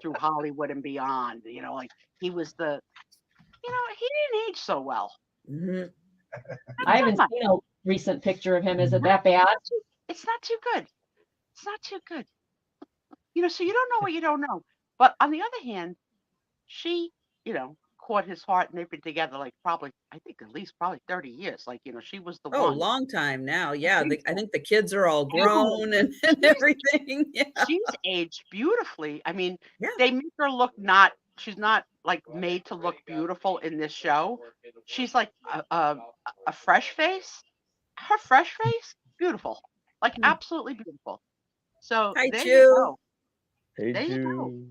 through Hollywood and beyond. Like he was he didn't age so well. Mhm. I haven't seen a recent picture of him. Is it that bad? It's not too good. It's not too good. So you don't know what you don't know. But on the other hand, she, caught his heart, and they've been together like probably, I think at least probably 30 years. Like, she was the Oh, one. long time now. Yeah. I so. think the kids are all grown and everything. Yeah. She's aged beautifully. I mean, Yeah. they make her look she's not like made to look beautiful in this show. She's like a fresh face. Her fresh face, beautiful. Like absolutely beautiful. So Hi, there Ju. you go. Hey, There you go. Ju.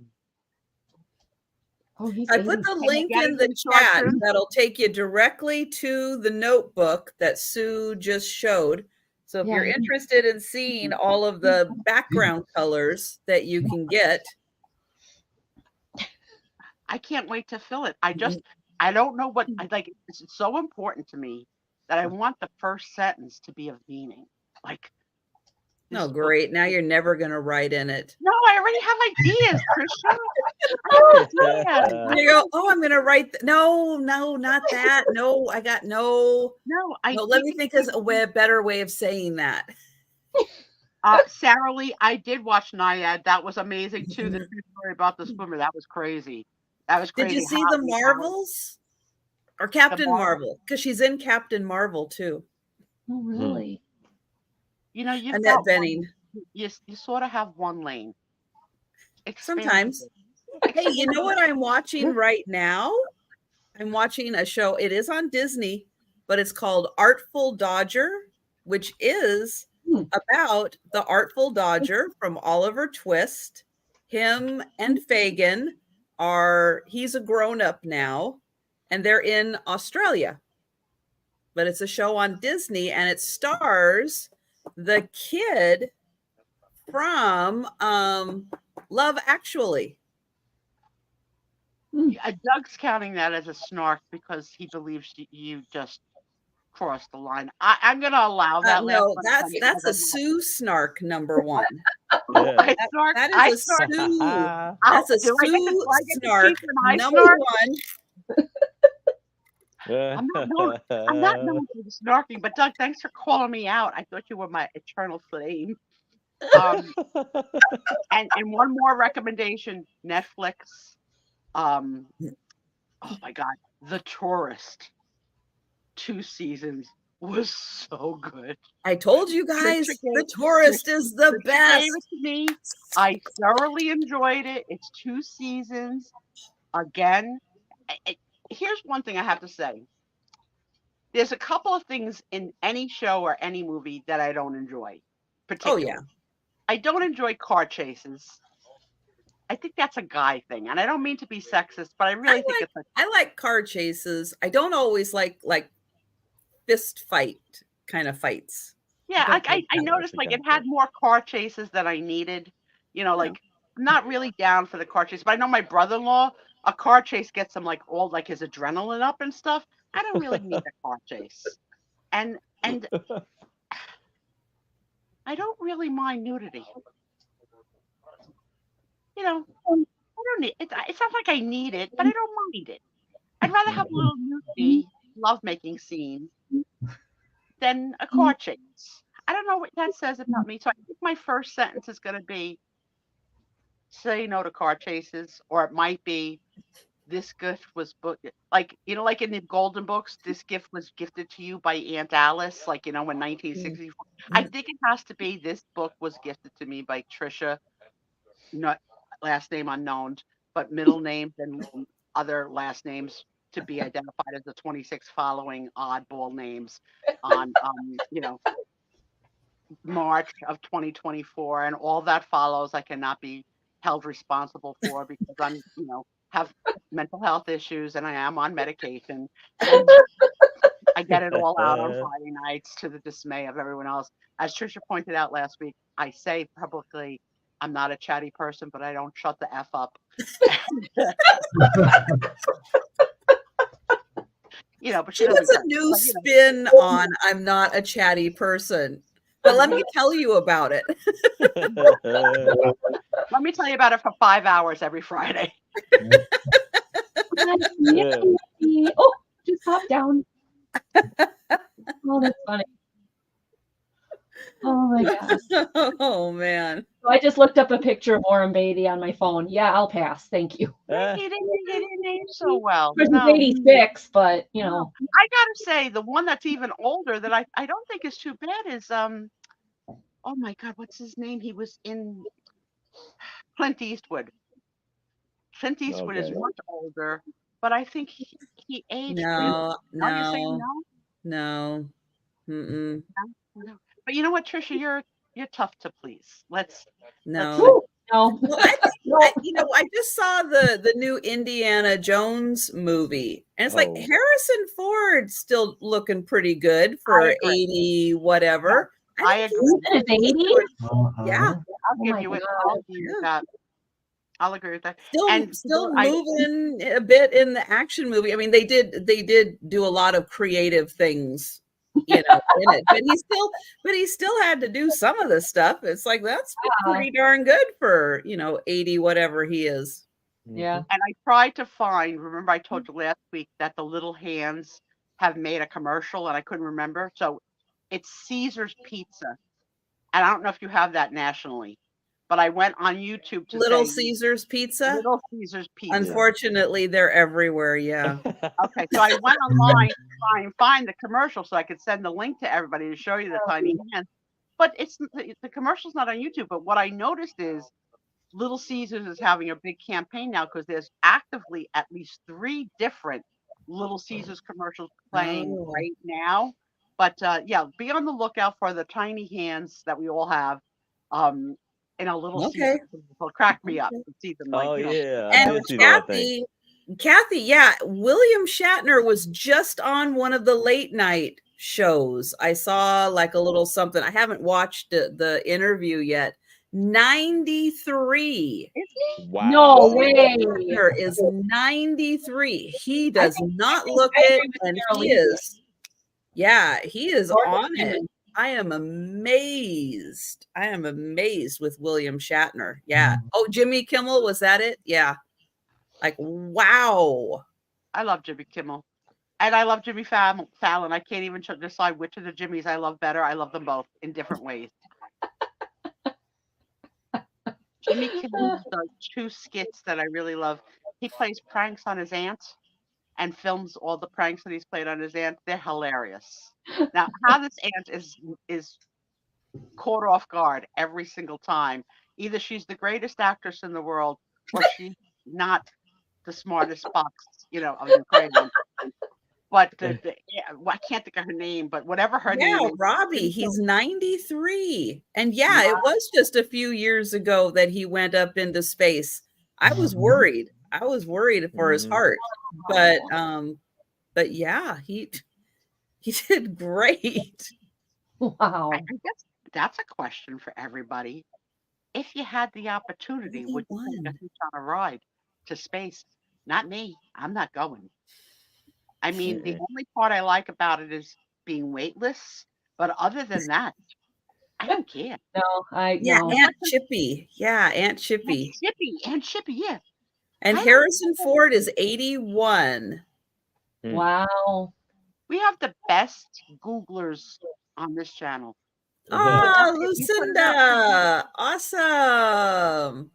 Oh, he's I put the link in the chat that'll take you directly to the notebook that Sue just showed. So if you're interested in seeing all of the background colors that you can get. I can't wait to fill it. I don't know what I like. It's so important to me that I want the first sentence to be of meaning. Like, oh, great. Now you're never going to write in it. No, I already have ideas, Trisha. You go, oh, I'm going to write. No, not that. No, I got no. No, let me think of a better way of saying that. Sarah Lee, I did watch Nyad. That was amazing too. The true story about the swimmer. That was crazy. Did you see the Marvels or Captain Marvel? Because she's in Captain Marvel too. Oh, really? You've Annette got Bening. You sort of have one lane. Sometimes. Hey, you know what I'm watching right now? I'm watching a show. It is on Disney, but it's called Artful Dodger, which is about the Artful Dodger from Oliver Twist. Him and Fagin he's a grown-up now, and they're in Australia. But it's a show on Disney, and it stars the kid from Love Actually. Doug's counting that as a snark because he believes you just crossed the line. I'm going to allow that. No, that's a Sue snark number one. Yeah. That is a Sue. That's a Sue snark number one. I'm not known for the snarking, but Doug, thanks for calling me out. I thought you were my eternal flame. And one more recommendation, Netflix. Oh my God, The Tourist. 2 seasons was so good. I told you guys, The Tourist is the best. Gave it to me. I thoroughly enjoyed it. It's 2 seasons. Again, here's one thing I have to say. There's a couple of things in any show or any movie that I don't enjoy. Particularly. Oh, yeah. I don't enjoy car chases. I think that's a guy thing. And I don't mean to be sexist, but I really think it's I like car chases. I don't always like fist fight kind of fights. Yeah, I noticed like it had more car chases than I needed. Like I'm not really down for the car chase, but I know my brother-in-law, a car chase gets him like all like his adrenaline up and stuff. I don't really need a car chase. And I don't really mind nudity. I don't need it. It's not like I need it, but I don't mind it. I'd rather have a little nudity, lovemaking scene than a car chase. I don't know what that says about me. So I think my first sentence is going to be say no to car chases, or it might be this gift was booked. Like in the Golden Books, this gift was gifted to you by Aunt Alice, like, in 1964. I think it has to be this book was gifted to me by Trisha, not last name unknown, but middle names and other last names to be identified as the 26 following oddball names on, March of 2024, and all that follows I cannot be held responsible for because I'm, have mental health issues and I am on medication. And I get it all out on Friday nights to the dismay of everyone else. As Trisha pointed out last week, I say publicly I'm not a chatty person, but I don't shut the F up. But she has a new spin on I'm not a chatty person. But let me tell you about it. Let me tell you about it for 5 hours every Friday. Yeah. Oh, just pop down. Oh, that's funny. Oh my gosh. Oh man. So I just looked up a picture of Warren Beatty on my phone. Yeah, I'll pass. Thank you. He didn't age so well. Of course, No. he's 86, but you know. I gotta say, the one that's even older that I don't think is too bad is oh my God, what's his name? He was in Clint Eastwood. Clint Eastwood is Okay. much older, but I think he aged pretty No, well. No, you're saying no, no? no. Mm-mm. No. But you know what, Trisha, you're tough to please. Let's No. Woo, no. Well, I think I just saw the new Indiana Jones movie, and it's like Oh. Harrison Ford's still looking pretty good I for agree. 80 whatever. I think agree. He's in his 80s? Yeah, I'll Oh give my you it. God. I'll agree with that. I'll agree with that. still And still I moving a bit in the action movie. I mean, they did do a lot of creative things, in it, but he still had to do some of the stuff. It's like that's pretty darn good for 80 whatever he is. Yeah. and I tried to find, remember I told you last week that the Little Hands have made a commercial and I couldn't remember. So it's Caesar's Pizza. And I don't know if you have that nationally, but I went on YouTube to Little say Caesar's Pizza. Little Caesar's Pizza. Unfortunately, they're everywhere. Yeah. Okay, so I went online to try and find the commercial so I could send the link to everybody to show you the tiny hands. But the commercial's not on YouTube. But what I noticed is Little Caesars is having a big campaign now because there's actively at least 3 different Little Caesars commercials playing Oh. right now. But yeah, be on the lookout for the tiny hands that we all have. In a Little Okay. Caesars commercial. Crack me up and see them like Oh you know. yeah, I And did see that thing. Kathy, yeah, William Shatner was just on one of the late night shows. I saw like a little something. I haven't watched the interview yet. 93. Is he? Wow. No way. Shatner is 93. He does not look I it, agree with and Carol he Lee. is. Yeah, he is Gordon on it. Freeman. I am amazed. I am amazed with William Shatner. Yeah. Oh, Jimmy Kimmel, was that it? Yeah. Like, wow. I love Jimmy Kimmel. And I love Jimmy Fallon. I can't even decide which of the Jimmys I love better. I love them both in different ways. Jimmy Kimmel does 2 skits that I really love. He plays pranks on his aunt and films all the pranks that he's played on his aunt. They're hilarious. Now, how this aunt is caught off guard every single time. Either she's the greatest actress in the world or she's not the smartest fox, of Ukraine. But I can't think of her name, but whatever her name Yeah, is. Robbie, he's 93. And yeah, it was just a few years ago that he went up into space. I was worried. I was worried for his heart. But yeah, he did great. Wow. I guess that's a question for everybody. If you had the opportunity, would you take a hitch on a ride to space? Not me. I'm not going. I mean, the only part I like about it is being weightless, but other than that, I don't care. No, Yeah, no. Aunt Chippy. Yeah, Aunt Chippy. Aunt Chippy, yeah. And Harrison Ford is 81. Wow. We have the best Googlers on this channel. Oh, Lucinda. Awesome.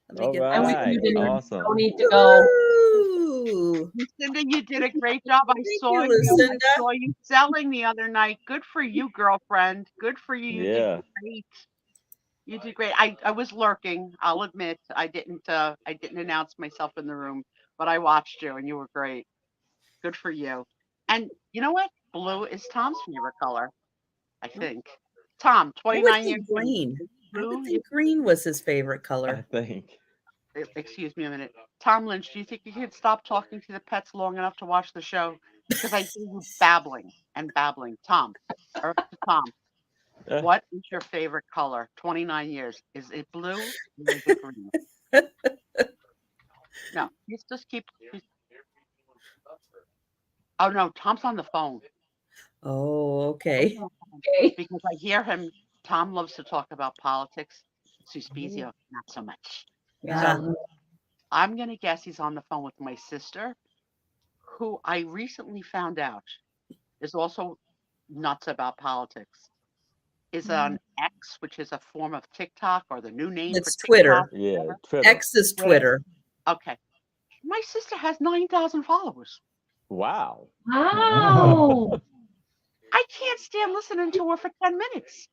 Let me All get right. You didn't Awesome. don't need to go. Woo. Lucinda, you did a great job. I saw you selling the other night. Good for you, girlfriend. Good for you. You did great. You did great. I was lurking. I'll admit I didn't announce myself in the room, but I watched you and you were great. Good for you. And you know what? Blue is Tom's favorite color, I think. Tom, 29 years. Green. Blue. I would think green was his favorite color. I think. Excuse me a minute. Tom Lynch, do you think you could stop talking to the pets long enough to watch the show? Because I hear you babbling and babbling. Tom, or to Tom, what is your favorite color? 29 years. Is it blue or is it green? No, just keep. Oh no, Tom's on the phone. Oh, okay. Because I hear him. Tom loves to talk about politics. Suspizio, not so much. Yeah. So I'm going to guess he's on the phone with my sister, who I recently found out is also nuts about politics. Is on X, which is a form of TikTok or the new name It's for Twitter. TikTok. Yeah, Twitter. X is Twitter. Okay. My sister has 9,000 followers. Wow. Wow. I can't stand listening to her for 10 minutes.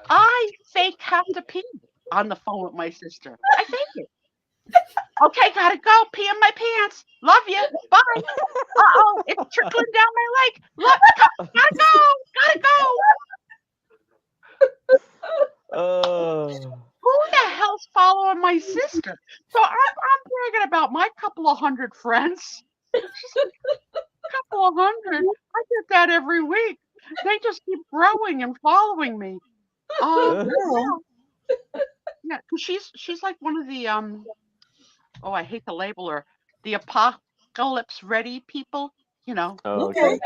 I fake have to pee on the phone with my sister. I fake it. Okay, gotta go. Pee in my pants. Love you. Bye. Uh-oh, it's trickling down my leg. Gotta go. Who the hell's following my sister? So I'm bragging about my couple of hundred friends. She's like, couple of hundred. I get that every week. They just keep growing and following me. Yeah, 'cause she's like one of the oh, I hate to label her, the apocalypse ready people, you know. Oh, Okay.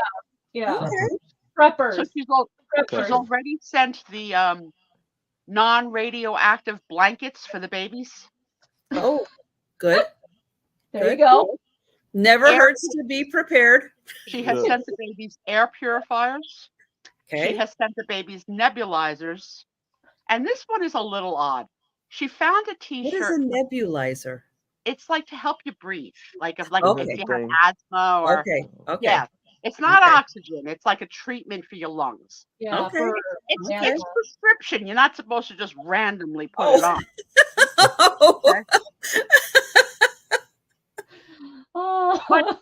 Yeah. Okay. So Preppers. she's Preppers. already sent the non-radioactive blankets for the babies. Oh, good. There you go. Never Air- hurts to be prepared. She has Yeah. sent the babies air purifiers. She Okay. has sent the babies nebulizers. And this one is a little odd. She found a What is t-shirt. a nebulizer? It's like to help you breathe. Like if Okay. you have asthma or Okay. yeah. It's not Okay. oxygen. It's like a treatment for your lungs. Yeah. Okay. For It's asthma. it's prescription. You're not supposed to just randomly put Oh. it on. Oh. Oh. But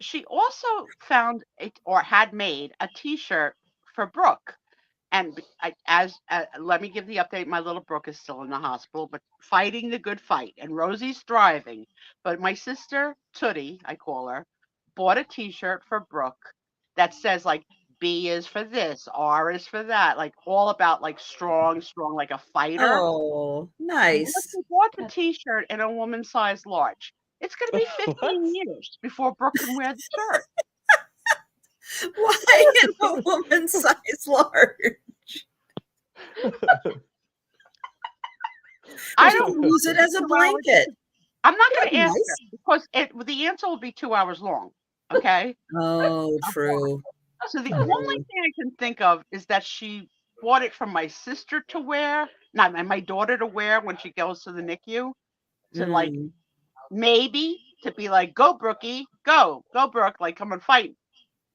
she also found it or had made a T-shirt for Brooke, and let me give the update. My little Brooke is still in the hospital, but fighting the good fight, and Rosie's thriving. But my sister Tootie, I call her, bought a T-shirt for Brooke that says like B is for this, R is for that, like all about like strong, like a fighter. Oh, nice. She bought the T-shirt in a woman's size large. It's going to be 15 What? years before Brooke can wear the shirt. Why in a woman's size large? I You don't can use it as a blanket. I'm not going to That'd be ask nice. her because the answer will be 2 hours long. Okay. Oh, true. So the only thing I can think of is that she bought it from my sister to wear, not my daughter to wear when she goes to the NICU. To like Mm. maybe to be like, go Brookie, go Brooke, like come and fight.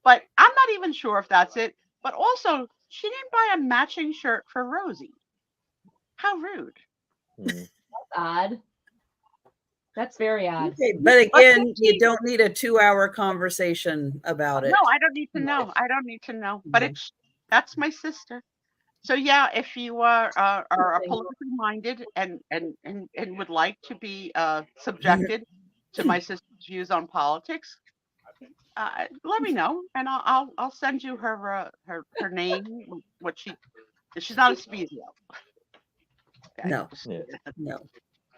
But I'm not even sure if that's it. But also, she didn't buy a matching shirt for Rosie. How rude. Hmm. Odd. That's very odd. Okay, but again, you don't need a 2-hour conversation about it. No, I don't need to know. I don't need to know. But No. that's my sister. So yeah, if you are politically minded and would like to be subjected to my sister's views on politics, let me know, and I'll send you her name. What she's not a Spezio. Okay? No. Yeah. No,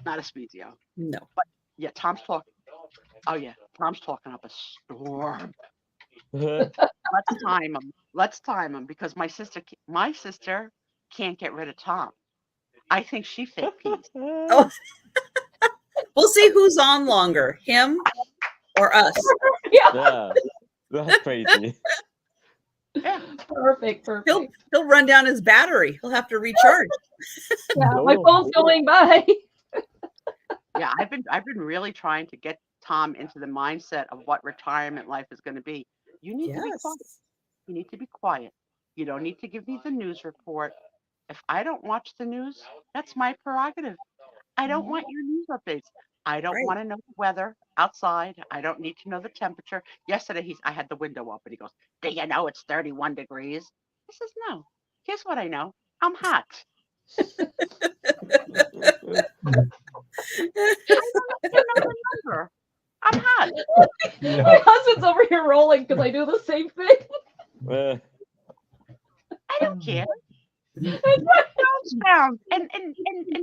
Not a Spezio. no. Yeah, Tom's talking. Oh yeah, Tom's talking up a storm. Uh, Let's time him because my sister can't get rid of Tom. I think she fake pees. Oh. We'll see who's on longer, him or us. yeah, that's crazy. Yeah. Perfect. He'll run down his battery. He'll have to recharge. Yeah, my phone's going by. Yeah, I've been really trying to get Tom into the mindset of what retirement life is going to be. You need to be Yes. quiet. You need to be quiet. You don't need to give me the news report. If I don't watch the news, that's my prerogative. I don't want your news updates. I don't Right. want to know the weather outside. I don't need to know the temperature. Yesterday, I had the window open. He goes, "Do you know it's 31 degrees?" I says, "No. Here's what I know. I'm hot." I don't know the number. I'm hot. My husband's over here rolling because I do the same thing. I don't care. Housebound and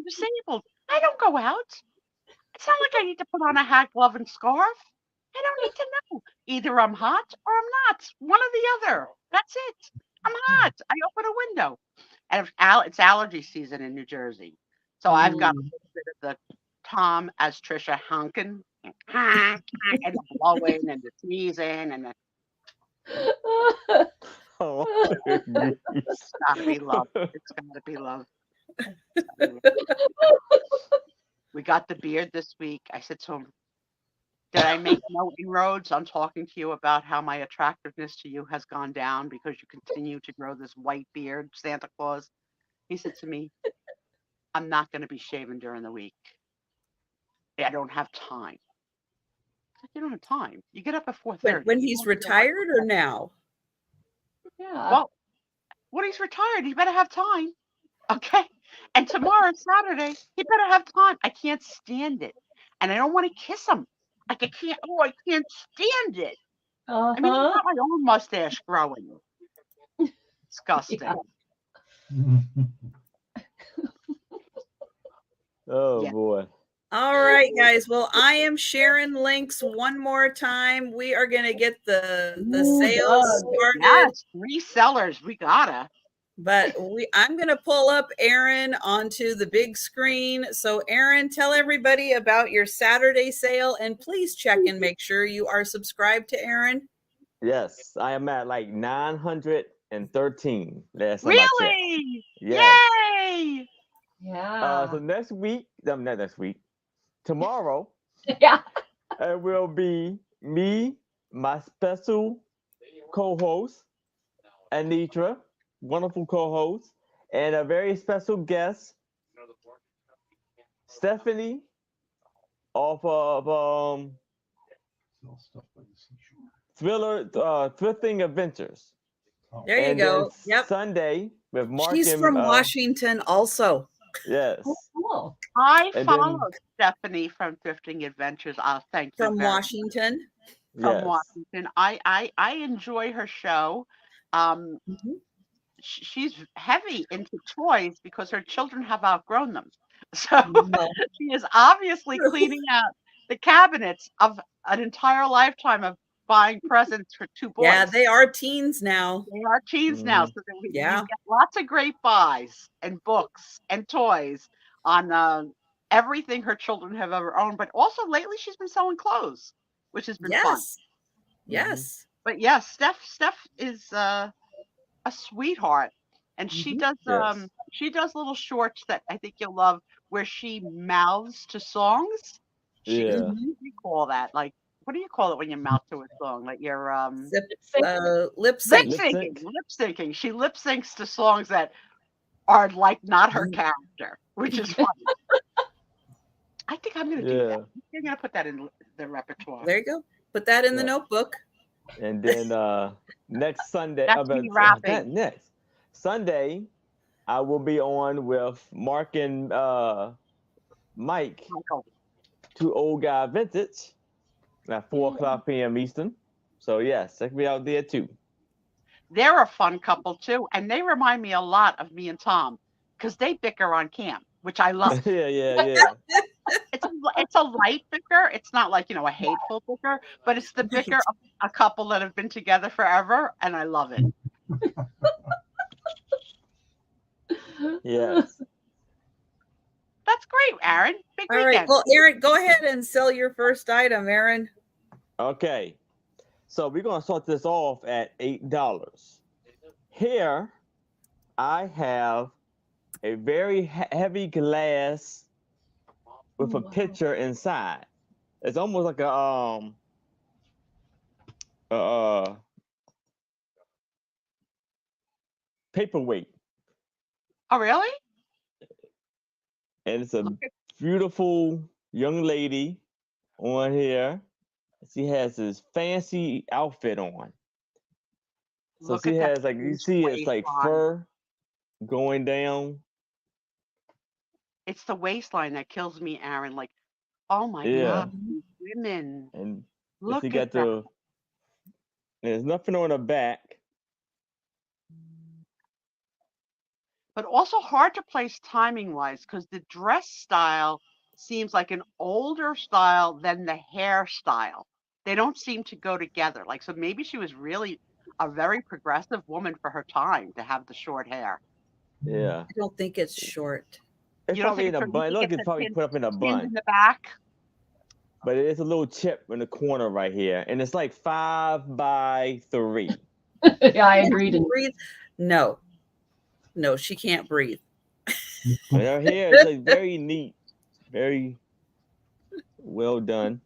disabled. I don't go out. It's not like I need to put on a hat, glove, and scarf. I don't need to know. Either I'm hot or I'm not. One or the other. That's it. I'm hot. I open a window. And it's allergy season in New Jersey. So I've got a Mm. little bit of the Tom as Trisha honking and the blowing and the sneezing and the Oh, it's gotta be love. It's gotta be love. We got the beard this week. I said to him, did I make no inroads on talking to you about how my attractiveness to you has gone down because you continue to grow this white beard, Santa Claus? He said to me, I'm not going to be shaving during the week. I don't have time. I said, you don't have time. You get up at 4:30. When he's retired or now? Yeah. Well, when he's retired, he better have time. Okay. And tomorrow, Saturday, he better have time. I can't stand it. And I don't want to kiss him. Like I can't stand it. I mean, I've got my own mustache growing. Disgusting. Yeah. oh Yeah. boy. All right, guys. Well, I am sharing links one more time. We are going to get the Ooh, sales Doug. started. Yes, resellers. We gotta. But I'm going to pull up Aaron onto the big screen. So, Aaron, tell everybody about your Saturday sale, and please check and make sure you are subscribed to Aaron. Yes, I am at like 913 last time I checked. Really? Yes. Yay! Yeah. So next week, not next week, tomorrow, Yeah. it will be me, my special co-host, Anitra, wonderful co-host, and a very special guest, Stephanie, off of Thrifting Adventures. There you And go. then Yep. Sunday with Mark She's and from Washington also. yes. Oh, cool. I And follow then- Stephanie from Thrifting Adventures. I'll thank you. From very much. Washington. From Yes. Washington. I enjoy her show. Mhm. She's heavy into toys because her children have outgrown them. So Well, she is obviously True. cleaning out the cabinets of an entire lifetime of buying presents for two boys. yeah, they are teens now. They are teens now, Mhm. so that we Yeah. get lots of great buys and books and toys on everything her children have ever owned. But also lately, she's been selling clothes, which has been fun. Yes. Yes. But yes, Steph is a sweetheart, and she Mhm. does Yes. she does little shorts that I think you'll love, where she mouths to songs. She Yeah. what do you call that? Like, what do you call it when you mouth to a song? Like you're Zip, Sync. lip lip sync. Lip sync. syncing. She lip syncs to songs that are like not her character, which is funny. I think I'm gonna do Yeah. that. You're gonna put that in the repertoire. There you go. Put that in the Yeah. notebook. And then next Sunday, That's me rapping. next Sunday, I will be on with Mark and Mike, Michael. two old guy vintage, at 4:00 p.m. Eastern. So yes, check me out there too. They're a fun couple too, and they remind me a lot of me and Tom because they bicker on camp, which I love. yeah. It's a light bicker. It's not like a hateful bicker, but it's the bicker of a couple that have been together forever, and I love it. Yes. That's great, Aaron. Big All weekend. right. Well, Aaron, go ahead and sell your first item, Aaron. Okay. So we're gonna start this off at $8. Here, I have a very heavy glass with a Wow. picture inside. It's almost like a paperweight, Oh, really? and it's a Look at- beautiful young lady on here. She has this fancy outfit on. So Look she at that has, like, you huge see it's like waistline. fur going down. It's the waistline that kills me, Aaron. Like, oh my Yeah. God, these women. And Look she at got that. there's nothing on her back. But also hard to place timing wise because the dress style seems like an older style than the hairstyle. they don't seem to go together. Like, so maybe she was really a very progressive woman for her time to have the short hair. Yeah. I don't think it's short. It's You don't probably in think a so? You bun. think Look, it's it's a probably pin- put up in a pins bun. in the back? But it's a little chip in the corner right here. And it's like 5 by 3. Yeah, I Can agreed. she breathe? No, she can't breathe. And her hair is like very neat. Very well done.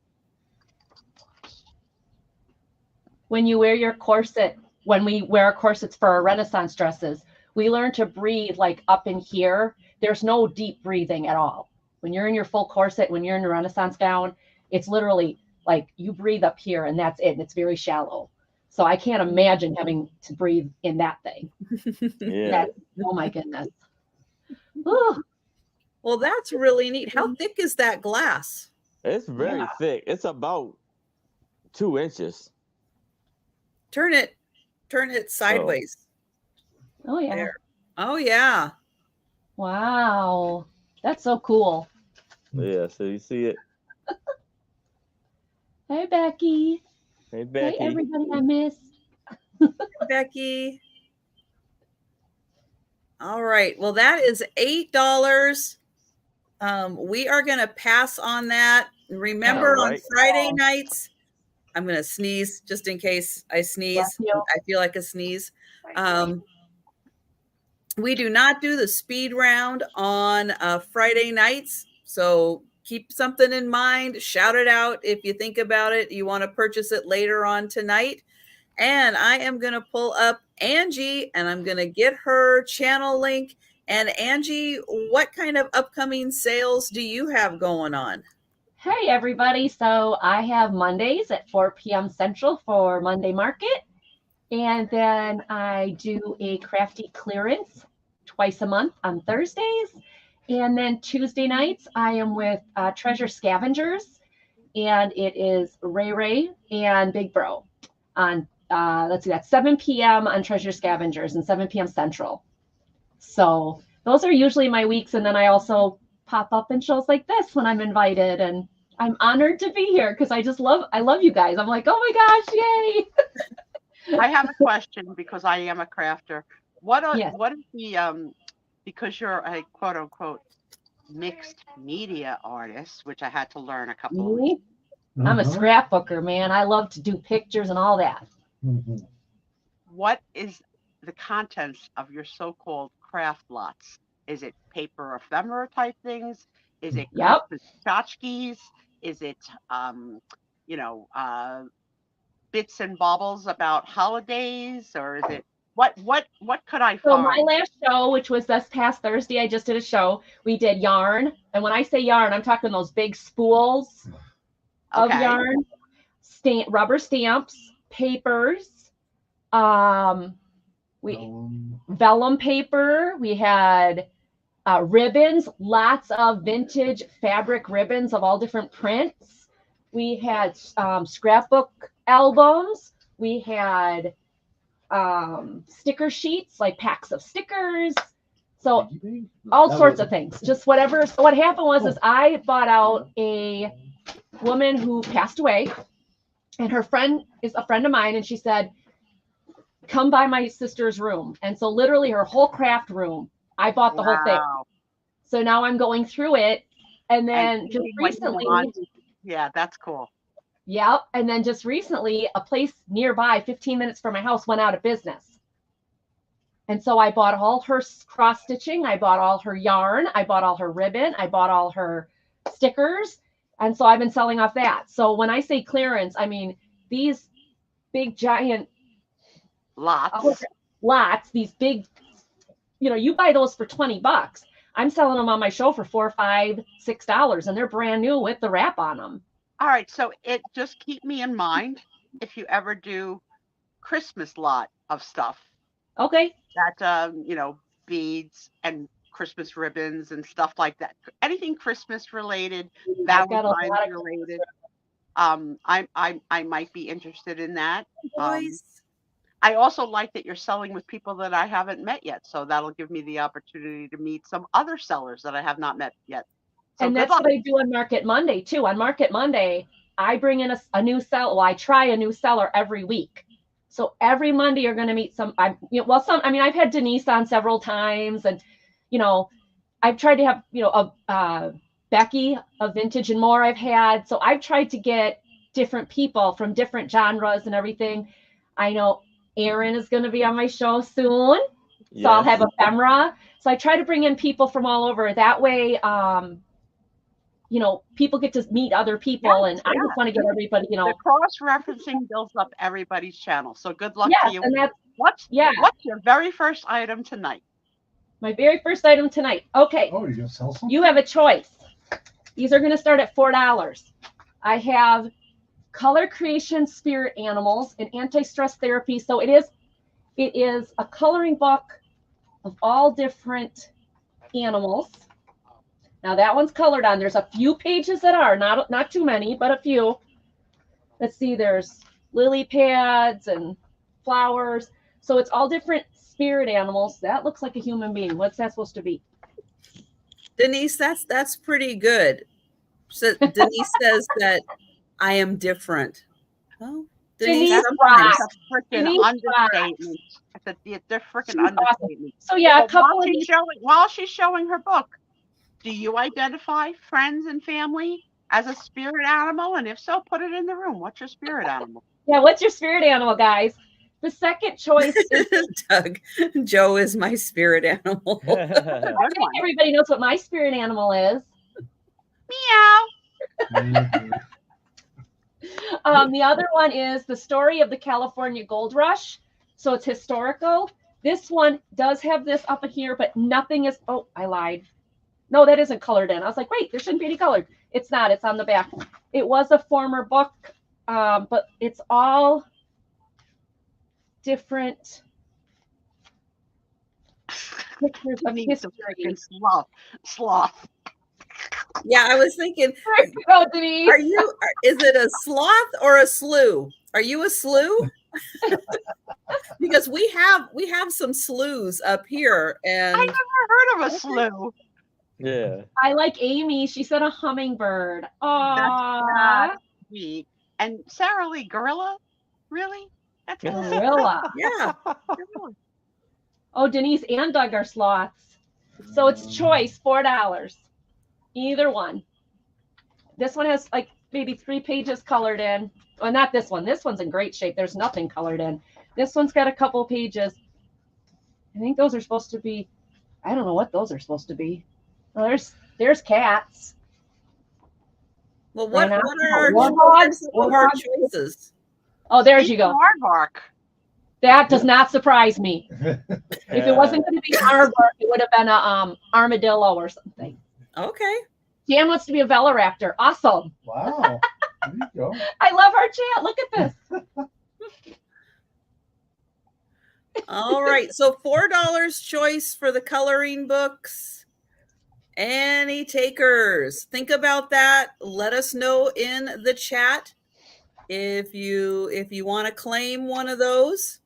When you wear your corset, when we wear our corsets for our Renaissance dresses, we learn to breathe like up in here. There's no deep breathing at all. When you're in your full corset, when you're in your Renaissance gown, it's literally like you breathe up here and that's it. And it's very shallow. So I can't imagine having to breathe in that thing. Yeah. Oh my goodness. Ooh, Well, that's really neat. How thick is that glass? It's very thick. It's about 2 inches. Turn it sideways. oh yeah. There. Oh yeah. Wow. That's so cool. Yeah, so you see it. Hey, Becky. Hey, Becky. Hey, everybody I missed. Becky. All right. Well, that is $8. We are going to pass on that. Remember, All on right. Friday nights, I'm going to sneeze just in case I sneeze. Bless you. I feel like a sneeze. We do not do the speed round on Friday nights. So keep something in mind. Shout it out if you think about it. You want to purchase it later on tonight. And I am going to pull up Angie and I'm going to get her channel link. And Angie, what kind of upcoming sales do you have going on? Hey, everybody. So I have Mondays at 4 p.m. Central for Monday Market. And then I do a crafty clearance twice a month on Thursdays. And then Tuesday nights, I am with Treasure Scavengers. And it is Ray Ray and Big Bro on, let's see, that's 7 p.m. on Treasure Scavengers and 7 p.m. Central. So those are usually my weeks. And then I also pop up in shows like this when I'm invited. And I'm honored to be here because I love you guys. I'm like, oh my gosh, yay. I have a question because I am a crafter. What Yes. is the because you're a quote unquote mixed media artist, which I had to learn a couple of weeks. I'm a scrapbooker, man. I love to do pictures and all that. What is the contents of your so-called craft lots? Is it paper ephemera type things? Is it Yep. Christmas tchotchkes? Is it bits and baubles about holidays, or is it what could I So find? my last show, which was this past Thursday, I just did a show. We did yarn. And when I say yarn, I'm talking those big spools of Okay. yarn, rubber stamps, papers, vellum paper. We had ribbons, lots of vintage fabric ribbons of all different prints. We had scrapbook albums. We had sticker sheets, like packs of stickers. So all sorts of things, just whatever. So what happened was is I bought out a woman who passed away, and her friend is a friend of mine, and she said, come by my sister's room. And so literally her whole craft room, I bought the whole thing. Wow. So now I'm going through it. And then And just seeing what you recently, want. Yeah, that's cool. yep. And then just recently, a place nearby, 15 minutes from my house, went out of business. And so I bought all her cross stitching. I bought all her yarn. I bought all her ribbon. I bought all her stickers. And so I've been selling off that. So when I say clearance, I mean these big giant lots, these big, you buy those for $20. I'm selling them on my show for $4, $5, $6, and they're brand new with the wrap on them. All right, so it just keep me in mind if you ever do Christmas lot of stuff. Okay. That beads and Christmas ribbons and stuff like that. Anything Christmas related, Valentine's related. I might be interested in that. I also like that you're selling with people that I haven't met yet, so that'll give me the opportunity to meet some other sellers that I have not met yet. So and that's what I do on Market Monday too. On Market Monday, I bring in a new seller. Well, I try a new seller every week. So every Monday you're going to meet I've had Denise on several times, and, I've tried to have, Becky of Vintage and More I've had. So I've tried to get different people from different genres and everything. I know Aaron is going to be on my show soon. Yes. So I'll have ephemera. So I try to bring in people from all over. That way, people get to meet other people, and I just want to get everybody, The cross-referencing builds up everybody's channel. So good luck to you. And that's, What's your very first item tonight? my very first item tonight. Okay. Oh, you're gonna sell something? You have a choice. These are going to start at $4. I have Color Creation Spirit Animals and Anti-Stress Therapy. So it is a coloring book of all different animals. Now that one's colored on. There's a few pages that are not too many, but a few. Let's see. There's lily pads and flowers. So it's all different spirit animals. That looks like a human being. What's that supposed to be? Denise, that's pretty good. So Denise says that I am different. Well, Denise, Denise sometimes. That's a freaking Denise understatement. They're freaking She's awesome. understatement. So yeah, a couple while she's showing her book, do you identify friends and family as a spirit animal? And if so, put it in the room. What's your spirit animal? Yeah, what's your spirit animal, guys? The second choice is Doug. Joe is my spirit animal. I think everybody knows what my spirit animal is. Meow. The other one is the story of the California Gold Rush. So it's historical. This one does have this up here, but nothing is. Oh, I lied. No, that isn't colored in. I was like, wait, there shouldn't be any colored. It's not. It's on the back. It was a former book, but it's all different pictures of history. Sloth. Yeah, I was thinking, Go, Denise. is it a sloth or a slew? Are you a slew? Because we have some slews up here, and I never heard of a slew. Yeah. I like Amy. She said a hummingbird. That's sweet. And Sarah Lee, gorilla? Really? That's Gorilla. yeah. Oh, Denise and Doug are sloths. So it's choice, $4. Either one. This one has like maybe 3 pages colored in. Well, not this one. This one's in great shape. There's nothing colored in. This one's got a couple pages. I think those are supposed to be, I don't know what those are supposed to be. Oh, there's cats. Well, what are Warthogs? our choices? Oh, there you go. Aardvark. That does not surprise me. If it wasn't going to be an aardvark, it would have been a armadillo or something. Okay. Jan wants to be a velociraptor. Awesome. Wow. There you go. I love our chat. Look at this. All right. So $4 choice for the coloring books. Any takers? Think about that. Let us know in the chat if you want to claim one of those.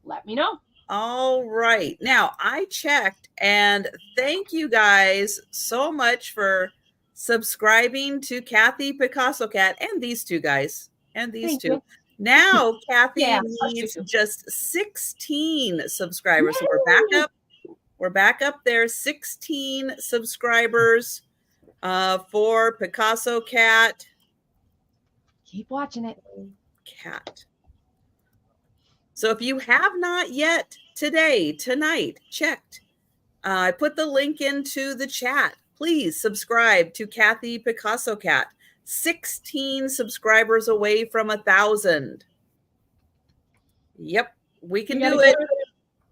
Let me know. All right. Now, I checked, and thank you guys so much for subscribing to Kathy Picasso Cat and these two guys and these Thank two. you. Now, Kathy Yeah, needs just 16 subscribers. So we're back up. We're back up there. 16 subscribers for Picasso Cat. Keep watching it. Cat. So if you have not yet tonight, checked, I put the link into the chat. Please subscribe to Kathy Picasso Cat. 16 subscribers away from 1,000. Yep, we can do it.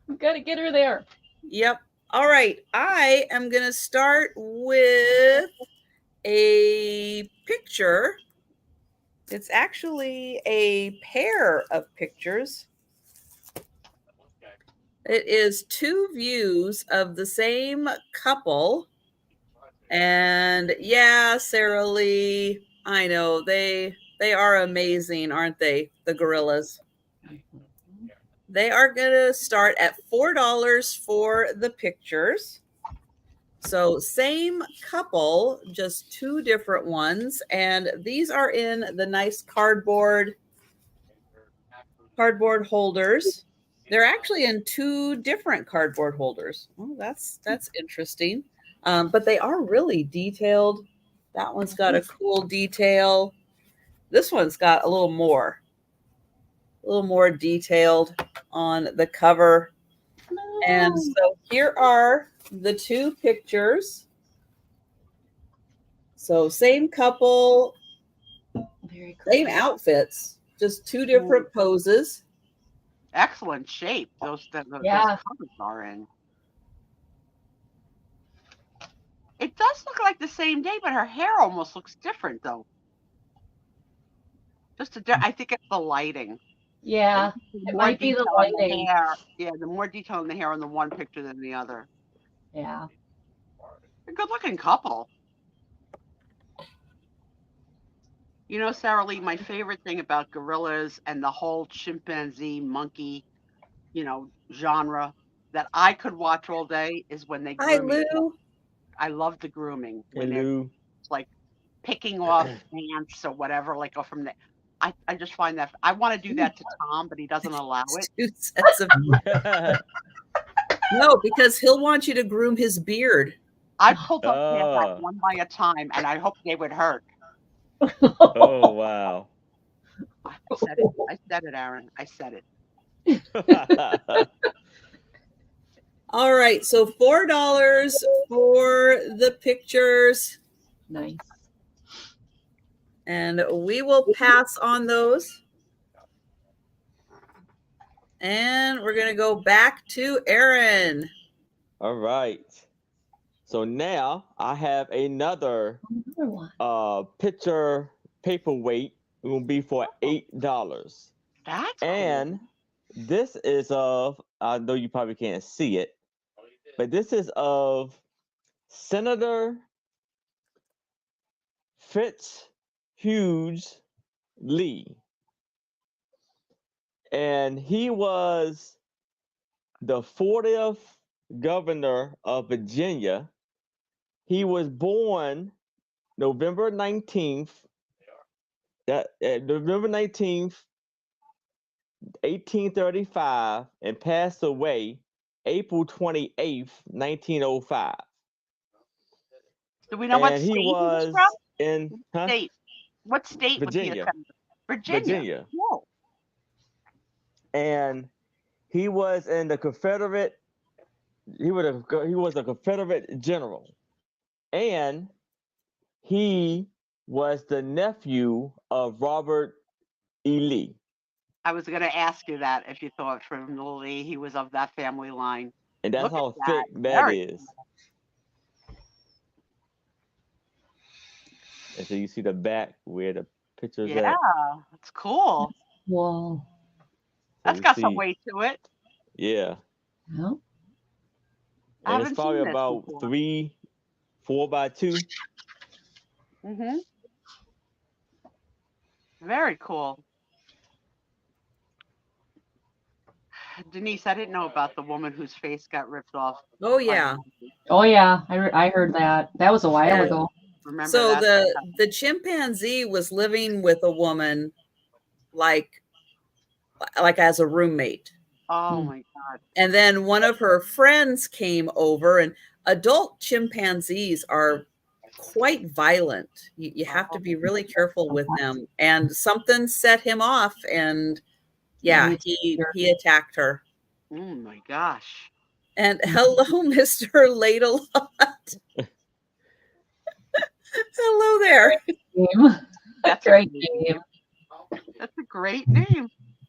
We got to get her there. Yep. All right. I am going to start with a picture. It's actually a pair of pictures. It is 2 views of the same couple. And yeah, Sarah Lee, I know they are amazing, aren't they? The gorillas. They are going to start at $4 for the pictures. So same couple, just two different ones. And these are in the nice cardboard holders. They're actually in two different cardboard holders. Oh, that's interesting. But they are really detailed. That one's got a cool detail. This one's got a little more detailed on the cover. And so here are the two pictures. So same couple, Very cool. same outfits, just two different poses. Excellent shape. Those covers are in. It does look like the same day, but her hair almost looks different, though. I think it's the lighting. Yeah, it might be the lighting. Yeah, the more detail in the hair on the one picture than the other. Yeah. A good-looking couple. You know, Sarah Lee, my favorite thing about gorillas and the whole chimpanzee, monkey, genre that I could watch all day is when they groom each other. I love the grooming when they're like picking off ants or whatever, like go from the. I just find that I want to do that to Tom, but he doesn't allow it. 2 sets of No, because he'll want you to groom his beard. I pulled up ants one by a time, and I hope they would hurt. Oh wow! I said it, Aaron. I said it. All right, so $4 for the pictures. Nice. And we will pass on those. And we're going to go back to Aaron. All right. So now I have another picture paperweight. It will be for $8. That's and cool. This is of, I know you probably can't see it, but this is of Senator Fitzhugh Lee. And he was the 40th governor of Virginia. He was born November 19th, 1835, and passed away April 28th, 1905. Do we know what state he was from? State. What state Virginia. Was he from? Virginia. Whoa. And he was in the Confederate. He was a Confederate general, and he was the nephew of Robert E. Lee. I was going to ask you that if you thought from Lee he was of that family line. And that's how thick that is. And so you see the back where the pictures at. Yeah, that's cool. Whoa. That's got some weight to it. Yeah. No. And it's probably about 3, 4 by 2. Mm-hmm. Very cool. Denise, I didn't know about the woman whose face got ripped off. Oh yeah. Oh yeah. I heard that. That was a while ago. Remember so that? the chimpanzee was living with a woman like as a roommate. Oh my God. And then one of her friends came over, and adult chimpanzees are quite violent. You have to be really careful with them. And something set him off, and yeah, he attacked her. Oh my gosh. And hello, Mr. Ladle-Lot. Hello there. That's a great name. That's a great name.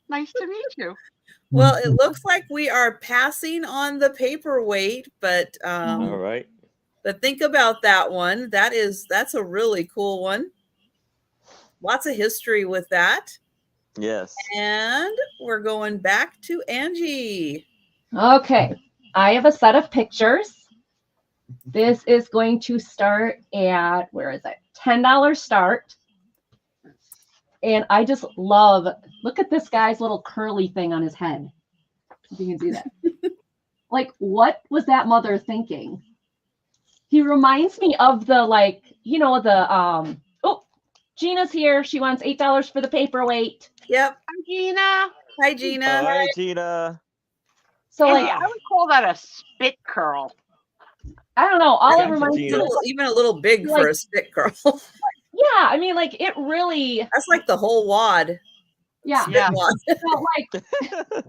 Nice to meet you. Well, it looks like we are passing on the paperweight, but all right. But think about that one. That's a really cool one. Lots of history with that. Yes. And we're going back to Angie. Okay. I have a set of pictures. This is going to start at, where is it? $10 start. And I just love, look at this guy's little curly thing on his head. If you can see that. Like, what was that mother thinking? He reminds me of the like, oh, Gina's here. She wants $8 for the paperweight. Yep. Hi, Gina. Hi, Gina. All right, Gina. So Hey, like, I would call that a spit curl. I don't know. All it Gotcha, reminds me Gina. of, Even a little big Like- for a spit girl. yeah, I mean, like it really, That's like the whole wad. yeah. Spit Yeah. wad. felt like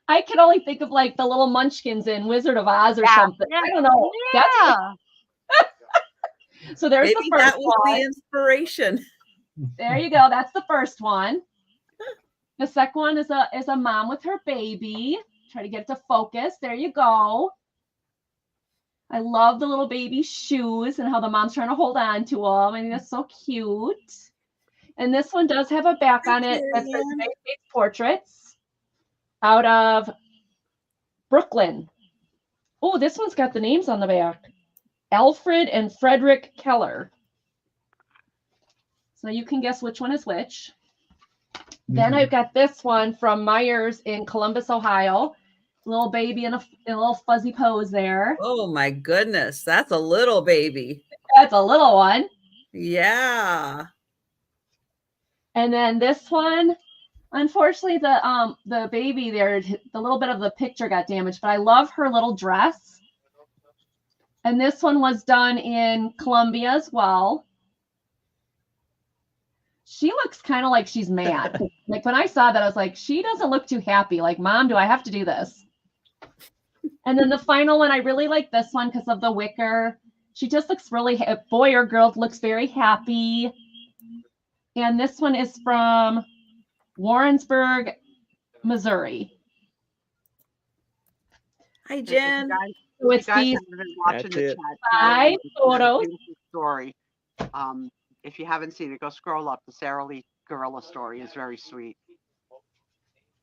I can only think of like the little munchkins in Wizard of Oz or Yeah, something. yeah, I don't know. Yeah. So there's Maybe the first that was one. the inspiration. There you go. That's the first one. The second one is a mom with her baby. Try to get it to focus. There you go. I love the little baby shoes and how the mom's trying to hold on to them. I think that's so cute. And this one does have a back on it that says Marianne. United States Portraits out of Brooklyn. Oh, this one's got the names on the back. Alfred and Frederick Keller. So you can guess which one is which. Then I've got this one from Myers in Columbus, Ohio. Little baby in a little fuzzy pose there. Oh my goodness. That's a little baby. That's a little one. Yeah. And then this one, unfortunately, the baby there, the little bit of the picture got damaged, but I love her little dress. And this one was done in Colombia as well. She looks kind of like she's mad. Like when I saw that, I was like, she doesn't look too happy. Like, Mom, do I have to do this? And then the final one, I really like this one because of the wicker. She just looks really, boy or girl looks very happy. And this one is from Warrensburg, Missouri. Hi, If Jen. So you it's guys these haven't been watching That's the it. chat, 5 it's a photos. beautiful story. If you haven't seen it, go scroll up. The Sarah Lee Gorilla story is very sweet.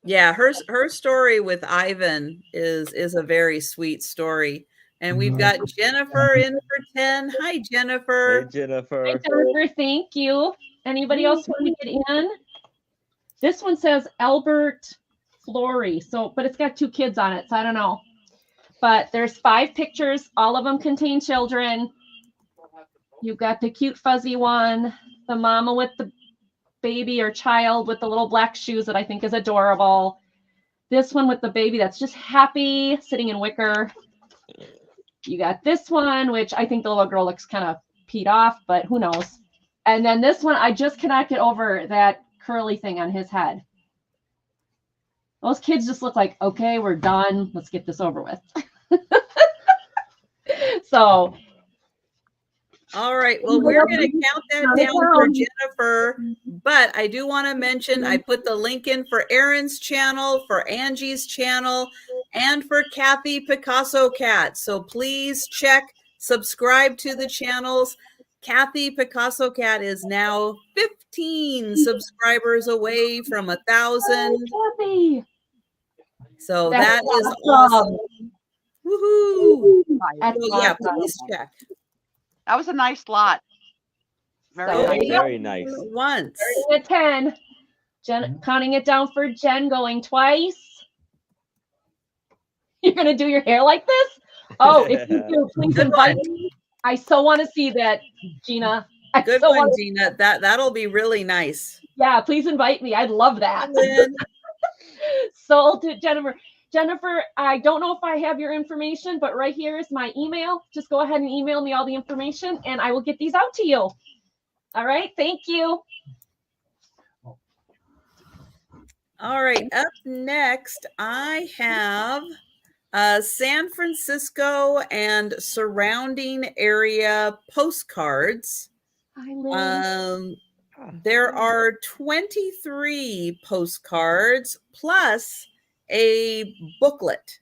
Yeah, her story with Ivan is a very sweet story. And we've got Jennifer in for 10. Hi, Hey, Jennifer. Jennifer. Hi, Jennifer, thank you. Anybody else want to get in? This one says Albert Flory. So, but it's got 2 kids on it, so I don't know. But there's 5 pictures. All of them contain children. You've got the cute fuzzy one, the mama with the baby or child with the little black shoes that I think is adorable. This one with the baby that's just happy, sitting in wicker. You got this one, which I think the little girl looks kind of peed off, but who knows. And then this one, I just cannot get over that curly thing on his head. Those kids just look like, okay, we're done. Let's get this over with. So, All right. Well, we're going to count that down for Jennifer. But I do want to mention I put the link in for Erin's channel, for Angie's channel, and for Kathy Picasso Cat. So please check, subscribe to the channels. Kathy Picasso Cat is now 15 subscribers away from 1,000. Kathy. So That's that is awesome. awesome. Woohoo! That's So yeah, awesome. please check. That was a nice lot. Very So- nice. Very nice. Once. Starting at 10. Jen, counting it down for Jen, going twice. You're going to do your hair like this? Oh, if you do, please Good invite one. me. I so want to see that, Gina. I Good so one, wanna- Gina. That'll be really nice. Yeah, please invite me. I'd love that. Lynn. So to Jennifer. Jennifer, I don't know if I have your information, but right here is my email. Just go ahead and email me all the information and I will get these out to you. All right. Thank you. All right, up next, I have San Francisco and surrounding area postcards. Hi, Lynn. There are 23 postcards plus a booklet,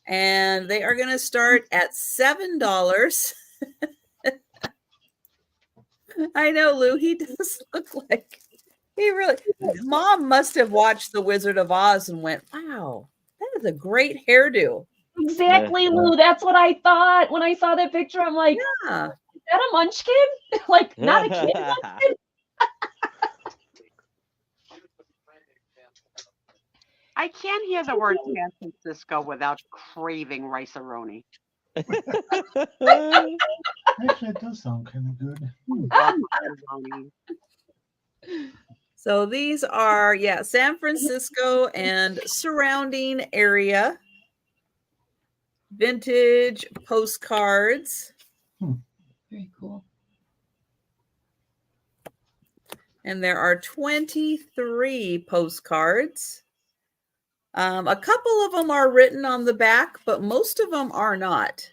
and they are going to start at $7. I know, Lou, he does look like he really. Mom must have watched The Wizard of Oz and went, "Wow, that is a great hairdo." Exactly, Lou. That's what I thought when I saw that picture. I'm like, Yeah. is that a munchkin? Like, not a kid munchkin? I can't hear the word San Francisco without craving rice-a-roni. Actually, it does sound kind of good. Love macaroni. So these are, yeah, San Francisco and surrounding area vintage postcards. Very cool. And there are 23 postcards. A couple of them are written on the back, but most of them are not.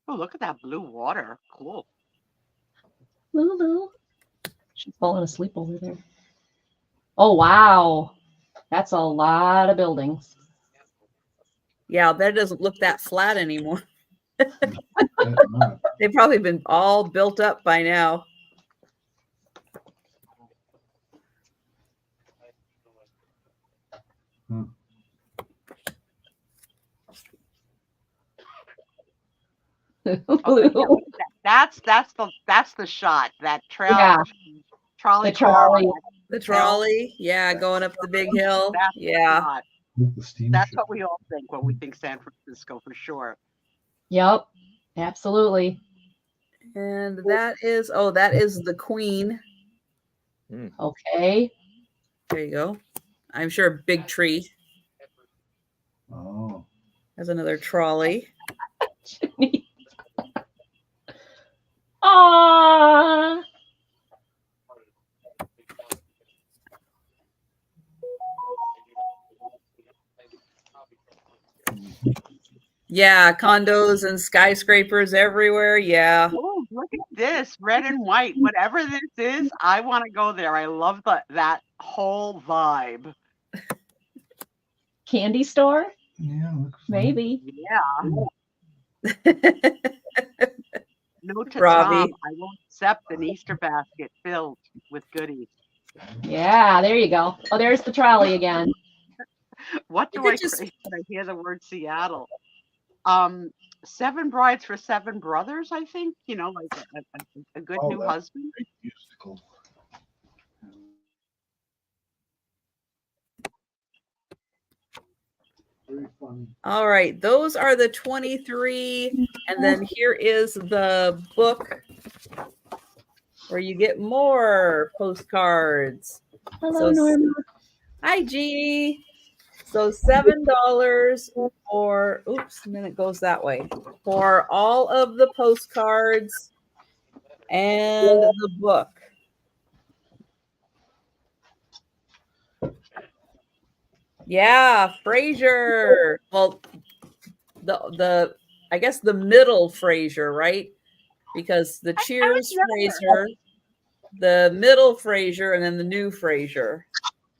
Oh, look at that blue water. Cool. Lulu. She's falling asleep over there. Oh, wow. That's a lot of buildings. Yeah, I bet it doesn't look that flat anymore. That's not. They've probably been all built up by now. Hmm. Oh, yeah, look at that. That's the shot. That trail. Yeah. Trolley. The trolley. The trolley, yeah, going up the big hill. That's the Yeah. shot. With the steam That's ship. what we all think when we think San Francisco for sure. Yep. Absolutely. And that is, oh, that is the Queen. Okay. There you go. I'm sure a big tree. Oh. There's another trolley. Aww. Yeah, condos and skyscrapers everywhere. Yeah. Oh, look at this, red and white. Whatever this is, I want to go there. I love that whole vibe. Candy store? Yeah, looks fun. Maybe. Yeah. Note to Robbie. Tom, I won't accept an Easter basket filled with goodies. Yeah, there you go. Oh, there's the trolley again. What You do I could just- crave when I hear the word Seattle? 7 Brides for 7 Brothers, I think. You know, like a good Oh, new that's husband. Great musical. Very funny. All right, those are the 23. And then here is the book where you get more postcards. Hello, So- Norma. Hi, Jeannie. So $7 for, oops, and then it goes that way, for all of the postcards and the book. Yeah, Frasier. Well, the I guess the middle Frasier, right? Because the Cheers Frasier, the middle Frasier, and then the new Frasier.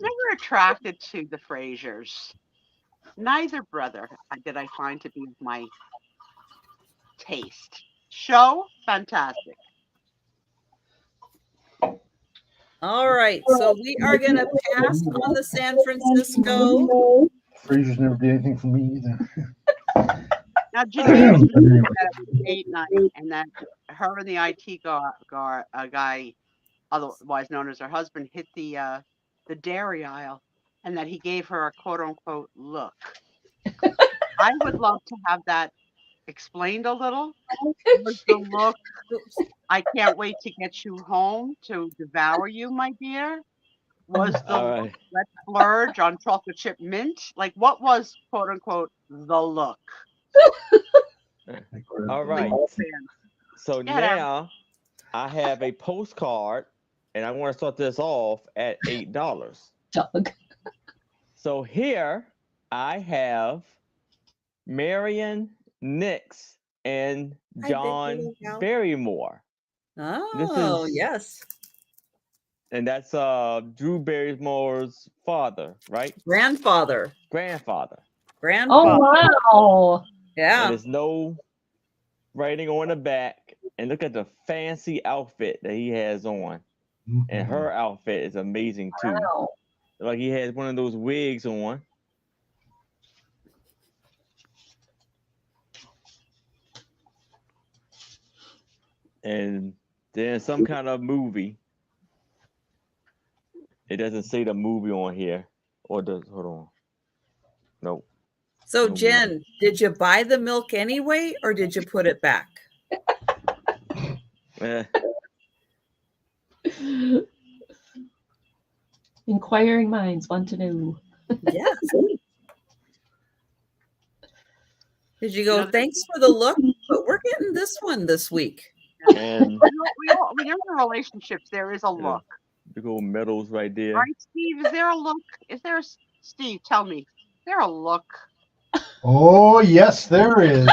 Never attracted to the Frasers. Neither brother did I find to be of my taste. Show, fantastic. All right, so we are going to pass on the San Francisco. Frasers never did anything for me either. Now, Janine was mentioning that it was date night, and that her and the IT guy, otherwise known as her husband, hit the dairy aisle, and that he gave her a quote unquote look. I would love to have that explained a little. Was the look, I can't wait to get you home to devour you, my dear? Was the All look, right. let's splurge on chocolate chip mint? Like, what was quote unquote the look? All right. So Yeah, Darren. now I have a postcard, and I want to start this off at $8. Doug. So here I have Marion Nix and Hi, John Vicky. Al. Barrymore. Oh, is- yes. And that's Drew Barrymore's father, right? Grandfather. Grandfather. Grandfather. Oh, wow. Yeah. And there's no writing on the back. And look at the fancy outfit that he has on. And her outfit is amazing too. Wow. Like he has one of those wigs on. And then some kind of movie. It doesn't say the movie on here. Or does, hold on. Nope. So, Jen, did you buy the milk anyway, or did you put it back? Eh, Inquiring minds want to know. Yes. Did you go, thanks for the look, but we're getting this one this week? and We know in relationships there is a Yeah. look. big old medals right there. Right, Steve? Is there a look? Steve, tell me. Is there a look? Oh, yes, there is.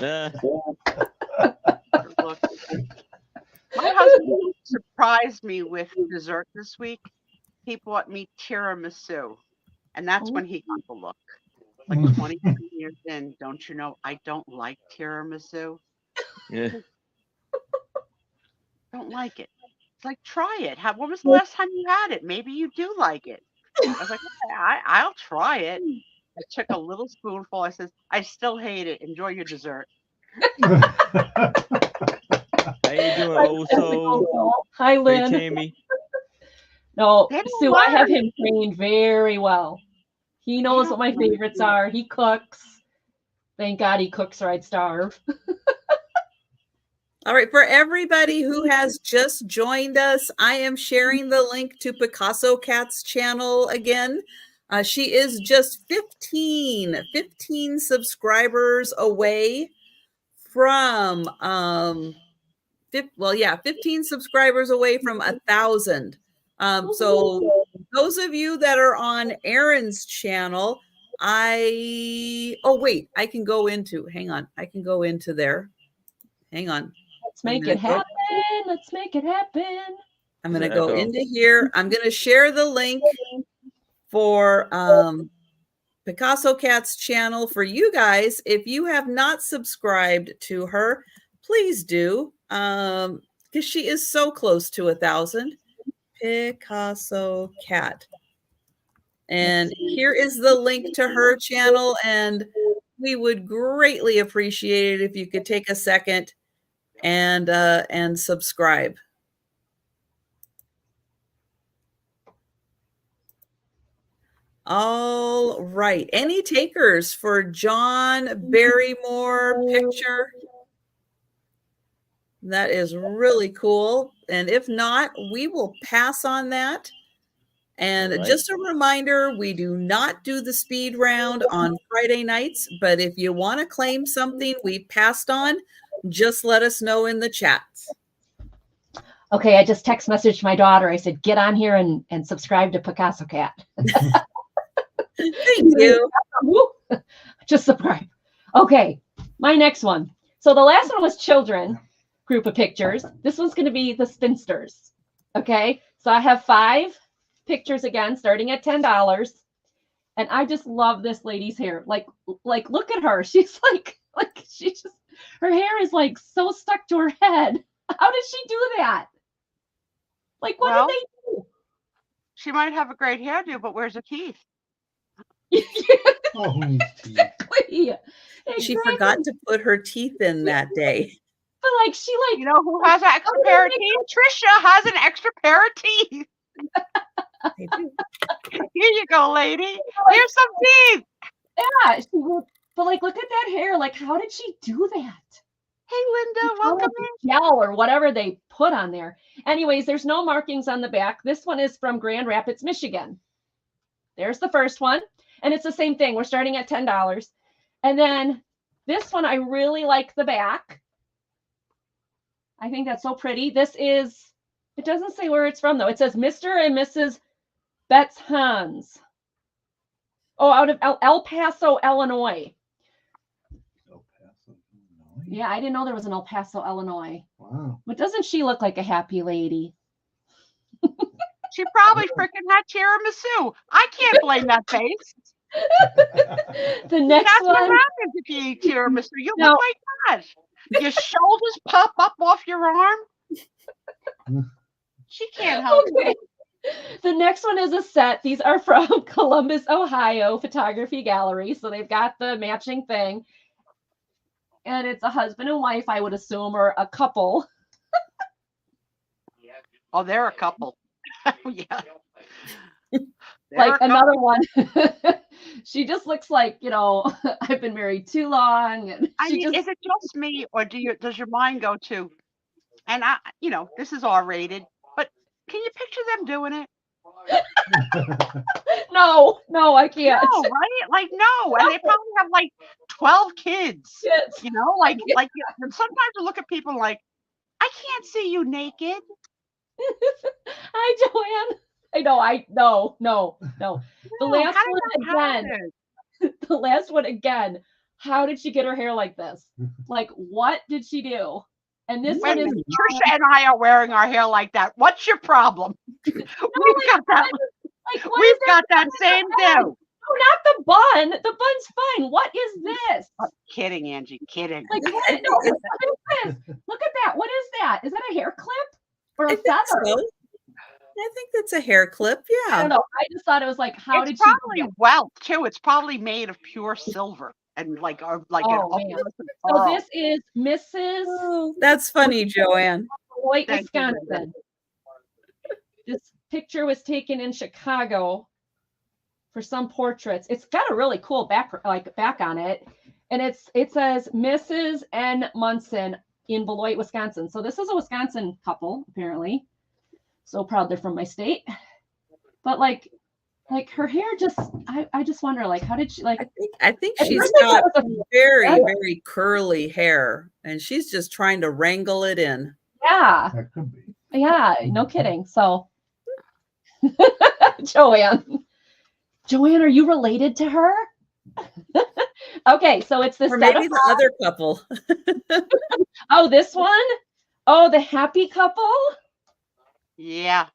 Eh, Look. My husband surprised me with dessert this week. He bought me tiramisu, and that's when he got the look. Like 20 years in, don't you know? I don't like tiramisu. yeah. Don't like it. It's like, try it. When was the last time you had it? Maybe you do like it. I was like, okay, I'll try it. I took a little spoonful. I said, I still hate it. Enjoy your dessert. How you doing, old soul? Hi, Hey, Lynn. Tammy. No, They don't Sue, I have learn. him trained very well. He knows what my favorites are. He cooks. Thank God he cooks or I'd starve. All right, for everybody who has just joined us, I am sharing the link to Picasso Cat's channel again. She is just 15 subscribers away from 15 subscribers away from 1,000. So those of you that are on Aaron's channel, I can go into there. Hang on. Let's make it happen. Let's make it happen. I'm going to go into here. I'm going to share the link for Picasso Cat's channel for you guys. If you have not subscribed to her, please do, because she is so close to 1,000. Picasso Cat. And here is the link to her channel, and we would greatly appreciate it if you could take a second and subscribe. All right. Any takers for John Barrymore picture? That is really cool. And if not, we will pass on that. And All right. just a reminder, we do not do the speed round on Friday nights, but if you want to claim something we passed on, just let us know in the chat. Okay, I just text messaged my daughter. I said, get on here and subscribe to Picasso Cat. Thank you. Just subscribe. Okay, my next one. So the last one was children group of pictures. This one's going to be the spinsters. Okay, so I have 5 pictures again, starting at $10. And I just love this lady's hair. Like look at her. She's like she just, her hair is like so stuck to her head. How did she do that? Like, what did they do? She might have a great hairdo, but where's her teeth? Oh, who needs teeth? Exactly. She forgot to put her teeth in that day. But like, she like, You know who has an extra pair of teeth? Trisha has an extra pair of teeth. I do. Here you go, lady. Here's some teeth. yeah. But like, look at that hair. Like, how did she do that? Hey, Linda, welcome in. Gel or whatever they put on there. Anyways, there's no markings on the back. This one is from Grand Rapids, Michigan. There's the first one. And it's the same thing. We're starting at $10. And then this one, I really like the back. I think that's so pretty. This is, it doesn't say where it's from though. It says Mr. and Mrs. Betts Hans. Oh, out of El Paso, Illinois. El Paso, Illinois. Yeah, I didn't know there was an El Paso, Illinois. Wow. But doesn't she look like a happy lady? She probably freaking had tiramisu. I can't blame that face. The next That's what one. happens if you eat tiramisu. You No. look like that. Your shoulders pop up off your arm. She can't help Okay. it. The next one is a set. These are from Columbus, Ohio Photography Gallery. So they've got the matching thing. And it's a husband and wife, I would assume, or a couple. Oh, they're a couple. Yeah. There Like it goes. another one. She just looks like, I've been married too long. And I she mean, just, is it just me, or does your mind go to, and this is R-rated, but can you picture them doing it? no, I can't. No, right? Like, no. And they probably have like 12 kids, Yes. and sometimes you look at people like, I can't see you naked. Hi, Joanne. I know. No. The No, last how did one that again. happen? The last one again. How did she get her hair like this? Like, what did she do? And this Wait one a is minute, Trisha and I are wearing our hair like that. What's your problem? We've got that. like, what We've is got that same head? do. No, not the bun. The bun's fine. What is this? Kidding, Angie. Kidding. Like, what is this? Look at that. What is that? Is that a hair clip or a I think feather? so. I think that's a hair clip. I Yeah. don't know. I just thought it was like, how It's did she do probably that? wealth too. It's probably made of pure silver and like Oh, an man. opalescent So pearl. this is Mrs. Oh, that's funny, Joanne. Beloit, Thank you, Wisconsin. This picture was taken in Chicago for some portraits. It's got a really cool back on it, and it says Mrs. N. Munson in Beloit, Wisconsin. So this is a Wisconsin couple, apparently. So proud they're from my state. But like her hair just, I just wonder, like, how did she like? I think At she's first I thought got it was very, feather. very curly hair, and she's just trying to wrangle it in. Yeah, That could be. yeah, no kidding. So, Joanne, are you related to her? Okay, so it's this. Or maybe the other couple. Oh, this one? Oh, the happy couple? Yeah.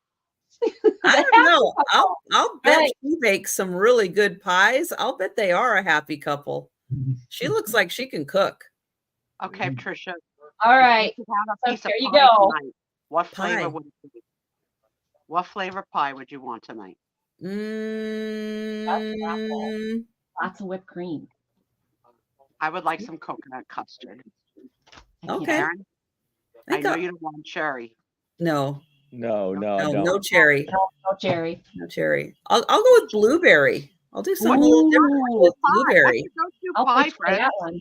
I don't know. I'll bet Right. she makes some really good pies. I'll bet they are a happy couple. She looks like she can cook. Okay, Trisha. All right. If you have a So piece of here you pie go. tonight, what flavor Pie. would it be? What flavor pie would you want tonight? Mm, Lots of whipped cream. I would like some coconut custard. okay. Aaron, I think know I'll- you don't want cherry. No, No, I no, don't. no cherry. No, Jerry. No cherry. I'll go with blueberry. I'll do something a little different Ooh, with Pie. blueberry. That's a go-to I'll pie, push for friend. that one.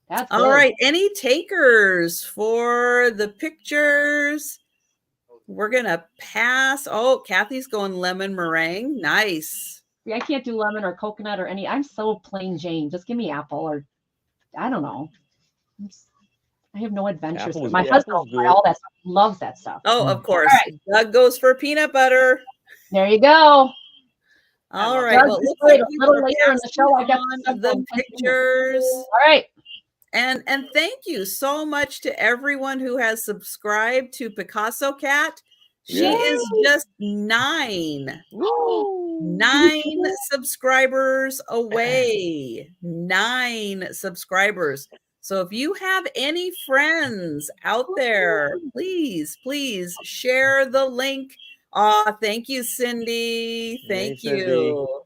That's All good. right. Any takers for the pictures? We're going to pass. Oh, Kathy's going lemon meringue. Nice. See, I can't do lemon or coconut or any. I'm so plain Jane. Just give me apple or I don't know. I have no adventures. Apple's- My yeah, husband apple's will buy good. all that stuff. Loves that stuff. Oh, of course. right. Doug goes for peanut butter. There you go. All love right. Doug, Well, it looks wait, like a we little were later in the show, I got passing some on the from Pennsylvania. pictures. All right. And thank you so much to everyone who has subscribed to Picasso Cat. She Yeah. is just 9 Woo! subscribers away. 9 subscribers. So if you have any friends out there, please share the link. Thank you, Cindy. Yay, Thank Cindy. you.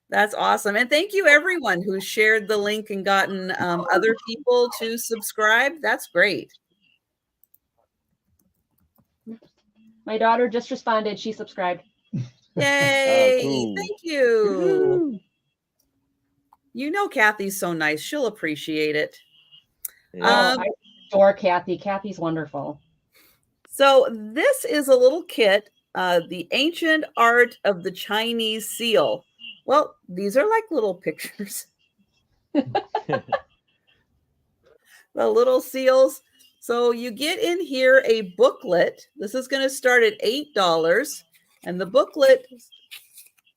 That's awesome. And thank you everyone who shared the link and gotten other people to subscribe. That's great. My daughter just responded. She subscribed. Yay. cool. Thank you. You know Kathy's so nice. She'll appreciate it. Yeah. I adore Kathy. Kathy's wonderful. So this is a little kit, The Ancient Art of the Chinese Seal. Well, these are like little pictures. The little seals. So you get in here a booklet. This is going to start at $8. And the booklet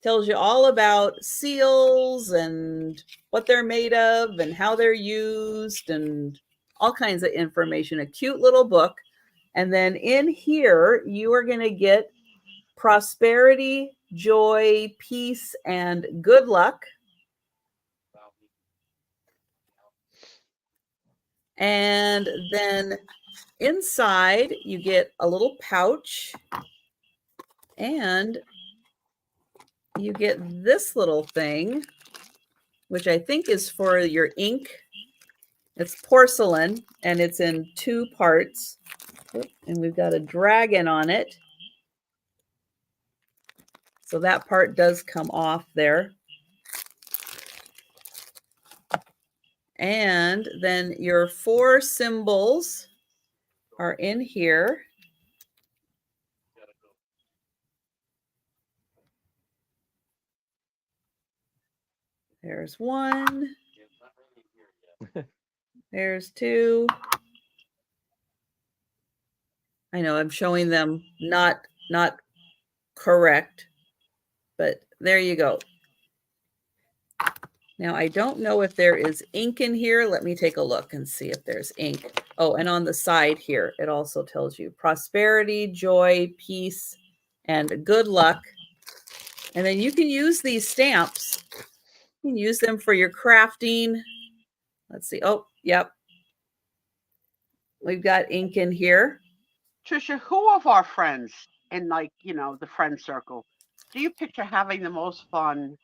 tells you all about seals and what they're made of and how they're used and all kinds of information. A cute little book. And then in here, you are going to get prosperity, joy, peace, and good luck. And then inside, you get a little pouch. And you get this little thing, which I think is for your ink. It's porcelain, and it's in 2 parts. And we've got a dragon on it. So that part does come off there. And then your 4 symbols are in here. There's 1. There's 2. I know I'm showing them not correct, but there you go. Now, I don't know if there is ink in here. Let me take a look and see if there's ink. Oh, and on the side here, it also tells you prosperity, joy, peace, and good luck. And then you can use these stamps. You can use them for your crafting. Let's see. Oh, yep. We've got ink in here. Trisha, who of our friends in, like, the friend circle, do you picture having the most fun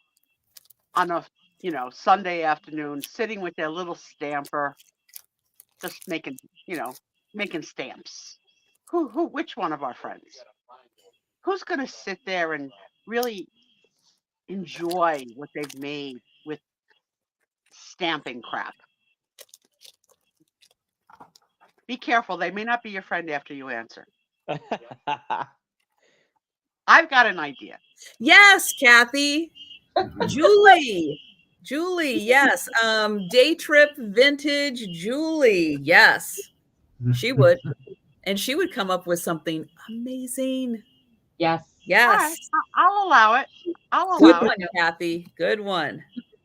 on a, Sunday afternoon, sitting with their little stamper, just making stamps? Which one of our friends? Who's going to sit there and really enjoy what they've made with stamping crap? Be careful. They may not be your friend after you answer. I've got an idea. Yes, Kathy. Julie, yes. Day Trip Vintage Julie. Yes, she would. And she would come up with something amazing. Yes. Yes. All right, I'll allow it. Good one, Kathy. Good one.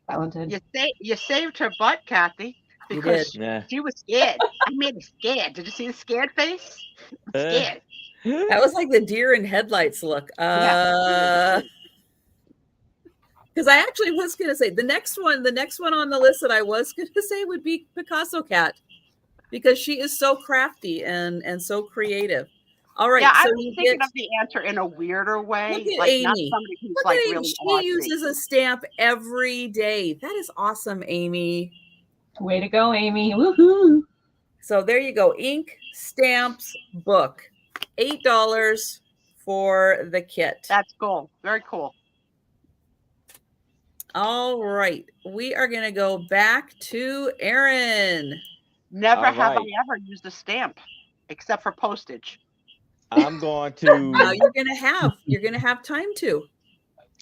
Talented. You saved her butt, Kathy, You because did. she was scared. I made her scared. Did you see the scared face? Scared. That was like the deer in headlights look. Because I actually was going to say the next one on the list that I was going to say would be Picasso Cat, because she is so crafty and so creative. All right. Yeah, so I was thinking of the answer in a weirder way. Look at like Amy. Not somebody who's Look like at Amy. really She artsy. uses a stamp every day. That is awesome, Amy. Way to go, Amy. Woohoo. So there you go. Ink, stamps, book. $8 for the kit. That's cool. Very cool. All right. We are going to go back to Erin. Never All have right. I ever used a stamp except for postage. I'm going to. Now you're going to have time to.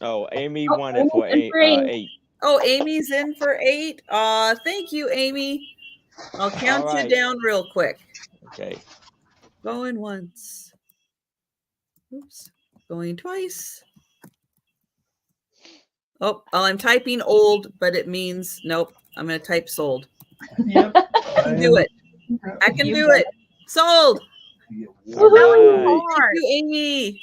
Oh, Amy won it for Amy's eight. Oh, Amy's in for 8. Thank you, Amy. I'll count you down real quick. Okay. Going once. Oops. Going twice. Oh, I'm typing old, but it means nope. I'm going to type sold. Yep. I can do it. I can do it. Sold. All right. Thank you, Amy.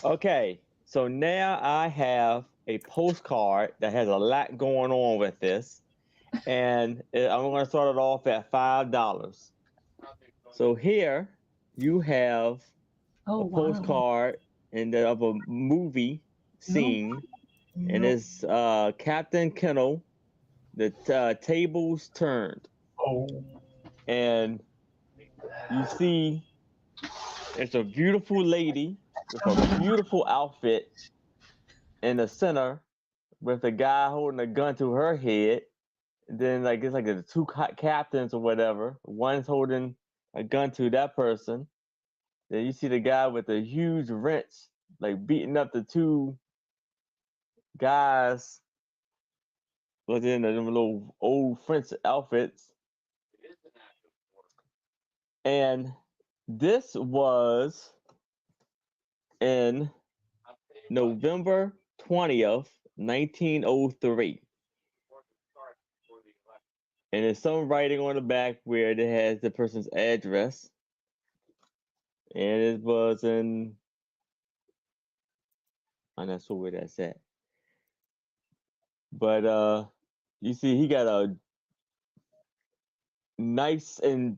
Okay. So now I have a postcard that has a lot going on with this. And I'm going to start it off at $5. So here you have a postcard of a movie scene, and it's Captain Kennel, the tables turned. Oh. And you see it's a beautiful lady with a beautiful outfit in the center with a guy holding a gun to her head. And then it's like the 2 captains or whatever. One's holding a gun to that person. Then you see the guy with a huge wrench, like beating up the 2 guys within them little old French outfits. And this was in November 20th, 1903. And there's some writing on the back where it has the person's address. And it was in, I'm not sure where that's at. But you see he got a nice and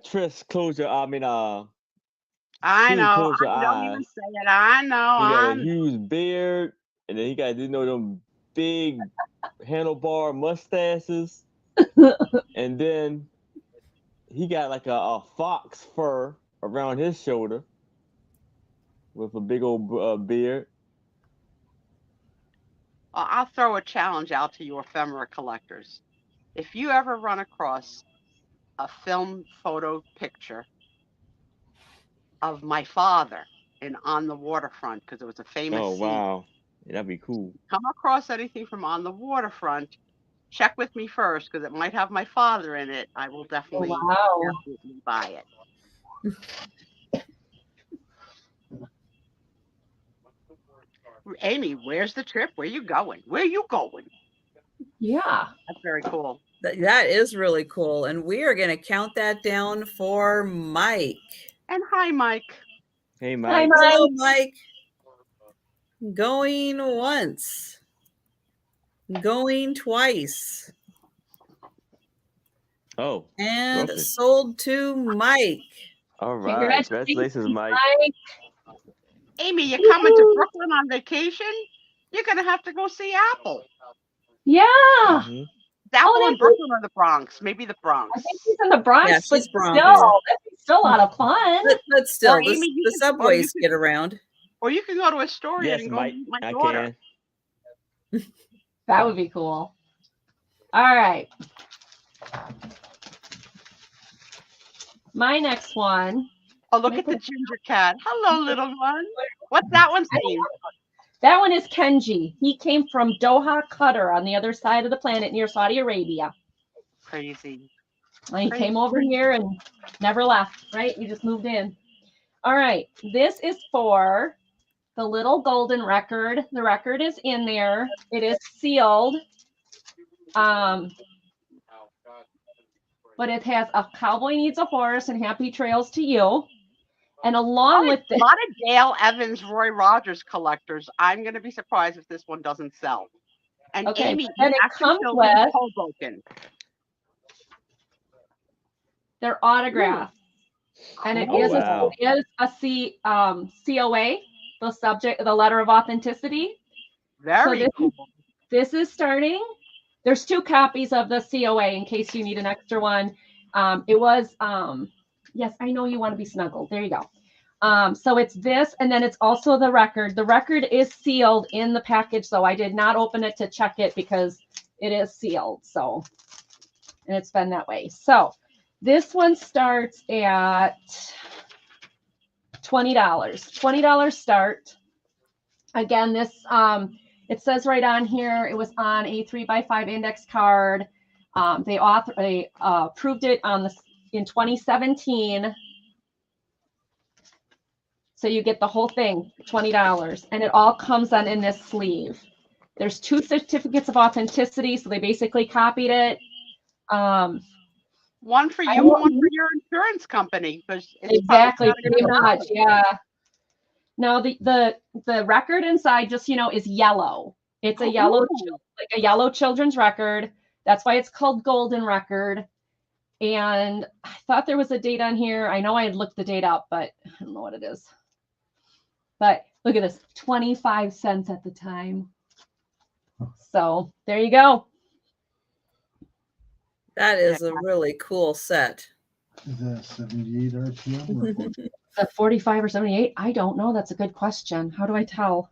Tris, close your, I know. close your Don't even eyes. say it. I know. He got a huge beard, and then he got, them big handlebar mustaches. And then he got like a fox fur around his shoulder. with a big old beard. I'll throw a challenge out to you ephemera collectors. If you ever run across a film photo picture of my father in On the Waterfront, because it was a famous Oh scene, wow, yeah, that'd be cool. come across anything from On the Waterfront, check with me first because it might have my father in it. I will definitely Wow. buy it. Amy, where's the trip? Where you going? Where you going? Yeah. That's very cool. That is really cool. And we are going to count that down for Mike. And hi, Mike. Hey, Hi, Mike. Mike. Hello, Mike. Going once. Going twice. Oh, And perfect. sold to Mike. All right. Congratulations, Mike. Amy, you coming to Brooklyn on vacation? You're going to have to go see Apple. Yeah. Mhm. Is Apple in that's Brooklyn or the Bronx? Maybe the I Bronx. think he's in the Bronx, Yeah, but she's Bronx. still, that'd be still a lot of fun. But still, Or Amy, you the can- subways or you get around. Or you can go to Astoria Yes, and go Mike. meet my I daughter. can. That would be cool. All right. My next one. Oh, look at the ginger cat. Hello, little one. What's that one's name? That one is Kenji. He came from Doha, Qatar, on the other side of the planet near Saudi Arabia. Crazy. And he came over here and never left, right? We just moved in. All right. This is for the little golden record. The record is in there. It is sealed. But it has a cowboy needs a horse and happy trails to you. And along with A this, lot of Dale Evans, Roy Rogers collectors. I'm going to be surprised if this one doesn't sell. And okay, Amy, then you it actually comes filled with in Hoboken. their autograph. And it Oh, is wow. a COA, the letter of authenticity. Very cool. This is starting. There's 2 copies of the COA in case you need an extra one. It was, yes, I know you want to be snuggled. There you go. So it's this, and then it's also the record. The record is sealed in the package, so I did not open it to check it because it is sealed. So, and it's been that way. So this one starts at $20. $20 start. Again, this it says right on here, it was on a 3x5 index card. They approved it in 2017. So you get the whole thing, $20, and it all comes on in this sleeve. There's 2 certificates of authenticity, so they basically copied it. One for you, one for your insurance company. Exactly, pretty much, yeah. Now the record inside, just is yellow. It's a yellow, like a yellow children's record. That's why it's called Golden Record. And I thought there was a date on here. I know I had looked the date up, but I don't know what it is. But look at this, 25 cents at the time. So there you go. That is a really cool set. Is that 78 RPM? The 45 or 78? I don't know. That's a good question. How do I tell?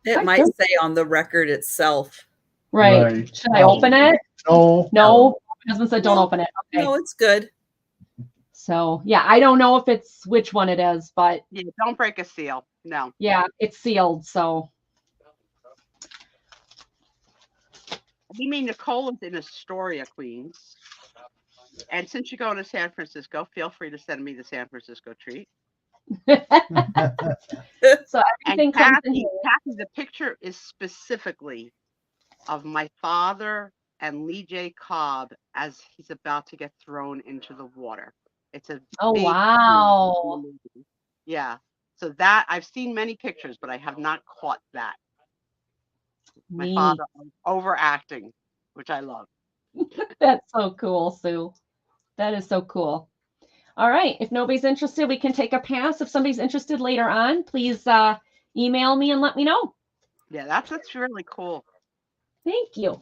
It might say on the record itself. Right. Should I open it? No. No. My husband said don't open it. Okay. No, it's good. So yeah, I don't know if it's which one it is, but yeah, don't break a seal. No. Yeah, it's sealed. So you mean Nicole is in Astoria, Queens. And since you're going to San Francisco, feel free to send me the San Francisco treat. So everything and comes Kathy, in Kathy, the picture is specifically of my father and Lee J. Cobb as he's about to get thrown into the water. It's a Oh, big wow. scene. Yeah. So that I've seen many pictures, but I have not caught that. My Neat. father overacting, which I love. That's so cool, Sue. That is so cool. All right. If nobody's interested, we can take a pass. If somebody's interested later on, please email me and let me know. Yeah, that's really cool. Thank you.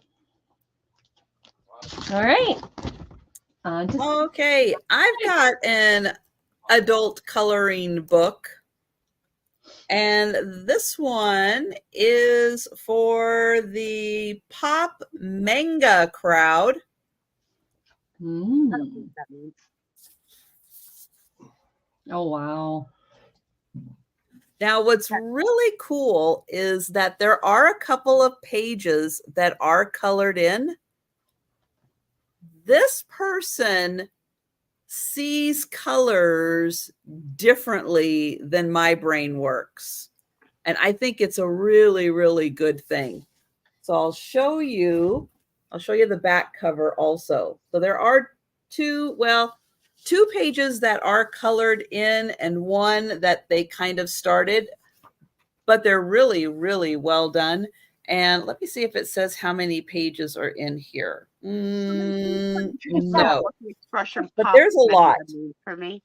All right. Okay, I've got an adult coloring book. And this one is for the pop manga crowd. Mm. That means Oh, wow. Now, what's really cool is that there are a couple of pages that are colored in. This person sees colors differently than my brain works. And I think it's a really, really good thing. So I'll show you the back cover also. So there are two pages that are colored in and one that they kind of started, but they're really, really well done. And let me see if it says how many pages are in here. No, what the expression but pop there's a manga lot. means for me.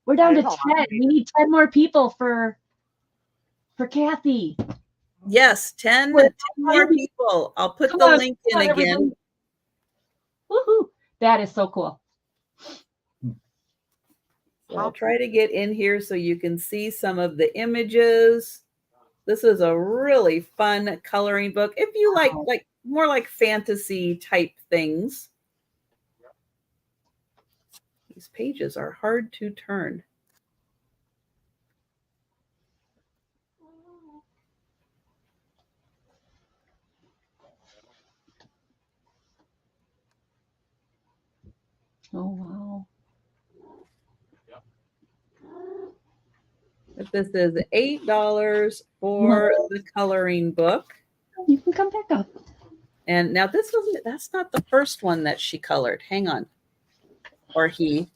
We're down to There's a lot. 10. We need 10 more people for Kathy. Yes, 10 Well, more people. I'll put Come the on, link come in on, again. everybody. Woohoo. That is so cool. So I'll try to get in here so you can see some of the images. This is a really fun coloring book. If you like more like fantasy type things. These pages are hard to turn. Oh, wow. But this is $8 for the coloring book. You can come back up. And now that's not the first one that she colored. Hang on. Or he.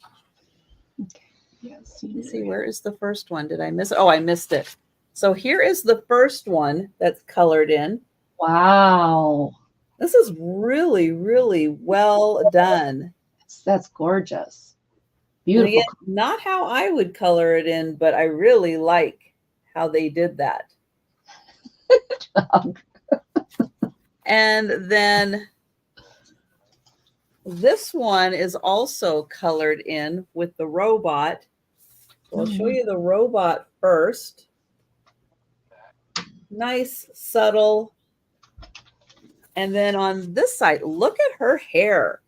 Yes. Let me see, where is the first one? Did I miss it? Oh, I missed it. So here is the first one that's colored in. Wow. This is really, really well done. That's gorgeous. And Beautiful. again, not how I would color it in, but I really like how they did that. And then this one is also colored in with the robot. So I'll show you the robot first. Nice, subtle. And then on this side, look at her hair.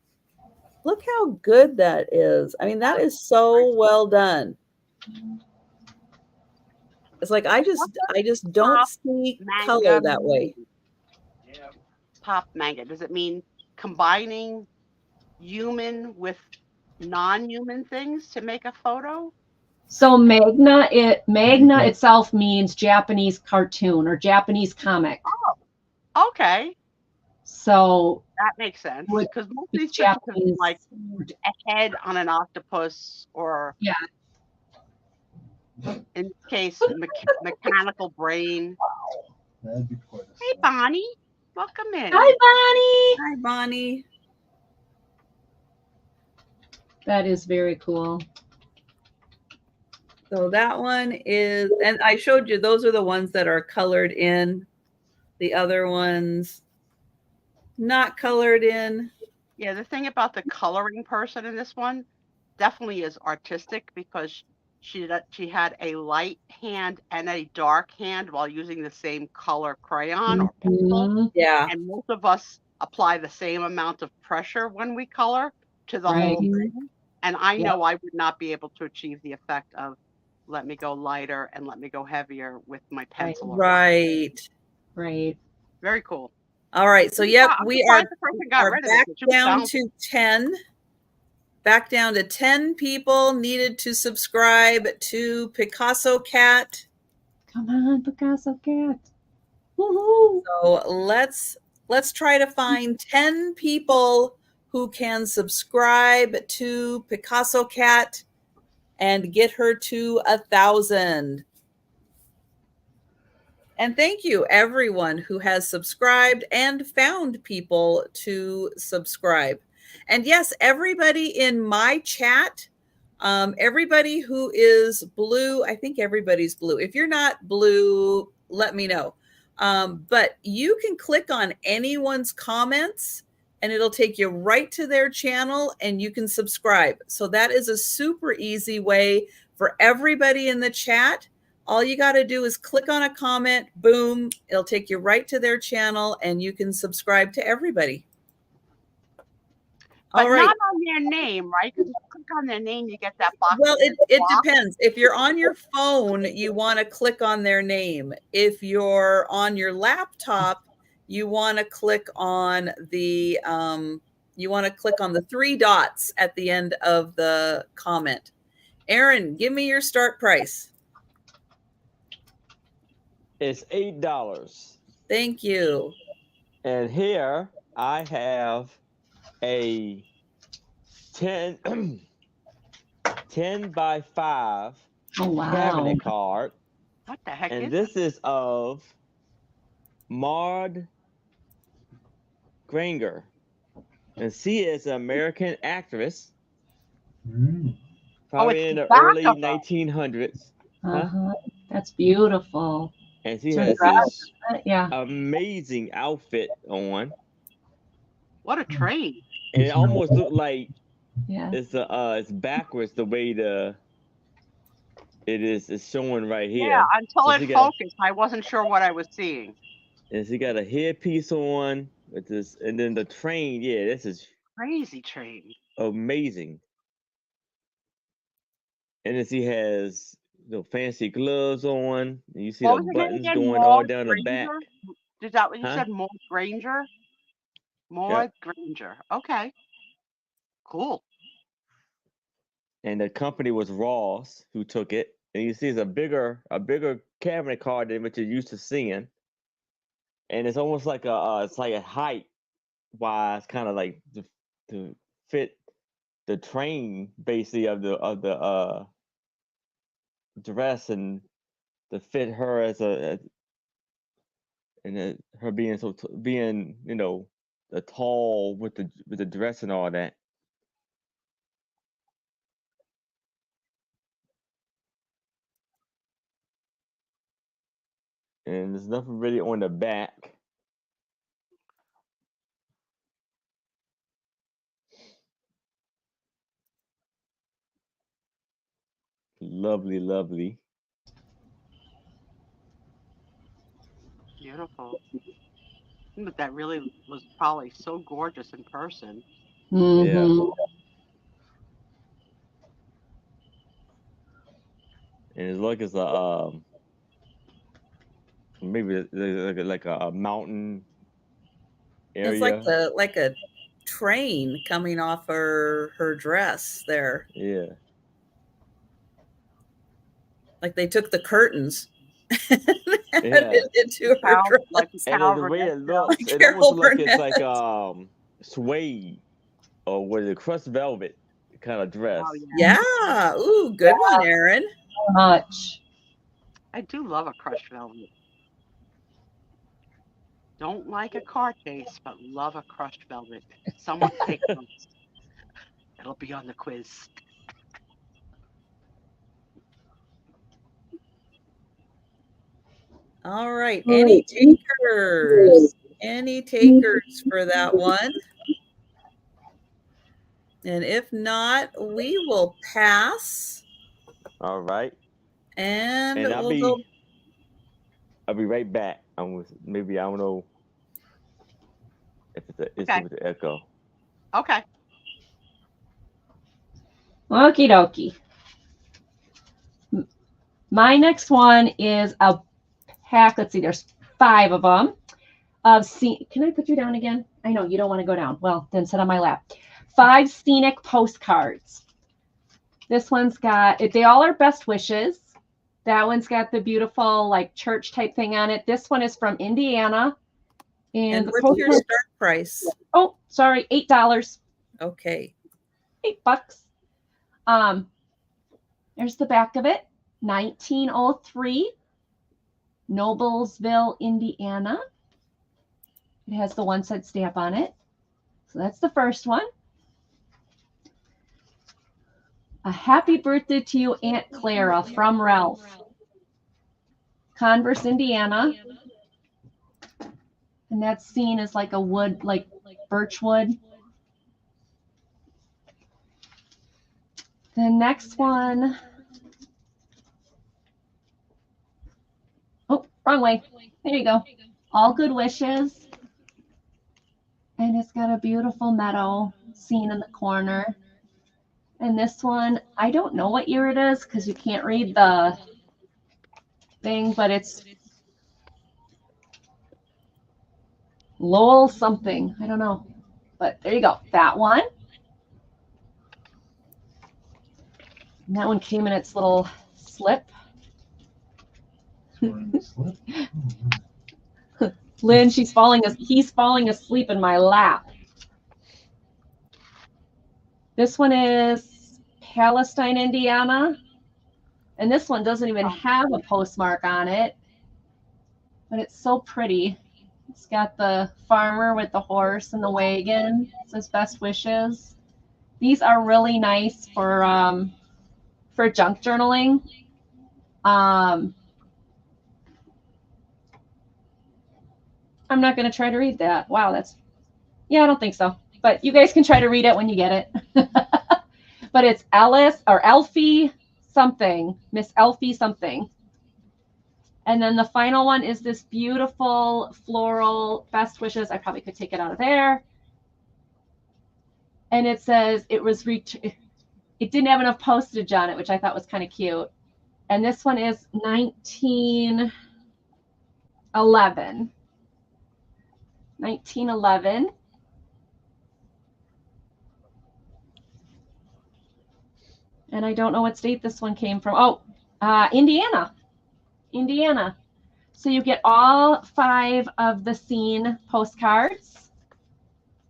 Look how good that is. I mean, that is so well done. It's like I just don't see color that way. Pop manga. Does it mean combining human with non-human things to make a photo? So Magna itself means Japanese cartoon or Japanese comic. Oh, okay. So that makes sense. Because most of these Japanese, pictures like a head on an octopus or in this case mechanical brain. That'd be quite a Hey Bonnie, welcome in. Hi Bonnie. Hi Bonnie. That is very cool. So that one is, and I showed you, those are the ones that are colored in. The other ones not colored in. Yeah, the thing about the coloring person in this one definitely is artistic because she had a light hand and a dark hand while using the same color crayon or pencil. Yeah. And most of us apply the same amount of pressure when we color to the whole thing. And I know I would not be able to achieve the effect of let me go lighter and let me go heavier with my pencil. Right. Right. Very cool. All right. So, yep, we are back down to 10. Back down to 10 people needed to subscribe to Picasso Cat. Come on, Picasso Cat. Woohoo. So let's try to find 10 people who can subscribe to Picasso Cat and get her to 1,000. And thank you, everyone who has subscribed and found people to subscribe. And yes, everybody in my chat, everybody who is blue, I think everybody's blue. If you're not blue, let me know. But you can click on anyone's comments and it'll take you right to their channel and you can subscribe. So that is a super easy way for everybody in the chat. All you got to do is click on a comment, boom, it'll take you right to their channel and you can subscribe to everybody. But All right. not on their name, right? Because if you click on their name, you get that box. Well, it depends. If you're on your phone, you want to click on their name. If you're on your laptop, you want to click on the three dots at the end of the comment. Aaron, give me your start price. It's $8. Thank you. And here I have a 10 by 5 Oh, wow. cabinet card. What the heck And is this is of Maud Granger. And she is an American actress, probably it's in the the back early of her. 1900s. Uh-huh. That's beautiful. And she So has dress- this Yeah. amazing outfit on. What a trade. And it almost looked like Yeah. it's backwards the way it's showing right here. Yeah, until So it she got- focused, I wasn't sure what I was seeing. And she got a headpiece on with this, and then the train. Yeah, this is Crazy trade. amazing. And then she has fancy gloves on. And you see What the was her name buttons again? going all Maud down the back. Granger? Is that what you Huh? said? Maud Granger? Maud Granger. Okay. Cool. And the company was Ross who took it. And you see it's a bigger cabinet card than what you're used to seeing. And it's almost like it's like a height wise, kind of like to fit the train basically of the dress and to fit her as her being being the tall with the dress and all that. And there's nothing really on the back. Lovely, lovely. Beautiful. But that really was probably so gorgeous in person. Mhm. And it looks like it's maybe like a mountain area. It's like a train coming off her dress there. Yeah. Like they took the curtains Yeah. into her How, dress. like And how the way it Vanessa- looks, it Carol almost looks like it's Burnett. like suede or with a crushed velvet kind of dress. Oh, yeah. Yeah. Ooh, good one, Aaron. So much. I do love a crushed velvet. Don't like a car case, but love a crushed velvet. Someone take notes. It'll be on the quiz. All right. Any takers? Any takers for that one? And if not, we will pass. All right. And And we'll go. I'll be right back. Maybe I don't know if it's an issue Okay. with the echo. Okay. Okie dokie. My next one is a pack. Let's see, there's 5 of them. Can I put you down again? I know you don't want to go down. Well, then sit on my lap. 5 scenic postcards. This one's got, they all are best wishes. That one's got the beautiful like church type thing on it. This one is from Indiana. And the what's your postcard- start price? Oh, sorry, $8. Okay. $8. There's the back of it. 1903, Noblesville, Indiana. It has the one-cent stamp on it. So that's the first one. A happy birthday to you, Aunt Clara, from Ralph. Converse, Indiana. And that scene is like a wood, like birch wood. The next one. Oh, wrong way. There you go. All Good Wishes. And it's got a beautiful meadow scene in the corner. And this one, I don't know what year it is because you can't read the thing, but it's Lowell something. I don't know. But there you go. That one. And that one came in its little slip. Slip. Lynn, he's falling asleep in my lap. This one is Palestine, Indiana. And this one doesn't even have a postmark on it. But it's so pretty. It's got the farmer with the horse and the wagon. It says best wishes. These are really nice for junk journaling. I'm not going to try to read that. Wow, I don't think so. But you guys can try to read it when you get it. But it's Alice or Elfie something, Miss Elfie something. And then the final one is this beautiful floral best wishes. I probably could take it out of there. And it says it didn't have enough postage on it, which I thought was kind of cute. And this one is 1911. 1911. And I don't know what state this one came from. Oh, Indiana. Indiana. So you get all 5 of the scene postcards.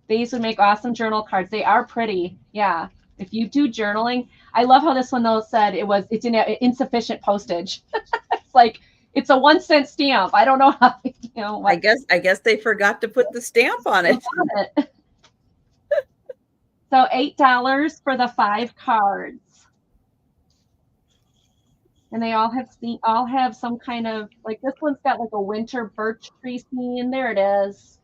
These would make awesome journal cards. They are pretty. Yeah. If you do journaling, I love how this one though said it didn't have insufficient postage. It's like it's a 1-cent stamp. I don't know how, I guess they forgot to put the stamp on it. So $8 for the 5 cards. And they all have some kind of, like this one's got like a winter birch tree scene. There it is.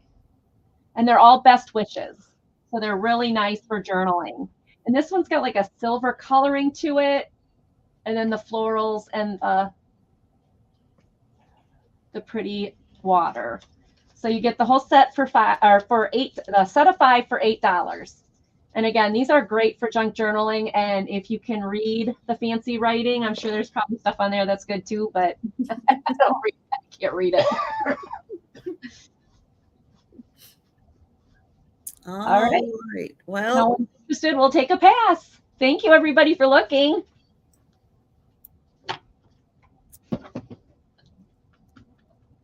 And they're all best wishes. So they're really nice for journaling. And this one's got like a silver coloring to it. And then the florals and the pretty water. So you get the whole set for the set of 5 for $8. And again, these are great for junk journaling. And if you can read the fancy writing, I'm sure there's probably stuff on there that's good too, but I can't read it. All right. Well, no one's interested. We'll take a pass. Thank you, everybody, for looking.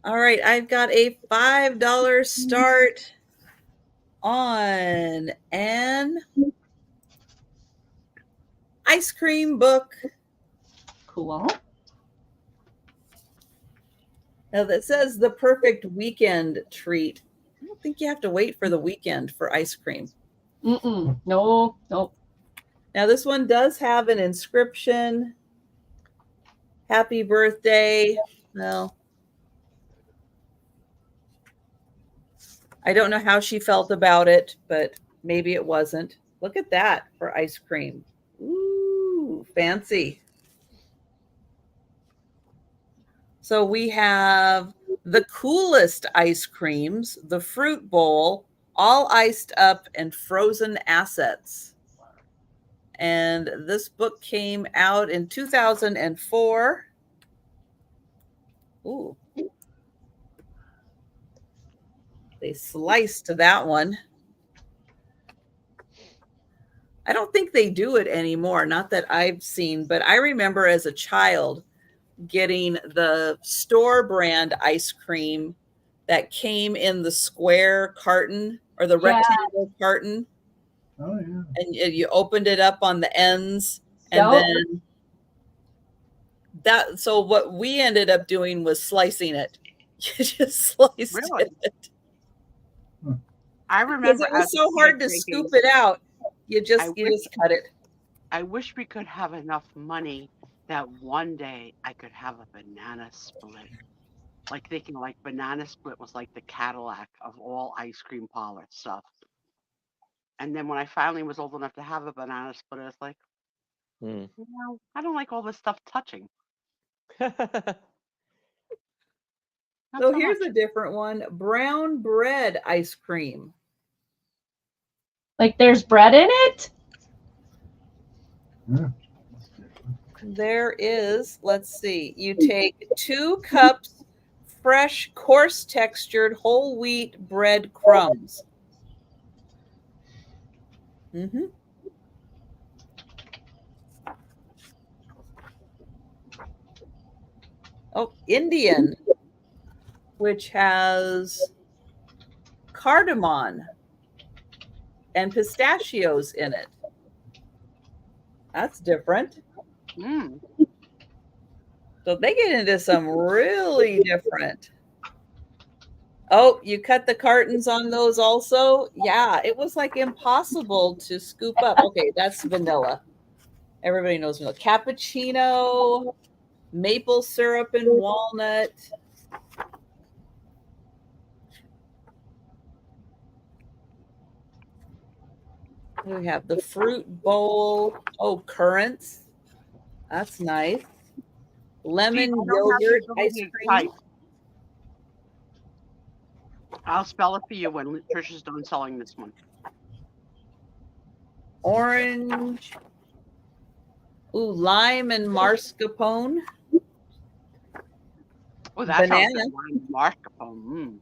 All right. I've got a $5 start on an ice cream book. Cool. Now that says the perfect weekend treat. I don't think you have to wait for the weekend for ice cream. No. Now this one does have an inscription. Happy birthday. Well, I don't know how she felt about it, but maybe it wasn't. Look at that for ice cream. Ooh, fancy. So we have the coolest ice creams, the fruit bowl, all iced up and frozen assets. And this book came out in 2004. Ooh. They sliced that one. I don't think they do it anymore, not that I've seen, but I remember as a child getting the store brand ice cream that came in the square carton or the rectangle carton. Oh, yeah. And you opened it up on the ends. And then so what we ended up doing was slicing it. You just sliced it. I remember it was so hard to scoop it out. You just cut it. I wish we could have enough money that one day I could have a banana split. like thinking like Banana Split was like the Cadillac of all ice cream parlor stuff. And then when I finally was old enough to have a Banana Split, I was like, Mm. I don't like all this stuff touching. Not So so here's much. a different one: brown bread ice cream. Like there's bread in it? Yeah, that's different. There is, let's see, you take 2 cups fresh, coarse textured whole wheat bread crumbs. Mm-hmm. Oh, Indian, which has cardamom and pistachios in it. That's different. Mm. So they get into some really different. Oh, you cut the cartons on those also? Yeah, it was like impossible to scoop up. Okay, that's vanilla. Everybody knows vanilla. Cappuccino, maple syrup and walnut. We have the fruit bowl. Oh, currants. That's nice. Lemon See, I don't have the yogurt ice ability to cream. type. I'll spell it for you when Trisha's done selling this one. Orange. Ooh, lime and mascarpone. Oh, that sounds Banana. good. Lime mascarpone. Mm.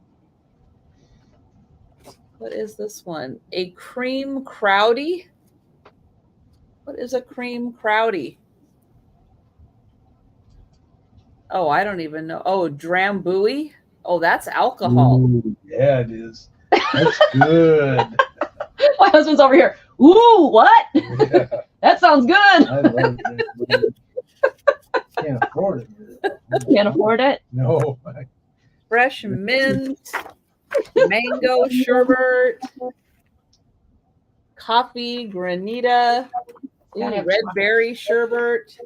What is this one? A cream crowdy. What is a cream crowdy? Oh, I don't even know. Oh, drambuie. Oh, that's alcohol. Ooh, yeah, it is. That's good. My husband's over here. Ooh, what? Yeah, That sounds good. I love it. Can't afford it. Can't afford it. No. Fresh mint, mango sherbet, coffee granita, Gotta have red chocolate. berry sherbet,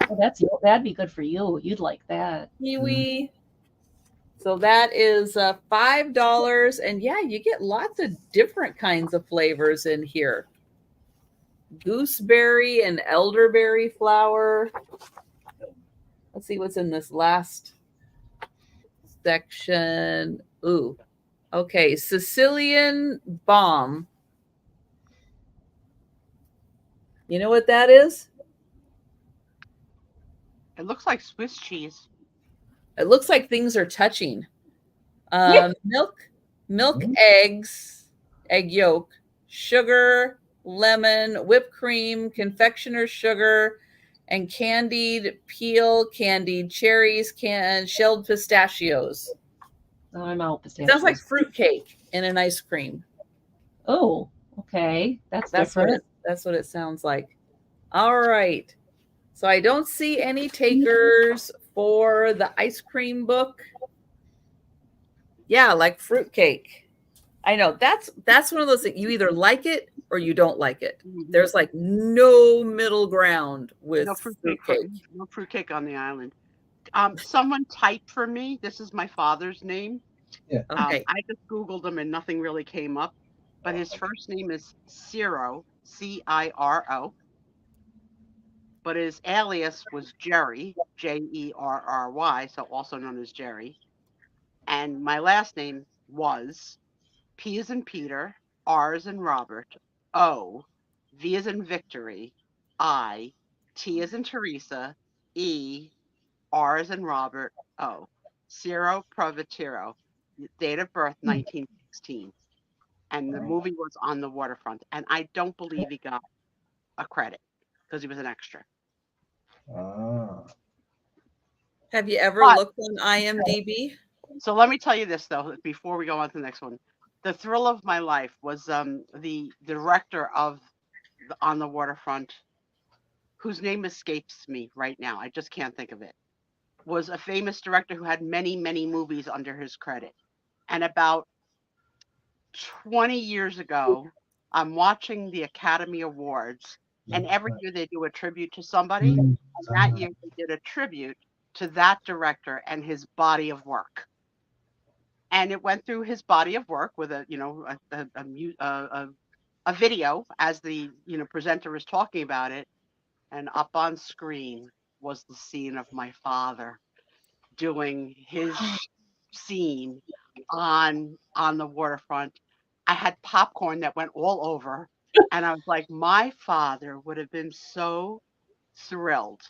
Oh, that'd be good for you. You'd like that. kiwi. So that is $5, and yeah, you get lots of different kinds of flavors in here. Gooseberry and elderberry flower. Let's see what's in this last section. Ooh, okay, Sicilian bomb. You know what that is? It looks like Swiss cheese. It looks like things are touching. Milk, Mhm. eggs, egg yolk, sugar, lemon, whipped cream, confectioner's sugar, and candied cherries, shelled pistachios. Oh, I'm out. It sounds like fruitcake in an ice cream. Oh, okay. That's That's what different. that's what it sounds like. All right. So I don't see any takers for the ice cream book. Yeah, like fruitcake. I know that's one of those things you either like it or you don't like it. Mhm. There's like no middle ground with No fruitcake. no fruitcake on the island. Someone type for me. This is my father's name. Okay. I just Googled him and nothing really came up. But his first name is Ciro, Ciro. But his alias was Jerry, Jerry, so also known as Jerry. And my last name was P as in Peter, R as in Robert, O, V as in Victory, I, T as in Teresa, E, R as in Robert, O. Ciro Provatiro, date of birth 1916. And the movie was On the Waterfront. And I don't believe he got a credit because he was an extra. Ah. Have you ever But- looked on IMDb? So let me tell you this though, before we go on to the next one. The thrill of my life was the director of On the Waterfront, whose name escapes me right now. I just can't think of it. Was a famous director who had many, many movies under his credit. And about 20 years ago, I'm watching the Academy Awards, and every year they do a tribute to somebody. And that year they did a tribute to that director and his body of work. And it went through his body of work with a, you know, a video as the, you know, presenter was talking about it. And up on screen was the scene of my father doing his scene on the waterfront. I had popcorn that went all over, and I was like, my father would have been so thrilled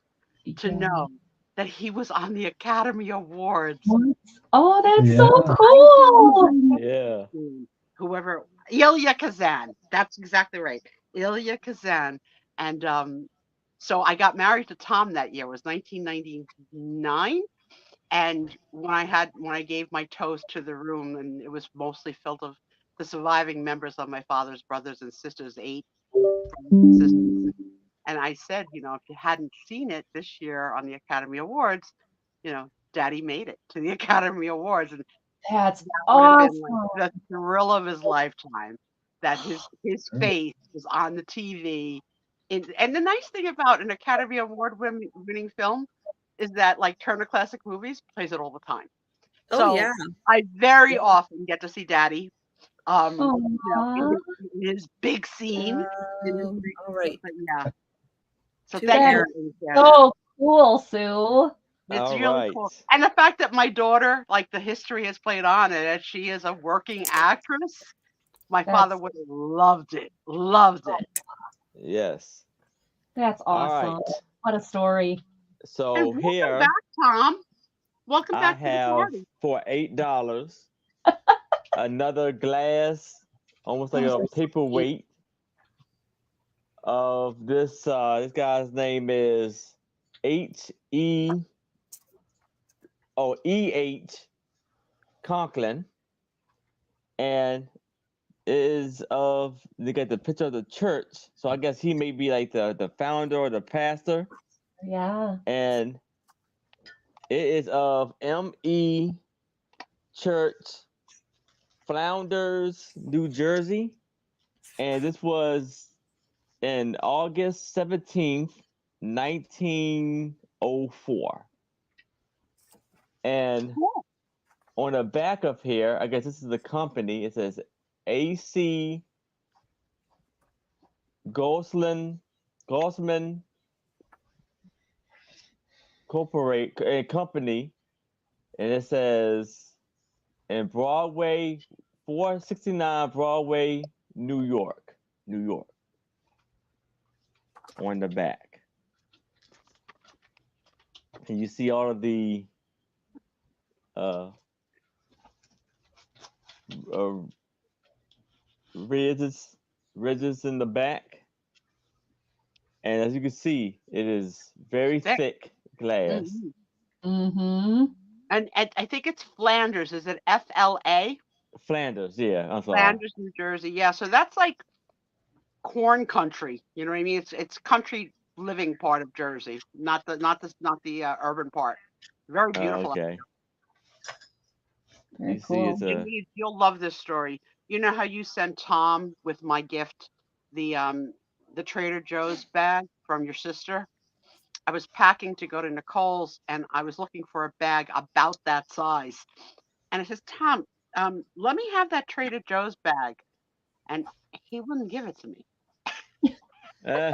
to Yeah. know that he was on the Academy Awards. What? Oh, that's Yeah. so cool. Yeah. Whoever, Ilya Kazan, that's exactly right, Ilya Kazan. And so I got married to Tom that year. It was 1999. And when I gave my toast to the room, and it was mostly filled of the surviving members of my father's brothers and sisters, 8 sisters. And I said, you know, if you hadn't seen it this year on the Academy Awards, you know, Daddy made it to the Academy Awards. And That's that would have awesome. been like the thrill of his lifetime, that his face was on the TV. And the nice thing about an Academy Award winning film is that, like, Turner Classic Movies plays it all the time. Oh So yeah. I very often get to see Daddy, you know, Aw. in his big scene. All right. But yeah. So Too thank bad. you. Yeah. So cool, Sue. It's All really right. cool. And the fact that my daughter, like, the history has played on it, and she is a working actress, my father That's- would have loved it. Loved it. Yes. That's All awesome. right. What a story. So And welcome here back, Tom. Welcome I back to the have party. for $8 another glass, almost like Oh, a so paperweight of this. This guy's name is E.H. Conklin, and it is of, they got the picture of the church. So I guess he may be like the founder or the pastor, Yeah. and it is of M.E. Church, Flounders, New Jersey, and this was in August 17th, 1904. And Cool. on the back of here, I guess this is the company. It says A.C. Gosselin Company, and it says in Broadway, 469 Broadway, New York, on the back. And you see all of the ridges in the back. And as you can see, it is very thick glass. Mhm. Mm-hmm. And I think it's Flanders. Is it FLA? Flanders, yeah. I'm sorry. Flanders, New Jersey. Yeah. So that's like corn country. You know what I mean? It's country living part of Jersey, not the urban part. Very beautiful. Okay. Very You see, cool. it's a Denise, you'll love this story. You know how you sent Tom with my gift, the Trader Joe's bag from your sister? I was packing to go to Nicole's, and I was looking for a bag about that size. And I says, Tom, let me have that Trader Joe's bag. And he wouldn't give it to me. uh,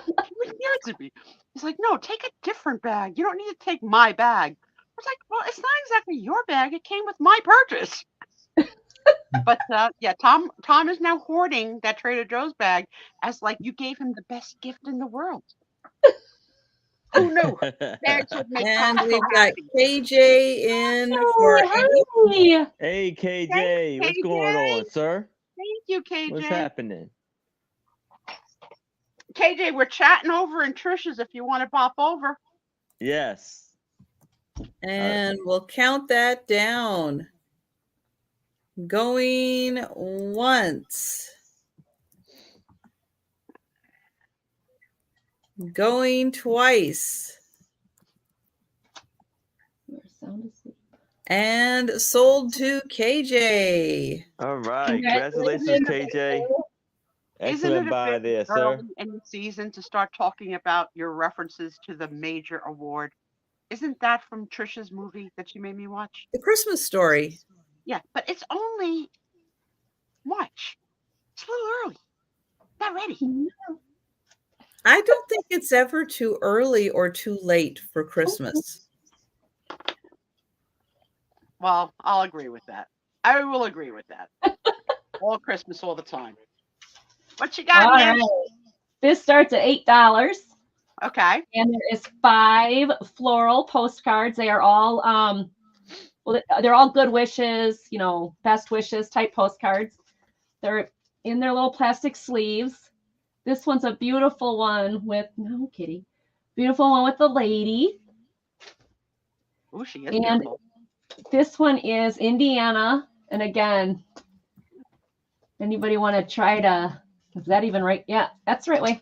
He wouldn't give it to me. He's like, no, take a different bag. You don't need to take my bag. I was like, well, it's not exactly your bag. It came with my purchase. But yeah, Tom is now hoarding that Trader Joe's bag as like you gave him the best gift in the world. Who knew? Bags would make And Tom so we've got happy. KJ in for Oh, hey. Hey KJ, Hey, what's going KJ. on, sir? Thank you, KJ. What's happening? KJ, we're chatting over in Trisha's if you want to pop over. Yes. and we'll count that down. Going once. Going twice. You're sound asleep. And sold to KJ. All right. Congratulations, KJ. Isn't it Excellent a buy bit there, sir. early in the season to start talking about your references to the major award? Isn't that from Trisha's movie that she made me watch? The Christmas Story. Yeah, but it's only March. It's a little early. Not ready. I don't think it's ever too early or too late for Christmas. Well, I'll agree with that. I will agree with that. All Christmas, all the time. What you got, All man? right. This starts at $8. Okay. And there is 5 floral postcards. They are all well, they're all good wishes, you know, best wishes type postcards. They're in their little plastic sleeves. This one's a beautiful one with no kitty. Beautiful one with the lady. Ooh, she is And beautiful. this one is Indiana. And again, anybody want to try to, is that even right? Yeah, that's the right way.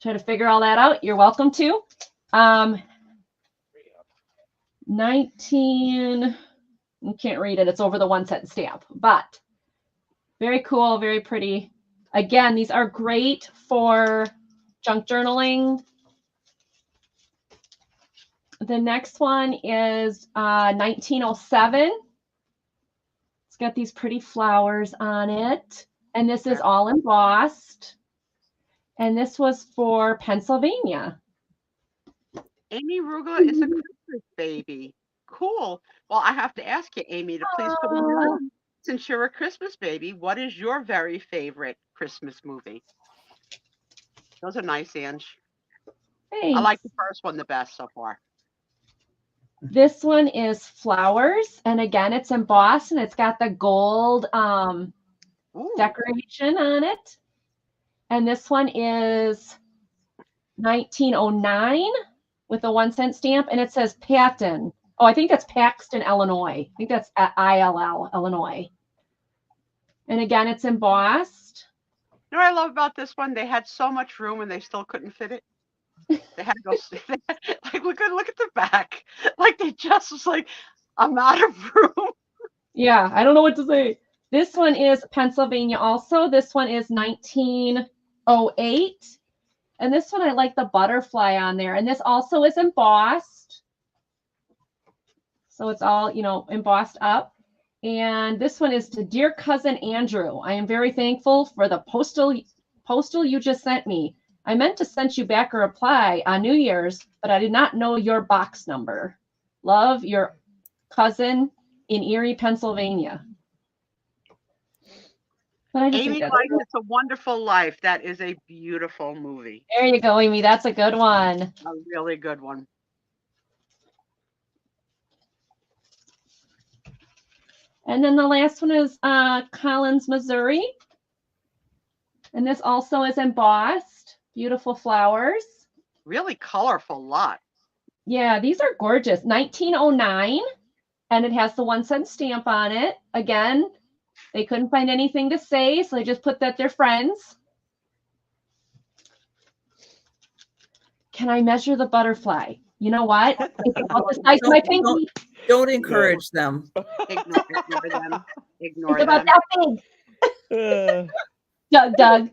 Try to figure all that out. You're welcome to. 19, you can't read it. It's over the 1 cent stamp, but very cool, very pretty. Again, these are great for junk journaling. The next one is 1907. It's got these pretty flowers on it. And this is all embossed. And this was for Pennsylvania. Amy Ruga is a Christmas baby. Cool. Well, I have to ask you, Amy, to please put in your, since you're a Christmas baby, what is your very favorite Christmas movie? Those are nice, Ange. Thanks. I like the first one the best so far. This one is flowers. And again, it's embossed and it's got the gold Ooh. decoration on it. And this one is 1909 with a 1 cent stamp. And it says Patton. Oh, I think that's Paxton, Illinois. I think that's at ILL, Illinois. And again, it's embossed. You know what I love about this one? They had so much room and they still couldn't fit it. They had to go like look at the back. Like they just was like, I'm out of room. Yeah, I don't know what to say. This one is Pennsylvania also. This one is 1908. And this one I like the butterfly on there. And this also is embossed. So it's all, you know, embossed up. And this one is to Dear Cousin Andrew. I am very thankful for the postal you just sent me. I meant to send you back a reply on New Year's, but I did not know your box number. Love, your cousin in Erie, Pennsylvania. But I just Amy think likes It's a Wonderful Life. That is a beautiful movie. there you go, Amy. That's a good one. A really good one. And then the last one is Collins, Missouri. And this also is embossed. Beautiful flowers. Really colorful lot. Yeah, these are gorgeous. 1909. And it has the 1 cent stamp on it. Again, they couldn't find anything to say, so they just put that they're friends. Can I measure the butterfly? You know what? It's about the size of my pinky. Don't encourage them. Ignore them. Ignore It's about them. that big. Doug.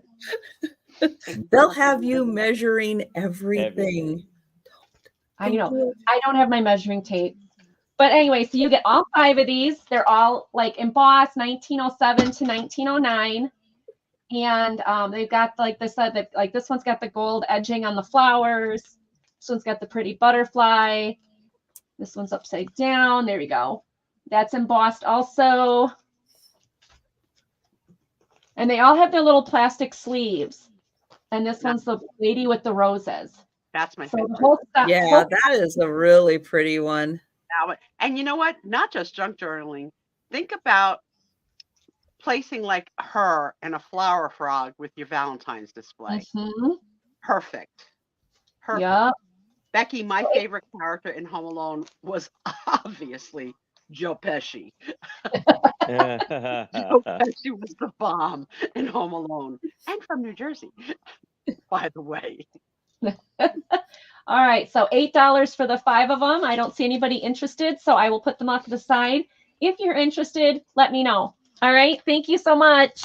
They'll have you measuring everything. I know. I don't have my measuring tape. But anyway, so you get all 5 of these. They're all like embossed 1907 to 1909. And they've got, like they said, like this one's got the gold edging on the flowers. This one's got the pretty butterfly. This one's upside down. There we go. That's embossed also. And they all have their little plastic sleeves. And this one's the lady with the roses. That's my So favorite. the whole stuff. Yeah, that is a really pretty one. And you know what? Not just junk journaling. Think about placing like her and a flower frog with your Valentine's display. Mhm. Perfect. Perfect. Yep. Becky, my favorite character in Home Alone was obviously Joe Pesci. Joe Pesci was the bomb in Home Alone and from New Jersey, by the way. All right, so $8 for the 5 of them. I don't see anybody interested, so I will put them off to the side. If you're interested, let me know. All right, thank you so much.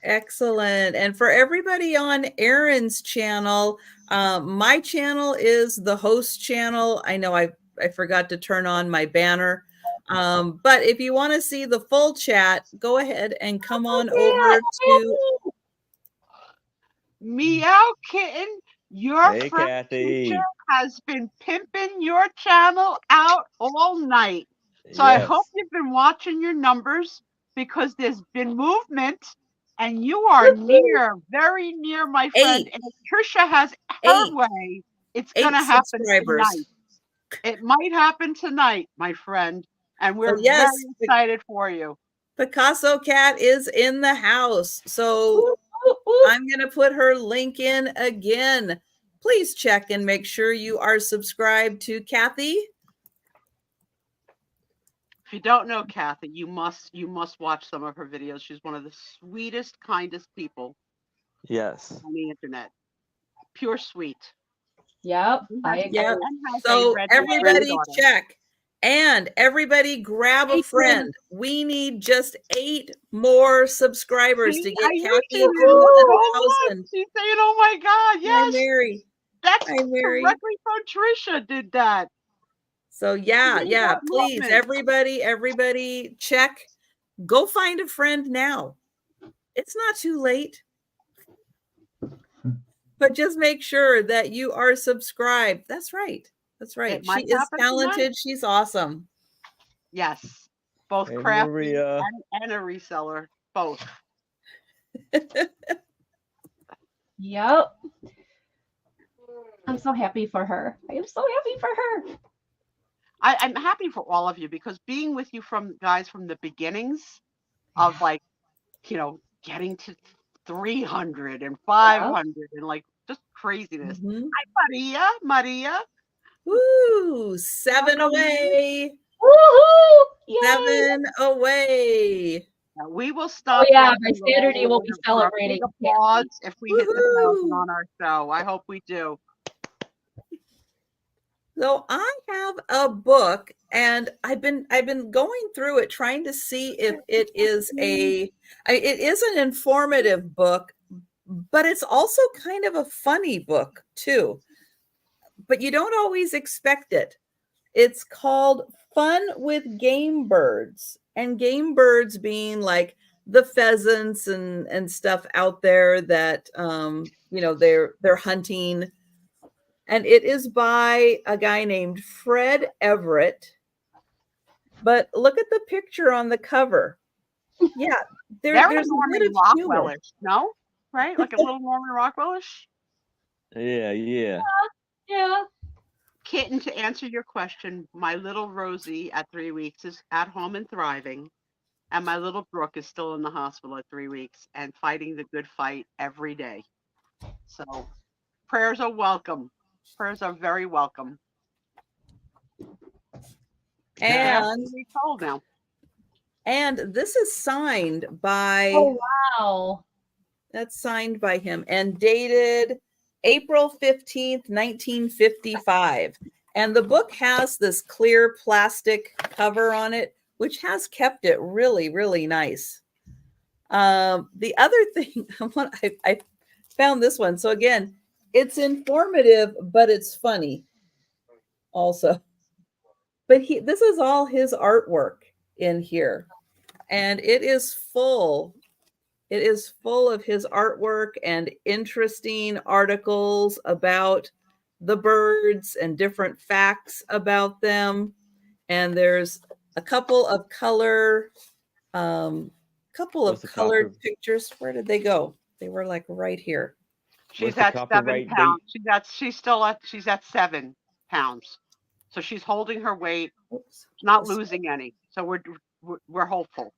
Excellent. And for everybody on Erin's channel, My channel is the host channel. I know I forgot to turn on my banner. But if you want to see the full chat, go ahead and come on over to Meow Kitten. Your Hey, friend Kathy. teacher has been pimping your channel out all night. So I hope you've been watching your numbers because there's been movement and you are near, very near, my friend. 8. And if Trisha has her 8. way, it's 8 going to happen subscribers. tonight. It might happen tonight, my friend. And we're yes, very excited for you. Picasso Cat is in the house. So I'm going to put her link in again. Please check and make sure you are subscribed to Kathy. If you don't know Kathy, you must watch some of her videos. She's one of the sweetest, kindest people Yes. on the internet. Pure sweet. Yep. I agree. Yep. And has a So red everybody granddaughter. check. And everybody grab a friend. We need just 8 more subscribers to get Kathy to 1,000. She's saying, "Oh my God, Hi, yes, Mary. that's Hi, Mary. directly from Trisha did that." So yeah, please, movement. everybody check. Go find a friend now. It's not too late. But just make sure that you are subscribed. That's right. That's right. It She might is happen talented. tonight. She's awesome. Yes, both Hey, crafty Maria. and a reseller, both. Yep. I'm so happy for her. I am so happy for her. I'm happy for all of you because being with you from the beginnings of like, getting to 300 and 500 and like just craziness. Mhm. Hi, Maria. Woo! 7 Welcome. away. Woohoo! Yay! 7 away. Now, we will stop. Oh yeah, rock by and roll Saturday we'll be for a celebrating. big applause if we hit the 1,000 Woohoo! on our show. I hope we do. So I have a book and I've been going through it trying to see if it is it is an informative book, but it's also kind of a funny book too. But you don't always expect it. It's called Fun with Game Birds, and game birds being like the pheasants and stuff out there that they're hunting. And it is by a guy named Fred Everett. But look at the picture on the cover. Yeah, Very there's a Norman bit of humor. Rockwellish, no? Right? Like a little Norman Rockwellish? Yeah. Yeah. Kitten, to answer your question, my little Rosie at 3 weeks is at home and thriving. And my little Brooke is still in the hospital at 3 weeks and fighting the good fight every day. So prayers are welcome. Prayers are very welcome. And old now. And this is signed by Oh wow. That's signed by him and dated April 15th, 1955. And the book has this clear plastic cover on it, which has kept it really, really nice. The other thing, I found this one. So again, it's informative, but it's funny also. But this is all his artwork in here. And it is full of his artwork and interesting articles about the birds and different facts about them. And there's a couple of colored pictures. Where did they go? They were like right here. She's at 7 pounds. She's at 7 pounds. So she's holding her weight, not losing any. So we're hopeful.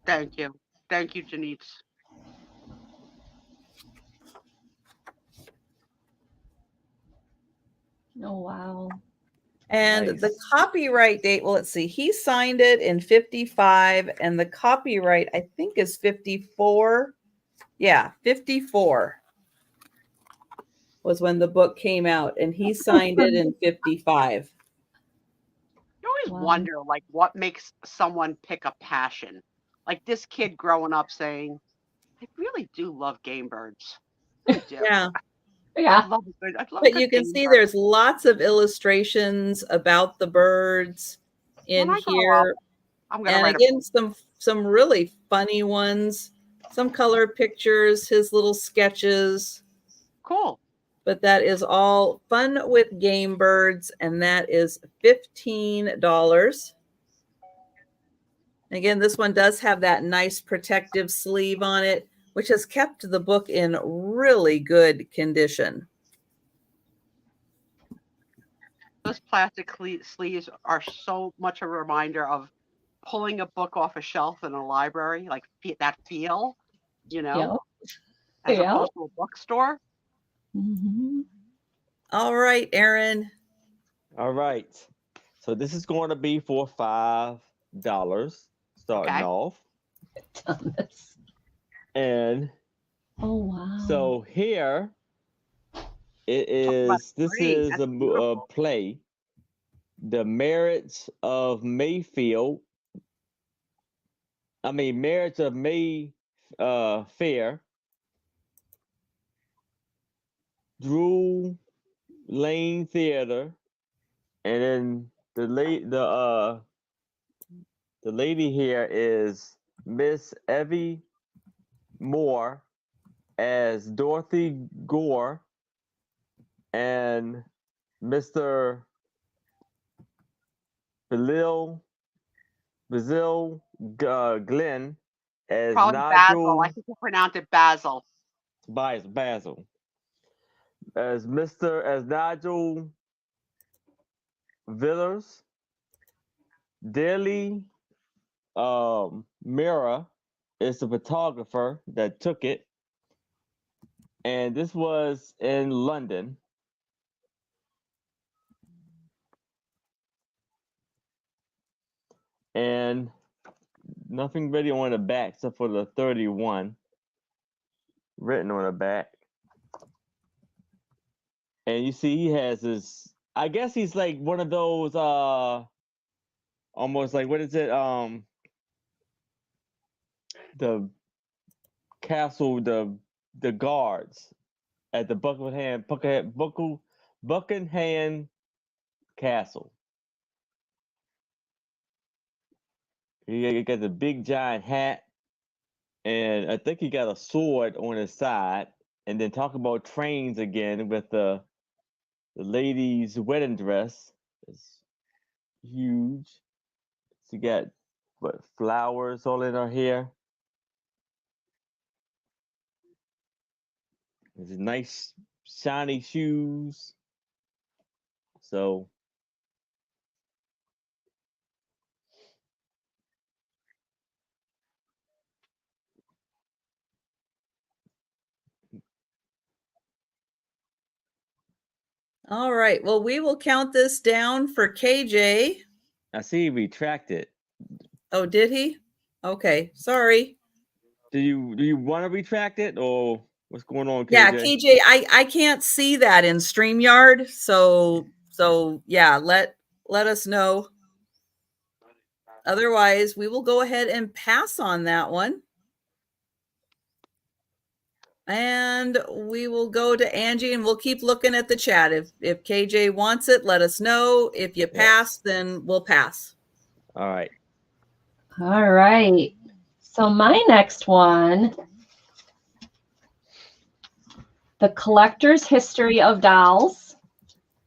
Thank you, Janice. Oh wow. And nice. The copyright date, well, let's see. He signed it in 55, and the copyright, I think, is 54. Yeah, 54 was when the book came out, and he signed it in 55. You always wonder, what makes someone pick a passion? Like this kid growing up saying, I really do love game birds. I do. Yeah. Yeah. I love a good. I love a But good you can game see bird. there's lots of illustrations about the birds in When I grow up, here. I'm gonna And write a again, book. some really funny ones, some color pictures, his little sketches. Cool. But that is all Fun with Game Birds, and that is $15. Again, this one does have that nice protective sleeve on it, which has kept the book in really good condition. Those plastic sleeves are so much a reminder of pulling a book off a shelf in a library, like that feel, Yeah. as Yeah. opposed to a bookstore. Mm-hmm. All right, Aaron. All right. So this is going to be for $5 starting Okay. off. Thomas. And Oh wow. so here it about is. This green. is That's a beautiful. play, The Marriage of Mayfield. I mean, Marriage of May Fair. Drew Lane Theater, and then the lady here is Miss Evie Moore as Dorothy Gore, and Mr. Bazil Glenn as Probably Basil. I Nigel think you pronounce it Basil. Basil, as Nigel Villers, Daily Mirror is the photographer that took it, and this was in London. And nothing really on the back except for the 31 written on the back. And you see he has this, I guess he's like one of those almost like, what is it, the castle, the guards at the Buckingham Castle. He got the big giant hat, and I think he got a sword on his side. And then talk about trains again with the lady's wedding dress. It's huge. She got flowers all in her hair. There's nice shiny shoes. So All right. Well, we will count this down for KJ. I see he retracted. Oh, did he? Okay. Sorry. Do you want to retract it, or what's going on, KJ? Yeah, KJ, I can't see that in StreamYard. So yeah, let us know. Otherwise, we will go ahead and pass on that one. And we will go to Angie, and we'll keep looking at the chat. If KJ wants it, let us know. If you pass, then we'll pass. All right. All right. So my next one, The Collector's History of Dolls.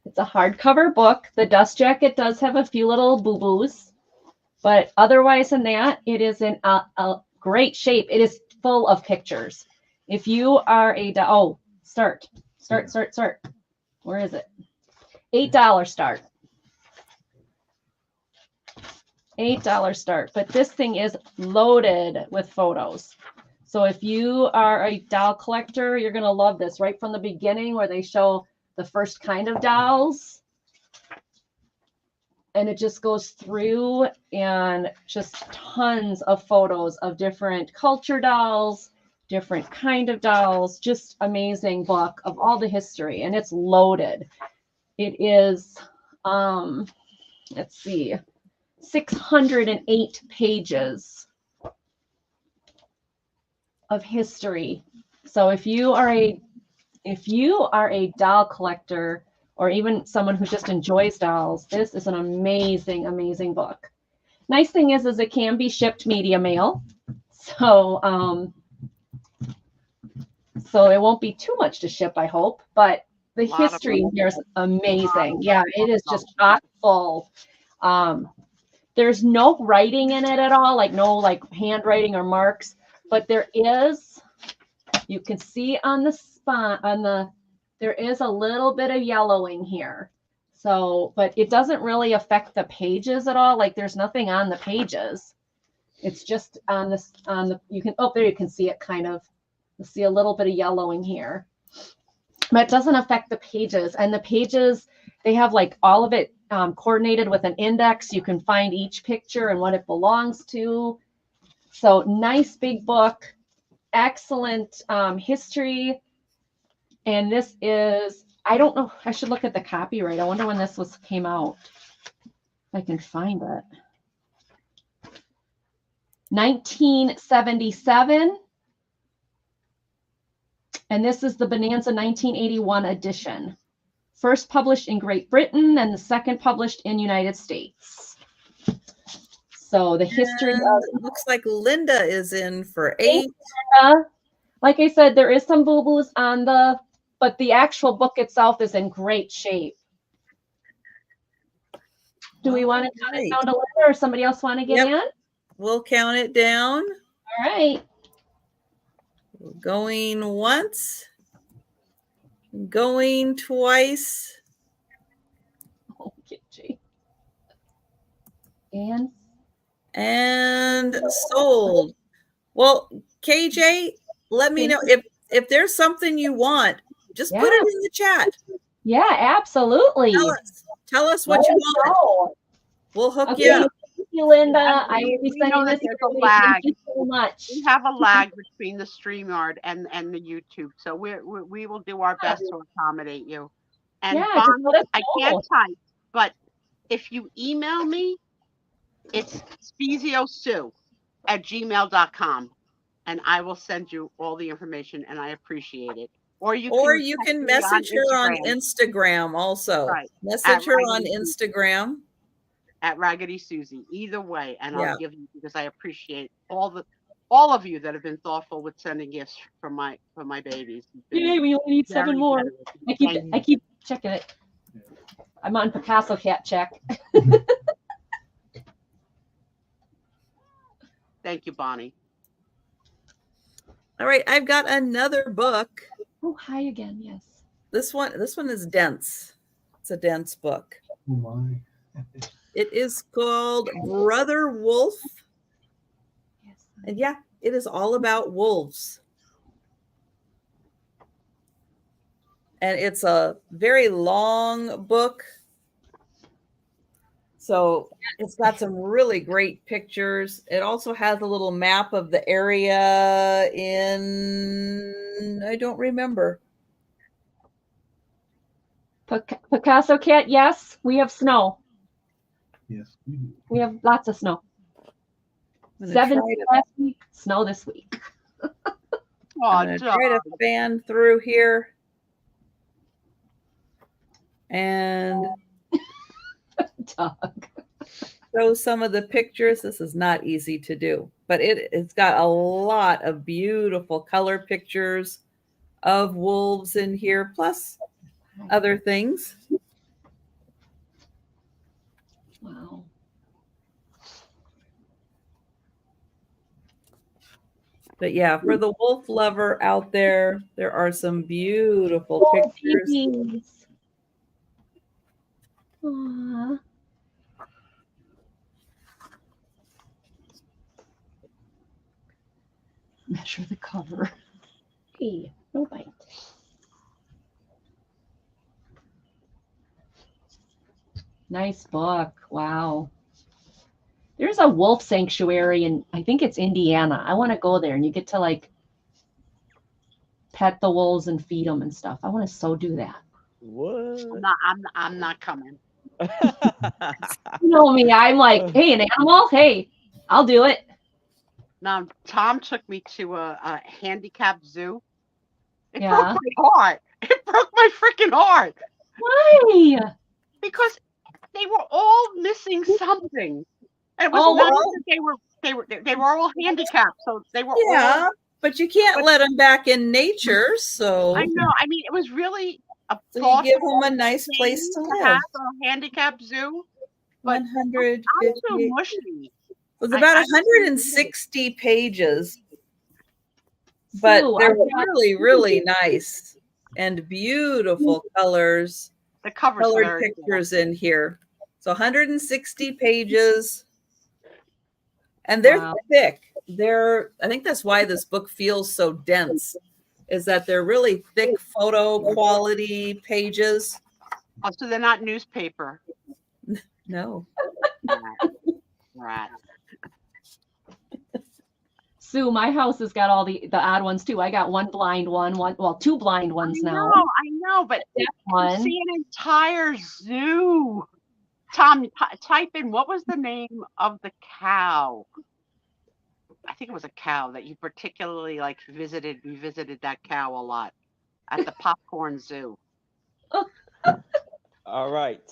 It's a hardcover book. The dust jacket does have a few little boo-boos, but otherwise than that, it is in a great shape. It is full of pictures. If you are a start. Where is it? $8 start. $8 start. But this thing is loaded with photos. So if you are a doll collector, you're going to love this right from the beginning where they show the first kind of dolls. And it just goes through and just tons of photos of different culture dolls, different kind of dolls, just amazing book of all the history. And it's loaded. It is, let's see, 608 pages of history. So if you are a doll collector or even someone who just enjoys dolls, this is an amazing, amazing book. Nice thing is it can be shipped media mail. So so it won't be too much to ship, I hope, but the history here is amazing. Yeah, it is just chock full. There's no writing in it at all, like no like handwriting or marks, but there is, you can see on the spot, there is a little bit of yellowing here. So, but it doesn't really affect the pages at all. Like there's nothing on the pages. It's just on this, you can, oh, there you can see it kind of, you see a little bit of yellowing here. But it doesn't affect the pages. And the pages, they have like all of it coordinated with an index. You can find each picture and what it belongs to. So nice big book, excellent history. And this is, I don't know, I should look at the copyright. I wonder when this came out. If I can find it. 1977. And this is the Bonanza 1981 edition. First published in Great Britain and the second published in United States. So the history of it looks like Linda is in for 8. Like I said, there is some boo-boos on but the actual book itself is in great shape. Do we want to count it down to Linda or somebody else want to get in? We'll count it down. All right. Going once, going twice. Okay. And sold. Well, KJ, let me know if there's something you want. Just put it in the chat. Yeah, absolutely. Tell us what you want. We'll hook you up. Thank you, Linda. I will be sending this. There's a lag. Thank you so much. We have a lag between the StreamYard and the YouTube, so we will do our best to accommodate you. And Bonnie, I can't type, but if you email me, it's spezioSue@gmail.com, and I will send you all the information, and I appreciate it. Or you can message her on Instagram also. Right. Message her on Instagram. At Raggedy Susie, either way, and I'll give you, because I appreciate all of you that have been thoughtful with sending gifts for my babies. Yay, we only need 7 more. I keep checking it. I'm on Picasso Cat check. Thank you, Bonnie. All right, I've got another book. Oh, hi again. Yes. This one is dense. It's a dense book. Oh my. It is called Brother Wolf. Yes. And yeah, it is all about wolves. And it's a very long book. So it's got some really great pictures. It also has a little map of the area in, I don't remember. Picasso Cat, yes, we have snow. Yes, we do. We have lots of snow. 7 last week, snow this week. I'm going to try to fan through here. And Doug. show some of the pictures. This is not easy to do, but it's got a lot of beautiful color pictures of wolves in here, plus other things. Wow. But yeah, for the wolf lover out there, there are some beautiful pictures. Babies. Aww. Measure the cover. Hey, no bite. Nice book. Wow. There's a wolf sanctuary in, I think it's Indiana. I want to go there, and you get to like pet the wolves and feed them and stuff. I want to so do that. What? I'm not coming. You know me. I'm like, hey, an animal. Hey, I'll do it. Now, Tom took me to a handicapped zoo. It Yeah. broke my heart. It broke my freaking heart Why? because they were all missing something. And it was Oh, nice well. that they were all handicapped, so they were Yeah, all. but you can't But- let them back in nature, so I know. I mean, it was really a so you give thoughtful them a nice place to thing to live. have a handicapped zoo. But I'm too 158. mushy. It was about I 160 pages, but Sue, they're I've got- really, really nice and beautiful colors, The cover's colored very good. pictures in here. So 160 pages, and they're Wow. thick. I think that's why this book feels so dense, is that they're really thick photo quality pages. Oh, so they're not newspaper. No. Right. Sue, my house has got all the odd ones too. I got one blind one, two blind ones now. I know, but That you one. see an entire zoo. Tom, type in what was the name of the cow? I think it was a cow that you particularly like visited. We visited that cow a lot at the Popcorn Zoo. All right.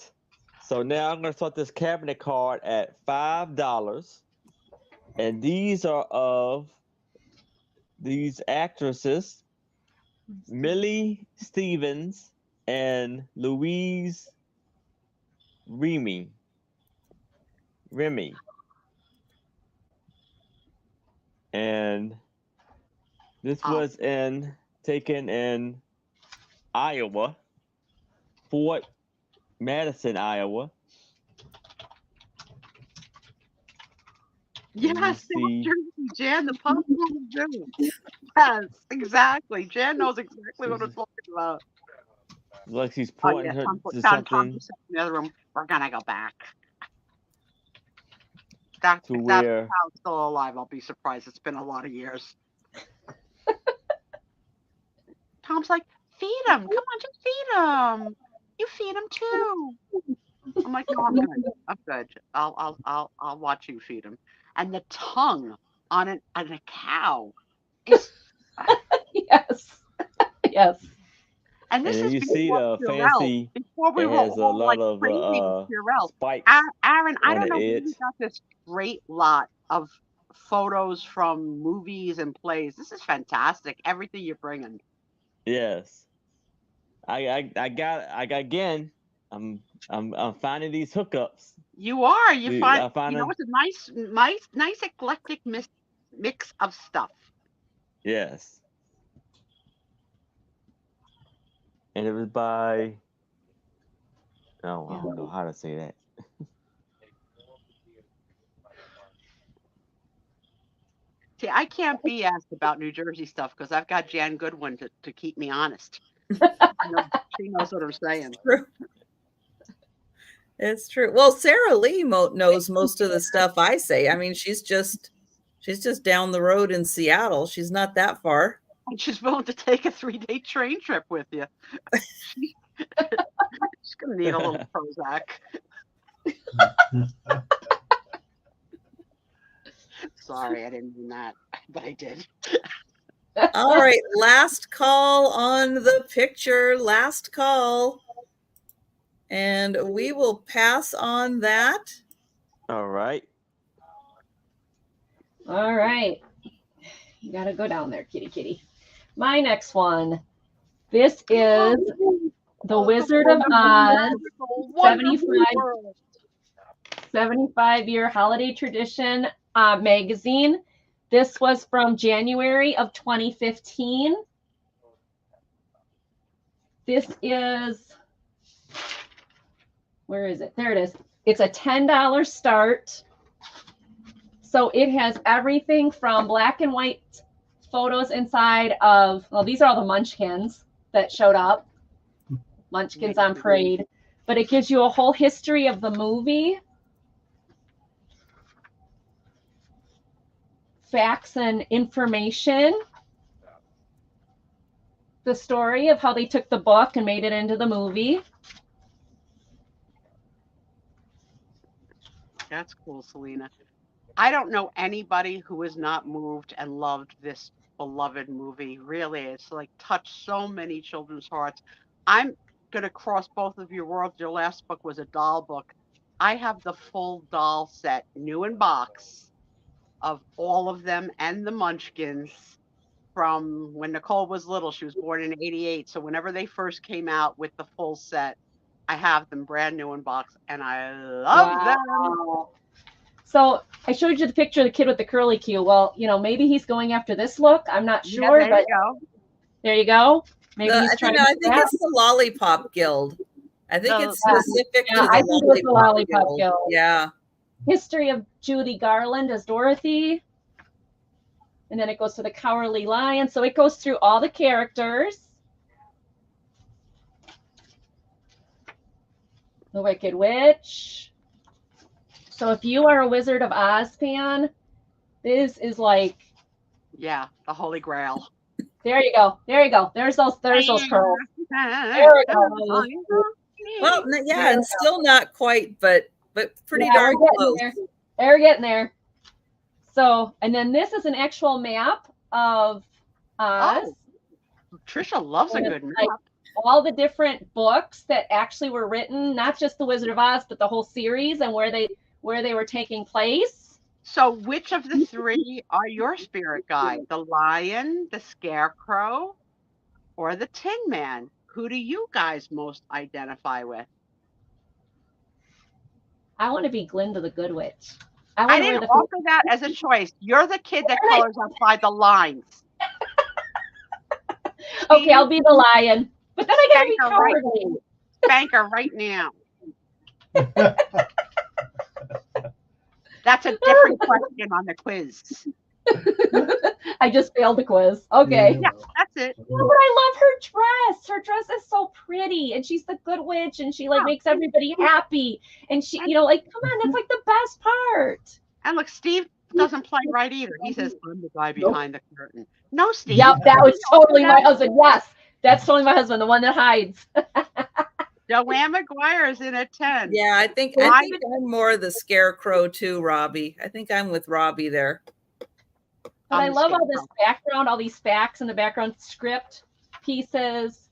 So now I'm going to start this cabinet card at $5. And these are of these actresses, Millie Stevens and Louise Remy. And this was taken in Iowa, Fort Madison, Iowa. Yes, see. Jersey, Jan, the Popcorn Zoo. Yes, exactly. Jan knows exactly what I'm talking about. Like she's Oh, pointing yeah, her Tom, to Tom something just said in the other room, we're gonna go back. That to if that where child's still alive, I'll be surprised. It's been a lot of years. Tom's like, feed him. Come on, just feed him. You feed him too. I'm like, no, I'm good. I'm good. I'll watch you feed him. And the tongue on a cow is. Yes. Yes. And this and is you see before the Purell. fancy. Before we It were has a all like lot of crazy with Purell. spikes Aaron, I on don't the know where edge. you got this great lot of photos from movies and plays. This is fantastic. Everything you're bringing. Yes, I got again. I'm finding these hookups. You are. You Dude, find. I find You know, them. it's a nice eclectic mix of stuff. Yes, and it was by. Oh, I don't know how to say that. See, I can't be asked about New Jersey stuff because I've got Jan Goodwin to keep me honest. She knows what I'm saying. It's true. Well, Sarah Lee knows most of the stuff I say. I mean, she's just down the road in Seattle. She's not that far. And she's willing to take a 3-day train trip with you. She's gonna need a little Prozac. Sorry, I didn't mean that, but I did. All right, last call on the picture. Last call. And we will pass on that. All right. All right. You got to go down there, kitty. My next one. This is The Wizard of Oz 75-year holiday tradition magazine. This was from January of 2015. This is, where is it? There it is. It's a $10 start. So it has everything from black and white photos inside of, well, these are all the Munchkins that showed up. Munchkins on Parade. But it gives you a whole history of the movie. Facts and information. The story of how they took the book and made it into the movie. That's cool, Selena. I don't know anybody who is not moved and loved this beloved movie. Really, it's like touched so many children's hearts. I'm gonna cross both of your worlds. Your last book was a doll book. I have the full doll set, new in box, of all of them and the Munchkins from when Nicole was little. She was born in '88, so whenever they first came out with the full set, I have them brand new in box, and I love them. Wow. So I showed you the picture of the kid with the curly Q. Well, maybe he's going after this look. I'm not sure, there but you go. there you go. Maybe he's trying. I think it's the Lollipop Guild. I think it's specific to I think it's the Lollipop Guild. Guild. Yeah. History of Judy Garland as Dorothy. And then it goes to the Cowardly Lion. So it goes through all the characters. The Wicked Witch. So if you are a Wizard of Oz fan, this is like... Yeah, the Holy Grail. There you go. There you go. There's those pearls. There we go. Well, yeah, and still not quite, but pretty darn close. They're getting there. So, and then this is an actual map of Oz. Oh, Trisha loves a good map. Like all the different books that actually were written, not just the Wizard of Oz, but the whole series and where they were taking place. So which of the three are your spirit guide? The lion, the scarecrow, or the Tin Man? Who do you guys most identify with? I want to be Glinda the Good Witch. I didn't offer that as a choice. You're the kid that colors outside the lines. Okay, I'll be the lion. But then I gotta be cowardly. Spanker right now. That's a different question on the quiz. I just failed the quiz. Okay. Yeah, that's it. Yeah, but I love her dress. Her dress is so pretty, and she's the good witch, and she makes everybody happy. And she, come on, that's like the best part. And look, Steve doesn't play right either. He says, "I'm the guy behind the curtain." No, Steve. Yep, that was totally my husband. Yes, that's totally my husband, the one that hides. Joanne McGuire is in at 10. Yeah, I think I'm more the scarecrow too, Robbie. I think I'm with Robbie there. But I love all this background, all these facts in the background, script pieces,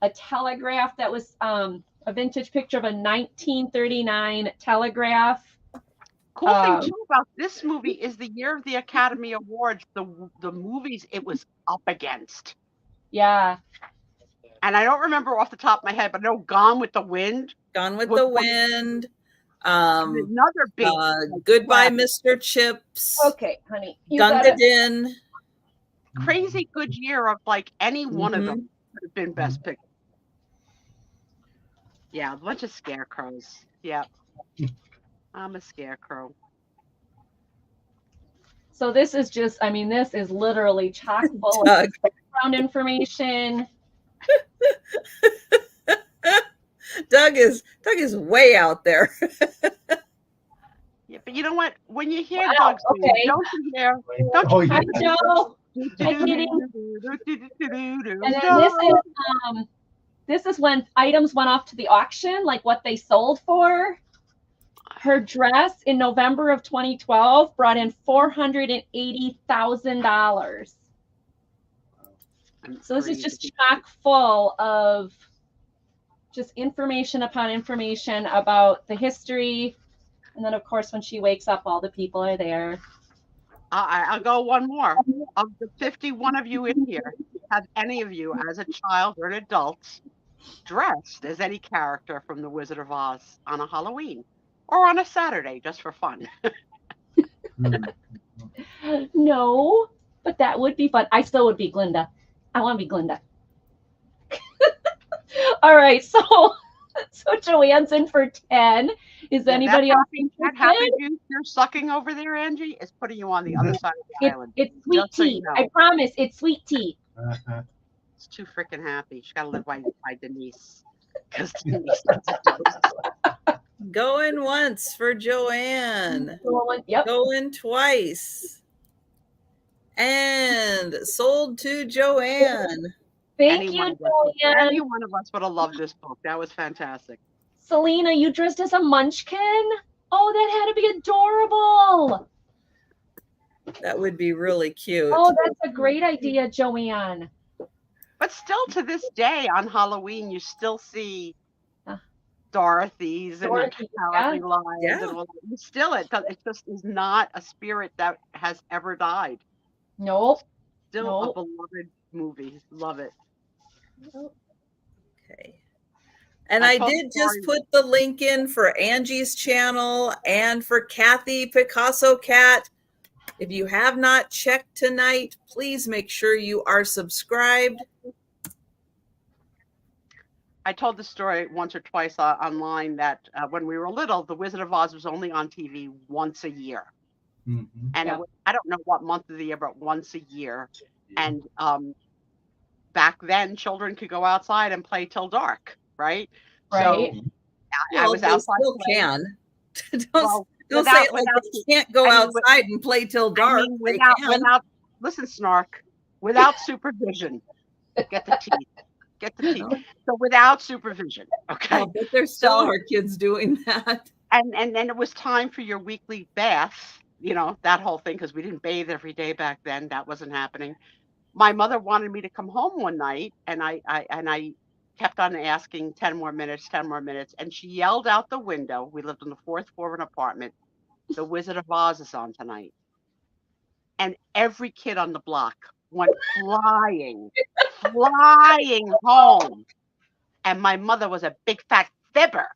a telegraph that was a vintage picture of a 1939 telegraph. Cool thing too about this movie is the year of the Academy Awards, the movies it was up against. Yeah. And I don't remember off the top of my head, but I know Gone with the Wind. Gone with the Wind. Another big Goodbye, Mr. Chips. Okay, honey. Gunga Din. Crazy good year of like any one of them could have been best picture. Yeah, a bunch of scarecrows. Yeah. I'm a scarecrow. So this is just, this is literally chock full of background information. Doug is way out there. Yeah, but you know what? When you hear Doug's okay. don't you hear? Hi, Joe. Hi, Kitty. And then this is when items went off to the auction, like what they sold for. Her dress in November of 2012 brought in $480,000. So this is just chock full of just information upon information about the history. And then, of course, when she wakes up, all the people are there. I'll go one more. Of the 51 of you in here, have any of you, as a child or an adult, dressed as any character from The Wizard of Oz on a Halloween or on a Saturday just for fun? No, but that would be fun. I still would be Glinda. I want to be Glinda. All right, so Joanne's in for 10. Is anybody else interested? That happy juice you're sucking over there, Angie, is putting you on the other side of the island. It's sweet tea. So you know. I promise, it's sweet tea. It's too freaking happy. She got to live by Denise. Going once for Joanne. Yep. Going twice. And sold to Joanne. Thank you, Joanne. Any one of us would have loved this book. That was fantastic. Selena, you dressed as a munchkin? Oh, that had to be adorable. That would be really cute. Oh, that's a great idea, Joanne. But still to this day on Halloween, you still see Dorothy's and Dorothy, How yeah. Every Lies Yeah. and all that. Still, it just is not a spirit that has ever died. Nope. Still a Nope. beloved movie. Love it. Okay. And I I told did the just story- put the link in for Angie's channel and for Kathy Picasso Cat. If you have not checked tonight, please make sure you are subscribed. I told the story once or twice online that when we were little, The Wizard of Oz was only on TV once a year. Mhm. And Yeah. it was, I don't know what month of the year, but once a year. And back then, children could go outside and play till dark, right? Right. So I was they outside still playing. can. Well, don't say it like they can't go I mean, outside and play till dark. They can. without, listen, Snark, without supervision, get the teeth. Get the teeth. So without supervision, okay? But there still So- are kids doing that. And then it was time for your weekly bath, you know, that whole thing, because we didn't bathe every day back then. That wasn't happening. My mother wanted me to come home one night, and I kept on asking 10 more minutes, and she yelled out the window. We lived on the 4th floor of an apartment. The Wizard of Oz is on tonight. And every kid on the block went flying home. And my mother was a big fat fibber.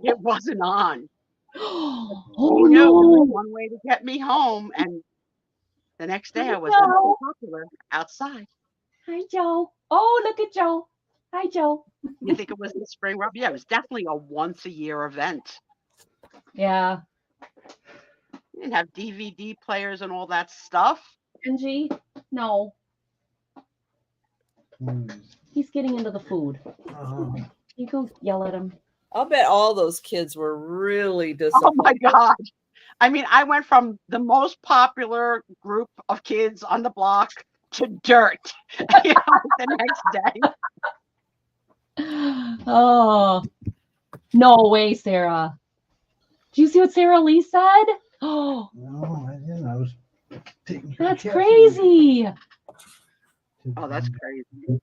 It wasn't on. Oh, She knew there was no. one way to get me home, and the next day I was No. popular outside. Hi, Joe. Oh, look at Joe. Hi, Joe. You think it was the spring rub? Yeah, it was definitely a once a year event. Yeah. You didn't have DVD players and all that stuff. Angie, no. Mm. He's getting into the food. Oh. You go yell at him. I'll bet all those kids were really Oh disappointed. my God. I mean, I went from the most popular group of kids on the block to dirt you know, the next day. Oh, no way, Sarah. Do you see what Sarah Lee said? Oh, No, I didn't. I was taking care of that's Cassie. crazy. Oh, that's crazy.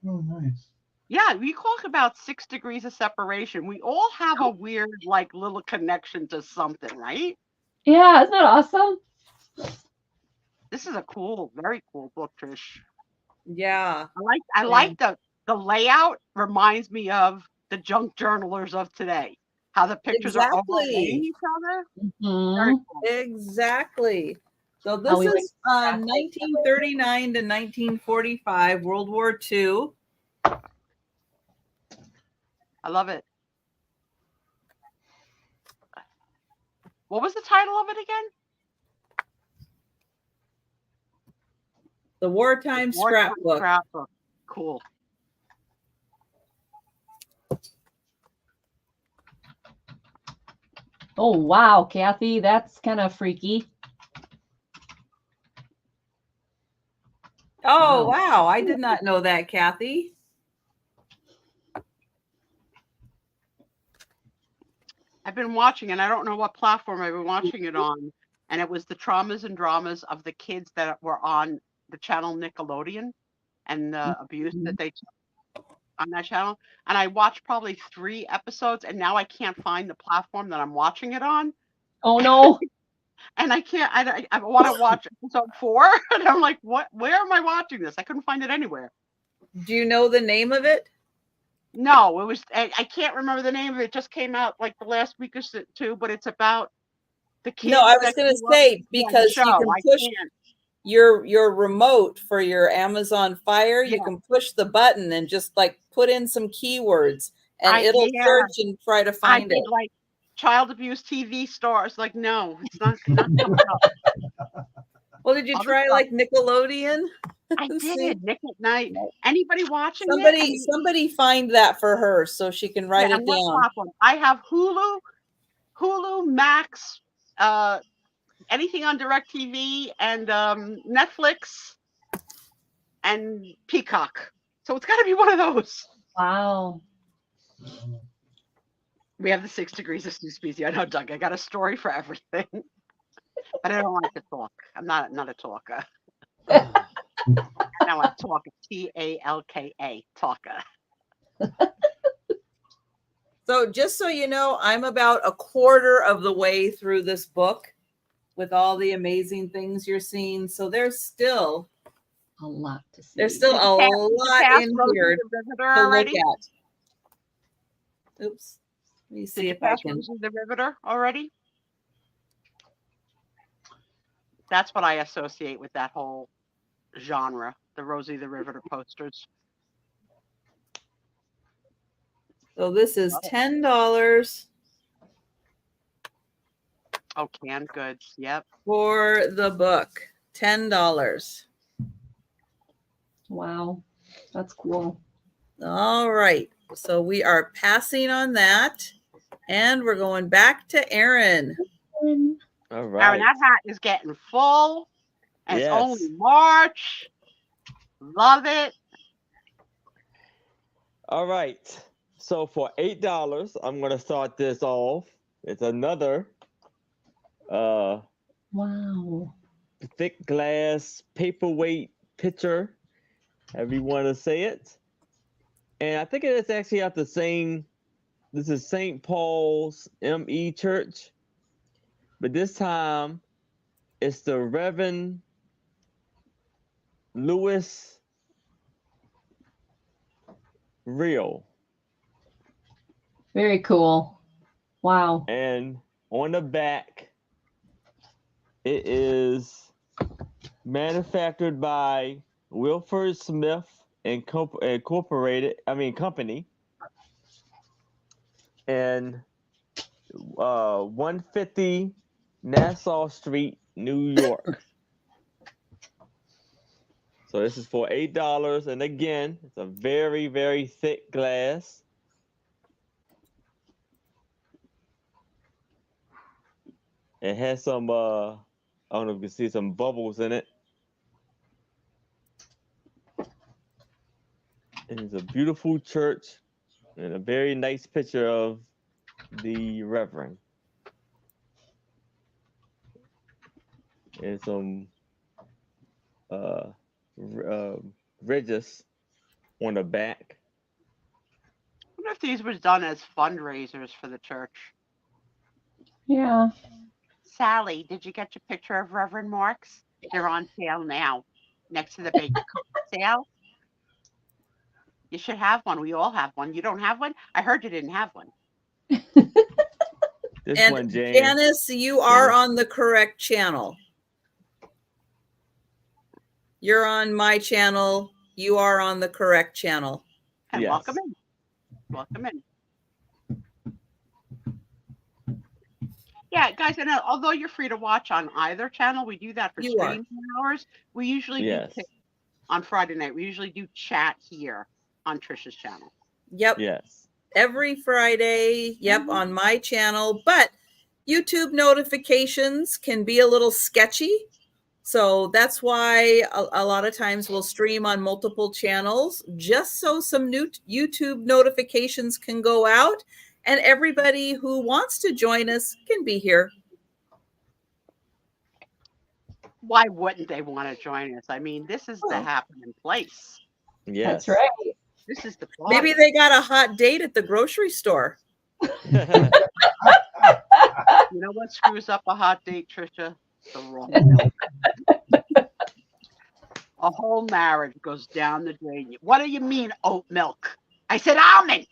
Oh, nice. Yeah, we talk about 6 degrees of separation. We all have a weird, like, little connection to something, right? Yeah, isn't that awesome? This is a cool, very cool book, Trish. Yeah. I like the layout. Reminds me of the junk journalers of today. How the pictures are overlaying each other. Very Mhm. cool. Exactly. So this How we is 1939 to 1945, World War II. I love it. What was the title of it again? The Wartime Wartime Scrapbook. Scrapbook. Cool. Oh, wow, Kathy, that's kind of freaky. Oh, wow. I did not know that, Kathy. I've been watching, and I don't know what platform I've been watching it on. And it was the traumas and dramas of the kids that were on the channel Nickelodeon and the abuse that they took on that channel. And I watched probably 3 episodes, and now I can't find the platform that I'm watching it on. Oh, no. And I can't, I want to watch episode 4. And I'm like, what? Where am I watching this? I couldn't find it anywhere. Do you know the name of it? No, it was, I can't remember the name of it. It just came out like the last week or two, but it's about the kids. No, I was that going to grew up say, on the because you show. can I push can't. your remote for your Amazon Fire, you Yeah. can push the button and just like put in some keywords and it'll Yeah. search and try to I find did it. like child abuse TV stars. Like, no, it's not coming up. Well, did you Other try stuff. like Nickelodeon? I See? did. Nick at Night. Anybody watching it? Somebody find that for her so she can write Yeah, it and what down. platform? I have Hulu, Max, anything on DirecTV, and Netflix, and Peacock. So it's got to be one of those. Wow. We have the 6 degrees of Snooze Speezy. I know, Doug. I got a story for everything. But I don't like to talk. I'm not a talker. Now I'm talking Talka, talker. So just so you know, I'm about a quarter of the way through this book with all the amazing things you're seeing. So there's still A lot to see. there's still a lot in here to look at. Oops. Let me see if I can. Rosie the Riveter already? That's what I associate with that whole genre, the Rosie the Riveter posters. So this is $10 Oh, canned goods. Yep. for the book. $10. Wow, that's cool. All right. So we are passing on that. And we're going back to Aaron. All Aaron, right. that hat is getting full. And Yes. it's only March. Love it. All right. So for $8, I'm gonna start this off. It's another Wow. thick glass paperweight pitcher, however you want to say it. And I think it is actually at the same. This is St. Paul's M.E. Church, but this time it's the Reverend Louis Real. Very cool. Wow. And on the back, it is manufactured by Wilford Smith Incorporated. Company. And 150 Nassau Street, New York. So this is for $8. And again, it's a very, very thick glass. It has some, I don't know if you can see some bubbles in it. It is a beautiful church and a very nice picture of the Reverend. And some ridges on the back. I wonder if these were done as fundraisers for the church. Yeah. Sally, did you get your picture of Reverend Marks? They're on sale now, next to the big sale. You should have one. We all have one. You don't have one? I heard you didn't have one. This And one, James. Janice, you are on the correct channel. You're on my channel. You are on the correct channel. And Yes. welcome in. Welcome in. Yeah, guys, and although you're free to watch on either channel, we do that for You are. streaming hours. We usually Yes. do on Friday night. We usually do chat here on Trisha's channel. Yep. Yes. Every Friday. Yep. On my channel. But YouTube notifications can be a little sketchy. So that's why a lot of times we'll stream on multiple channels just so some new YouTube notifications can go out and everybody who wants to join us can be here. Why wouldn't they want to join us? I mean, this is the Oh. happening place. Yes. That's right. This is the Maybe they got a hot date at the grocery store. You know what screws up a hot date, Trisha? The wrong milk. A whole marriage goes down the drain. What do you mean oat milk? I said almond.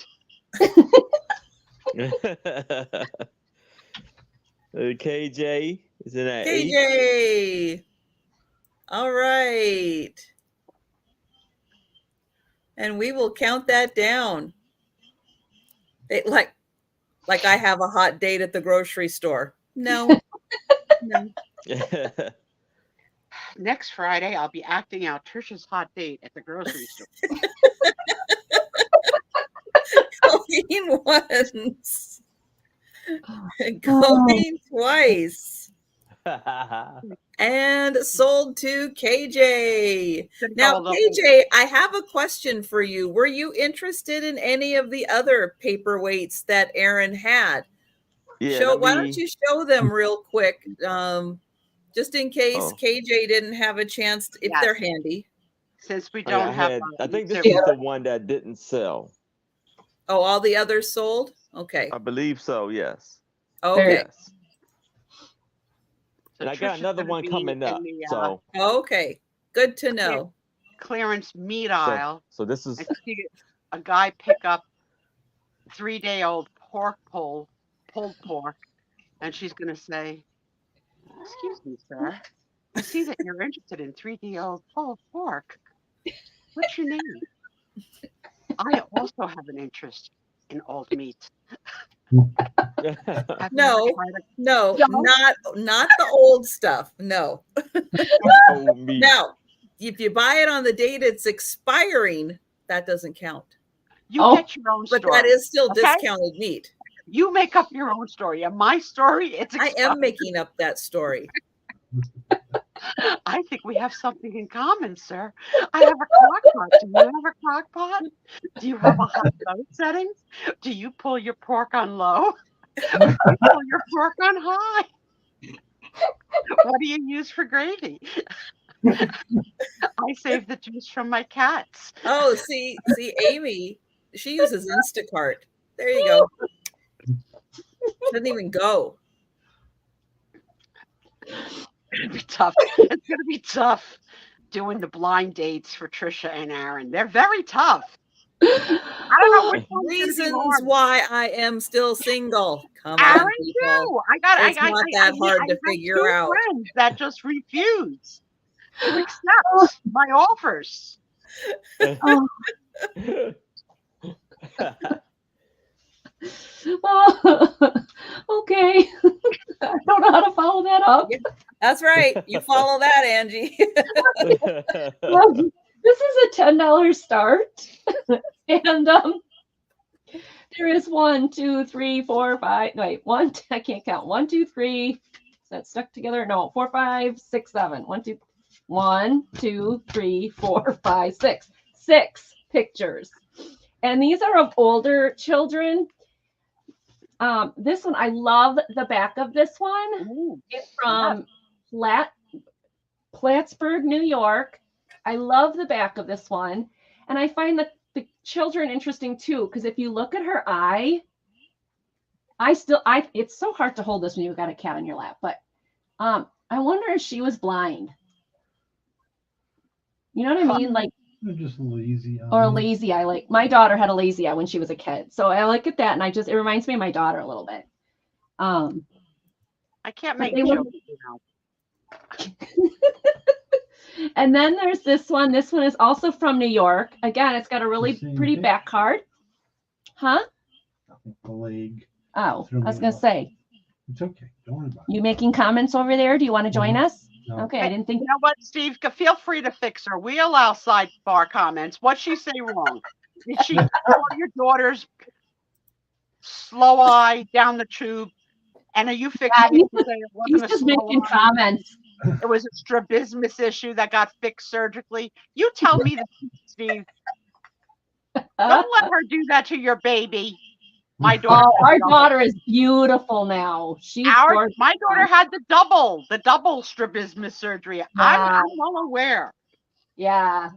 KJ is in at 8. KJ. All right. And we will count that down. Like I have a hot date at the grocery store. No. No. Next Friday, I'll be acting out Trisha's hot date at the grocery store. Going once. Going twice. and sold to KJ. Didn't Now, go a little- KJ, I have a question for you. Were you interested in any of the other paperweights that Aaron had? Yeah, Why don't you show them real quick, just in case Oh. KJ didn't have a chance, if Yes. they're handy. Since we I mean, don't have. I think this several- is the one that didn't sell. Oh, all the others sold? Okay. I believe so. Yes. Okay. Yes. So And I got Trisha's another gonna one be coming in up. the, So Okay. Good to know. clearance meat aisle. so this is I see a guy pick up 3-day-old pork pulled pork, and she's going to say, "Excuse me, sir. I see that you're interested in 3-day-old pulled pork. What's your name?" I also have an interest in old meat. Have you ever No. tried a- No, No. not the old stuff. No. old meat. Now, if you buy it on the date it's expiring, that doesn't count. You Oh, get your own But story. that is still Okay. discounted meat. You make up your own story. And my story, it's I expired. am making up that story. I think we have something in common, sir. I have a crock pot. Do you have a crock pot? Do you have a hot stove setting? Do you pull your pork on low? Or do you pull your pork on high? What do you use for gravy? I save the juice from my cats. Oh, see, Amy, she uses Instacart. There you go. Doesn't even go. It's gonna be tough. It's gonna be tough doing the blind dates for Trisha and Aaron. They're very tough. I don't know which one's gonna be Reasons hard. why I am still single. Come on, Aaron people. too. I It's not that hard to have figure 2 out. friends that just refuse to accept my offers. Oh, oh, okay. I don't know how to follow that up. That's right. You follow that, Angie. Well, this is a $10 start. And there is 1, 2, 3, 4, 5. Wait, one, I can't count. 1, 2, 3. Is that stuck together? No, 4, 5, 6, 7. 1, 2, 3, 4, 5, 6. 6 pictures. And these are of older children. This one, I love the back of this one. Ooh, It's from Plattsburgh, New York. I love the back of this one. And I find the children interesting too, because if you look at her eye, it's so hard to hold this when you've got a cat on your lap, but I wonder if she was blind. You know what I mean? Like, They're just lazy. or lazy eye. Like my daughter had a lazy eye when she was a kid. So I look at that and it reminds me of my daughter a little bit. I can't But make they jokes. were- And then there's this one. This one is also from New York. Again, it's got a really Same pretty thing. back card. Huh? The leg. Oh, Threw I was me going to off. say, It's okay. Don't worry about it. you making comments over there? Do you want to join No. us? No. Okay, I didn't think. You know what, Steve? Feel free to fix her. We allow sidebar comments. What'd she say wrong? Did she call your daughter's slow eye down the tube? And are you fixing it to say it He's wasn't a just slow making eye? comments. It was a strabismus issue that got fixed surgically. You tell me the truth, Steve. Don't let her do that to your baby. My daughter. Oh, our daughter is beautiful now. Gorgeous. My daughter had the double strabismus surgery. I'm well aware. Yeah.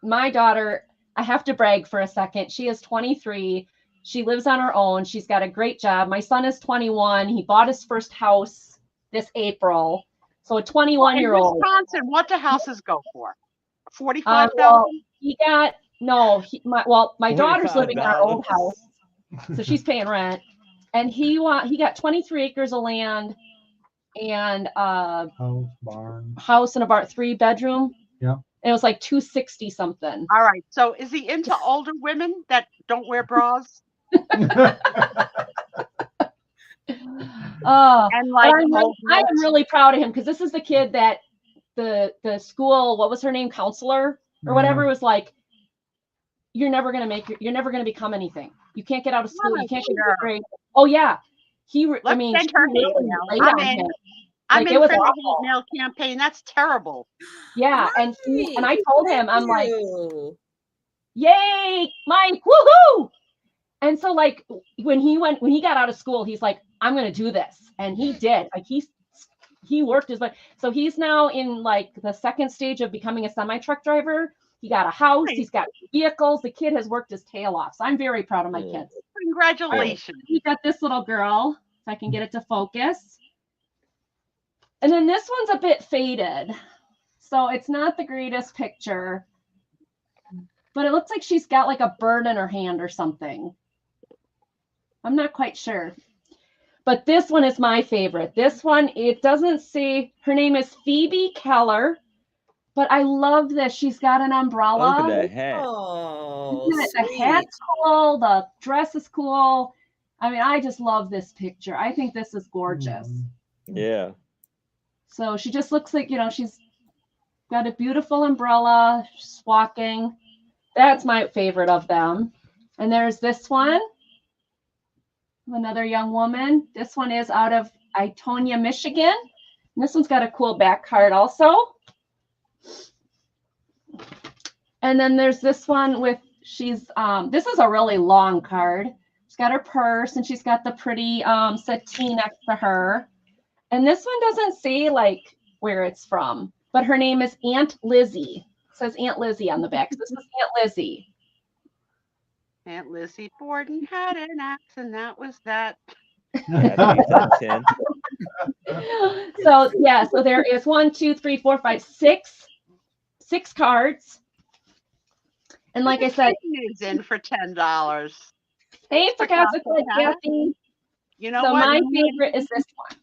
My daughter, I have to brag for a second. She is 23. She lives on her own. She's got a great job. My son is 21. He bought his first house this April. So a 21-year-old. In Wisconsin, what do houses go for? 45,000? Well, my daughter's living in our old $45. house. So she's paying rent. And he got 23 acres of land and a House, barn. house and about 3-bedroom. Yeah. And it was like 260 something. All right. So is he into older women that don't wear bras? Oh, And like I'm really proud of him because this is the kid that the school, what was her name, counselor or whatever, was like, you're never gonna become anything. You can't get out of school. You can't get a good grade. Oh yeah, Let's send her she really email. laid I'm on in. him. I'm Like, it in was for the awful. hate mail campaign. That's terrible. Yeah, and I told him, I'm like, you. yay, Mike, woohoo! And so like when he got out of school, he's like, I'm gonna do this, and he did. Like he worked his butt. So he's now in like the second stage of becoming a semi truck driver. He got a house. Nice. He's got vehicles. The kid has worked his tail off. So I'm very proud of my Yeah. kids. Congratulations. We got this little girl, if I can get it to focus. And then this one's a bit faded. So it's not the greatest picture, but it looks like she's got like a bird in her hand or something. I'm not quite sure. But this one is my favorite. This one, it doesn't say, her name is Phoebe Keller, but I love this. She's got an umbrella. Look at that hat. Oh, The hat's cool. The dress is cool. I mean, I just love this picture. I think this is gorgeous. Yeah. So she just looks like, she's got a beautiful umbrella. She's walking. That's my favorite of them. And there's this one. Another young woman. This one is out of Itonia, Michigan. And this one's got a cool back card also. And then there's this one with, this is a really long card. She's got her purse and she's got the pretty settee next to her. And this one doesn't say like where it's from, but her name is Aunt Lizzie. It says Aunt Lizzie on the back. This is Aunt Lizzie. Aunt Lizzie Borden had an axe, and that was that. So yeah, so there is 1, 2, 3, 4, 5, 6 cards. And like I said, is in for $10. Hey, Picasso, Kathy. You know so what? My favorite is this one.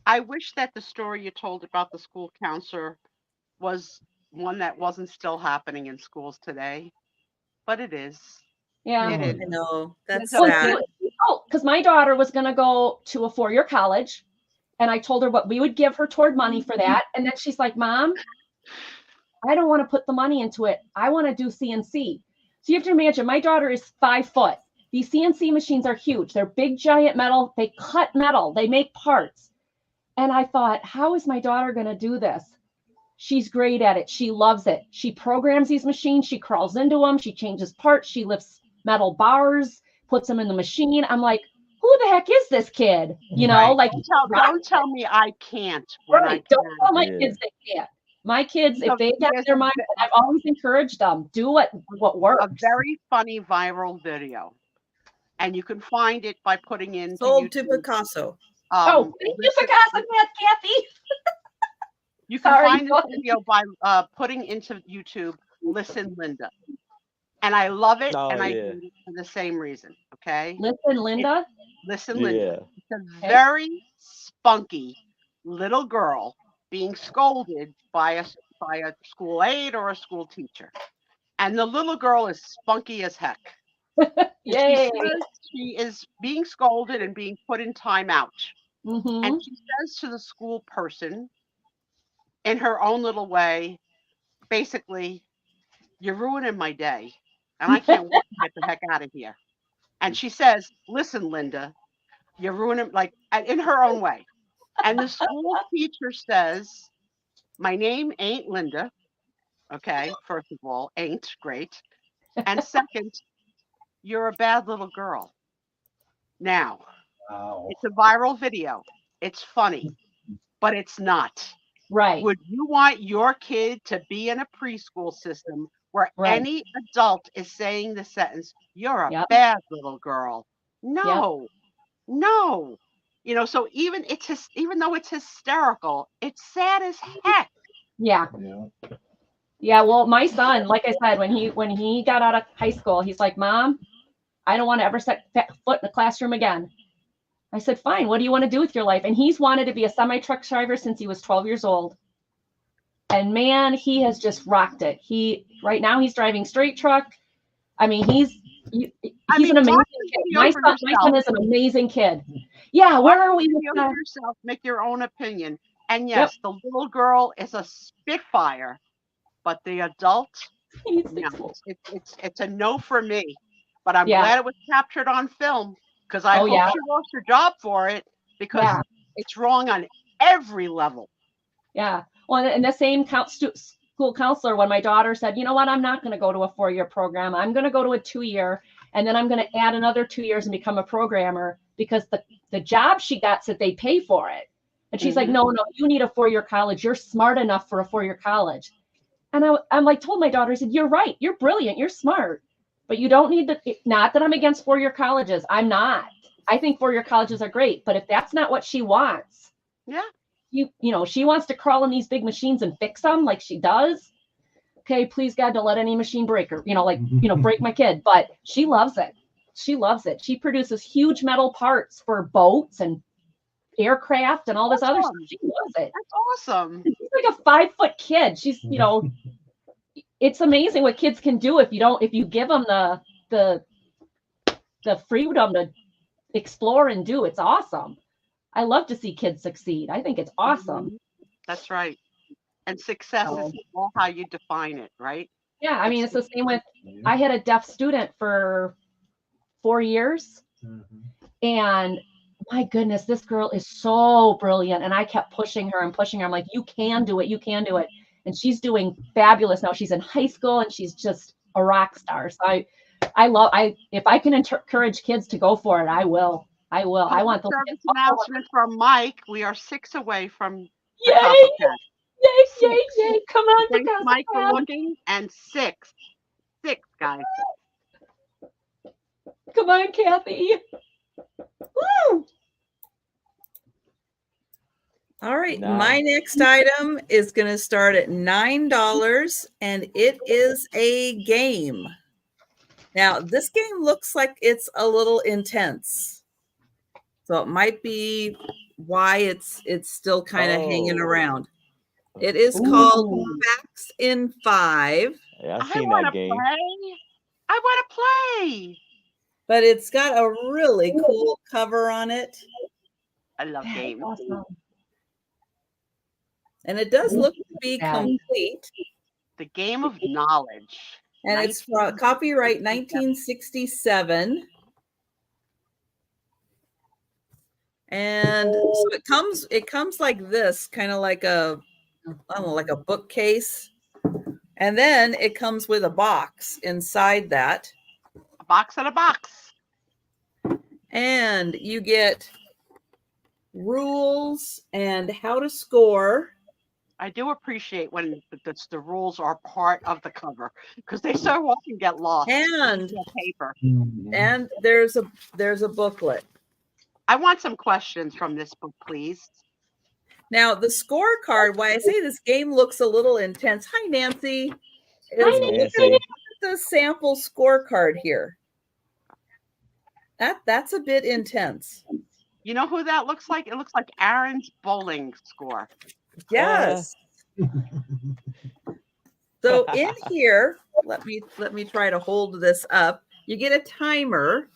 I wish that the story you told about the school counselor was one that wasn't still happening in schools today, but it is. Yeah, it is. I know. That's well, sad. because my daughter was going to go to a 4-year college, and I told her what we would give her toward money for that, and then she's like, "Mom, I don't want to put the money into it. I want to do CNC." So you have to imagine, my daughter is 5 foot. These CNC machines are huge. They're big, giant metal. They cut metal. They make parts. And I thought, how is my daughter going to do this? She's great at it. She loves it. She programs these machines. She crawls into them. She changes parts. She lifts metal bars, puts them in the machine. I'm like, who the heck is this kid? Like, don't tell me I can't. Right. Don't tell my kids they can't. My kids, if they got their mind, I've always encouraged them, do what works. A very funny viral video. And you can find it by putting in Sold to Picasso. Thank you, Picasso, Kathy. You can find this video by putting into YouTube, Listen Linda. And I love it, and I do it for the same reason, okay? Listen, Linda? Listen, Linda. It's a very spunky little girl being scolded by a school aide or a school teacher. And the little girl is spunky as heck. Yay. She is being scolded and being put in timeout. Mm-hmm. And she says to the school person, in her own little way, basically, "You're ruining my day, and I can't wait to get the heck out of here." And she says, "Listen, Linda, you're ruining," like in her own way. And the school teacher says, "My name ain't Linda." Okay, first of all, ain't great. And second, you're a bad little girl. Now, it's a viral video. It's funny, but it's not. Right. Would you want your kid to be in a preschool system where any adult is saying the sentence, "You're a bad little girl"? No, no. So even though it's hysterical, it's sad as heck. Yeah. Well, my son, like I said, when he got out of high school, he's like, "Mom, I don't want to ever set foot in a classroom again." I said, "Fine. What do you want to do with your life?" And he's wanted to be a semi-truck driver since he was 12 years old. And man, he has just rocked it. Right now he's driving straight truck. I mean, he's an amazing kid. My son is an amazing kid. Yeah, where are we? Yourself, make your own opinion. And yes, the little girl is a spitfire, but the adult, it's a no for me. But I'm glad it was captured on film, because I hope she lost her job for it, because it's wrong on every level. Yeah. Well, and the same school counselor, when my daughter said, you know what, I'm not going to go to a 4-year program. I'm going to go to a 2-year, and then I'm going to add another 2 years and become a programmer, because the job she got said they pay for it. And she's like, no, you need a 4-year college. You're smart enough for a 4-year college. And I'm like, told my daughter, I said, you're right. You're brilliant. You're smart. But you don't need not that I'm against 4-year colleges. I'm not. I think 4-year colleges are great. But if that's not what she wants, yeah, you know, she wants to crawl in these big machines and fix them like she does. Okay, please God, don't let any machine break her, break my kid. But she loves it. She loves it. She produces huge metal parts for boats and aircraft and all this other stuff. She loves it. That's awesome. She's like a 5-foot kid. She's, it's amazing what kids can do if you give them the freedom to explore and do. It's awesome. I love to see kids succeed. I think it's awesome. That's right. And success is all how you define it, right? Yeah, I mean, it's the same with, I had a deaf student for 4 years, and my goodness, this girl is so brilliant. And I kept pushing her and pushing her. I'm like, you can do it. You can do it. And she's doing fabulous now. She's in high school and she's just a rock star. So if I can encourage kids to go for it, I will. I want those kids. Announcement from Mike. We are 6 away from Yay! Yay! Come on, thanks, Mike, for looking. And 6, guys. Come on, Kathy. Woo! All right, my next item is going to start at $9, and it is a game. Now, this game looks like it's a little intense, so it might be why it's still kind of hanging around. It is called Facts in 5. Yeah, I've seen that game. I want to play. But it's got a really cool cover on it. I love games. Awesome. And it does look to be complete. The Game of Knowledge. And it's from copyright 1967. And so it comes like this, kind of like like a bookcase. And then it comes with a box inside that. A box and a box. And you get rules and how to score. I do appreciate when the rules are part of the cover, because they so often get lost. And paper. And there's a booklet. I want some questions from this book, please. Now the scorecard. Why I say this game looks a little intense. Hi, Nancy. Hi, Nancy. Look at the sample scorecard here. That's a bit intense. You know who that looks like? It looks like Aaron's bowling score. Yes. So in here, let me try to hold this up. You get a timer.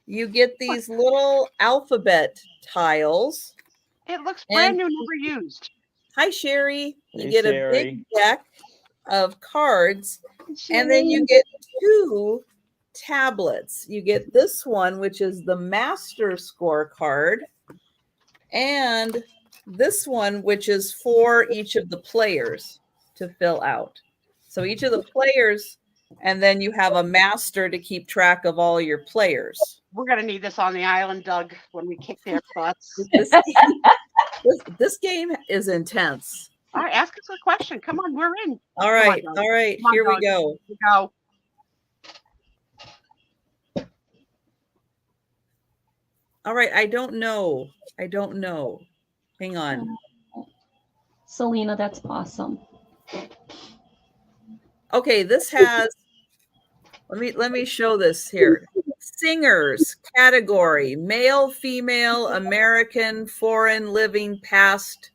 You get these little alphabet tiles. It looks brand new, never used. Hi, Sherry. You Hey, get Sherry. a big deck of cards, and then you get 2 tablets. You get this one, which is the master scorecard, and this one, which is for each of the players to fill out. So each of the players, and then you have a master to keep track of all your players. We're going to need this on the island, Doug, when we kick their butts. This game is intense. All right, ask us a question. Come on, we're in. All right, Come on, all right, Come on, here we Doug. go. Here we go. All right, I don't know. Hang on. Selena, that's awesome. Okay, this has, let me show this here. Singers category: male, female, American, foreign, living, past,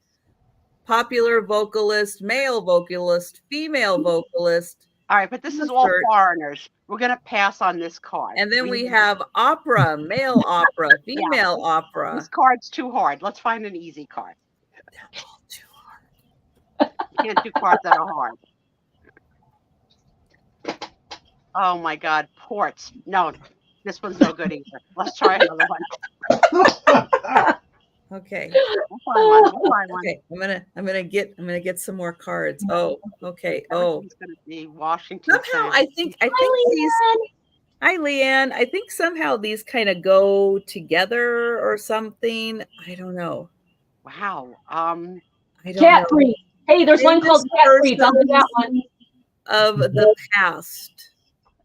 popular vocalist, male vocalist, female vocalist. All right, but this is all foreigners. We're going to pass on this card. And then we have opera, male opera, female opera. This card's too hard. Let's find an easy card. They're all too hard. You can't do cards that are hard. Oh my God, ports. No, this one's no good either. Let's try another one. Okay. We'll find one. We'll find one. Okay. I'm gonna get some more cards. Oh, okay. Oh, Everything's gonna be Washington. somehow I think Hi, these. Leanne. Hi, Leanne. I think somehow these kind of go together or something. I don't know. Wow. I don't Cat know. breed. Hey, there's one called Famous cat breeds. I'll do that one. Of the past.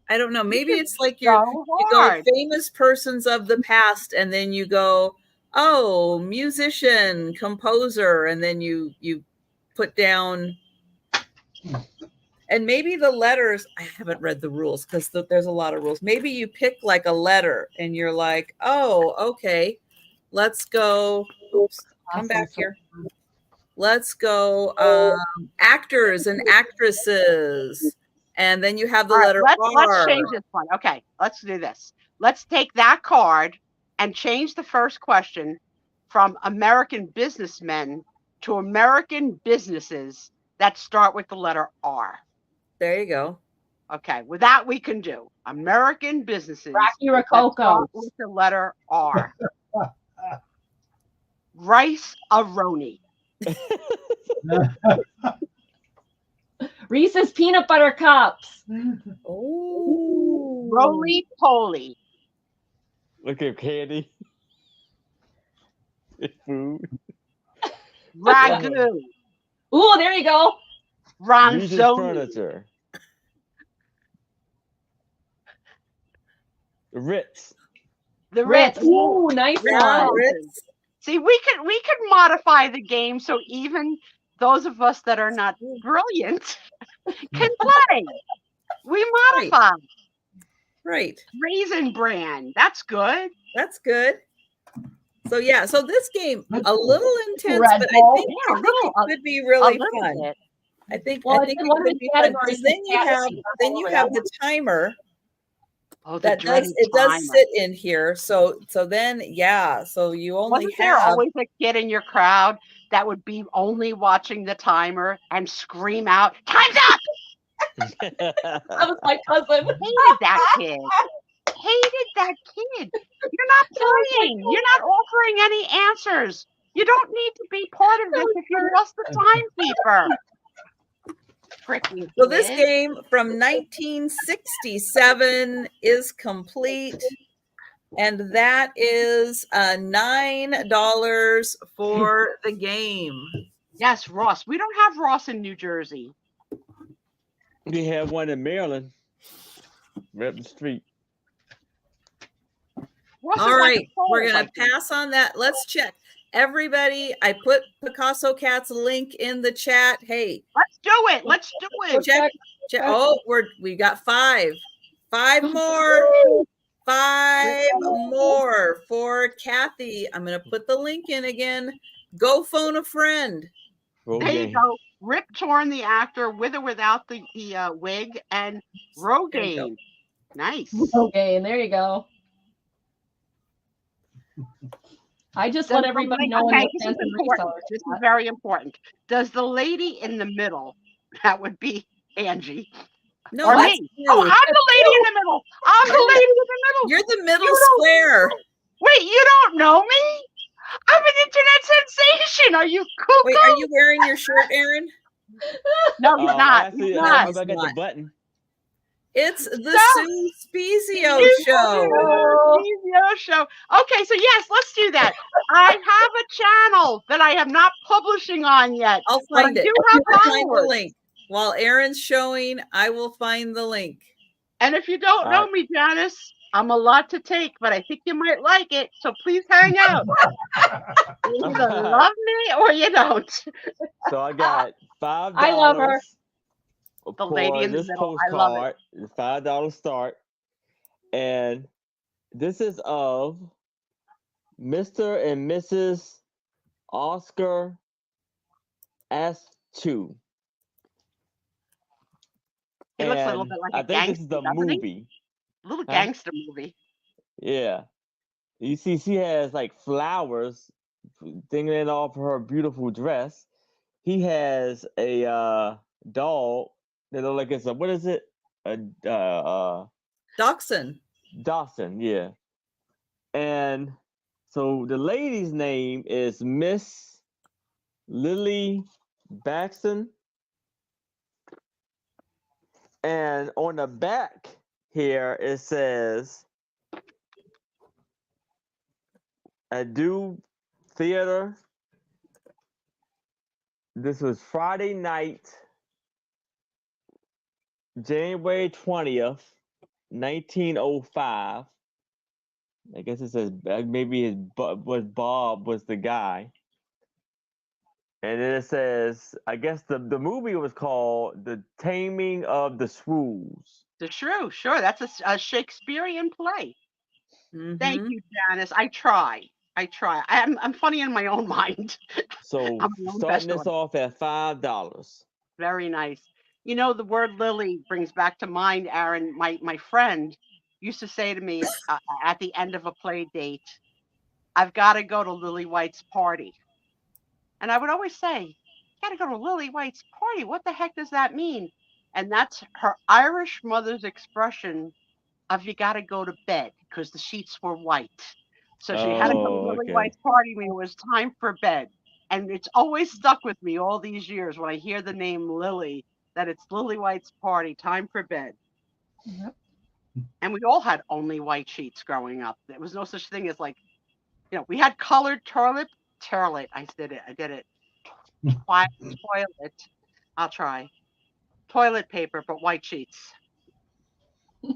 I don't know. Maybe it's like you go hard. famous persons of the past, and then you go, oh, musician, composer, and then you put down. And maybe the letters, I haven't read the rules because there's a lot of rules. Maybe you pick like a letter and you're like, oh, okay, let's go. Oops, come back here. Let's go actors and actresses. And then you have the letter R. Let's change this one. Okay, let's do this. Let's take that card and change the first question from American businessmen to American businesses that start with the letter R. There you go. Okay, with that we can do American businesses Rocky that Rococo. start with the letter R. Rice-A-Roni. Reese's peanut butter cups. Oh, Roly-Poly. Look at candy. Food. Ragu. Ooh, there you go. Regis Ronzoni. Furniture. Ritz. The Ritz. Ritz. Ooh, nice yeah, one. Ritz. See, we could modify the game so even those of us that are not brilliant can play. We modify. Right. Raisin Bran. That's good. That's good. So yeah, so this game a little intense, Red but Bull. I think it could be really fun. bit. I think Well, it it's in one of could the be fun categories because then you have category. the timer Oh, that does sit in here. So then so you only Wasn't there have always a kid in your crowd that would be only watching the timer and scream out, "Time's up!" That was my cousin. Hated that kid. Hated that kid. You're not playing. You're not offering any answers. You don't need to be part of this if you're just the timekeeper. Freaking so this kid. game from 1967 is complete. And that is $9 for the game. Yes, Ross. We don't have Ross in New Jersey. We have one in Maryland. Right up the street. Ross All is like right, a soul, we're going I to think. pass on that. Let's check. Everybody, I put Picasso Cat's link in the chat. Hey, Let's do it. Let's do it. check. Oh, we got 5. 5 more. 5 more for Kathy. I'm going to put the link in again. Go phone a friend. There you go. Rip Torn, the actor, with or without the wig, and Rogaine. Nice. Okay, and there you go. I just let everybody know when Okay, they this is important. This is very important. Does the lady in the middle, that would be Angie, No, or that's me? you. Oh, I'm the lady in the middle. I'm the lady in the middle. You're the middle You don't- square. Wait, you don't know me? I'm an internet sensation. Are you cuckoo? Wait, are you wearing your shirt, Aaron? No, he's not. Actually, He's I not. got the not. button. It's the No. Sue Spezio show. Spezio show. Okay, so yes, let's do that. I have a channel that I am not publishing on yet. I'll but find I it. do have I'll find the followers. link. While Aaron's showing, I will find the link. And if you don't know me, Janice, I'm a lot to take, but I think you might like it. So please hang out. You either love me or you don't. So I got $5. I love her. The lady in the this middle. I love it. postcard. $5 start. And this is of Mr. and Mrs. Oscar S2. It looks a little bit like I a think this gangster, is the doesn't he? movie. Little Huh? gangster movie. Yeah. You see, she has like flowers dangling off her beautiful dress. He has a dog that looks like it's a, what is it? A Dachshund. Dawson, yeah. And So the lady's name is Miss Lily Baxton. And on the back here, it says Adieu Theater. This was Friday night, January 20th, 1905. I guess it says maybe Bob was the guy. And then it says, I guess the movie was called The Taming of the Shrews. The Shrew, sure. That's a Shakespearean play. Thank you, Janice. I try. I'm funny in my own mind. So starting this off at $5. Very nice. You know, the word lily brings back to mind, Aaron, my friend used to say to me at the end of a play date, I've got to go to Lily White's party. And I would always say, got to go to Lily White's party. What the heck does that mean? And that's her Irish mother's expression of you got to go to bed because the sheets were white. So she had to go to Lily White's party when it was time for bed. And it's always stuck with me all these years when I hear the name Lily, that it's Lily White's party, time for bed. Yep. And we all had only white sheets growing up. There was no such thing as like, you know, we had colored toilet. I did it. Toilet. I'll try. Toilet paper, but white sheets. Yeah,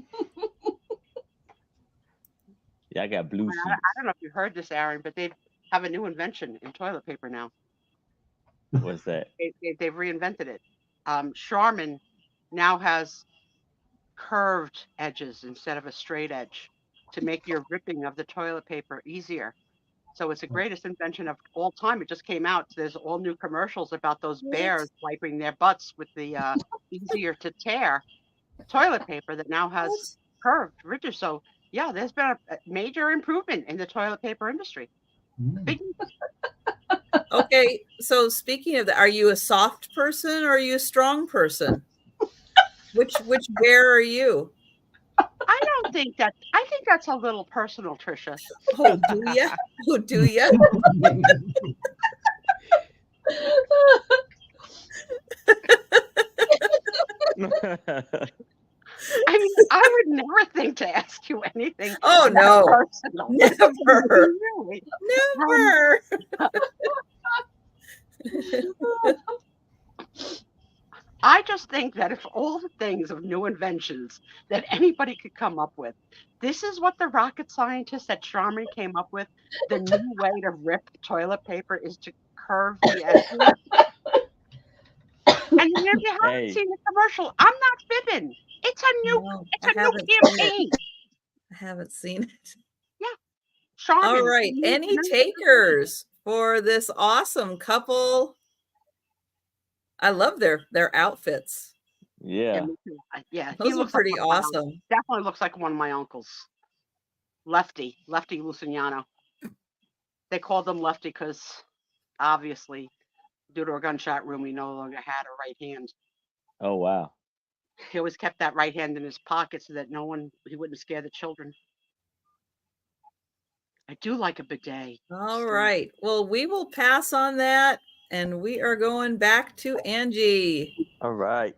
I got blue sheets. I don't know if you heard this, Aaron, but they have a new invention in toilet paper now. What's that? They've reinvented it. Charmin now has curved edges instead of a straight edge to make your ripping of the toilet paper easier. So it's the greatest invention of all time. It just came out. There's all new commercials about those bears wiping their butts with the easier to tear toilet paper that now has curved ridges. So yeah, there's been a major improvement in the toilet paper industry. Okay, so speaking of that, are you a soft person or are you a strong person? Which bear are you? I don't think that. I think that's a little personal, Trisha. Oh, do ya? Oh, do ya? I mean, I would never think to ask you anything. Oh no, personal. never, Really. never. I just think that if all the things of new inventions that anybody could come up with, this is what the rocket scientists at Charmin came up with. The new way to rip toilet paper is to curve the edges. And if you haven't seen the commercial, I'm not fibbing. It's a new campaign. I haven't seen it. Yeah. Charmin. All right. Any takers for this awesome couple? I love their outfits. Yeah. Yeah. Those look pretty awesome. Definitely looks like one of my uncles. Lefty Lucignano. They called him Lefty because obviously, due to a gunshot wound, he no longer had a right hand. Oh wow. He always kept that right hand in his pocket so that he wouldn't scare the children. I do like a bidet. All right. Well, we will pass on that. And we are going back to Angie. All right.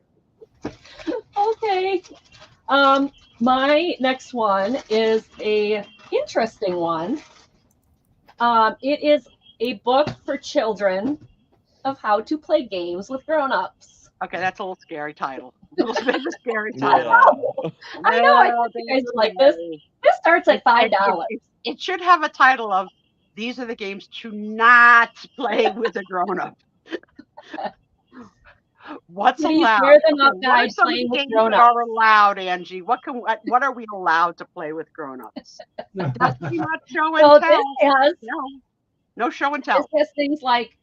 Okay. My next one is a interesting one. It is a book for children of how to play games with grown-ups. Okay, that's a little scary title. A little bit of a scary title. Yeah. I know. I think you guys like this. This starts at $5. It should have a title of "These are the games to not play with a grown-up." What's allowed? What playing with grown-ups are allowed, Angie? What are we allowed to play with grown-ups? Definitely not show and tell. No show and tell. This has things like,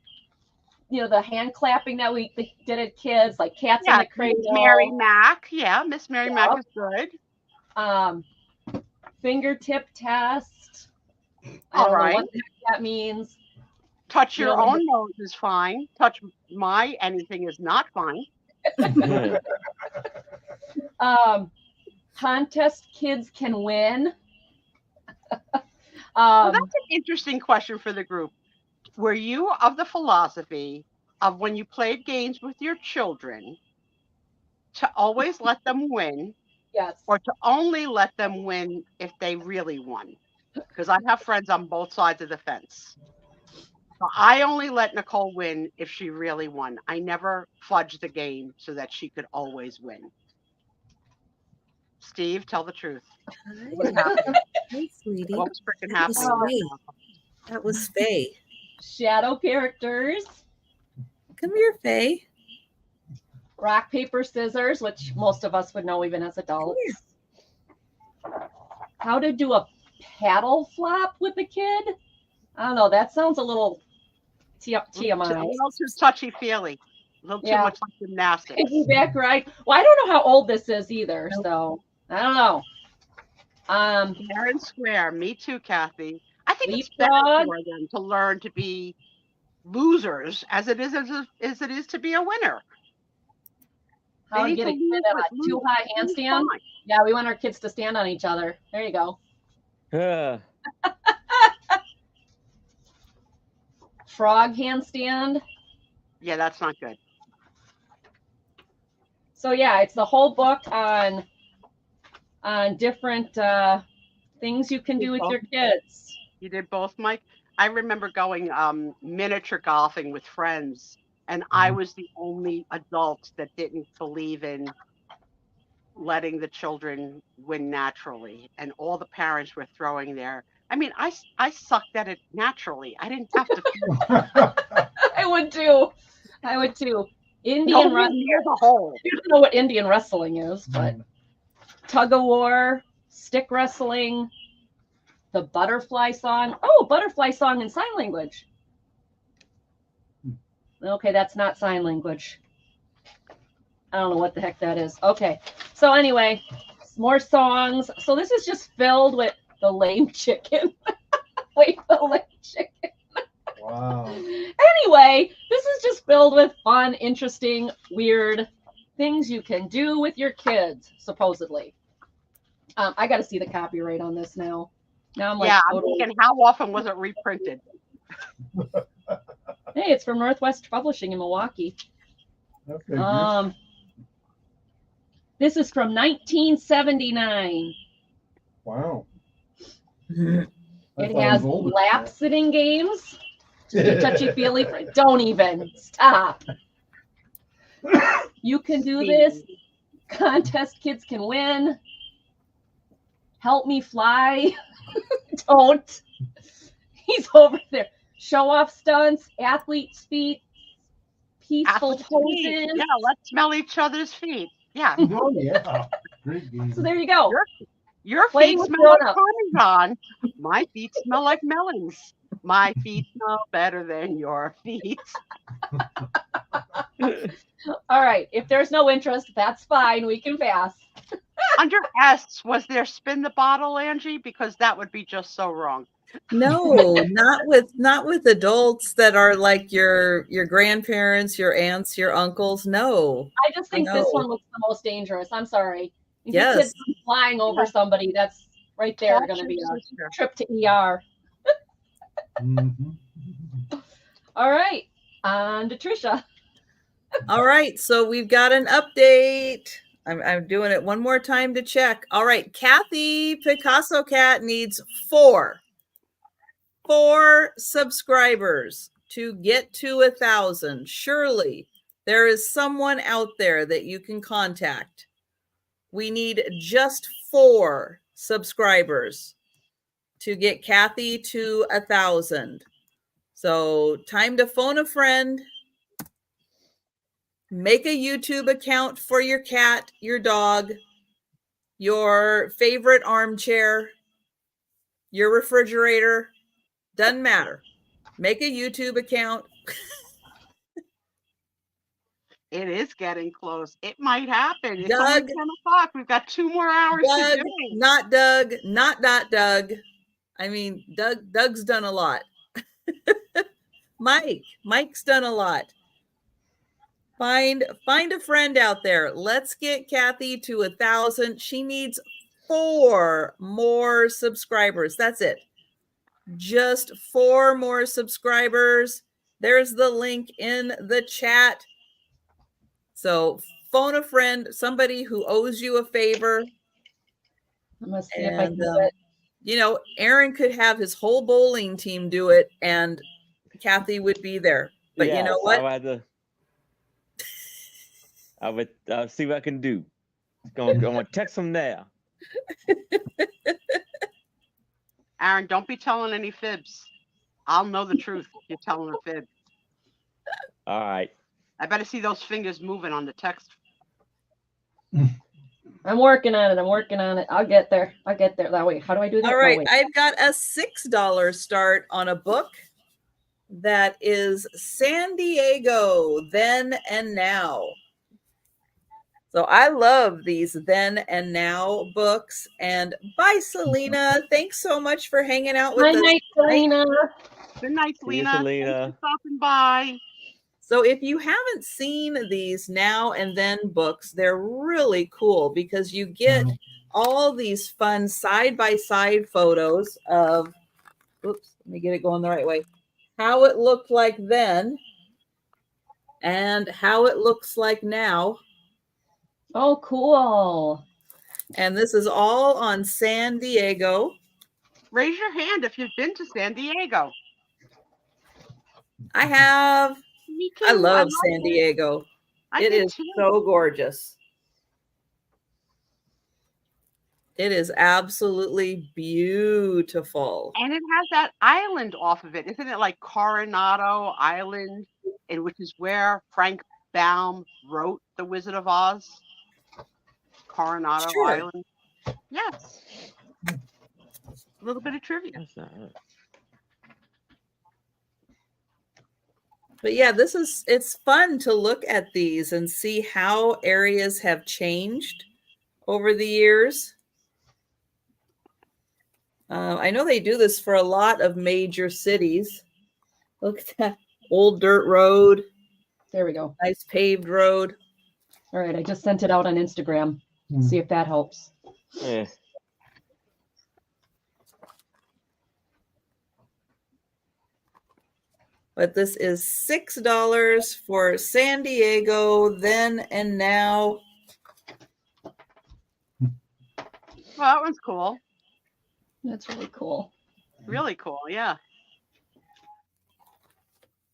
you know, the hand clapping that we did as kids, like Cats in the Cradle. Mary Mac. Yeah, Miss Mary Mac is good. Fingertip test. All right. What the heck that means. Touch your own nose is fine. Touch my anything is not fine. Contest kids can win. Well, that's an interesting question for the group. Were you of the philosophy of when you played games with your children to always let them win Yes. or to only let them win if they really won? Because I have friends on both sides of the fence. So I only let Nicole win if she really won. I never fudged the game so that she could always win. Steve, tell the truth. Hey, sweetie. What's freaking That was happening? Faye. That was Faye. Shadow characters. Come here, Faye. Rock, paper, scissors, which most of us would know even as adults. How to do a paddle flop with a kid? I don't know. That sounds a little TMI. A little too touchy-feely. A little too much like gymnastics. Piggyback ride. Well, I don't know how old this is either, so I don't know. Fair and square. Me too, Kathy. I think it's better for them to learn to be losers as it is to be a winner. How to get a kid at a too high handstand? Yeah, we want our kids to stand on each other. There you go. Yeah. Frog handstand. Yeah, that's not good. So yeah, it's the whole book on different things you can do with your kids. You did both, Mike? I remember going miniature golfing with friends, and I was the only adult that didn't believe in letting the children win naturally, and all the parents were throwing their. I mean, I sucked at it naturally. I didn't have to. I would too. Indian wrestling. You don't know what Indian wrestling is, but tug of war, stick wrestling, the butterfly song. Oh, butterfly song in sign language. Okay, that's not sign language. I don't know what the heck that is. Okay, so anyway, more songs. So this is just filled with the lame chicken. Wait, the lame chicken. Wow. Anyway, this is just filled with fun, interesting, weird things you can do with your kids, supposedly. I got to see the copyright on this now. Now I'm like, yeah, I'm thinking, how often was it reprinted? Hey, it's from Northwest Publishing in Milwaukee. Okay, this is from 1979. wow. It has lap sitting games. Touchy-feely. Don't even stop. You can do this. Contest kids can win. Help me fly. Don't. He's over there. Show off stunts, athlete's feet, peaceful poses. Yeah, let's smell each other's feet. Yeah. Oh, yeah. Great game. So there you go. Your feet smell like Parmesan. My feet smell like melons. My feet smell better than your feet. All right. If there's no interest, that's fine. We can pass. Under S, was there spin the bottle, Angie? Because that would be just so wrong. No, not with adults that are like your grandparents, your aunts, your uncles. No. I just think this one looks the most dangerous. I'm sorry. If yes. Kids flying over somebody, that's right there going to be a trip to ER. All right. On to Trisha. All right. So we've got an update. I'm doing it one more time to check. All right. Kathy Picasso Cat needs 4 subscribers to get to 1,000. Surely there is someone out there that you can contact. We need just 4 subscribers to get Kathy to 1,000. So time to phone a friend. Make a YouTube account for your cat, your dog, your favorite armchair, your refrigerator. Doesn't matter. Make a YouTube account. It is getting close. It might happen. It's Doug, only 10 o'clock. We've got 2 more hours Doug, to do. not Doug, not Doug. I mean, Doug's done a lot. Mike's done a lot. Find a friend out there. Let's get Kathy to 1,000. She needs 4 more subscribers. That's it. just 4 more subscribers. There's the link in the chat. So phone a friend, somebody who owes you a favor. I'm gonna see if I can do it. You know, Aaron could have his whole bowling team do it, and Kathy would be there. But you know what? I'll see what I can do. I'm gonna text them now. Aaron, don't be telling any fibs. I'll know the truth if you're telling a fib. All right. I better see those fingers moving on the text. I'm working on it. I'll get there. That way. How do I do that? All right. I've got a $6 start on a book that is San Diego, Then and Now. So I love these Then and Now books. And bye, Selena. Thanks so much for hanging out with us. Good night, Selena. Good night, Selena. Selena. Thanks for stopping by. So if you haven't seen these Now and Then books, they're really cool because you get all these fun side-by-side photos of, oops, let me get it going the right way, how it looked like then and how it looks like now. Oh, cool. And this is all on San Diego. Raise your hand if you've been to San Diego. I have. Me too. I love San Diego. It is so gorgeous. It is absolutely beautiful. And it has that island off of it. Isn't it like Coronado Island, which is where Frank Baum wrote The Wizard of Oz? Coronado Island. Yes. A little bit of trivia. But yeah, it's fun to look at these and see how areas have changed over the years. I know they do this for a lot of major cities. Look at that old dirt road. There we go. Nice paved road. All right, I just sent it out on Instagram. See if that helps. Yeah. But this is $6 for San Diego, Then and Now. Well, that one's cool. That's really cool. Really cool, yeah.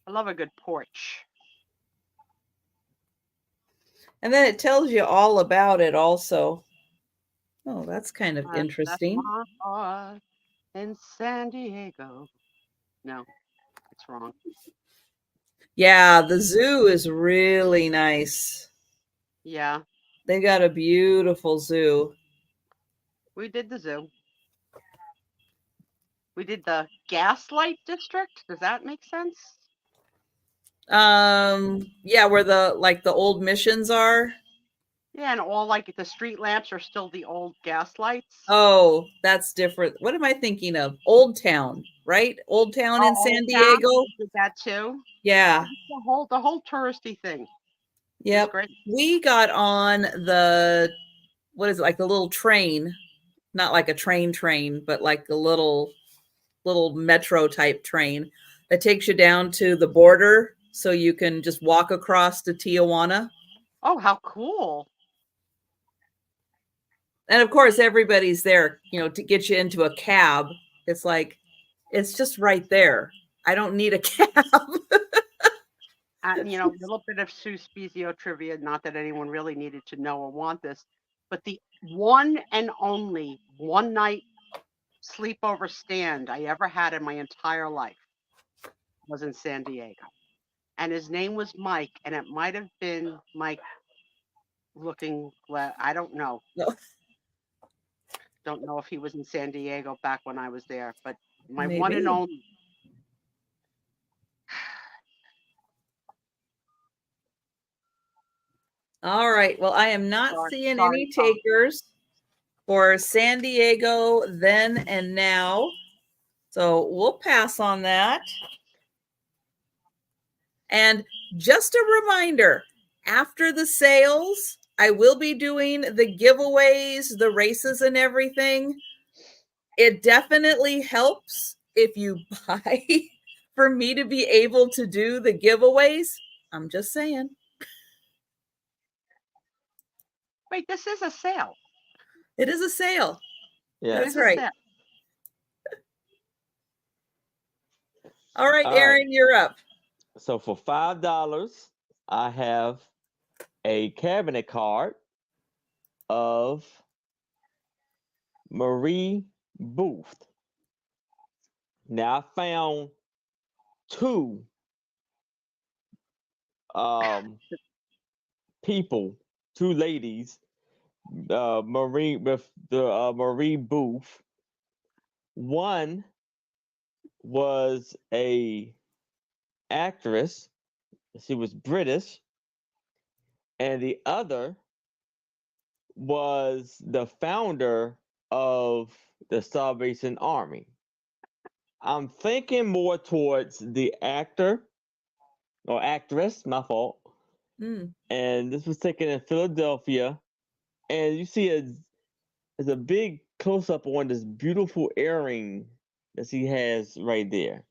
I love a good porch. And then it tells you all about it also. Oh, that's kind of interesting. In San Diego. No, it's wrong. Yeah, the zoo is really nice. Yeah. They got a beautiful zoo. We did the zoo. We did the Gaslight District. Does that make sense? Yeah, where the old missions are. Yeah, and all like the street lamps are still the old gas lights. Oh, that's different. What am I thinking of? Old Town, right? Old Town in San Diego. Did that too? Yeah. The whole touristy thing. Yep. We got on the, what is it, like the little train, not like a train, but like the little metro type train that takes you down to the border so you can just walk across to Tijuana. Oh, how cool. And of course, everybody's there, to get you into a cab. It's like, it's just right there. I don't need a cab. A little bit of Sue Spezio trivia, not that anyone really needed to know or want this, but the one and only one night sleepover stand I ever had in my entire life was in San Diego. And his name was Mike, and it might have been Mike looking, I don't know. No. Don't know if he was in San Diego back when I was there, but my Maybe. one and only. All right. Well, I am not seeing any takers for San Diego Then and Now. So we'll pass on that. And just a reminder, after the sales, I will be doing the giveaways, the races and everything. It definitely helps if you buy for me to be able to do the giveaways. I'm just saying. Wait, this is a sale. It is a sale. Yeah. That's It is a right. sale. All right, All right. Aaron, you're up. So for $5, I have a cabinet card of Marie Booth. Now I found two people, two ladies, Marie with the Marie Booth. One was a actress. She was British, and the other was the founder of the Salvation Army. I'm thinking more towards the actor or actress, my fault. Mm. And this was taken in Philadelphia. And you see there's a big close up on this beautiful earring that she has right there.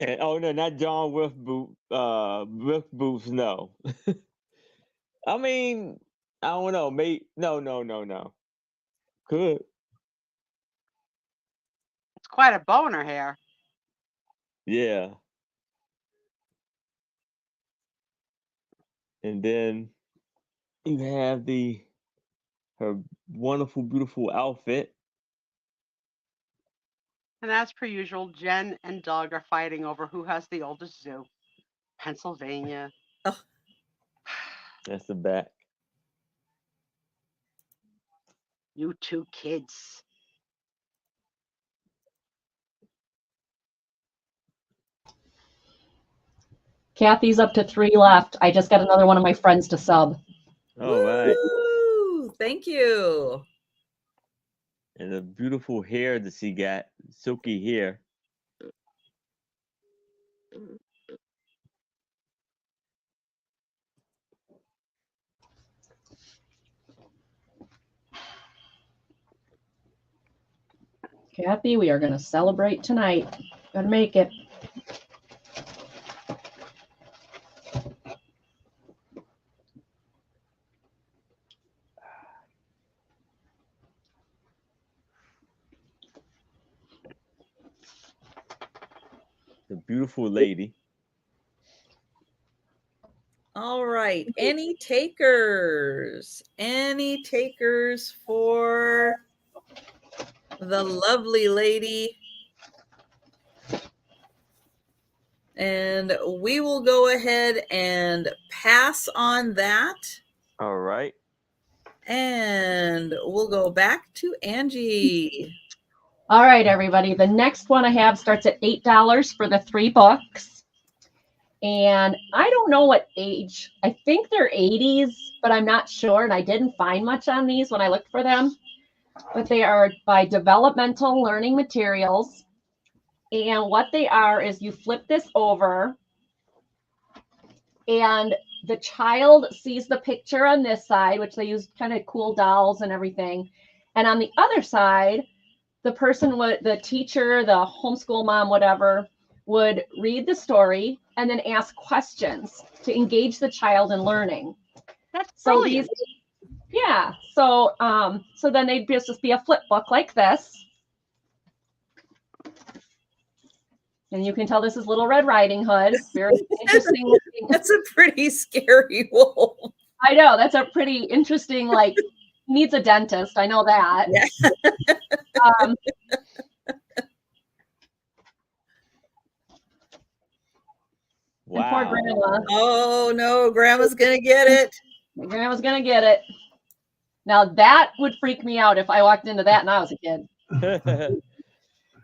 And oh no, not John Wilkes Booth, no. I mean, I don't know. No. Could. It's quite a boner hair. Yeah. And then you have her wonderful, beautiful outfit. And as per usual, Jen and Doug are fighting over who has the oldest zoo. Pennsylvania. Oh. That's the back. You two kids. Kathy's up to 3 left. I just got another one of my friends to sub. All right. Woo! Thank you. And the beautiful hair that she got, silky hair. Kathy, we are going to celebrate tonight. Gotta make it. The beautiful lady. All right. Any takers? Any takers for the lovely lady? And we will go ahead and pass on that. All right. And we'll go back to Angie. All right, everybody. The next one I have starts at $8 for the 3 books. And I don't know what age. I think they're 80s, but I'm not sure. And I didn't find much on these when I looked for them. But they are by Developmental Learning Materials. And what they are is you flip this over and the child sees the picture on this side, which they use kind of cool dolls and everything. And on the other side, the person would, the teacher, the homeschool mom, whatever, would read the story and then ask questions to engage the child in learning. That's So brilliant. yeah. So then they'd just be a flip book like this. And you can tell this is Little Red Riding Hood. Very interesting looking. That's a pretty scary wolf. I know, that's a pretty interesting, like, needs a dentist. I know that. Yeah. And poor Wow. grandma. Oh no, grandma's gonna get it. Grandma's gonna get it. Now that would freak me out if I walked into that and I was a kid.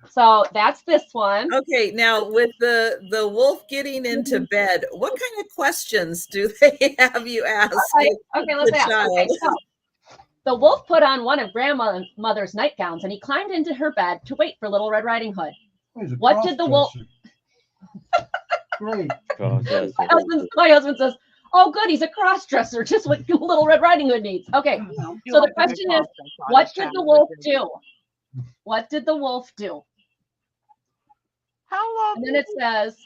So that's this one. Okay, now with the wolf getting into bed, what kind of questions do they have you ask? Okay, let's the ask. Okay, child? so the wolf put on one of grandmother's nightgowns and he climbed into her bed to wait for Little Red Riding Hood. He's a What did the wolf- cross-dresser. Great. My husband says, "Oh, good, he's a cross-dresser, just what Little Red Riding Hood needs." Okay, You so the like a good question is, cross-dress on what this did the channel, wolf wouldn't you? do? what did the wolf do? How long? And then it says,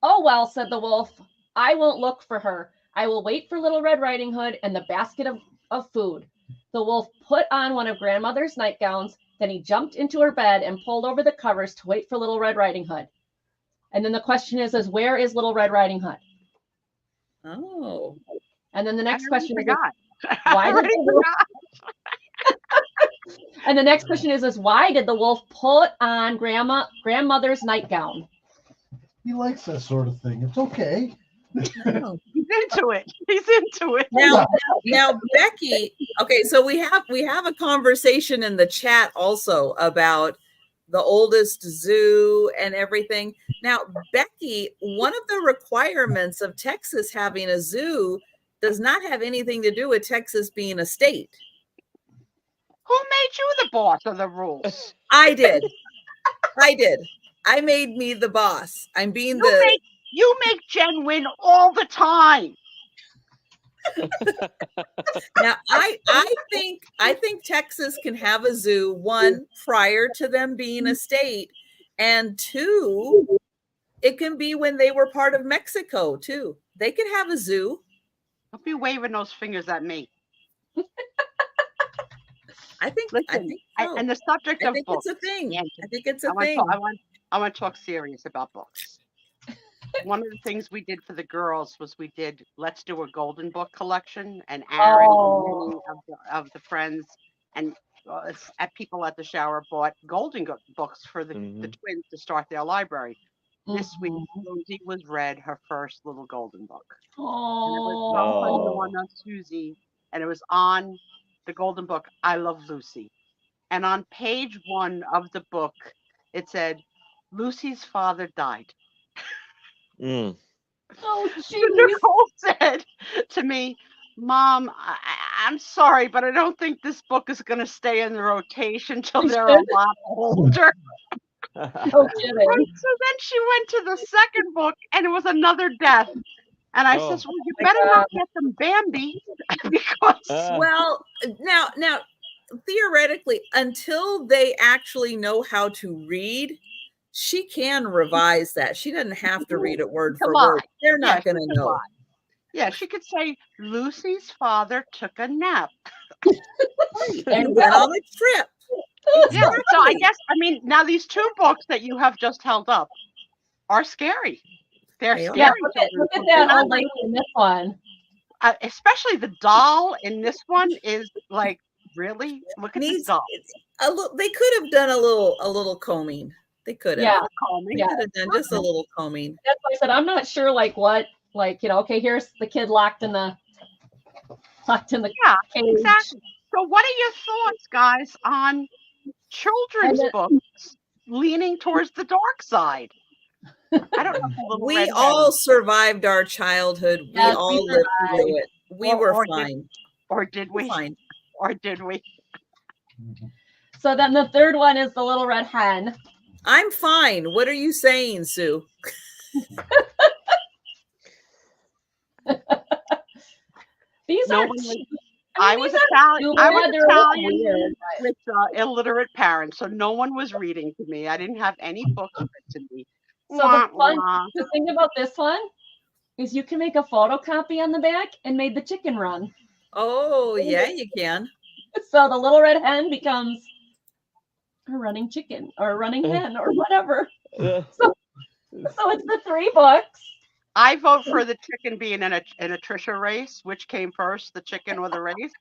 "Oh, well," said the wolf, "I won't look for her. I will wait for Little Red Riding Hood and the basket of food." The wolf put on one of grandmother's nightgowns. Then he jumped into her bed and pulled over the covers to wait for Little Red Riding Hood. And then the question is where is Little Red Riding Hood? Oh. And then the next question is, I why did already the wolf? forgot. And the next question is why did the wolf put on grandmother's nightgown? He likes that sort of thing. It's okay. He's into it. He's into it. Now, Becky. Okay, so we have a conversation in the chat also about the oldest zoo and everything. Now, Becky, one of the requirements of Texas having a zoo does not have anything to do with Texas being a state. Who made you the boss of the rules? I did. I made me the boss. I'm being You make Jen win all the time. Now, I think Texas can have a zoo, one, prior to them being a state, and two, it can be when they were part of Mexico too. They could have a zoo. Don't be waving those fingers at me. I think. Listen, I think so. and the subject I of think books. it's a thing. Yeah, I think it's a I thing. want to talk serious about books. One of the things we did for the girls was let's do a golden book collection, and Aaron and many of the friends and people at the shower bought golden books for the twins to start their library. This week, Rosie was read her first little golden book. Oh, and it was on Susie, and it was on the golden book, I Love Lucy. And on page 1 of the book, it said, Lucy's father died. Oh, So Nicole said to me, Mom, I'm sorry, but I don't think this book is going to stay in the rotation till they're a lot older. Oh, so then she went to the second book, and it was another death. And I says, well, you better not get them Bambi, because well, now theoretically, until they actually know how to read, she can revise that. She doesn't have to read it word for word. They're not going to know. Yeah, she could say Lucy's father took a nap and went on a trip. Yeah, so I mean, now these 2 books that you have just held up are scary. They're scary. Yeah, look at that old lady in this one. Especially the doll in this one is like, really? Look at this doll. They could have done a little combing. They could have. Yeah. They could have done just a little combing. That's why I said I'm not sure okay, here's the kid locked in the cage. Exactly. So what are your thoughts, guys, on children's books leaning towards the dark side? I don't know. We all survived our childhood. Yes, we all lived through it. We were fine. Or did we? Fine. Or did we? So then the third one is the Little Red Hen. I'm fine. What are you saying, Sue? These no are. I was Italian with illiterate parents, so no one was reading to me. I didn't have any books read to me. So the thing about this one is you can make a photocopy on the back and made the chicken run. Oh, yeah, you can. So the Little Red Hen becomes a running chicken or a running hen or whatever. So it's the 3 books. I vote for the chicken being in a Trisha race. Which came first, the chicken or the race?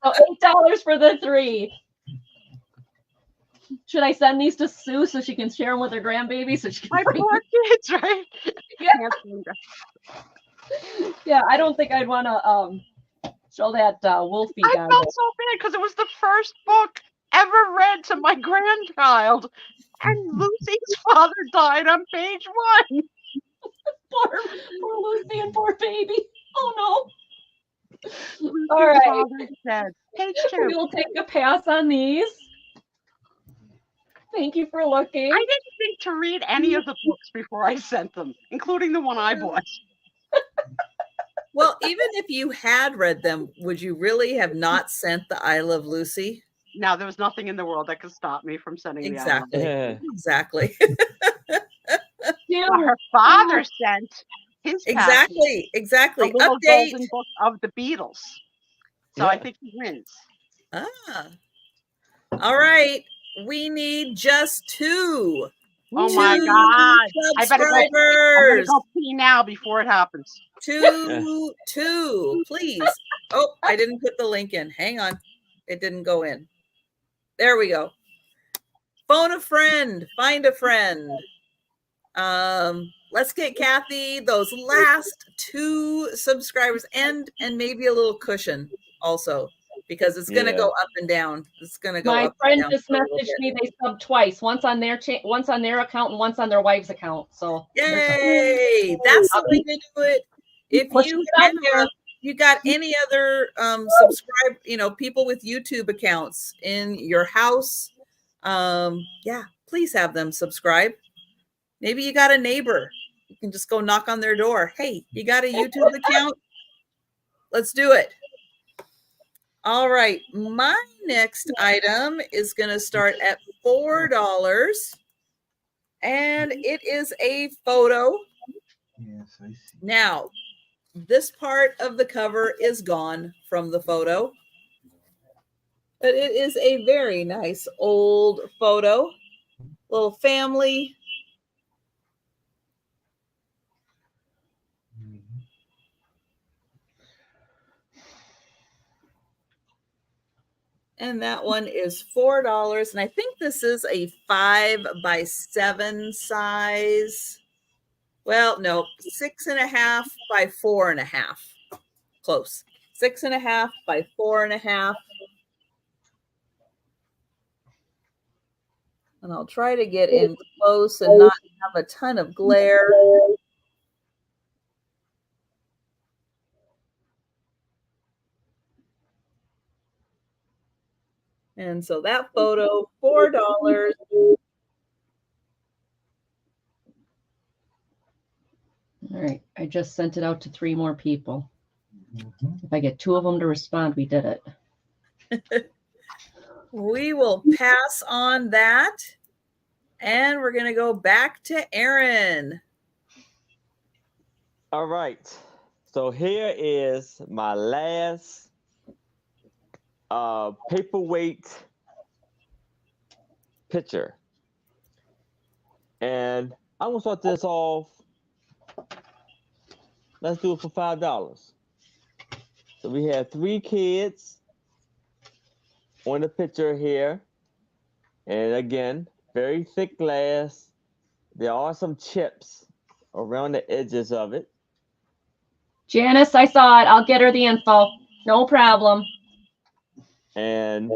So $8 for the 3. Should I send these to Sue so she can share them with her grandbaby? So she can my poor kids, right? Yeah, I don't think I'd want to show that Wolfie guy. I felt so bad because it was the first book ever read to my grandchild, and Lucy's father died on page 1. Poor Lucy and poor baby. Oh no! Lucy's all right, father dead. Page 2. We will take a pass on these. Thank you for looking. I didn't think to read any of the books before I sent them, including the one I bought. Well, even if you had read them, would you really have not sent the I Love Lucy? Now, there was nothing in the world that could stop me from sending the I Love Exactly. Lucy. Exactly. But her father sent his package Exactly. the little Update. golden book of the Beatles. So I think he wins. Ah. All right. We need just 2. Oh my 2 God. I better subscribers. go pee now before it happens. 2, please. Oh, I didn't put the link in. Hang on. It didn't go in. There we go. Phone a friend. Find a friend. Let's get Kathy those last 2 subscribers and maybe a little cushion also, because it's going to go up and down. It's going to go My up friend and down just messaged me. They subbed twice, once on their account and once on their wife's account. So yay! That's the way to do it. If you got any other subscribe, people with YouTube accounts in your house, yeah, please have them subscribe. Maybe you got a neighbor. You can just go knock on their door. Hey, you got a YouTube account? Let's do it. All right. My next item is going to start at $4. And it is a photo. Yes, I see. Now, this part of the cover is gone from the photo. But it is a very nice old photo. Little family. And that one is $4. And I think this is a 5x7 size. Well, no, 6.5 by 4.5. Close. 6.5 by 4.5. And I'll try to get in close and not have a ton of glare. And so that photo, $4. all right, I just sent it out to 3 more people. If I get 2 of them to respond, we did it. We will pass on that. And we're going to go back to Aaron. All right. So here is my last paperweight picture. And I'm going to start this off. Let's do it for $5. So we have 3 kids on the picture here. And again, very thick glass. There are some chips around the edges of it. Janice, I saw it. I'll get her the info. No problem. And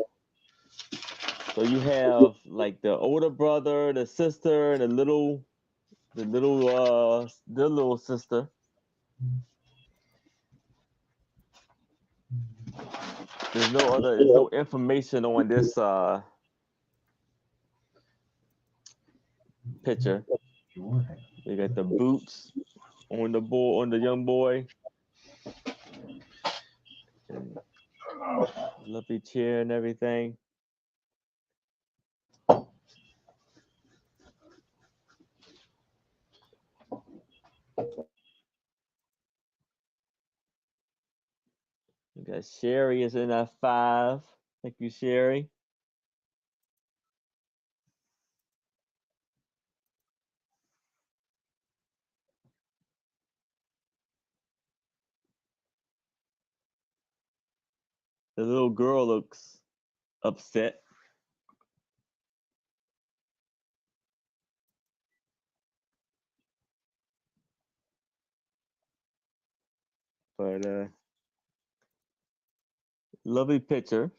so you have like the older brother, the sister, and the little sister. There's no information on this picture. You got the boots on the young boy. And lovely chair and everything. You got Sherry is in at 5. Thank you, Sherry. The little girl looks upset. But lovely picture.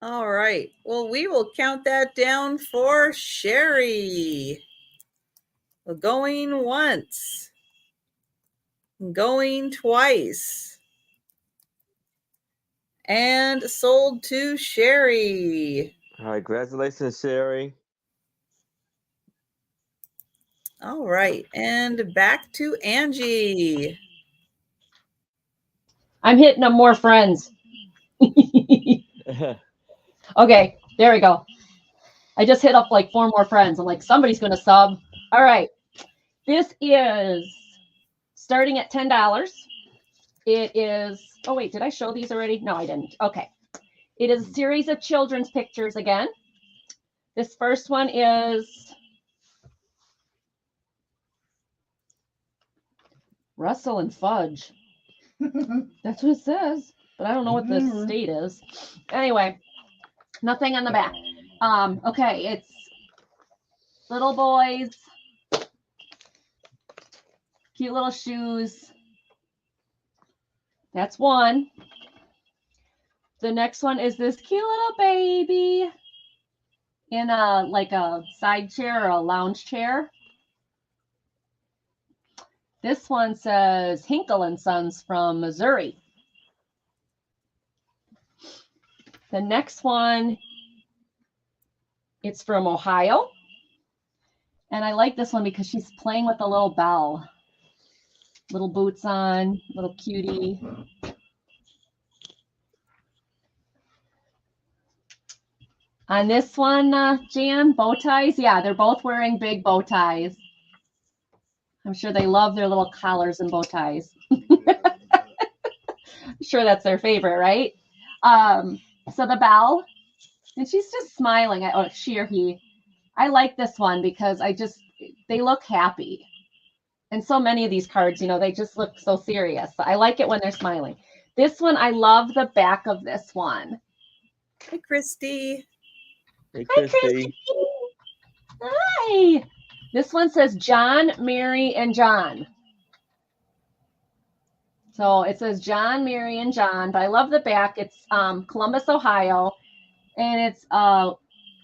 All right. Well, we will count that down for Sherry. Going once. Going twice. And sold to Sherry. All right, congratulations, Sherry. All right. And back to Angie. I'm hitting up more friends. Okay, there we go. I just hit up like 4 more friends. I'm like, somebody's going to sub. All right. This is starting at $10. It is, oh wait, did I show these already? No, I didn't. Okay. It is a series of children's pictures again. This first one is Russell and Fudge. That's what it says, but I don't know what the state is. Anyway, nothing on the back. Okay, it's little boys, cute little shoes. That's one. The next one is this cute little baby in a like a side chair or a lounge chair. This one says Hinkle and Sons from Missouri. The next one, it's from Ohio. And I like this one because she's playing with a little bell. Little boots on, little cutie. On this one, Jan, bow ties. Yeah, they're both wearing big bow ties. I'm sure they love their little collars and bow ties. I'm sure that's their favorite, right? So the bell, and she's just smiling at, or she or he. I like this one because they look happy. And so many of these cards, they just look so serious. So I like it when they're smiling. This one, I love the back of this one. Hi, Christy. Hey, Hi, Christy. Christy. Hi. This one says John, Mary, and John. So it says John, Mary, and John, but I love the back. It's Columbus, Ohio, and it's a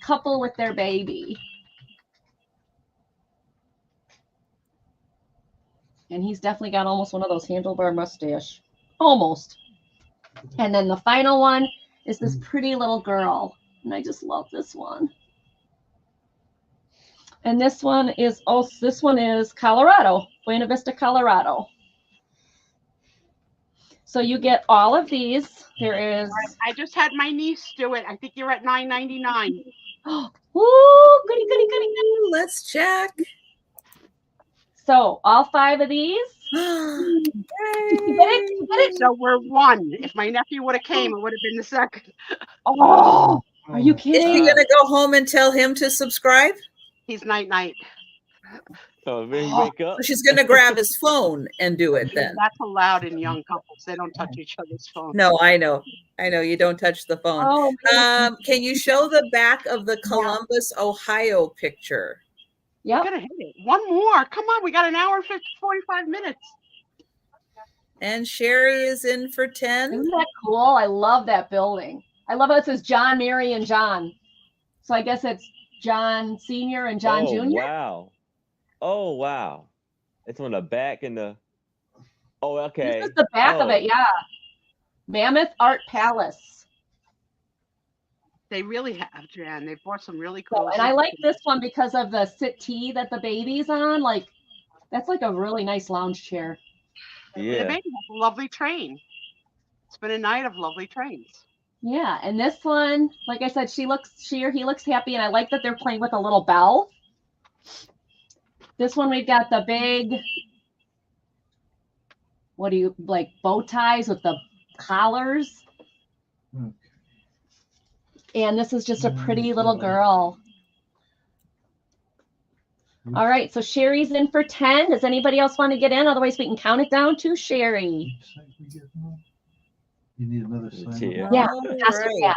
couple with their baby. And he's definitely got almost one of those handlebar mustache. Almost. And then the final one is this pretty little girl. And I just love this one. And this one is Colorado, Buena Vista, Colorado. So you get all of these. There is. I just had my niece do it. I think you're at $9.99. Ooh, goody, goody, goody. Let's check. So all 5 of these. Yay. You get it? So we're 1. If my nephew would have came, it would have been the 2nd. Oh, are you kidding? Is she gonna go home and tell him to subscribe? He's night. So when you wake up, Or she's gonna grab his phone and do it then. That's allowed in young couples. They don't touch each other's phones. No, I know. You don't touch the phone. Oh, Can you show the back of the Columbus, Ohio picture? yep. Gotta hit it. One more. Come on. We got an hour and 45 minutes. And Sherry is in for 10. Isn't that cool? I love that building. I love how it says John, Mary, and John. So I guess it's John Sr. and John Jr. Wow. Oh, wow. It's on the back and the. Oh, okay. This is the back of it, yeah. Mammoth Art Palace. They really have, Jan. They bought some really So, cool. and I like this one because of the settee that the baby's on. Like, that's like a really nice lounge chair. The Yeah. baby has a lovely train. It's been a night of lovely trains. Yeah, and this one, like I said, she or he looks happy, and I like that they're playing with a little bell. This one, we've got the big, bow ties with the collars. Okay. And this is just a pretty little girl. All right, so Sherry's in for 10. Does anybody else want to get in? Otherwise, we can count it down to Sherry. You need another sign. Yeah, All Pastor right. Pat.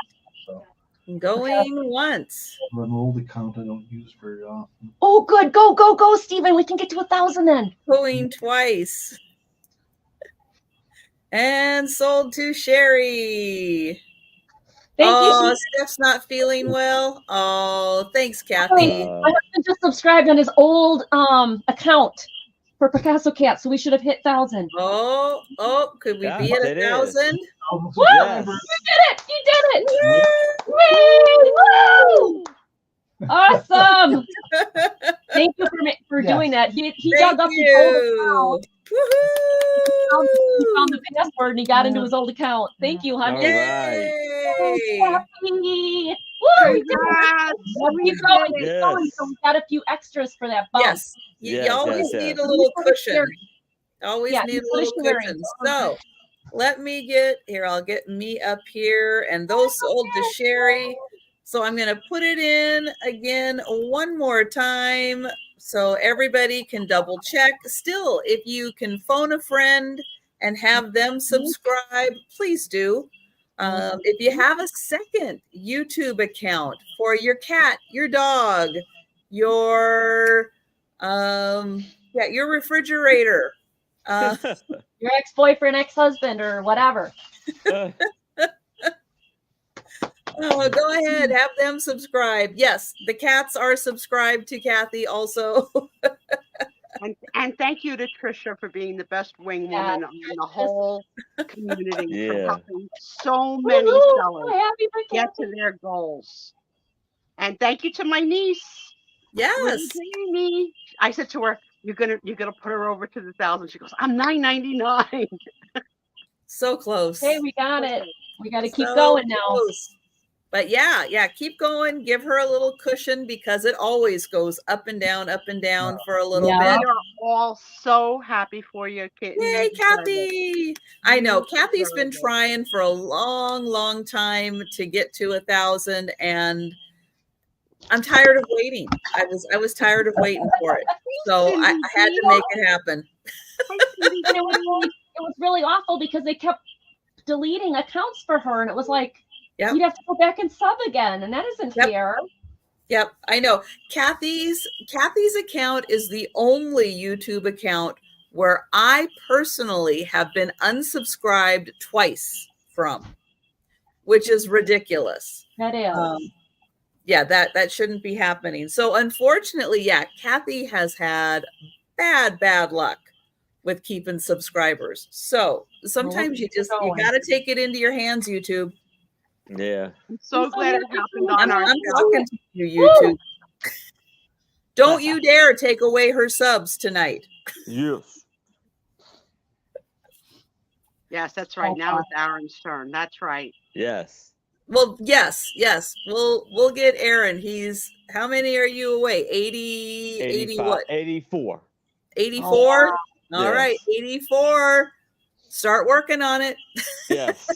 Going once. An old account I don't use very often. Oh, good. Go, Stephen. We can get to 1,000 then. Going twice. And sold to Sherry. Thank Oh, you. Steph's not feeling well. Oh, thanks, Kathy. My husband just subscribed on his old account for Picasso Cat, so we should have hit 1,000. Oh, could we Yeah, be at it is. 1,000? Woo! Yes. You did it! Woo! Awesome! Thank you for doing that. He dug Thank up his old you. account. Woohoo! found the password and he got into his old account. Thank you, honey. All right. Yay! Happy. Woo, we did it. Congrats, Let's we keep going, did keep it. going. So we got a few extras for that bump. Yes. You Yes, always yes, need yes. a little cushion. Sharing. Always Yeah, need a you put a little sharing. cushion. So let me get here. I'll get me up here and those sold to Sherry. So I'm going to put it in again one more time so everybody can double check. Still, if you can phone a friend and have them subscribe, please do. If you have a second YouTube account for your cat, your dog, your your refrigerator, Your ex-boyfriend, ex-husband, or whatever. go ahead, have them subscribe. Yes, the cats are subscribed to Kathy also. And thank you to Trisha for being the best wing woman on the whole community for Yeah. helping so many Woo-hoo. sellers Happy for get Kathy. to their goals. And thank you to my niece, Yes. little Jamie. I said to her, "You're gonna put her over to the 1,000." She goes, "I'm $9.99." So close. Hey, we got it. We got to keep So going now. close. But yeah, keep going. Give her a little cushion because it always goes up and down for a little Yeah. bit. We are all so happy for you, kitten. Yay, You deserve it. Kathy. I know You Kathy's been deserve it. trying for a long time to get to 1,000, and I'm tired of waiting. I was tired of waiting for it. So I had to make it happen. Hi, Cindy. And it was really awful because they kept deleting accounts for her, and it was like, Yep. you'd have to go back and sub again, and that isn't Yep. fair. Yep, I know. Kathy's account is the only YouTube account where I personally have been unsubscribed twice from, which is ridiculous. That is. Yeah, that shouldn't be happening. So unfortunately, yeah, Kathy has had bad luck with keeping subscribers. So sometimes you got to take it into your hands, YouTube. Yeah. I'm so glad it happened on our I'm show. talking to you, YouTube. Don't you dare take away her subs tonight. Yes. Yes, that's right. Now it's Aaron's turn. That's right. Yes. Well, yes. We'll get Aaron. He's how many are you away? 80 what? 84. 84? Oh, wow. All Yes. right, 84. Start working on it. Yes.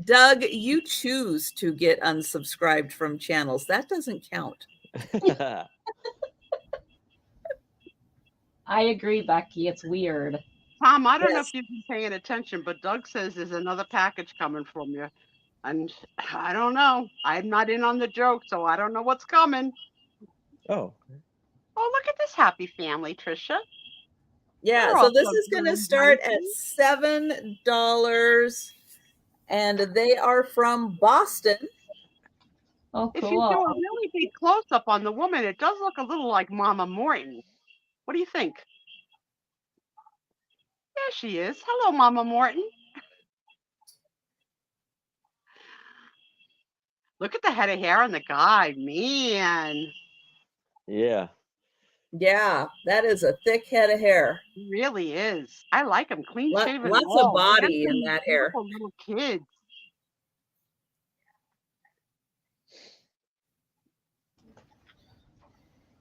Doug, you choose to get unsubscribed from channels. That doesn't count. I agree, Becky. It's weird. Tom, I don't know if you've been paying attention, but Doug says there's another package coming from you. And I don't know. I'm not in on the joke, so I don't know what's coming. Oh. Oh, look at this happy family, Trisha. Yeah, They're so all this so is going to good and start healthy. at $7, and they are from Boston. Oh, If you do cool. a really big close-up on the woman, it does look a little like Mama Morton. What do you think? There she is. Hello, Mama Morton. Look at the head of hair on the guy. Man, Yeah. Yeah, that is a thick head of hair. he really is. I like him. Clean shaven. Lots of body in that hair. Little kids.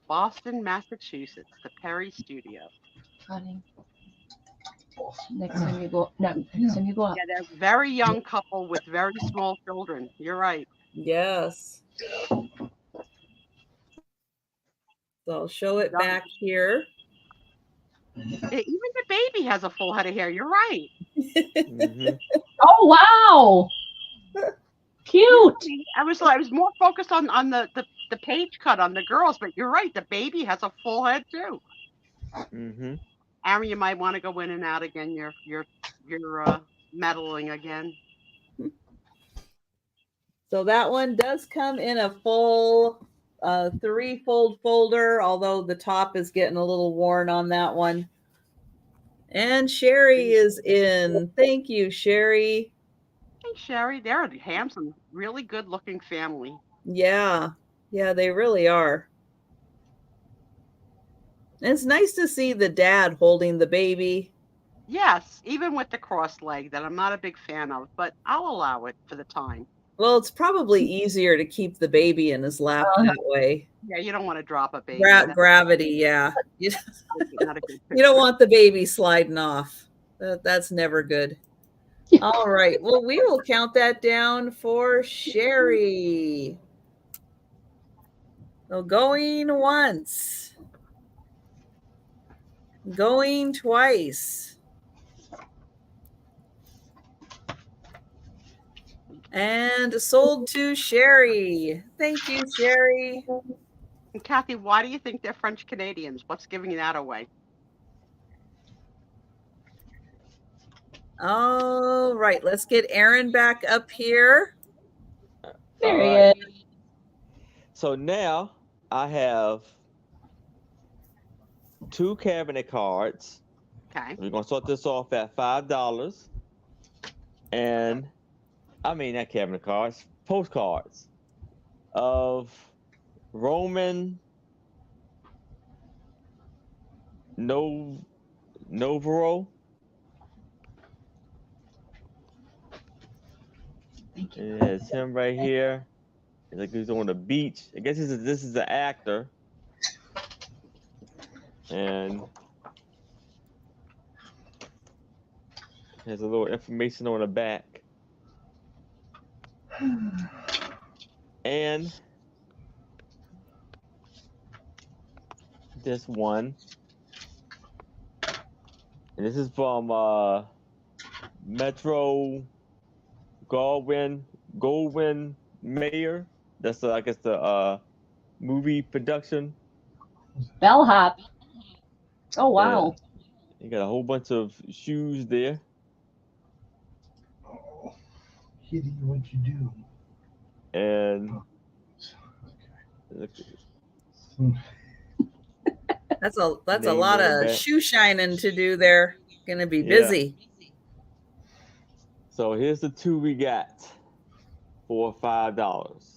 Boston, Massachusetts, the Perry Studio. Honey. Next time you go up. Yeah, they're a very young couple with very small children. You're right. Yes. So I'll show it back here. Even the baby has a full head of hair. You're right. Mm-hmm. Oh, wow. Cute. I was more focused on the page cut on the girls, but you're right. The baby has a full head too. Mm-hmm. Aaron, you might want to go in and out again. You're meddling again. So that one does come in a full 3-fold folder, although the top is getting a little worn on that one. And Sherry is in. Thank you, Sherry. Hey, Sherry, they're a handsome, really good-looking family. Yeah, they really are. It's nice to see the dad holding the baby. Yes, even with the cross leg that I'm not a big fan of, but I'll allow it for the time. Well, it's probably easier to keep the baby in his lap that way. Yeah, you don't want to drop a baby. Gravity, yeah. You Not a good you don't want the baby sliding off. That's never good. All right. Well, we will count that down for Sherry. So going once. Going twice. And sold to Sherry. Thank you, Sherry. And Kathy, why do you think they're French Canadians? What's giving that away? All right, let's get Aaron back up here. There he Alright. is. So now I have 2 cabinet cards. Okay. We're gonna start this off at $5. And I mean not cabinet cards, postcards of Roman Novarro. It's him right here. It's like he's on the beach. I guess this is the actor. And there's a little information on the back. And this one. And this is from Metro Goldwyn Mayer. That's I guess the movie production. Bellhop. Oh, wow. You got a whole bunch of shoes there. Oh, Kitty, what'd you do? And That's a Name lot on of the back. shoe shining to do there. Gonna be Yeah. busy. so here's the 2 we got for $5.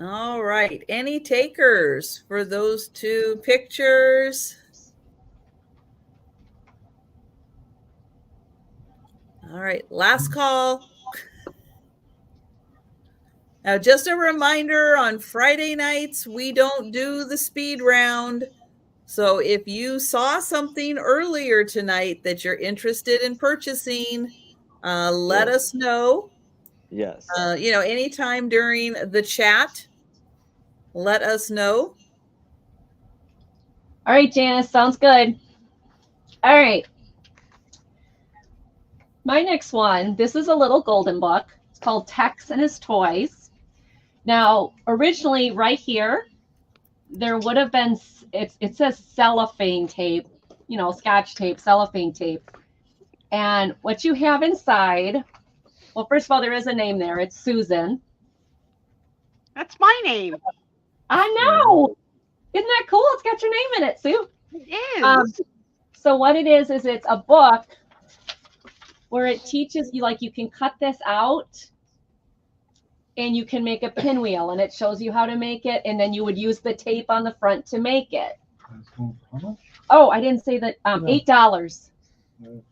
All right. Any takers for those 2 pictures? All right. Last call. Now, just a reminder, on Friday nights, we don't do the speed round. So if you saw something earlier tonight that you're interested in purchasing, let Yeah. us know. Yes. Anytime during the chat, let us know. All right, Janice, sounds good. All right. My next one, this is a little golden book. It's called Tex and His Toys. Now, originally right here, there would have been, it says cellophane tape, Scotch tape, cellophane tape. And what you have inside, well, first of all, there is a name there. It's Susan. That's my name. I know. Isn't that cool? It's got your name in it, Sue. It is. So what it is it's a book where it teaches you, like, you can cut this out and you can make a pinwheel, and it shows you how to make it, and then you would use the tape on the front to make it. Oh, I didn't say that. $8. No.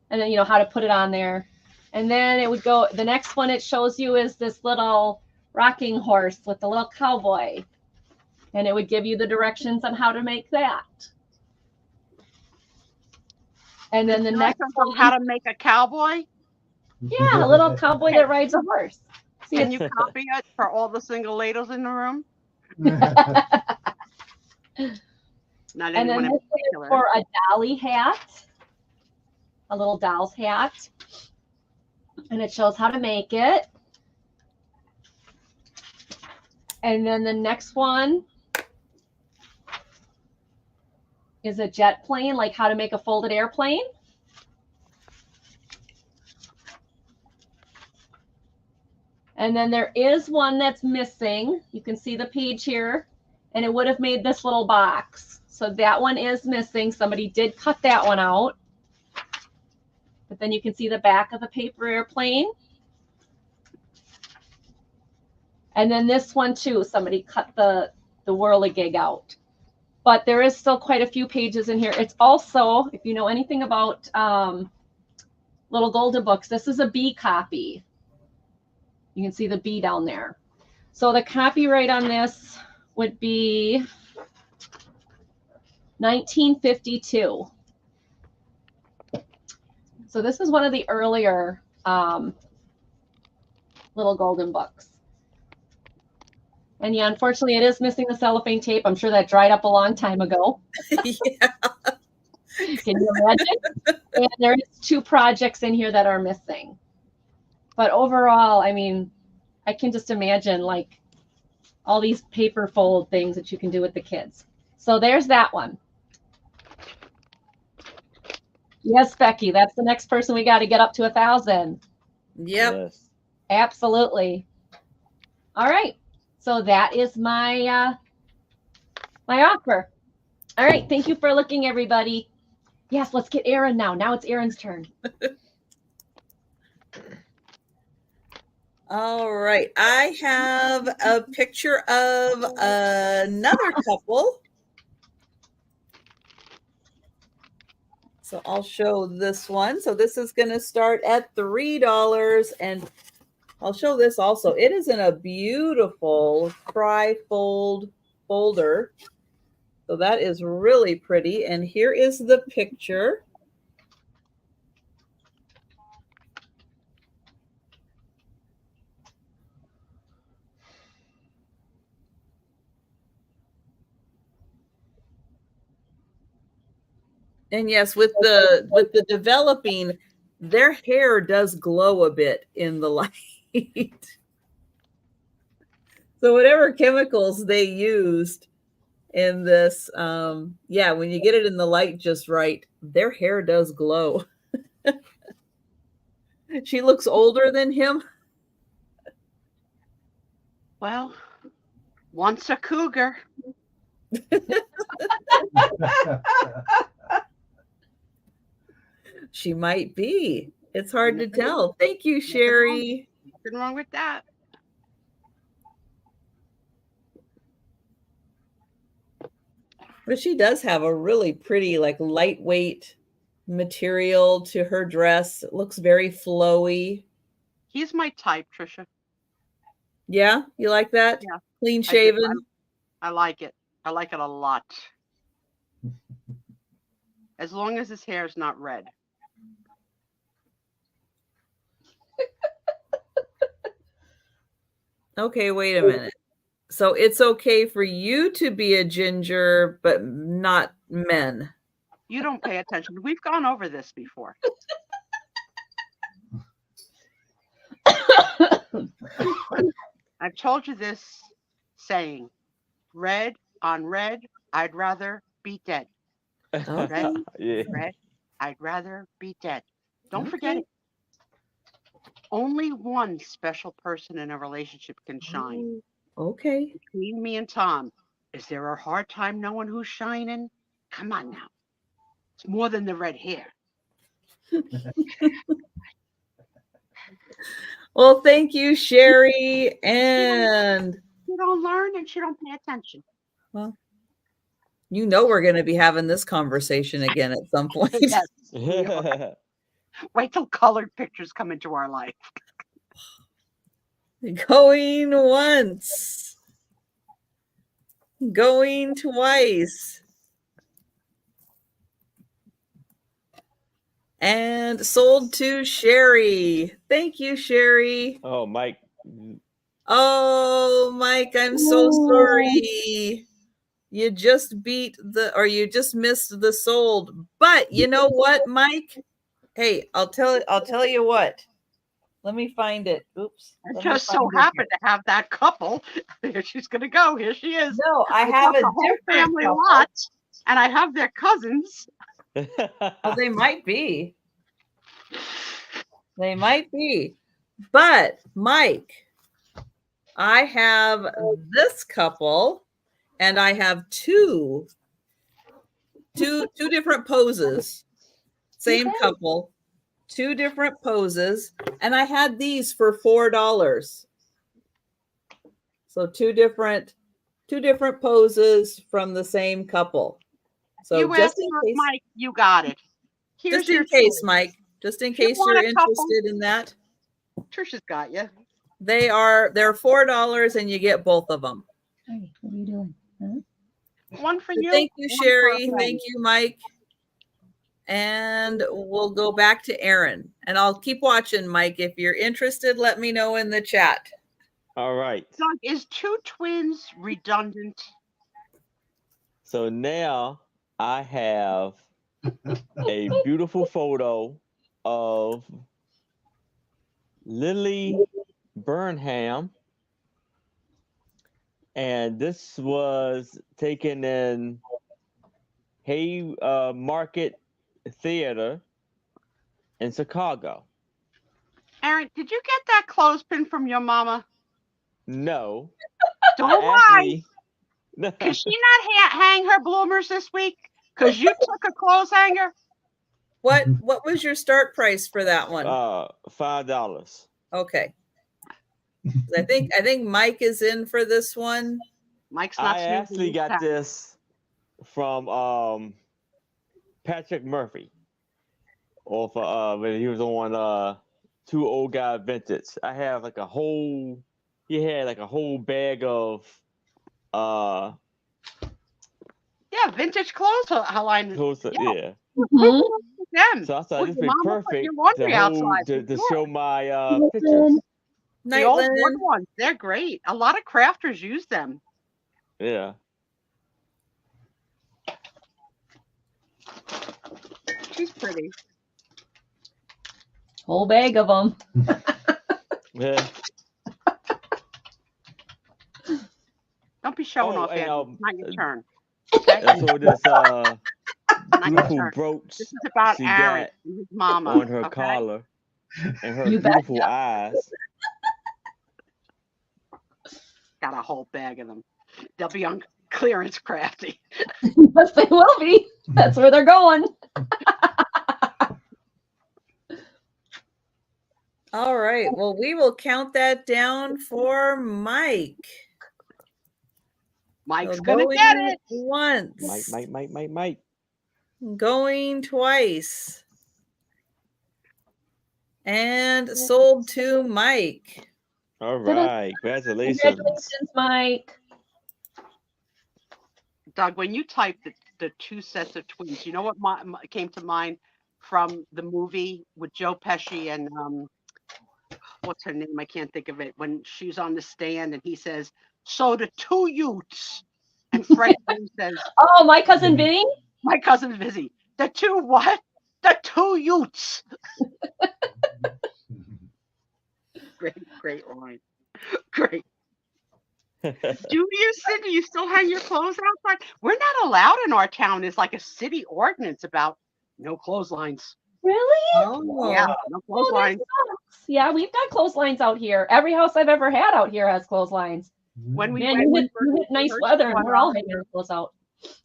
And then how to put it on there. And then it would go, the next one it shows you is this little rocking horse with the little cowboy. And it would give you the directions on how to make that. And then the next one, how to make a cowboy. yeah, a little cowboy that rides a horse. See, Can you copy it for all the single ladies in the room? Not and then anyone in this is particular. for a dolly hat, a little doll's hat. And it shows how to make it. And then the next one is a jet plane, like how to make a folded airplane. And then there is one that's missing. You can see the page here. and it would have made this little box. So that one is missing. Somebody did cut that one out. But then you can see the back of the paper airplane. And then this one too, somebody cut the whirligig out. But there is still quite a few pages in here. It's also, if you know anything about Little Golden Books, this is a B copy. You can see the B down there. So the copyright on this would be 1952. So this is one of the earlier Little Golden Books. And yeah, unfortunately, it is missing the cellophane tape. I'm sure that dried up a long time ago. Yeah. Can you imagine? And there's 2 projects in here that are missing. But overall, I mean, I can just imagine like all these paper fold things that you can do with the kids. So there's that one. Yes, Becky, that's the next person we got to get up to 1,000. Yep. Yes. Absolutely. All right. So that is my my offer. All right. Thank you for looking, everybody. Yes, let's get Aaron now. Now it's Aaron's turn. All right. I have a picture of another couple. So I'll show this one. So this is going to start at $3, and I'll show this also. It is in a beautiful tri-fold folder. So that is really pretty. And here is the picture. And yes, with the developing, their hair does glow a bit in the light. So whatever chemicals they used in this, yeah, when you get it in the light just right, their hair does glow. She looks older than him. Well, once a cougar. She might be. It's hard to tell. Thank you, Sherry. Nothing wrong with that. But she does have a really pretty, like, lightweight material to her dress. It looks very flowy. He's my type, Trisha. Yeah, you like that? Yeah. Clean shaven. I like it. I like it a lot. As long as his hair is not red. Okay, wait a minute. So it's okay for you to be a ginger, but not men. You don't pay attention. We've gone over this before. I've told you this saying, red on red, I'd rather be dead. Red, Yeah. red, I'd rather be dead. Don't forget it. Only one special person in a relationship can shine. Okay. Between me and Tom, is there a hard time knowing who's shining? Come on now. It's more than the red hair. Well, thank you, Sherry. And She don't learn and she don't pay attention. well, you know we're going to be having this conversation again at some point. Yes. Wait till colored pictures come into our life. Going once. Going twice. And sold to Sherry. Thank you, Sherry. Oh, Mike. Oh, Mike, I'm so sorry. You just you just missed the sold. But you know what, Mike? Hey, I'll tell you what. Let me find it. Oops. I just so happened to have that couple. Here she's gonna go. Here she is. No, I have a the whole different family couple. lot, and I have their cousins. Oh, they might be. They might be. But Mike, I have this couple, and I have two different poses. Same Okay. couple, two different poses, and I had these for $4. So two different poses from the same couple. So You just asked in for it, case, Mike. You got it. Here's just in your case, choice. Mike, just in If you case want you're a couple- interested in that, Trisha's got you. they're $4 and you get both of them. Hey, what are you doing? Huh? One for you. Thank you, one for a Sherry. friend. Thank you, Mike. And we'll go back to Aaron. And I'll keep watching, Mike. If you're interested, let me know in the chat. All right. Doug, is two twins redundant? So now I have a beautiful photo of Lily Burnham. And this was taken in Haymarket Theater in Chicago. Aaron, did you get that clothespin from your mama? No. Don't lie. Actually, Can she not hang her bloomers this week? Because you took a clothes hanger? What was your start price for that one? $5. Okay. I think Mike is in for this one. Mike's not I snoozing actually his got time. this from Patrick Murphy off when he was on Two Old Guy Vintage. I have like he had like a whole bag of Yeah, vintage clothes. Line. clothes. Yeah. Mhm. Them. So I thought Well, this your would be mama put perfect your laundry to, outside for to sure. show my pictures. The old Nightland. wood ones, they're great. A lot of crafters use them. Yeah. She's pretty. Whole bag of them. Yeah. Don't be showing Oh, off, and, Andy. It's not your turn. Okay? And so this Not your beautiful turn. brooch This is about she Aaron got and his mama. on her okay? collar and her You beautiful betcha. eyes. Got a whole bag of them. They'll be on clearance crafty. Yes, they will be. That's where they're going. All right. Well, we will count that down for Mike. Mike's So gonna going get it. once. Mike. Going twice. And sold to Mike. All right. Congratulations. Congratulations, Mike. Doug, when you typed the two sets of twins, you know what came to mind from the movie with Joe Pesci and what's her name? I can't think of it. When she's on the stand and he says, "So the two Utes," and Fred says, Oh, my cousin Vinny. "My cousin Vizzy, the two what? The two Utes." Great line. Great. Do you still hang your clothes outside? We're not allowed in our town. It's like a city ordinance about no clotheslines. Really? Oh, Yeah, no Oh, that clotheslines. sucks. Yeah, we've got clotheslines out here. Every house I've ever had out here has clotheslines. When we Man, went, you we hit first- nice first weather and bought we're all our- hanging our clothes out.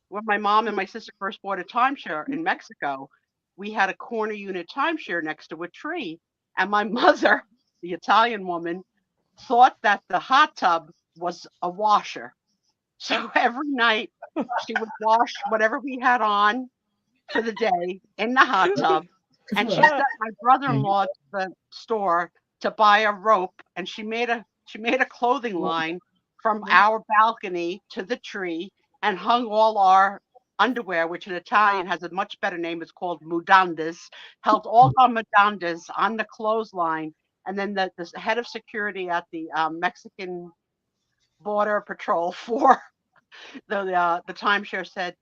when my mom and my sister first bought a timeshare in Mexico, we had a corner unit timeshare next to a tree. And my mother, the Italian woman, thought that the hot tub was a washer. So every night she would wash whatever we had on for the day in the hot tub. And she sent my brother-in-law to the store to buy a rope, and she made a clothing line from our balcony to the tree and hung all our underwear, which in Italian has a much better name. It's called mudandas, held all our mudandas on the clothesline. And then the head of security at the Mexican Border Patrol for the timeshare said,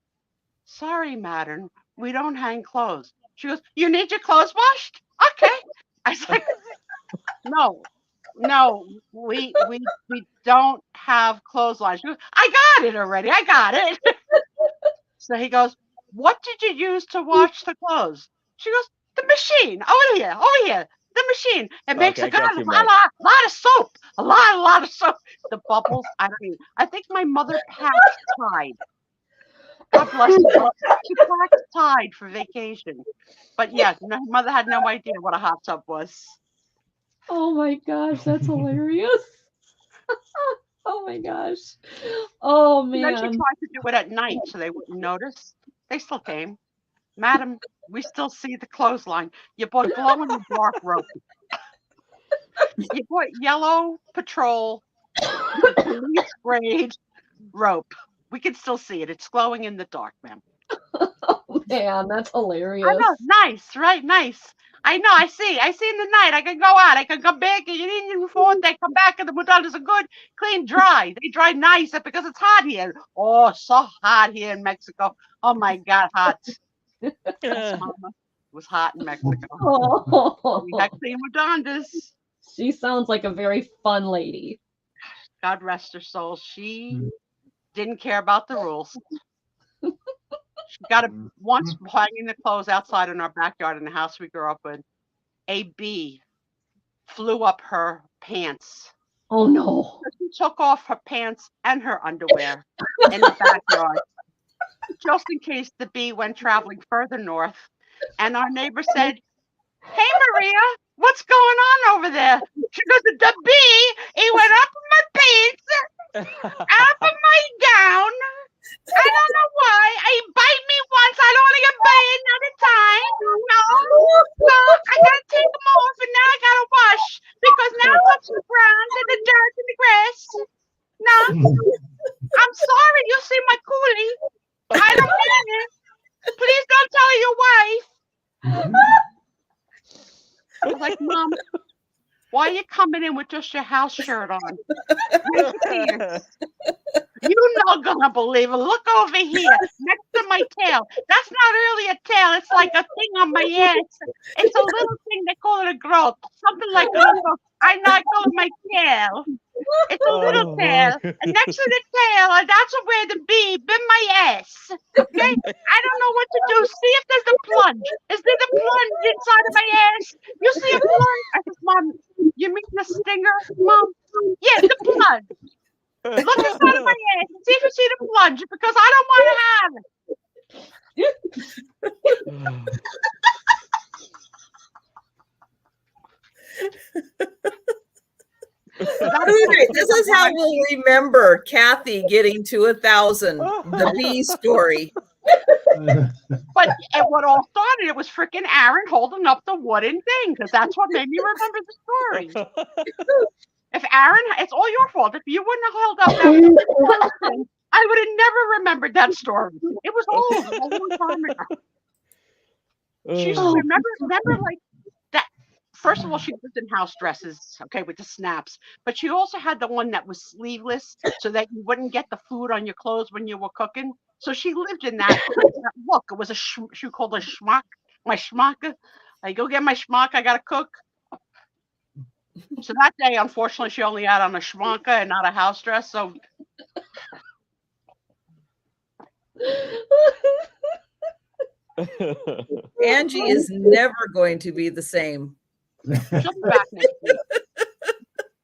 "Sorry, madam, we don't hang clothes." She goes, "You need your clothes washed?" Okay. I was like, no, we don't have clotheslines. She goes, "I got it already. I got it." So he goes, "What did you use to wash the clothes?" She goes, "The machine. Over here. The machine. It makes Okay, a I got you, lot of soap. A lot of soap." the bubbles. I think my mother packed Tide. God bless her. She packed Tide for vacation. But yeah, my mother had no idea what a hot tub was. Oh my gosh, that's hilarious. Oh my gosh. Oh And then she man. tried to do it at night so they wouldn't notice. They still came. Madam, we still see the clothesline. You bought glow in the dark rope. You bought yellow patrol police grade rope. We can still see it. It's glowing in the dark, ma'am. Oh man, that's hilarious. I know, nice, right? Nice. I know, I see in the night. I can go out, I can come back, and you didn't forward, they come back, and the mudandas are good, clean, dry. They dry nice because it's hot here. Oh, so hot here in Mexico. Oh my God, hot. Yes, Mama. It was hot in Mexico. Oh, We had clean mudandas. she sounds like a very fun lady. God rest her soul. She didn't care about the rules. She got once hanging the clothes outside in our backyard in the house we grew up in. A bee flew up her pants. Oh no. She took off her pants and her underwear in the backyard, just in case the bee went traveling further north. And our neighbor said, "Hey, Maria, what's going on over there?" She goes, "The bee, he went up in my pants, up in my gown. I don't know why. He bite me once. I don't want to get bitten another time. No, I gotta take them off, and now I gotta wash because now I'm up to the ground and the dirt and the grass. No, I'm sorry. You see my coolie. I don't mean it. Please don't tell your wife." I was like, "Mom, why are you coming in with just your house shirt on? Where's your pants? You're not gonna believe it. Look over here, next to my tail. That's not really a tail. It's like a thing on my ass. It's a little thing. They call it a growth. Something like a little. I know. I call it my tail. It's a little tail. And next to the tail, that's where the bee bit my ass. Okay? I don't know what to do. See if there's a plunge. Is there the plunge inside of my ass? You see a plunge?" I said, "Mom, you mean the stinger, Mom?" "Yes, the plunge. Look inside of my ass and see if you see the plunge because I don't want to have Okay, this is how we'll remember Kathy getting to 1,000. The bee story. But and what all started, it was freaking Aaron holding up the wooden thing because that's what made me remember the story. If Aaron, it's all your fault. If you wouldn't have held up that wooden thing, I would have never remembered that story. It was old, a long time ago. She used to remember like that. First of all, she lived in house dresses, okay, with the snaps. But she also had the one that was sleeveless so that you wouldn't get the food on your clothes when you were cooking. So she lived in that look. It was a she called a schmuck. My schmuck. I go get my schmuck. I gotta cook. So that day, unfortunately, she only had on a schmuck and not a house dress. So Angie is never going to be the same. she'll be back next week.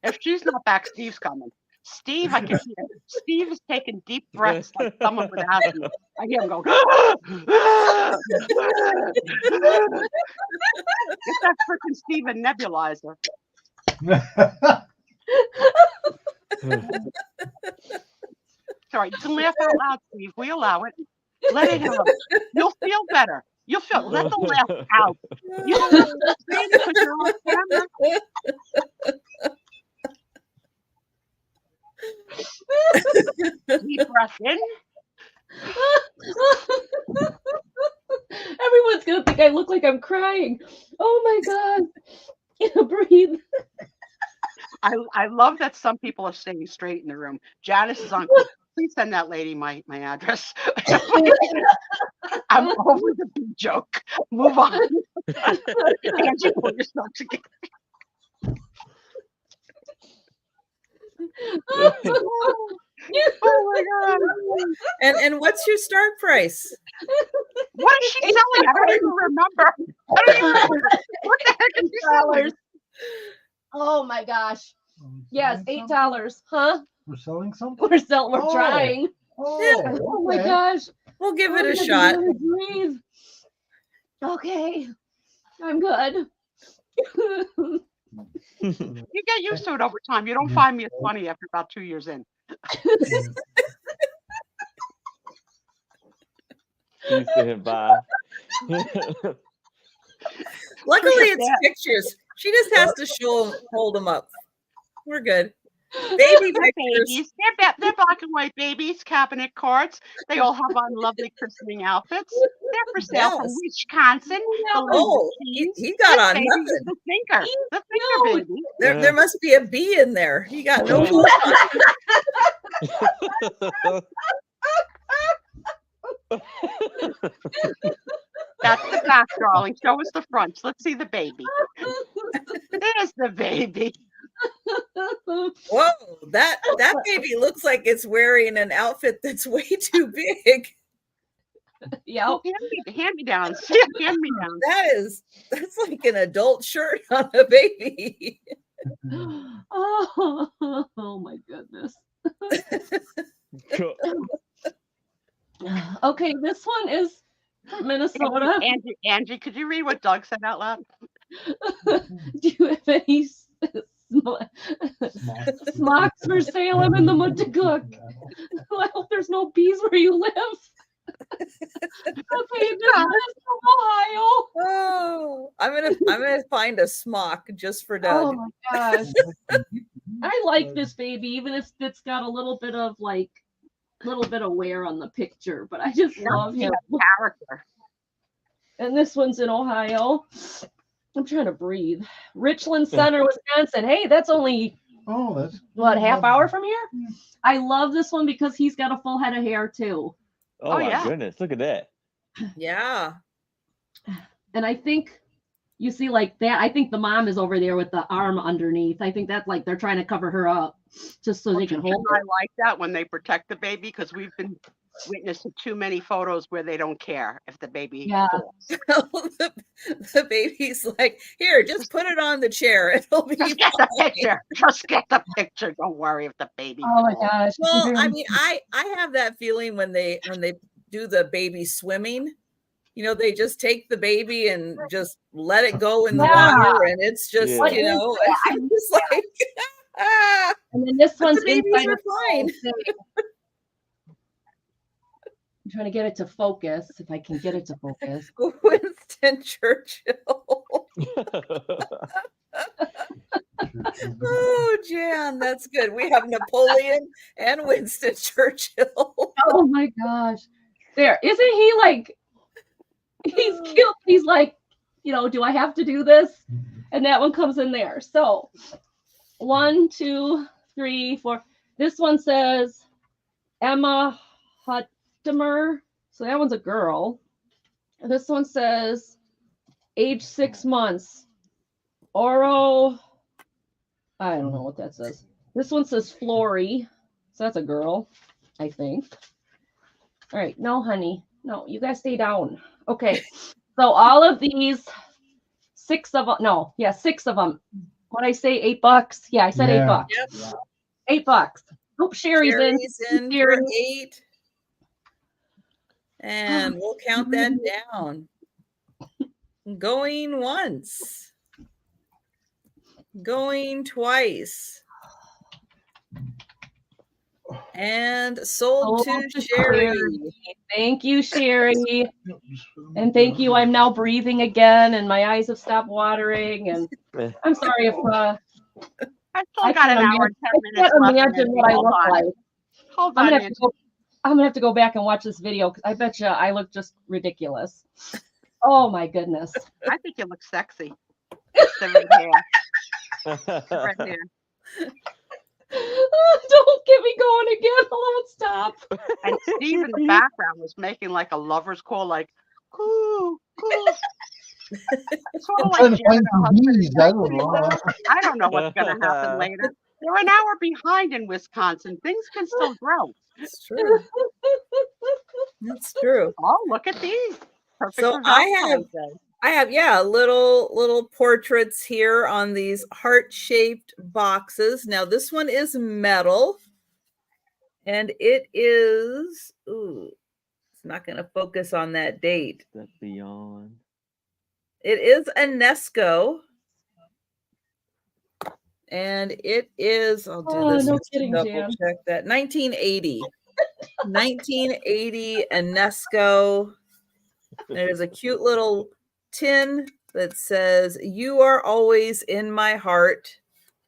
If she's not back, Steve's coming. Steve, I can hear. Steve is taking deep breaths like someone with asthma. I hear him go. It's that freaking Steven nebulizer. Sorry, you can laugh out loud, Steve. We allow it. Let it out. You'll feel better. You'll feel. Let the laugh out. You don't have to say it because you're on camera. Deep breath in. Everyone's gonna think I look like I'm crying. Oh my god. Breathe. I love that some people are staying straight in the room. Janice is on. Please send that lady my address. I'm over the big joke. Move on. Angie, pull yourself together. Oh my god! And what's your start price? What is she selling? I don't even remember. What the heck is she selling? Oh my gosh. Yes, $8. Huh? We're selling something? We're Oh. trying. Oh, Oh my okay. gosh. We'll give it I a can shot. barely breathe. Okay. I'm good. You get used to it over time. You don't find me as funny after about 2 years in. You stand by. Luckily, it's pictures. She just has to hold them up. We're good. Baby They're pictures. babies. They're black and white babies, cabinet cards. They all have on lovely christening outfits. They're for sale from Yes. Wisconsin. The Oh, Limousines. he got This on baby nothing. is the thinker. The cute. thinker baby. There must be a bee in there. He got no. That's the back, darling. Show us the front. Let's see the baby. There's the baby. Whoa, that baby looks like it's wearing an outfit that's way too big. Yeah. Oh, hand me downs. Yeah, hand me downs. That's like an adult shirt on a baby. Oh my goodness. Cool. Okay, this one is from Minnesota. Angie, could you read what Doug said out loud? Do you have any smocks for sale? I'm in the mood to cook. I hope there's no bees where you live. Okay, this is from Ohio. Oh, I'm gonna find a smock just for Doug. Oh my gosh. I like this baby, even if it's got a little bit of wear on the picture, but I just love him. Character. And this one's in Ohio. I'm trying to breathe. Richland Center, Wisconsin. Hey, that's only half hour from here? I love this one because he's got a full head of hair too. Oh my goodness, look at that. Yeah. And I think you see like that. I think the mom is over there with the arm underneath. I think that's like they're trying to cover her up just so they can hold I her. like that when they protect the baby because we've been witness to too many photos where they don't care if the baby falls. the baby's like, here, just put it on the chair. It'll be Just get the picture. Just get the picture. Don't worry if the baby Oh my falls. gosh. Well, I mean, I have that feeling when they do the baby swimming. You know, they just take the baby and just let it go in the water, and it's just you know, I'm just like, and then this one's the babies inside are the fine. I'm trying to get it to focus. If I can get it to focus. Winston Churchill. Oh, Jan, that's good. We have Napoleon and Winston Churchill. Oh my gosh. There. Isn't he like, he's cute. He's like, you know, do I have to do this? And that one comes in there. So 1, 2, 3, 4. This one says Emma Huttimer. So that one's a girl. And this one says age 6 months. Oro. I don't know what that says. This one says Flory. So that's a girl, I think. All right. No, honey. No, you guys stay down. Okay. So all of these, 6 of them. No, yeah, 6 of them. What I say, $8? Yeah, I said $8. Yep. $8. Oh, Sherry's in for 8. And we'll count that down. Going once. Going twice. And sold to Sherry. Thank you, Sherry. And thank you. I'm now breathing again, and my eyes have stopped watering. And I'm sorry if I still got an hour and 10 minutes can't left. imagine what I look like. Hold I'm on. gonna have to go back and watch this video because I bet you I look just ridiculous. Oh my goodness. I think you look sexy. The red hair. The red hair. Don't get me going again. I won't stop. And Steve in the background was making like a lover's call, like, coo, coo. Sort of like Janet, her husband. I don't know what's going to happen later. We're an hour behind in Wisconsin. Things can still grow. That's true. That's true. Oh, look at these. Perfect So for I Valentine's Day. have little portraits here on these heart-shaped boxes. Now this one is metal. And it is, it's not going to focus on that date. That's beyond. It is a Nesco. And it is, I'll do this no just to kidding, double Jan. check that. 1980. 1980 Nesco. There's a cute little tin that says, "You are always in my heart."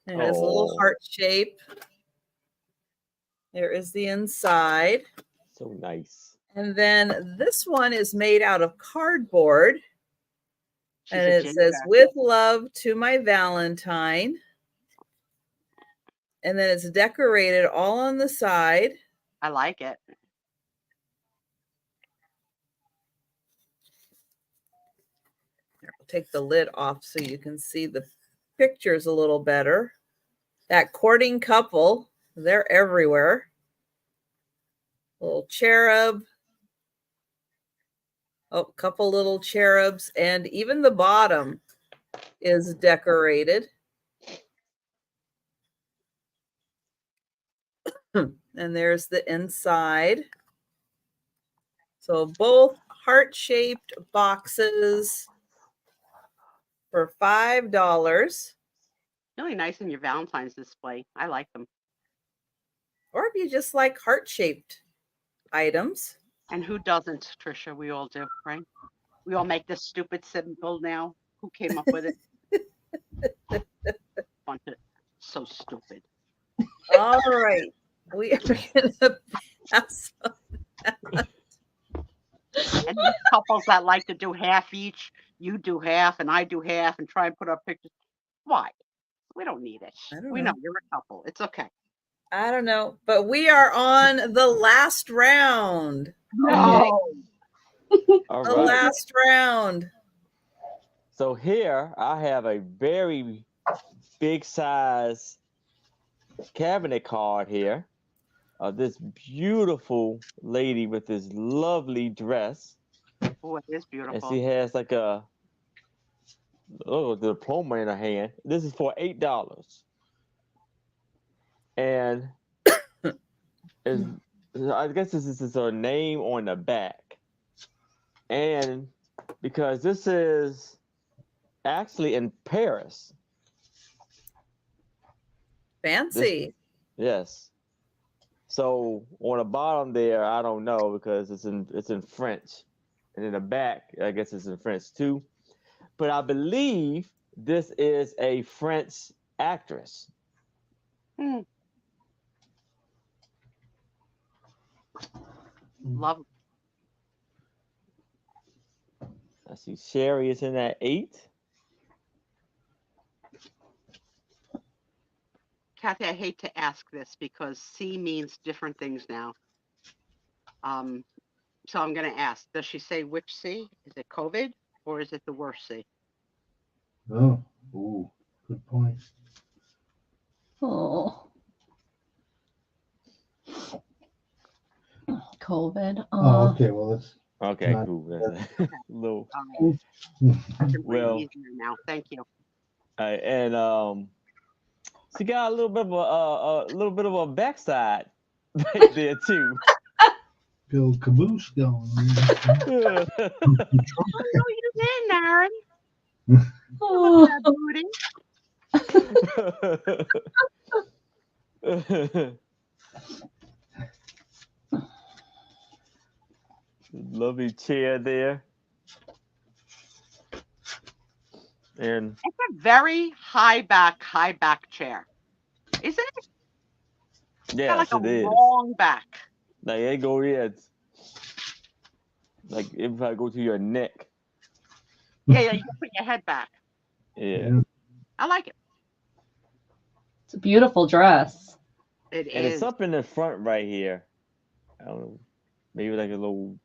And it has a little heart shape. There is the inside. So nice. And then this one is made out of cardboard. She's And a it says, ginger. "With love to my Valentine." And then it's decorated all on the side. I like it. I'll take the lid off so you can see the pictures a little better. That courting couple, they're everywhere. Little cherub. Oh, couple little cherubs. And even the bottom is decorated. And there's the inside. So both heart-shaped boxes for $5. Really nice in your Valentine's display. I like them. Or if you just like heart-shaped items. And who doesn't, Trisha? We all do, right? We all make this stupid symbol now. Who came up with it? Bunch of so stupid. All right. We are going to pass on. And these couples that like to do half each, you do half and I do half and try and put up pictures. Why? We don't need it. We know you're a couple. It's okay. I don't know, but we are on the last round. No. All The right. last round. So here I have a very big size cabinet card here of this beautiful lady with this lovely dress. Oh, it is beautiful. And she has like a the diploma in her hand. This is for $8. And I guess this is her name on the back. And because this is actually in Paris. Fancy. Yes. So on the bottom there, I don't know because it's in French. And in the back, I guess it's in French too. But I believe this is a French actress. Love. I see Sherry is in at 8. Kathy, I hate to ask this because C means different things now. So I'm going to ask, does she say which C? Is it COVID or is it the worst C? Oh, ooh, good point. Oh. COVID. Oh, okay. Well, let's. Okay, Not- cool. Little, I can breathe Well- easier now. Thank you. and she got a little bit of a backside right there too. Bill Caboose going. Oh, no, you didn't, Aaron. Oh. That booty. Lovely chair there. And It's a very high back chair. Isn't it? It's got yes, like it a is. long back. Like it go it's like if I go to your neck. Yeah, you can put your head back. Yeah. I like it. It's a beautiful dress. It And is. it's up in the front right here. I don't know. Maybe like a little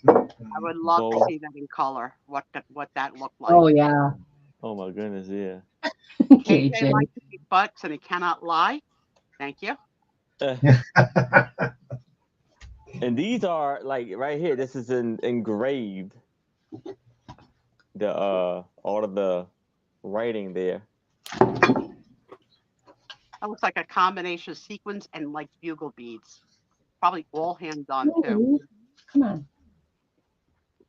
I would love to bow. see that in color. What that looked like. Oh yeah. Oh my goodness, yeah. KJ KJ. likes to see butts and he cannot lie. Thank you. And these are like right here. This is engraved. The all of the writing there. That looks like a combination of sequins and like bugle beads. Probably all hand done too. Ooh, come on.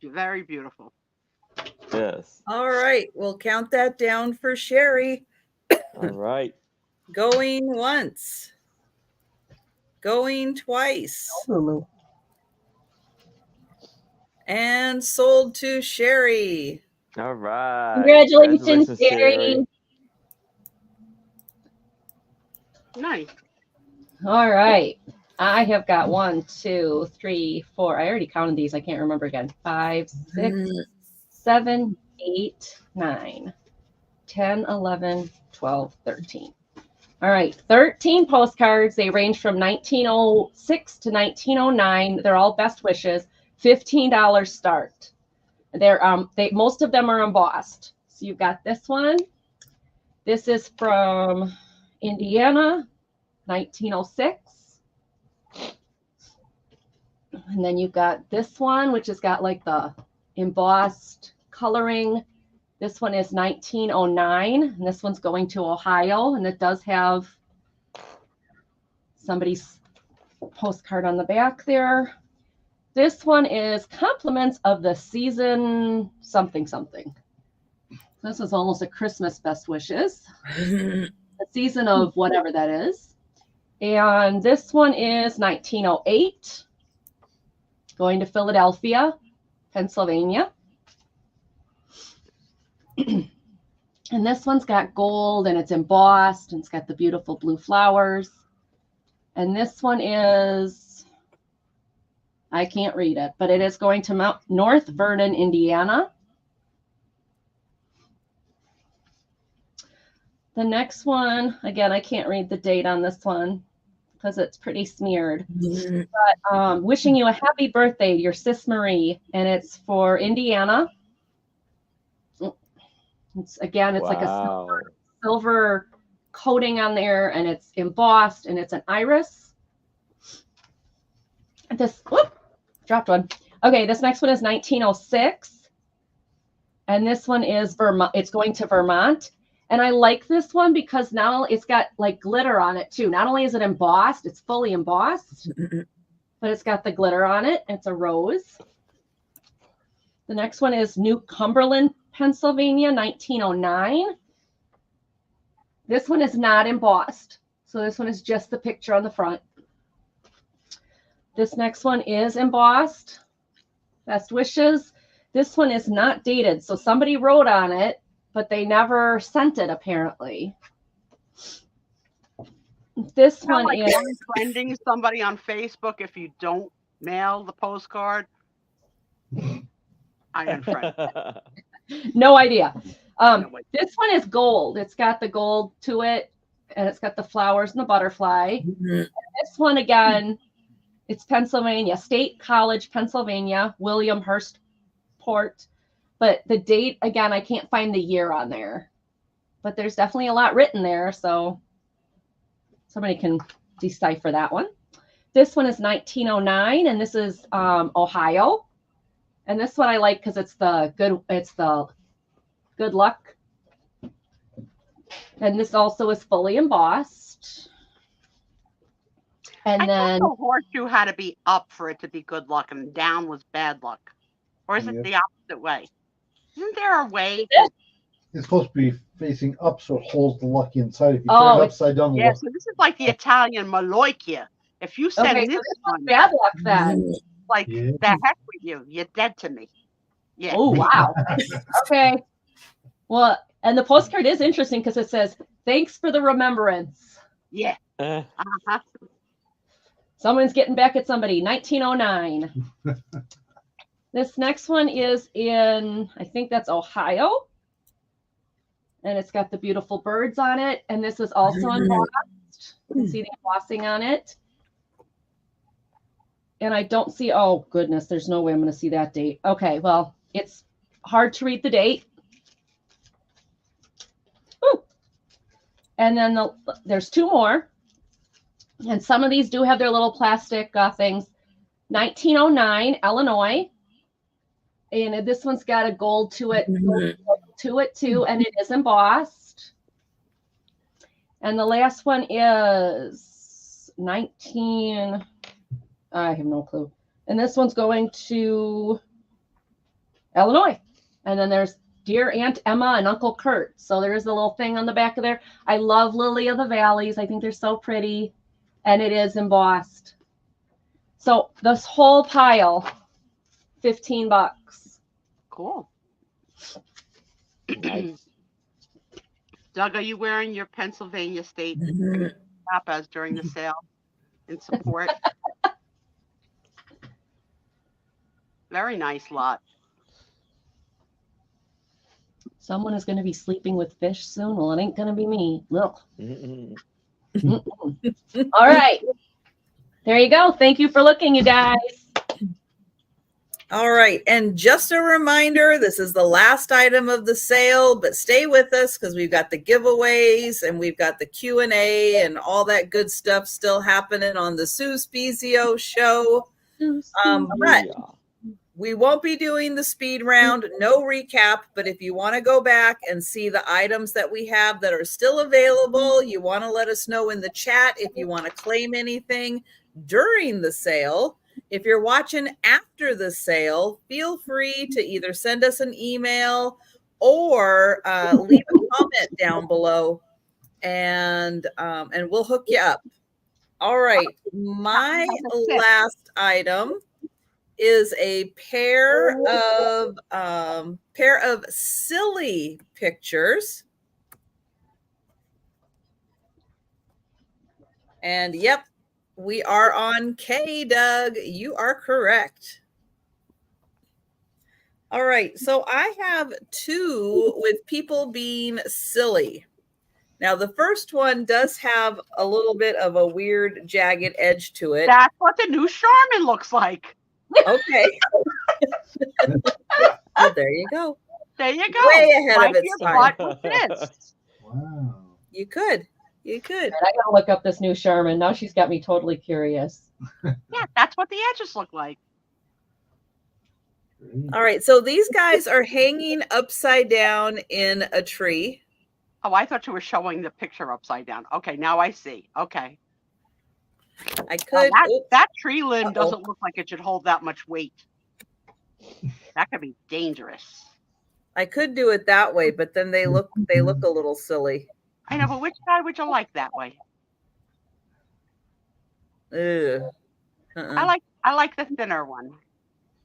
Very beautiful. Yes. All right, we'll count that down for Sherry. All right. Going once. Going twice. Lulu. And sold to Sherry. All right. Congratulations, Sherry. Nice. All right. I have got 1, 2, 3, 4. I already counted these. I can't remember again. 5, 6, 7, 8, 9, 10, 11, 12, 13. All right. 13 postcards. They range from 1906 to 1909. They're all best wishes. $15 start. Most of them are embossed. So you've got this one. This is from Indiana, 1906. And then you've got this one, which has got like the embossed coloring. This one is 1909, and this one's going to Ohio, and it does have somebody's postcard on the back there. This one is compliments of the season something something. This is almost a Christmas best wishes. The season of whatever that is. And this one is 1908, going to Philadelphia, Pennsylvania. And this one's got gold and it's embossed and it's got the beautiful blue flowers. And this one is, I can't read it, but it is going to North Vernon, Indiana. The next one, again, I can't read the date on this one because it's pretty smeared. But wishing you a happy birthday, your Sis Marie, and it's for Indiana. It's like a silver coating on there, and it's embossed, and it's an iris. Dropped one. Okay, this next one is 1906, and this one is Vermont. It's going to Vermont. And I like this one because now it's got like glitter on it too. Not only is it embossed, it's fully embossed, but it's got the glitter on it. It's a rose. The next one is New Cumberland, Pennsylvania, 1909. This one is not embossed. So this one is just the picture on the front. This next one is embossed. Best wishes. This one is not dated. So somebody wrote on it, but they never sent it apparently. This one like is unfriending somebody on Facebook if you don't mail the postcard. I unfriend. No idea. This one is gold. It's got the gold to it, and it's got the flowers and the butterfly. And this one again, it's Pennsylvania, State College, Pennsylvania, Williamhurstport. But the date, again, I can't find the year on there. But there's definitely a lot written there, so somebody can decipher that one. This one is 1909, and this is Ohio. And this one I like because it's the good luck. And this also is fully embossed. And then the horseshoe had to be up for it to be good luck, and down was bad luck. Or is it the opposite way? Isn't there a way? It's supposed to be facing up so it holds the luck inside. If you turn it upside down, yeah, so this is like the Italian Maloikia. If you send this one, bad luck then. Like the heck with you. You're dead to me. Yeah. Oh, wow. Okay. Well, and the postcard is interesting because it says, thanks for the remembrance. Yeah. Someone's getting back at somebody. 1909. This next one is in, I think that's Ohio. And it's got the beautiful birds on it. And this is also embossed. You can see the embossing on it. And I don't see, oh goodness, there's no way I'm going to see that date. Okay, well, it's hard to read the date. Ooh. And then there's two more. And some of these do have their little plastic things. 1909, Illinois. And this one's got a gold to it, too, and it is embossed. And the last one is 19. I have no clue. And this one's going to Illinois. And then there's Dear Aunt Emma and Uncle Kurt. So there's a little thing on the back of there. I love Lily of the Valleys. I think they're so pretty. And it is embossed. So this whole pile, $15. Cool. Nice. Doug, are you wearing your Pennsylvania State papas during the sale in support? Very nice lot. Someone is going to be sleeping with fish soon. Well, it ain't going to be me. Ugh. Mm-mm. All right. There you go. Thank you for looking, you guys. All right. And just a reminder, this is the last item of the sale, but stay with us because we've got the giveaways and we've got the Q&A and all that good stuff still happening on the Sue Spezio show. But we won't be doing the speed round, no recap, but if you want to go back and see the items that we have that are still available, you want to let us know in the chat if you want to claim anything during the sale. If you're watching after the sale, feel free to either send us an email or leave a comment down below, and we'll hook you up. All right, my last item is a pair of silly pictures. And yep, we are on K, Doug. You are correct. All right, so I have two with people being silly. Now, the first one does have a little bit of a weird, jagged edge to it. That's what the new Charmin looks like. Okay. Well, there you go. There you go. Way ahead Wipe of its your time. butt with this. Wow. You could. You could. I gotta look up this new Charmin. Now she's got me totally curious. Yeah, that's what the edges look like. All right. So these guys are hanging upside down in a tree. Oh, I thought you were showing the picture upside down. Okay, now I see. Okay. I Well, could. that tree limb Uh-oh. doesn't look like it should hold that much weight. That could be dangerous. I could do it that way, but then they look a little silly. I know, but which guy would you like that way? Ugh. I like the thinner one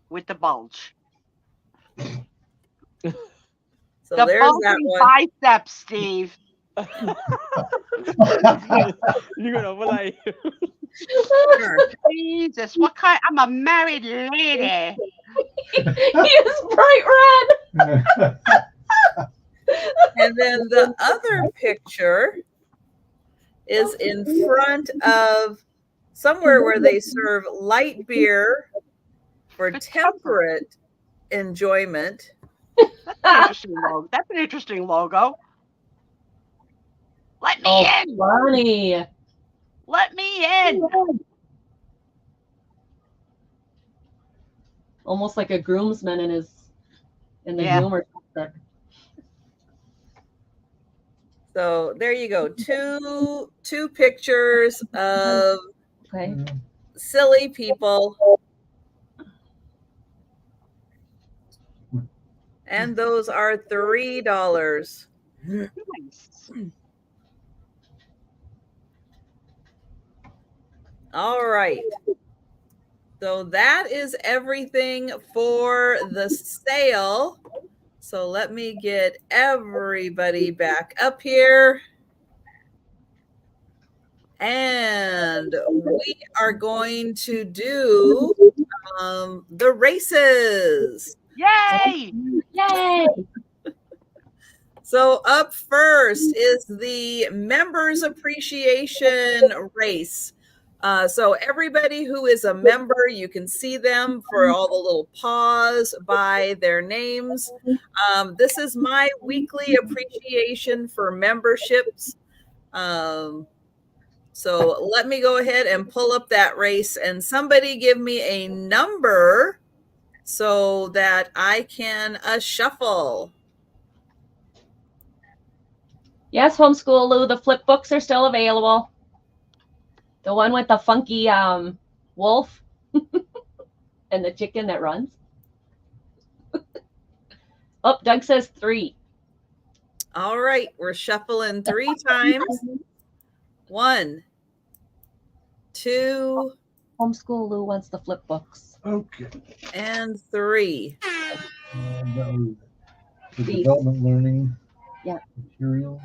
with the bulge. So The there's that bulging one. biceps, Steve. You're gonna be like, Jesus, what kind? I'm a married lady. He is bright red. And then the other picture is in front of somewhere where they serve light beer for temperate enjoyment. That's an interesting logo. Let me in. Funny. Let me in. Almost like a groomsman in the Yeah. groomer. So there you go. Two pictures of Okay. silly people. And those are $3. Nice. All right. So that is everything for the sale. So let me get everybody back up here. And we are going to do the races. Yay! Yay! So up first is the Members Appreciation Race. So everybody who is a member, you can see them for all the little paws by their names. This is my weekly appreciation for memberships. So let me go ahead and pull up that race, and somebody give me a number so that I can shuffle. Yes, Homeschool Lou, the flip books are still available. The one with the funky wolf and the chicken that runs. Oh, Doug says 3. All right, we're shuffling 3 times. 1, 2, Homeschool Lou wants the flip books. Okay. and 3. And that was the These. development learning Yeah. materials.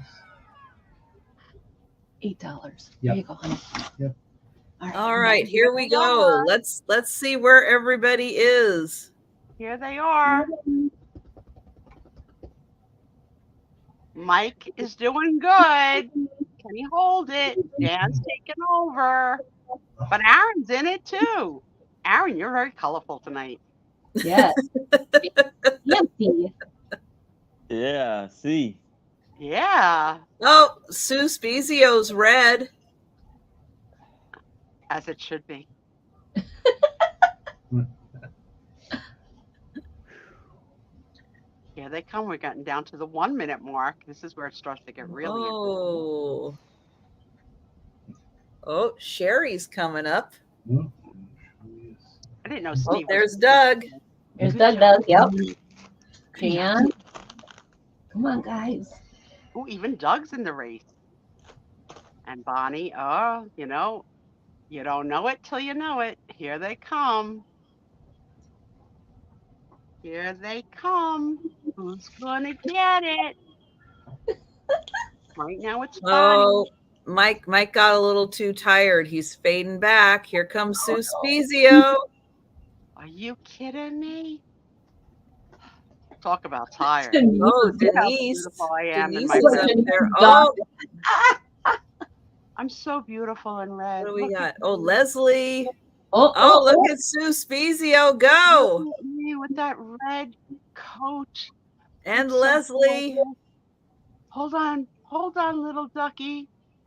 $8. Yeah. There you go, honey. Yep. All right, here we go. Let's see where everybody is. Here they are. Mike is doing good. Can he hold it? Dan's taking over. But Aaron's in it too. Aaron, you're very colorful tonight. Yes. Fancy. Yeah, see. Yeah, Oh, Sue Spezio's red. as it should be. Here they come. We're getting down to the 1 minute mark. This is where it starts to get really interesting. Oh, Sherry's coming up. I didn't know Oh, Steve. there's Doug. There's Doug. Yep. Jan. Come on, guys. Oh, even Doug's in the race. And Bonnie, oh, you don't know it till you know it. Here they come. Here they come. Who's gonna get it? Right now it's Bonnie. Oh, Mike got a little too tired. He's fading back. Here comes Sue Spezio. Are you kidding me? Talk about tired. Oh, Look how Denise. beautiful I am in Denise my is red. up there. Oh, I'm so beautiful in red. what do we Look got? at Oh, me. Leslie. Oh, Oh, look at Sue Spezio go. Look at me with that red coat. And It's so Leslie. gorgeous. Hold on, little ducky.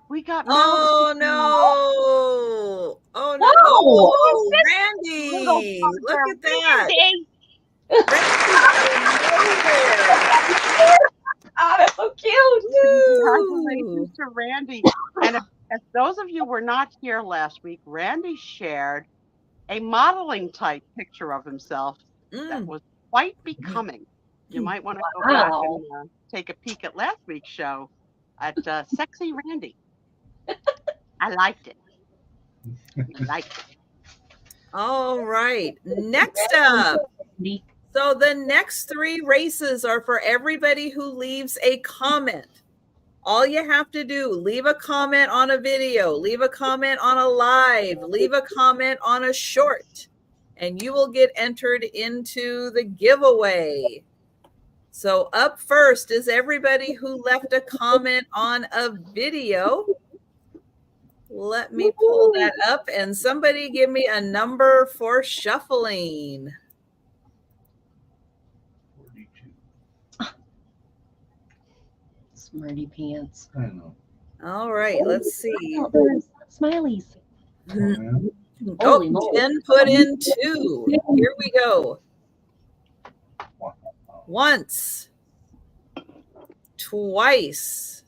We got Oh Melody. no. Oh no. Whoa. Oh, Randy. Look at that. Randy. Oh, that's so cute. Congratulations to Randy. And if those of you were not here last week, Randy shared a modeling type picture of himself that was quite becoming. You might want to go back and take a peek at last week's show at Sexy Randy. I liked it. I liked it. All right. Next up. So the next 3 races are for everybody who leaves a comment. All you have to do, leave a comment on a video, leave a comment on a live, leave a comment on a short, and you will get entered into the giveaway. So up first is everybody who left a comment on a video. Let me pull that up and somebody give me a number for shuffling. 42. Smarty pants. I know. All right, let's see. Oh, there's smileys. Man. Holy Oh, moly. 10 put in 2. Here we go. Once, twice,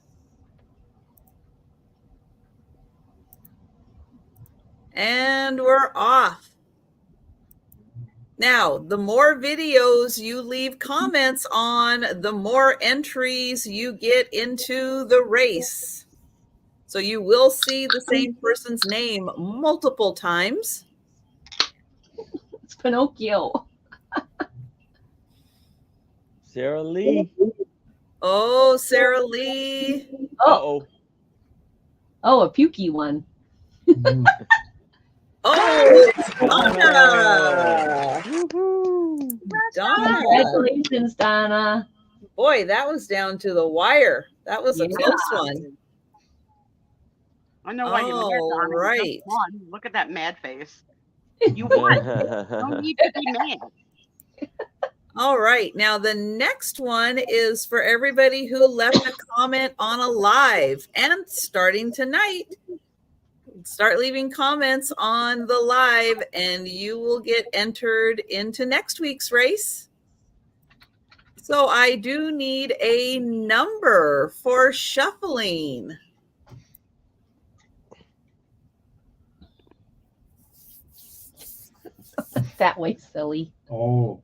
and we're off. Now, the more videos you leave comments on, the more entries you get into the race. So you will see the same person's name multiple times. It's Pinocchio. Sarah Lee. Oh, Sarah Lee. Oh, oh, a pukey one. Mhm. Oh, it's Donna. Woohoo. Donna. Congratulations, Donna. Boy, that was down to the wire. That was a Yeah. close one. I know why you're mad, Donna. You just right. won. Look at that mad face. You won. No need to be mad. All right. Now, the next one is for everybody who left a comment on a live. And starting tonight, start leaving comments on the live and you will get entered into next week's race. So I do need a number for shuffling. That way, silly. Oh,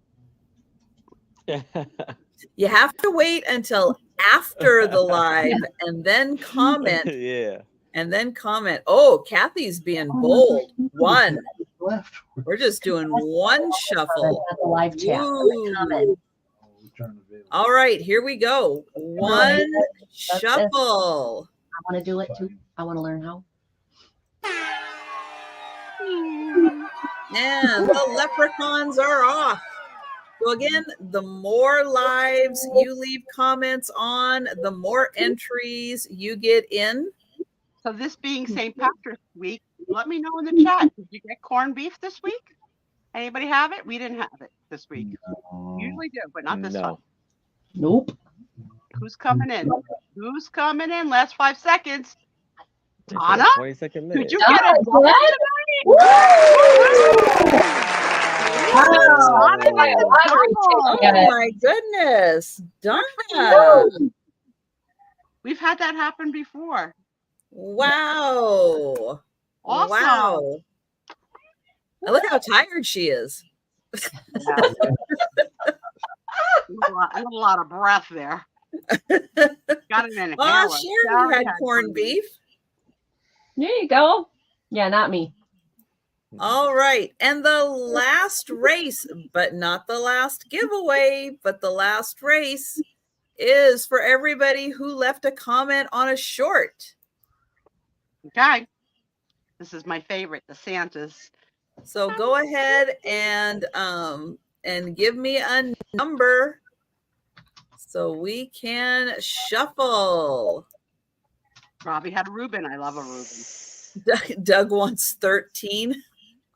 You have to wait until after the live and then comment. Yeah. And then comment. Oh, Kathy's being bold. One. left. We're just doing one shuffle. Not the live chat. Ooh. Comment. All right, here we go. One shuffle. I want to do it too. I want to learn how. And the leprechauns are off. So again, the more lives you leave comments on, the more entries you get in. So this being St. Patrick's week, let me know in the chat. Did you get corned beef this week? Anybody have it? We didn't have it this week. Usually do, but not this one. Nope. Who's coming in? Who's coming in? Last 5 seconds. Donna? 20-second Did minute. you get it? Donna, Donna got the Oh double. my goodness. Donna. We've had that happen before. Wow. Awesome. Wow. I look how tired she is. Yeah. a lot of breath there. Got an inhaler. Oh, Sharon, you had had corned beef. there you go. Yeah, not me. All right. And the last race, but not the last giveaway, but the last race is for everybody who left a comment on a short. Okay. This is my favorite, the Santas. So go ahead and give me a number so we can shuffle. Robbie had a Reuben. I love a Reuben. Doug wants 13.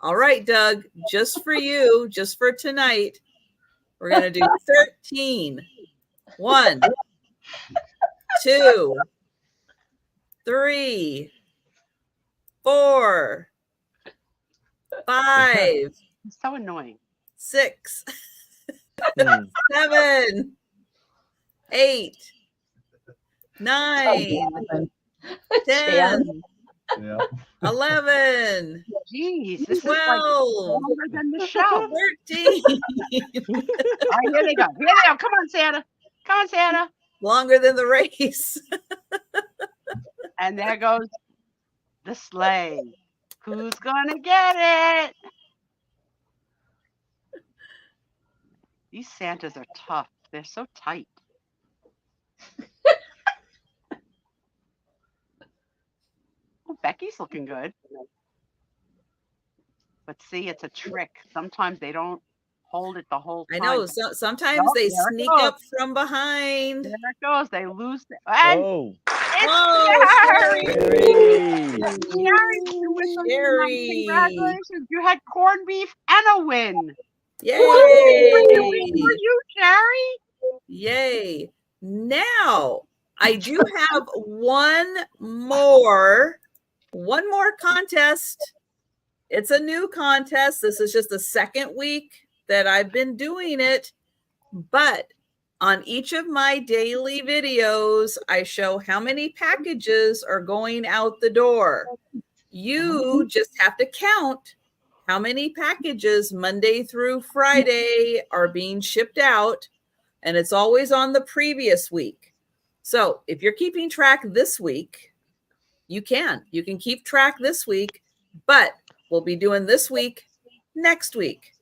All right, Doug, just for you, just for tonight, we're going to do 13. 1, 2, 3, 4, 5, It's so annoying. 6, 7, 8, 9, 10, Yeah. 11, Jeez, this is 12, like longer than the show. 13. All right, here they go. Here they go. Come on, Santa. Come on, Santa. Longer than the race. And there goes the sleigh. Who's gonna get it? These Santas are tough. They're so tight. Oh, Becky's looking good. But see, it's a trick. Sometimes they don't hold it the whole I time. know. So, sometimes Oh, they there it sneak goes. up from behind. There it goes. They lose. And Oh, it's Sherry. Sherry. Sherry, you win something tonight. Sherry. Congratulations. You had corned beef and a win. Yay! For you, Sherry. Yay. Now, I do have one more contest. It's a new contest. This is just the second week that I've been doing it. But on each of my daily videos, I show how many packages are going out the door. You just have to count how many packages Monday through Friday are being shipped out. And it's always on the previous week. So if you're keeping track this week, you can keep track this week, but we'll be doing this week next week.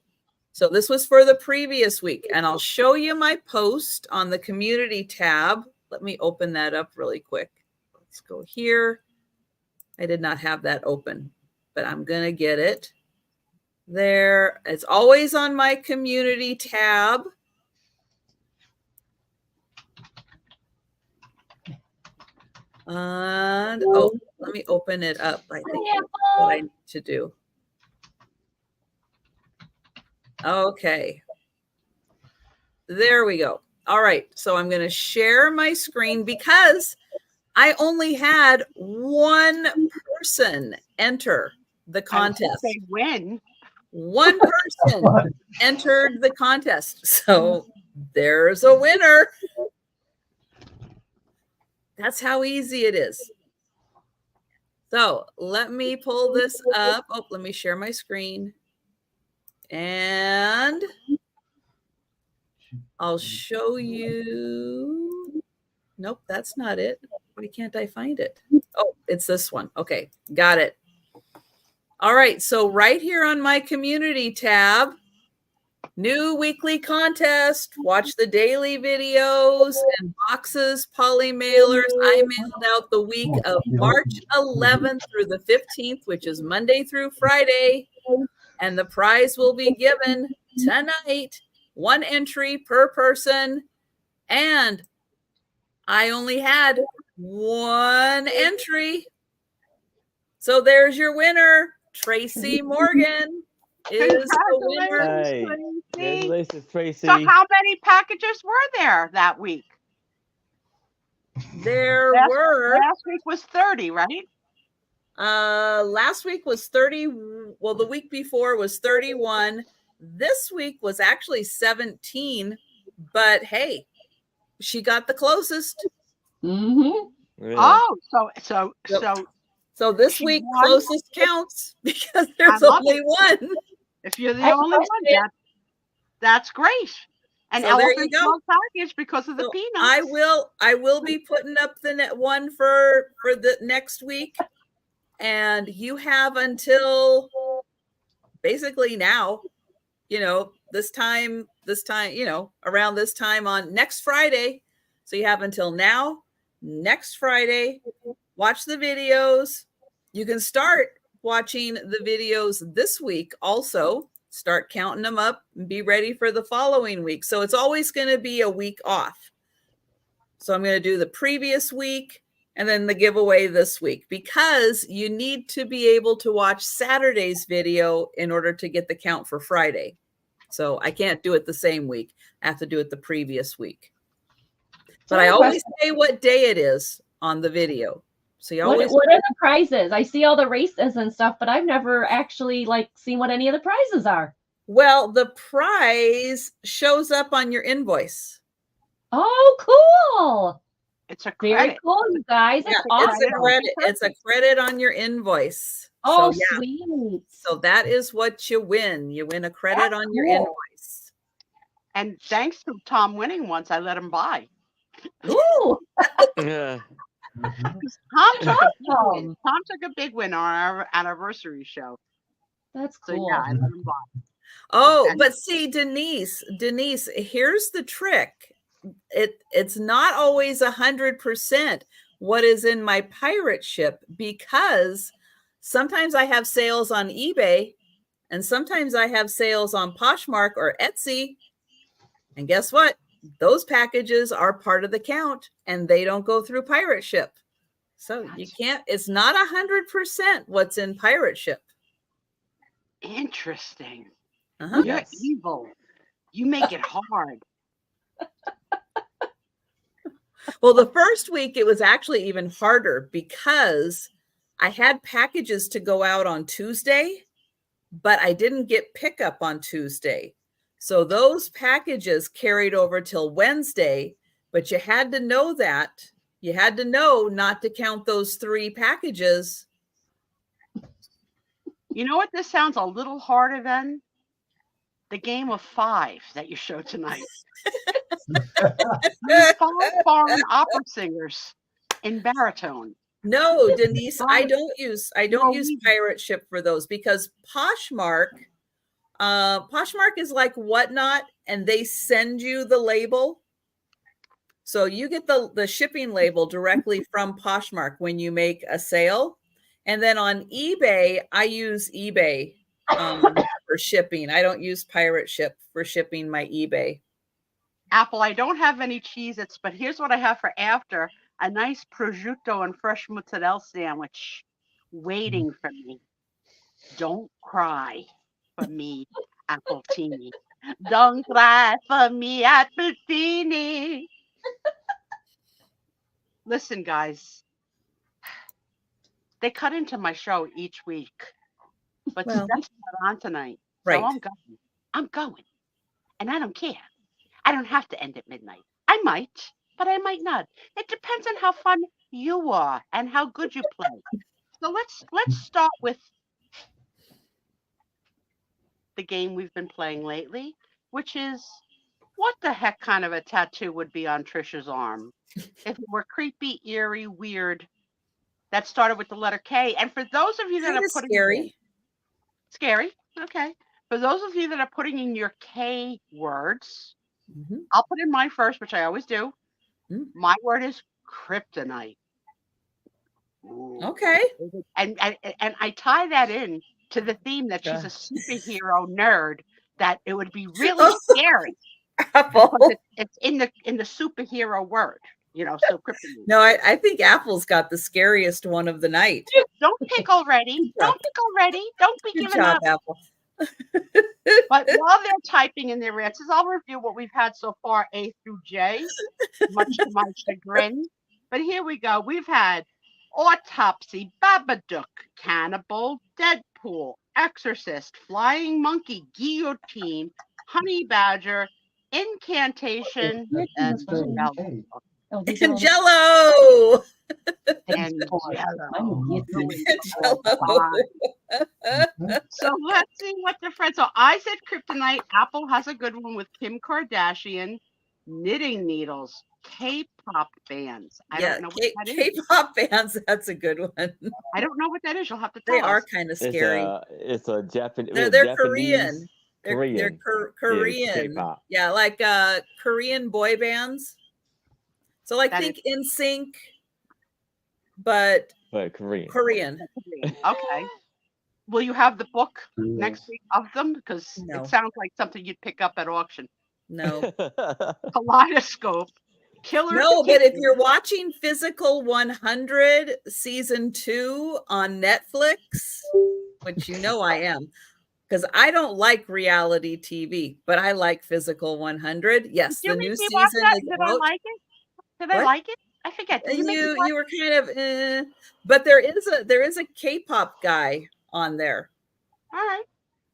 So this was for the previous week, and I'll show you my post on the community tab. Let me open that up really quick. Let's go here. I did not have that open, but I'm going to get it there. It's always on my community tab. And let me open it up. I think that's what I need to do. Okay. There we go. All right. So I'm going to share my screen because I only had one person enter the contest. They win. One person entered the contest. So There's a winner. That's how easy it is. So let me pull this up. Oh, let me share my screen. And I'll show you. Nope, that's not it. Why can't I find it? Oh, it's this one. Okay, got it. All right, so right here on my community tab, new weekly contest. Watch the daily videos and boxes, poly mailers. I mailed out the week of March 11th through the 15th, which is Monday through Friday. And the prize will be given tonight, 1 entry per person. And I only had 1 entry. So there's your winner. Tracy Morgan is the winner. Hey, Tracy. congratulations, Tracy. So how many packages were there that week? There Last were. week was 30, right? Last week was 30. Well, the week before was 31. This week was actually 17. But hey, she got the closest. Mm-hmm. Yeah. Oh, So this She week won? closest counts because there's love only one. if you're the I only trust one, it. that's great. And So there you elephant go. small package because of the So peanuts. I will be putting up the one for the next week, and you have until basically now, this time, around this time on next Friday. So you have until now, next Friday. Watch the videos. You can start watching the videos this week also. Start counting them up and be ready for the following week. So it's always going to be a week off. So I'm going to do the previous week and then the giveaway this week, because you need to be able to watch Saturday's video in order to get the count for Friday. So I can't do it the same week. I have to do it the previous week. But I always say what day it is on the video. So you always. What are the prizes? I see all the races and stuff, but I've never actually seen what any of the prizes are. Well, the prize shows up on your invoice. Oh, cool. It's a Very credit. cool, you guys. Yeah, That's awesome. it's a credit. It's a credit on your invoice. Oh, So, yeah. sweet. So that is what you win. You win a credit That's on your cool. invoice. And thanks to Tom winning once, I let him buy. Ooh. Yeah. Tom took, Awesome. Tom took a big win on our anniversary show. That's So cool. yeah, I let him buy. Oh, And- but see, Denise, here's the trick. It's not always 100% what is in my pirate ship, because sometimes I have sales on eBay and sometimes I have sales on Poshmark or Etsy. And guess what? Those packages are part of the count and they don't go through pirate ship. So you can't, it's not 100% what's in pirate ship. Interesting. Uh-huh. You're evil. You make it hard. Well, the first week it was actually even harder because I had packages to go out on Tuesday, but I didn't get pickup on Tuesday. So those packages carried over till Wednesday, but you had to know that. You had to know not to count those 3 packages. You know what? This sounds a little harder than the game of 5 that you showed tonight. 5 foreign opera singers in baritone. No, Denise, I don't use Norwegian. pirate ship for those, because Poshmark is like Whatnot, and they send you the label. So you get the shipping label directly from Poshmark when you make a sale. And then on eBay, I use eBay for shipping. I don't use pirate ship for shipping my eBay. Apple, I don't have any Cheez-Its, but here's what I have for after. A nice prosciutto and fresh mozzarella sandwich waiting for me. Don't cry for me, Appletini. Don't cry for me, Appletini. Listen, guys. They cut into my show each week, but Well, Steph's not on tonight. right. So I'm going. And I don't care. I don't have to end at midnight. I might, but I might not. It depends on how fun you are and how good you play. So let's start with the game we've been playing lately, which is what the heck kind of a tattoo would be on Trisha's arm if it were creepy, eerie, weird, that started with the letter K. And for those of you that Kind are of putting scary. scary, okay. For those of you that are putting in your K words, Mhm. I'll put in mine first, which I always do. Mm. My word is kryptonite. Ooh. Okay. And I tie that in to the theme that she's a superhero nerd, that it would be really scary Apple. because it's in the superhero word, so kryptonite. No, I think Apple's got the scariest one of the night. Don't pick already. Good job. Don't pick already. Don't be Good giving job, up. Apple. But while they're typing in their answers, I'll review what we've had so far, A through J, much to my chagrin. But here we go. We've had Autopsy, Babadook, Cannibal, Deadpool, Exorcist, Flying Monkey, Guillotine, Honey Badger, Incantation, and Jello. Okay. Oh, these are all the Jello. And toys. Jello. I'm getting Jello. So let's see what the friends. So I said kryptonite. Apple has a good one with Kim Kardashian. Knitting needles, K-pop bands. I don't know what that is. K-pop bands. That's a good one. I don't know what that is. You'll have to tell They us. are kind of scary. It's a Japanese. They're Korean. They're Korean. K-pop. Yeah, like Korean boy bands. So like That think NSYNC, but Korean. Korean. Okay. Will you have the book next week of them? Because No. it sounds like something you'd pick up at auction. No. Kaleidoscope, Killer. No, but if Kittens. you're watching Physical 100 season 2 on Netflix, which you know I am, because I don't like reality TV, but I like Physical 100. Yes, Did the you new make me watch season that? is Did I out. like it? Did I What? like it? I forget. Did you make me watch You were kind of but there is a K-pop guy on there. All right.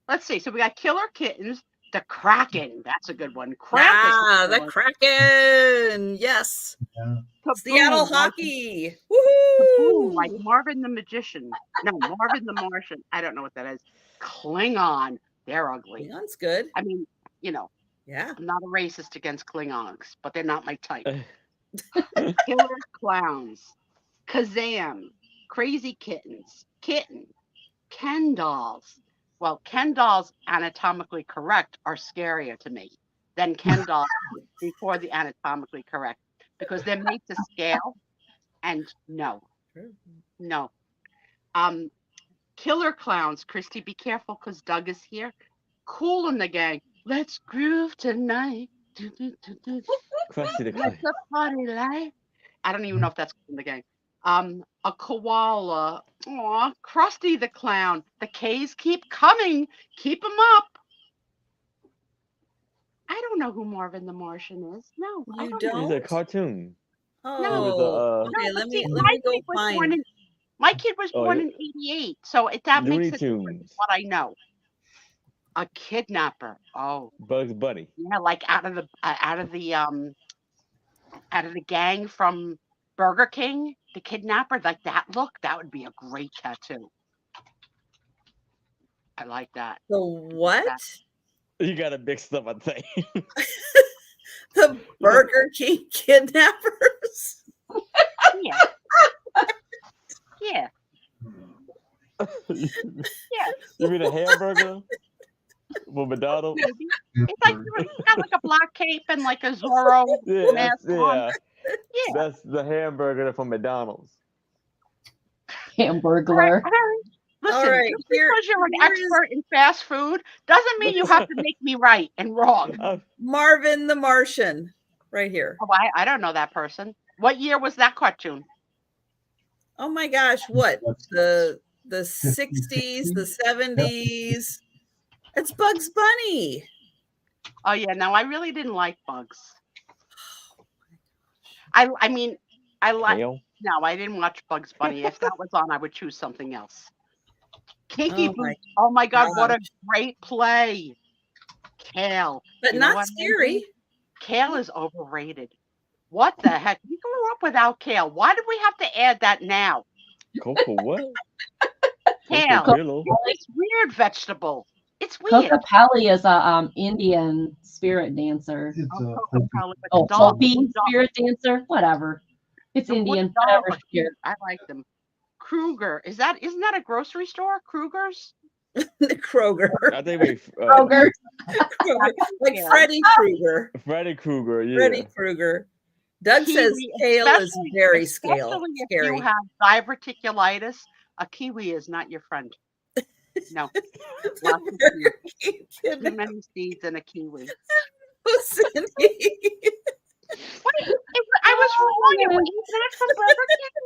Let's see. So we got Killer Kittens, the Kraken. That's a good one. Krampus. Ah, the Kraken. Yes. Yeah. Seattle Kaboom, hockey. Kaboom, Woohoo. like Marvin the Magician. No, Marvin the Martian. I don't know what that is. Klingon. They're ugly. Klingons good. I mean, Yeah. I'm not a racist against Klingons, but they're not my type. Killer Clowns. Kazam. Crazy Kittens. Kitten. Ken dolls. Well, Ken dolls anatomically correct are scarier to me than Ken dolls before the anatomically correct, because they're made to scale. And no. Killer Clowns. Christy, be careful because Doug is here. Cool in the Gang. Let's groove tonight. Do, do, do, do. Krusty the What's the party like? I don't even know if that's in the game. A koala. Aw, Krusty the Clown. The K's keep coming. Keep them up. I don't know who Marvin the Martian is. No, I You don't. He's don't? a cartoon. Oh, okay. No, Let see, me go find. My kid was born yeah. in '88, so that Looney makes it different than Tunes. what I know. A kidnapper. Oh, Bugs Bunny. yeah, like out of the gang from Burger King, the kidnapper, like that look, that would be a great tattoo. I like that. The what? You got to mix up, I think. The Burger King kidnappers? Yeah. Yeah. You mean a hamburger? Well, McDonald's? Maybe. It's like he's got like a black cape and like a Zorro Yeah, mask on. Yeah. that's the hamburger from McDonald's. Hamburglar. Listen, All right, just because you're an expert in fast food doesn't mean you have to make me right and wrong. Marvin the Martian, right here. Oh, I don't know that person. What year was that cartoon? Oh my gosh, what? The 60s, the 70s. It's Bugs Bunny. Oh yeah, no, I really didn't like Bugs. I mean, I like. Kale? No, I didn't watch Bugs Bunny. If that was on, I would choose something else. Kinky Oh my Boots. Oh my God, what a gosh. great play. Kale. But You know not what, scary. Lindsay? Kale is overrated. What the heck? We grew up without kale. Why did we have to add that now? Coco what? Kale. Coco Pillow. It's weird vegetable. It's weird. Kokopelli is a Indian spirit dancer. It's Oh, a Coco Pellet, but Oh, the dog- Hopi the dog- spirit dancer, whatever. It's the wood Indian, dog whatever. are cute. I like them. Kruger. Isn't that a grocery store? Kruger's? Kroger. I think we Kroger. Like Yeah. Freddy Krueger. Freddy Krueger. Yeah. Freddy Krueger. Doug says Kiwi, kale is especially- very especially if scary. you have diverticulitis, a kiwi is not your friend. No. Lots of seeds. Too many seeds in a kiwi. Cindy. I was wrong. It was not from Burger King.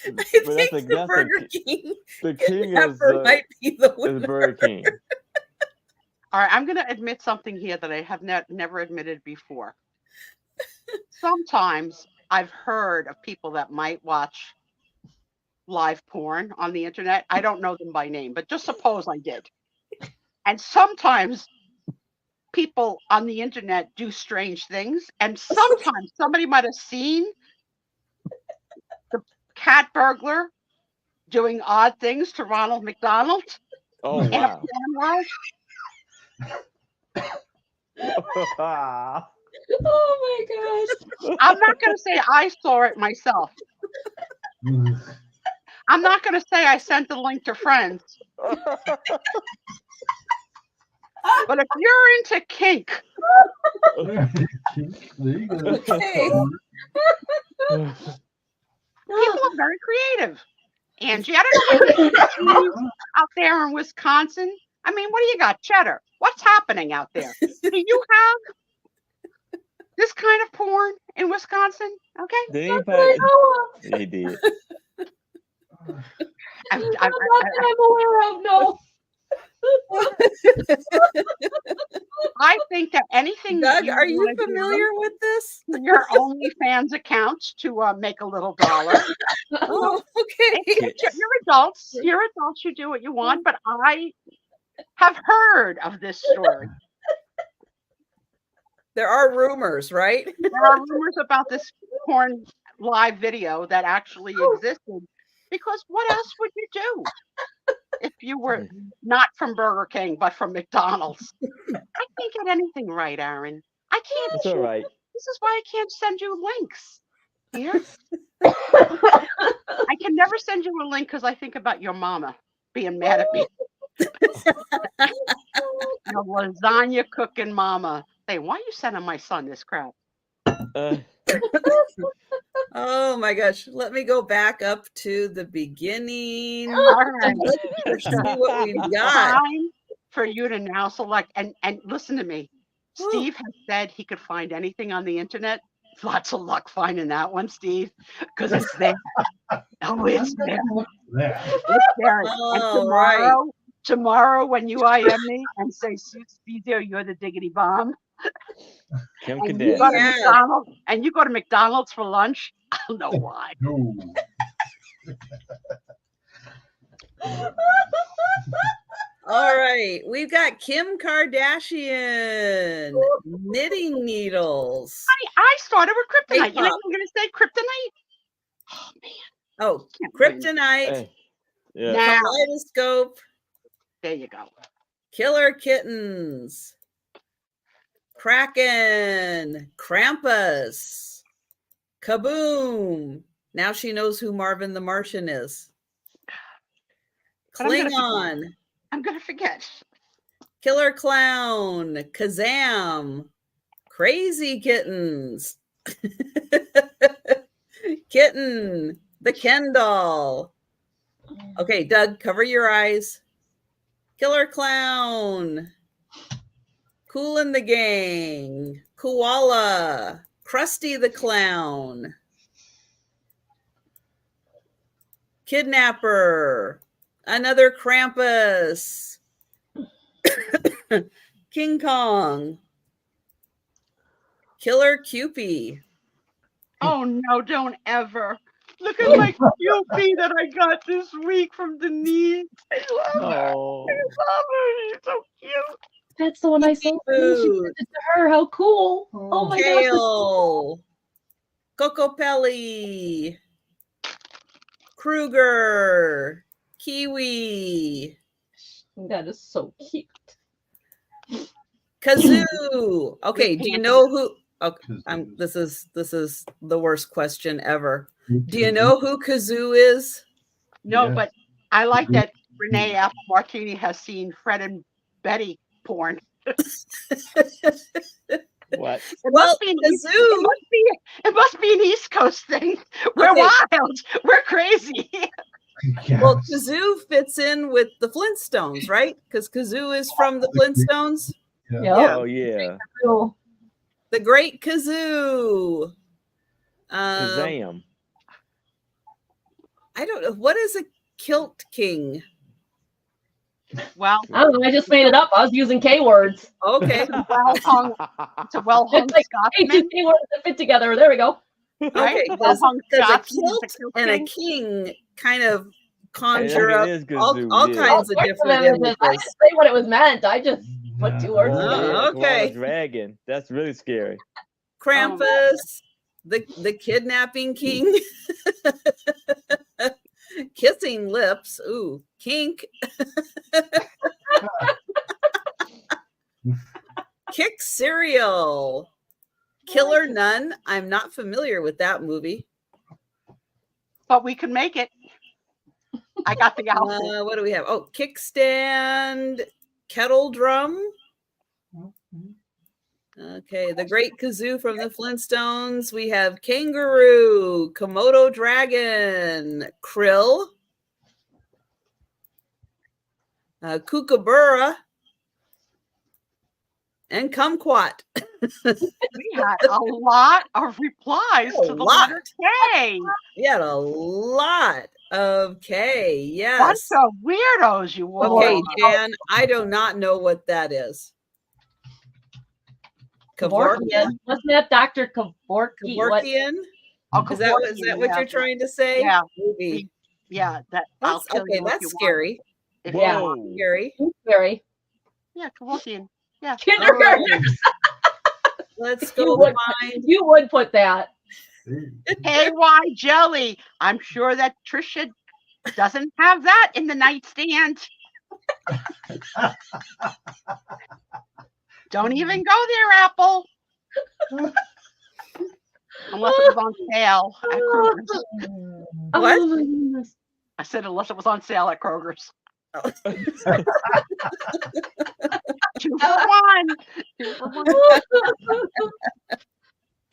I But think that's the Burger King The king pepper might be the is winner. Burger King. All right, I'm going to admit something here that I have never admitted before. Sometimes I've heard of people that might watch live porn on the internet. I don't know them by name, but just suppose I did. And sometimes people on the internet do strange things, and sometimes somebody might have seen the cat burglar doing odd things to Ronald McDonald Oh in a wow. porn world. Oh my gosh. I'm not going to say I saw it myself. I'm not going to say I sent the link to friends. But if you're into kink, There you go. Okay. people are very creative. Angie, I don't know what you do out there in Wisconsin. I mean, what do you got? Cheddar. What's happening out there? Do you have this kind of porn in Wisconsin? Okay. Did anybody? He did. I'm, Not I'm, that I'm aware of, no. I think that anything. Doug, that are you wanna do familiar with this? with your OnlyFans accounts to make a little dollar? Oh, okay. You're adults. You're adults. You do what you want. But I have heard of this story. There are rumors, right? There are rumors about this porn live video that actually existed. Because what else would you do if you were not from Burger King but from McDonald's? I can't get anything right, Aaron. I can't. It's all right. This is why I can't send you links. Here, I can never send you a link because I think about your mama being mad at me. Your lasagna cooking mama. Say, why are you sending my son this crap? Oh my gosh. Let me go back up to the beginning. All right. Let's see what we've got. Time for you to now select and listen to me. Steve has said he could find anything on the internet. Lots of luck finding that one, Steve, because it's there. Oh, it's there. There. It's there. And Oh, right. tomorrow when you IM me and say, Caesar, you're the diggity bomb, Kim and you, Kardashian. go to Yeah. McDonald's, and you go to McDonald's for lunch, I'll know why. No. All right. We've got Kim Kardashian knitting needles. I started with kryptonite. Hey, You know Mom. I'm going to say kryptonite? Oh, man. Oh, Can't win. kryptonite, Hey, yeah. Now, kaleidoscope, there you go. killer kittens, Kraken, Krampus, Kaboom. Now she knows who Marvin the Martian is. But I'm gonna Klingon, I'm going to forget. Killer Clown, Kazam, Crazy Kittens, Kitten, the Ken doll. Okay, Doug, cover your eyes. Killer Clown, Cool in the Gang, Koala, Krusty the Clown, Kidnapper, another Krampus, King Kong, Killer Cupie. Oh, no, don't ever. Look at my Cupid that I got this week from Denise. I love her. Oh, I love her. She's so cute. That's the one I saw. She Food. sent it to her. How cool. Oh my gosh. Kale, Cocopelli, Kruger, Kiwi, That is so cute. Kazoo. Okay, do you know who? Okay, this is the worst question ever. Do you know who Kazoo is? No, Yes. but I like that Renee Apple Martini has seen Fred and Betty porn. What? Well, It Kazoo. must be an East Coast thing. We're Okay. wild. We're crazy. Well, Yes. Kazoo fits in with the Flintstones, right? Because Kazoo is from the Flintstones. Yeah. Oh yeah. Cool. The Great Kazoo. Kazam. I don't know. What is a kilt king? Well, I don't know. I just made it up. I was using K words. Okay. well hung. It's a well hung It's like, hey, two Scotsman. K words that fit together. There we go. Okay. Well Does hung a Scotsman is kilt kilt and a king. king kind of I conjure think up it is all Kazoo, yeah. kinds of All sorts different images. I images? didn't say what it was meant. I just put two words Oh, together. Yeah, okay. Koala dragon. That's really scary. Krampus, the kidnapping king, kissing lips, ooh, kink, kick cereal, killer nun. I'm not familiar with that movie. But we can make it. I got the outfit. What do we have? Oh, kickstand, kettle drum. Okay, the Great Kazoo from the Flintstones. We have kangaroo, Komodo dragon, krill, kookaburra, and kumquat. We had a lot of replies A to the lot. letter K. We had a lot of K. Bunch Yes. of weirdos, you all. Okay, Jan, I do not know what that is. Kevorkian. Wasn't that Dr. Kevorkian? What? Kevorkian? Oh, Is that what yeah. you're trying to say? Yeah. Maybe. Yeah, that I'll That's, kill okay, you if that's you want. scary. If Yeah. you want. Whoa. Scary. Scary. Yeah, Kevorkian. Yeah. Kindergarten. Let's You go would, find. you would put that. KY jelly. I'm sure that Trisha doesn't have that in the nightstand. Don't even go there, Apple. Unless it was on sale at Kroger's. What? Oh my goodness. I said unless it was on sale at Kroger's. 2 for 1. 2 for 1.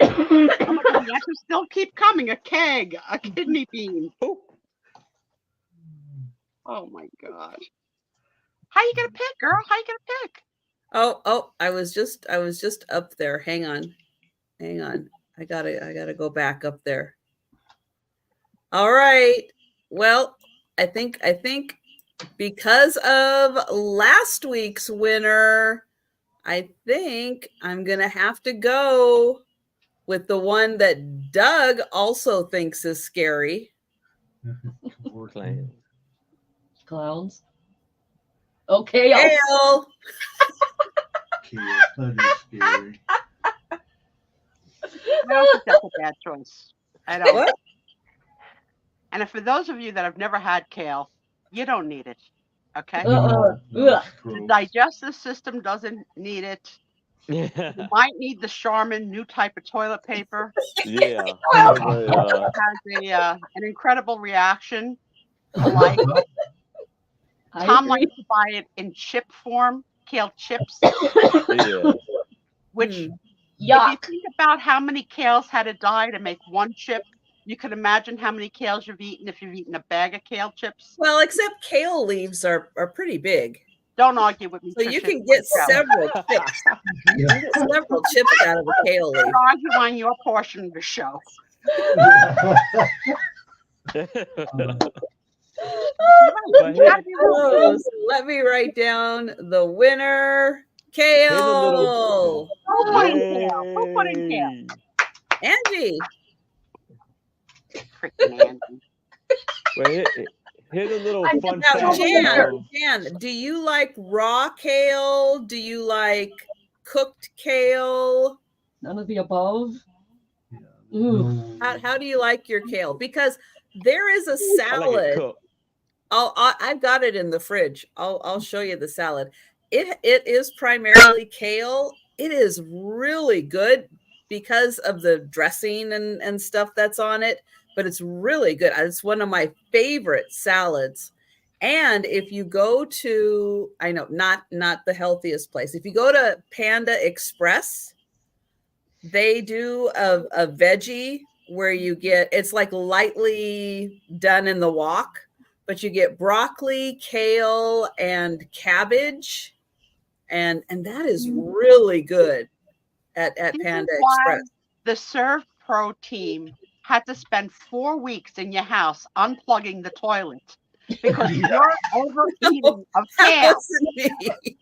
Oh my God, the answers still keep coming. A keg, a kidney bean. Oh my God. How you gonna pick, girl? How you gonna pick? Oh, I was just up there. Hang on. I gotta go back up there. All right. Well, I think because of last week's winner, I think I'm gonna have to go with the one that Doug also thinks is scary. Clowns. Okay. Kale. That is scary. I don't think that's a bad choice. I don't. What? And for those of you that have never had kale, you don't need it. Okay? Ugh. That's The gross. digestive system doesn't need it. You might need the Charmin new type of toilet paper. Yeah. It has an incredible reaction to life. I Tom agree. likes to buy it in chip form, kale chips, Yeah. which if Yuck. you think about how many kales had to die to make one chip, you can imagine how many kales you've eaten if you've eaten a bag of kale chips. Well, except kale leaves are pretty big. Don't argue with me. So you Tricia. can get Yeah. several chips. You can get several chips out of a kale leaf. Don't argue on your portion of the show. But here- Oh, so let me write down the winner. Here's a Kale. little- Who put in kale? Who put in kale? Angie. Freaking Andy. Well, Here's a little I'm fun just Now, fact. so Jan, do you like raw kale? Do you like cooked kale? None of the above. Yeah. Ooh. How do you like your kale? Because there is a I like it salad. cooked. I've got it in the fridge. I'll show you the salad. It is primarily kale. It is really good because of the dressing and stuff that's on it, but it's really good. It's one of my favorite salads. And if you go to, I know not the healthiest place. If you go to Panda Express, they do a veggie where you get, it's like lightly done in the wok, but you get broccoli, kale, and cabbage, and that is really good at This is Panda why Express. the Serve Pro team had to spend 4 weeks in your house unplugging the toilet because you're overeating of That kale. wasn't me.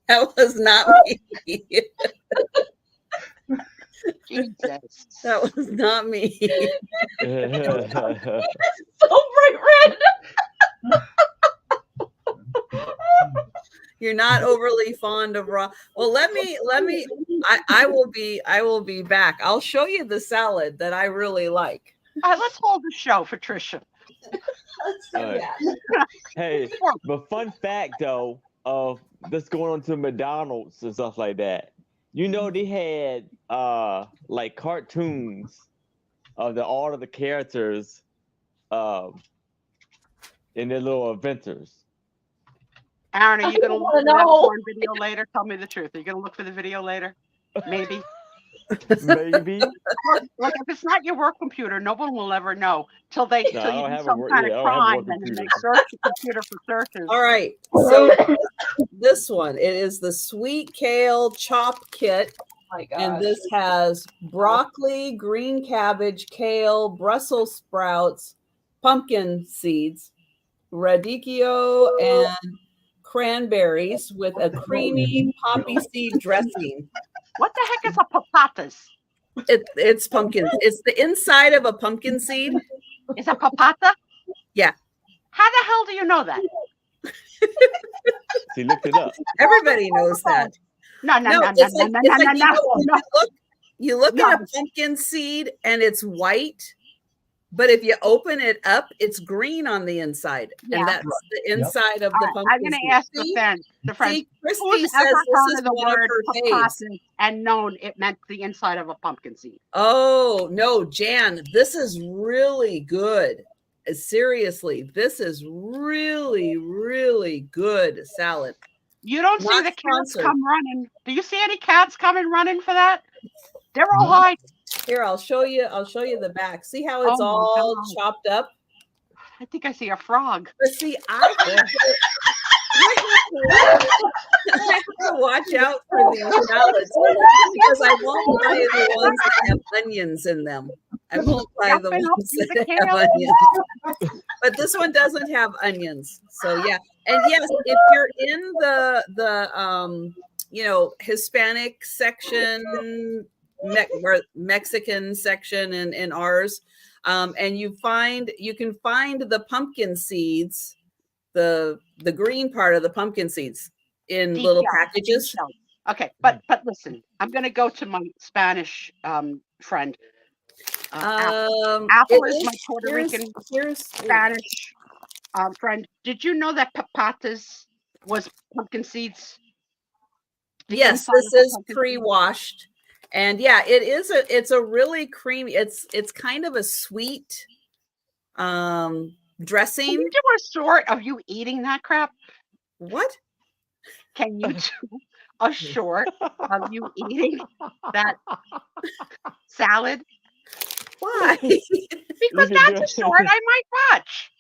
That was not me. Jesus. That was not me. So bright red. You're not overly fond of raw. Well, let me. I will be back. I'll show you the salad that I really like. All right, let's hold the show for Trisha. Let's do All right. that. Hey, but fun fact though, of this going on to McDonald's and stuff like that. You know they had like cartoons of all of the characters in their little adventures. Aaron, are you I going to don't look wanna for that know. porn video later? Tell me the truth. Are you going to look for the video later? Maybe. Maybe. Like if it's not your work computer, no one will ever know till No, I you don't do have a some work- kind yeah, I of don't have a crime work and then they computer. search your computer for searches. All right. So this one, it is the sweet kale chop kit. Oh my And gosh. this has broccoli, green cabbage, kale, Brussels sprouts, pumpkin seeds, radicchio, and cranberries with a creamy poppy seed dressing. What the heck is a papatas? It's pumpkin. It's the inside of a pumpkin seed. Is a papata? Yeah. How the hell do you know that? She looked it up. Everybody knows that. No, no, No, no, no, it's no, like, no, it's no, like no, no. you look No. at a pumpkin seed and it's white, but if you open it up, it's green on the inside, Yeah. and that's the inside of All the right, pumpkin I'm going seed. to ask See? the friends. See, Christy Who's says ever this heard is of the one of word her faves. papatas and known it meant the inside of a pumpkin seed? Oh no, Jan, this is really good. Seriously, this is really, really good salad. You don't see Not the cats sponsored. come running. Do you see any cats coming running for that? They're all No. hiding. Here, I'll show you the back. See how it's Oh my all God. chopped up? I think I see a frog. But see, I have to watch out for these salads because I won't buy the ones that have onions in them. I won't buy the Yup, I know. ones See the that have kale? onions. But this one doesn't have onions. So yeah. And yes, if you're in the Hispanic section, Mexican section in ours, and you can find the pumpkin seeds, the green part of the pumpkin seeds in little Details, packages. details. Okay, but listen, I'm going to go to my Spanish friend. Apple. Apple it is my Puerto Rican here's Spanish friend. Did you know that papatas was pumpkin seeds? The yes, inside this of the is pumpkin seed? pre-washed, and yeah, it's a really creamy. It's kind of a sweet Can dressing. you do a short of you eating that crap? What? Can you do a short of you eating that salad? Why? Because can that's do- a short I might watch.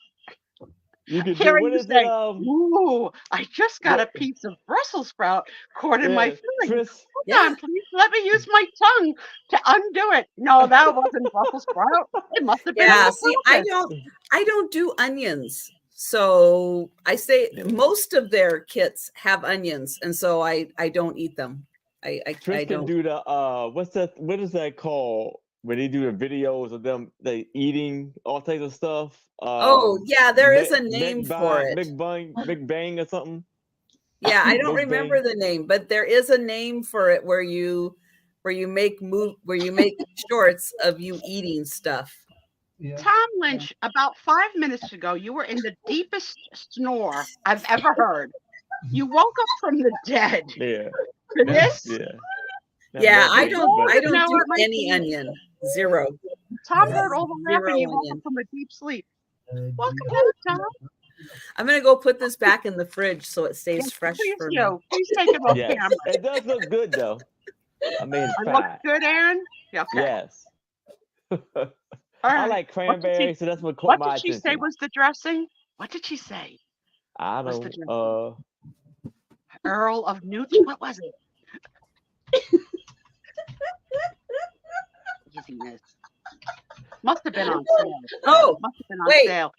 You can do Hearing what you is say, it? ooh, I just got a piece of Brussels sprout caught in my Yeah, filling. Tris, Hold on, please let me use my tongue to undo it. No, that wasn't Brussels sprout. It must have been. Yeah, a see, papatas. I don't do onions. So I say most of their kits have onions, and so I don't eat them. I Tris can don't. do the what is that called? when they do the videos of them they eating all types of stuff. Oh yeah, there is a Mc- name for it. McBang or something. Yeah, I don't Mukbang. remember the name, but there is a name for it where you make shorts of you eating stuff. Yeah. Tom Lynch, about 5 minutes ago, you were in the deepest snore I've ever heard. You woke up from the dead. Yeah. For this, Yeah. Yeah, I but- don't Now do it might any be- onion. Zero. Tom heard all the laughing. He woke onion. up from a deep sleep. Welcome back, Tom. I'm gonna go put this back in the fridge so it stays Yes, fresh please for me. do. Please take it off Yes. camera. It does look good though. I mean, it's I look fine. good, Aaron? Yeah, okay. Yes. All I right. like cranberry, so that's what caught What my did she say attention. was the dressing? What did she say? I what's don't. the Earl of Newton? What was it? Easiness. Must have been on sale. Oh, Must have been on wait. sale.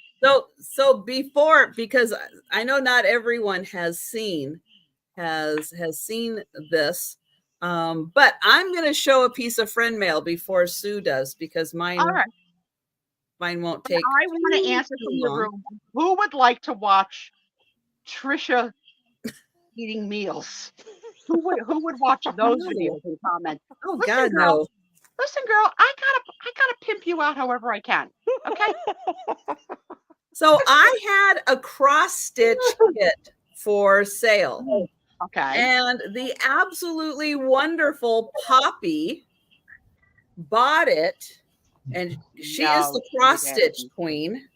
so before, because I know not everyone has seen this, but I'm gonna show a piece of friend mail before Sue does because mine All right. won't take. I want to answer from the long. room. Who would like to watch Trisha eating meals? Who would watch those No. videos and comment? Oh Listen, God, girl. no! Listen, girl, I gotta pimp you out however I can. Okay. So I had a cross stitch kit for sale. Okay. And the absolutely wonderful Poppy bought it, and she is No, the she cross stitch didn't. queen.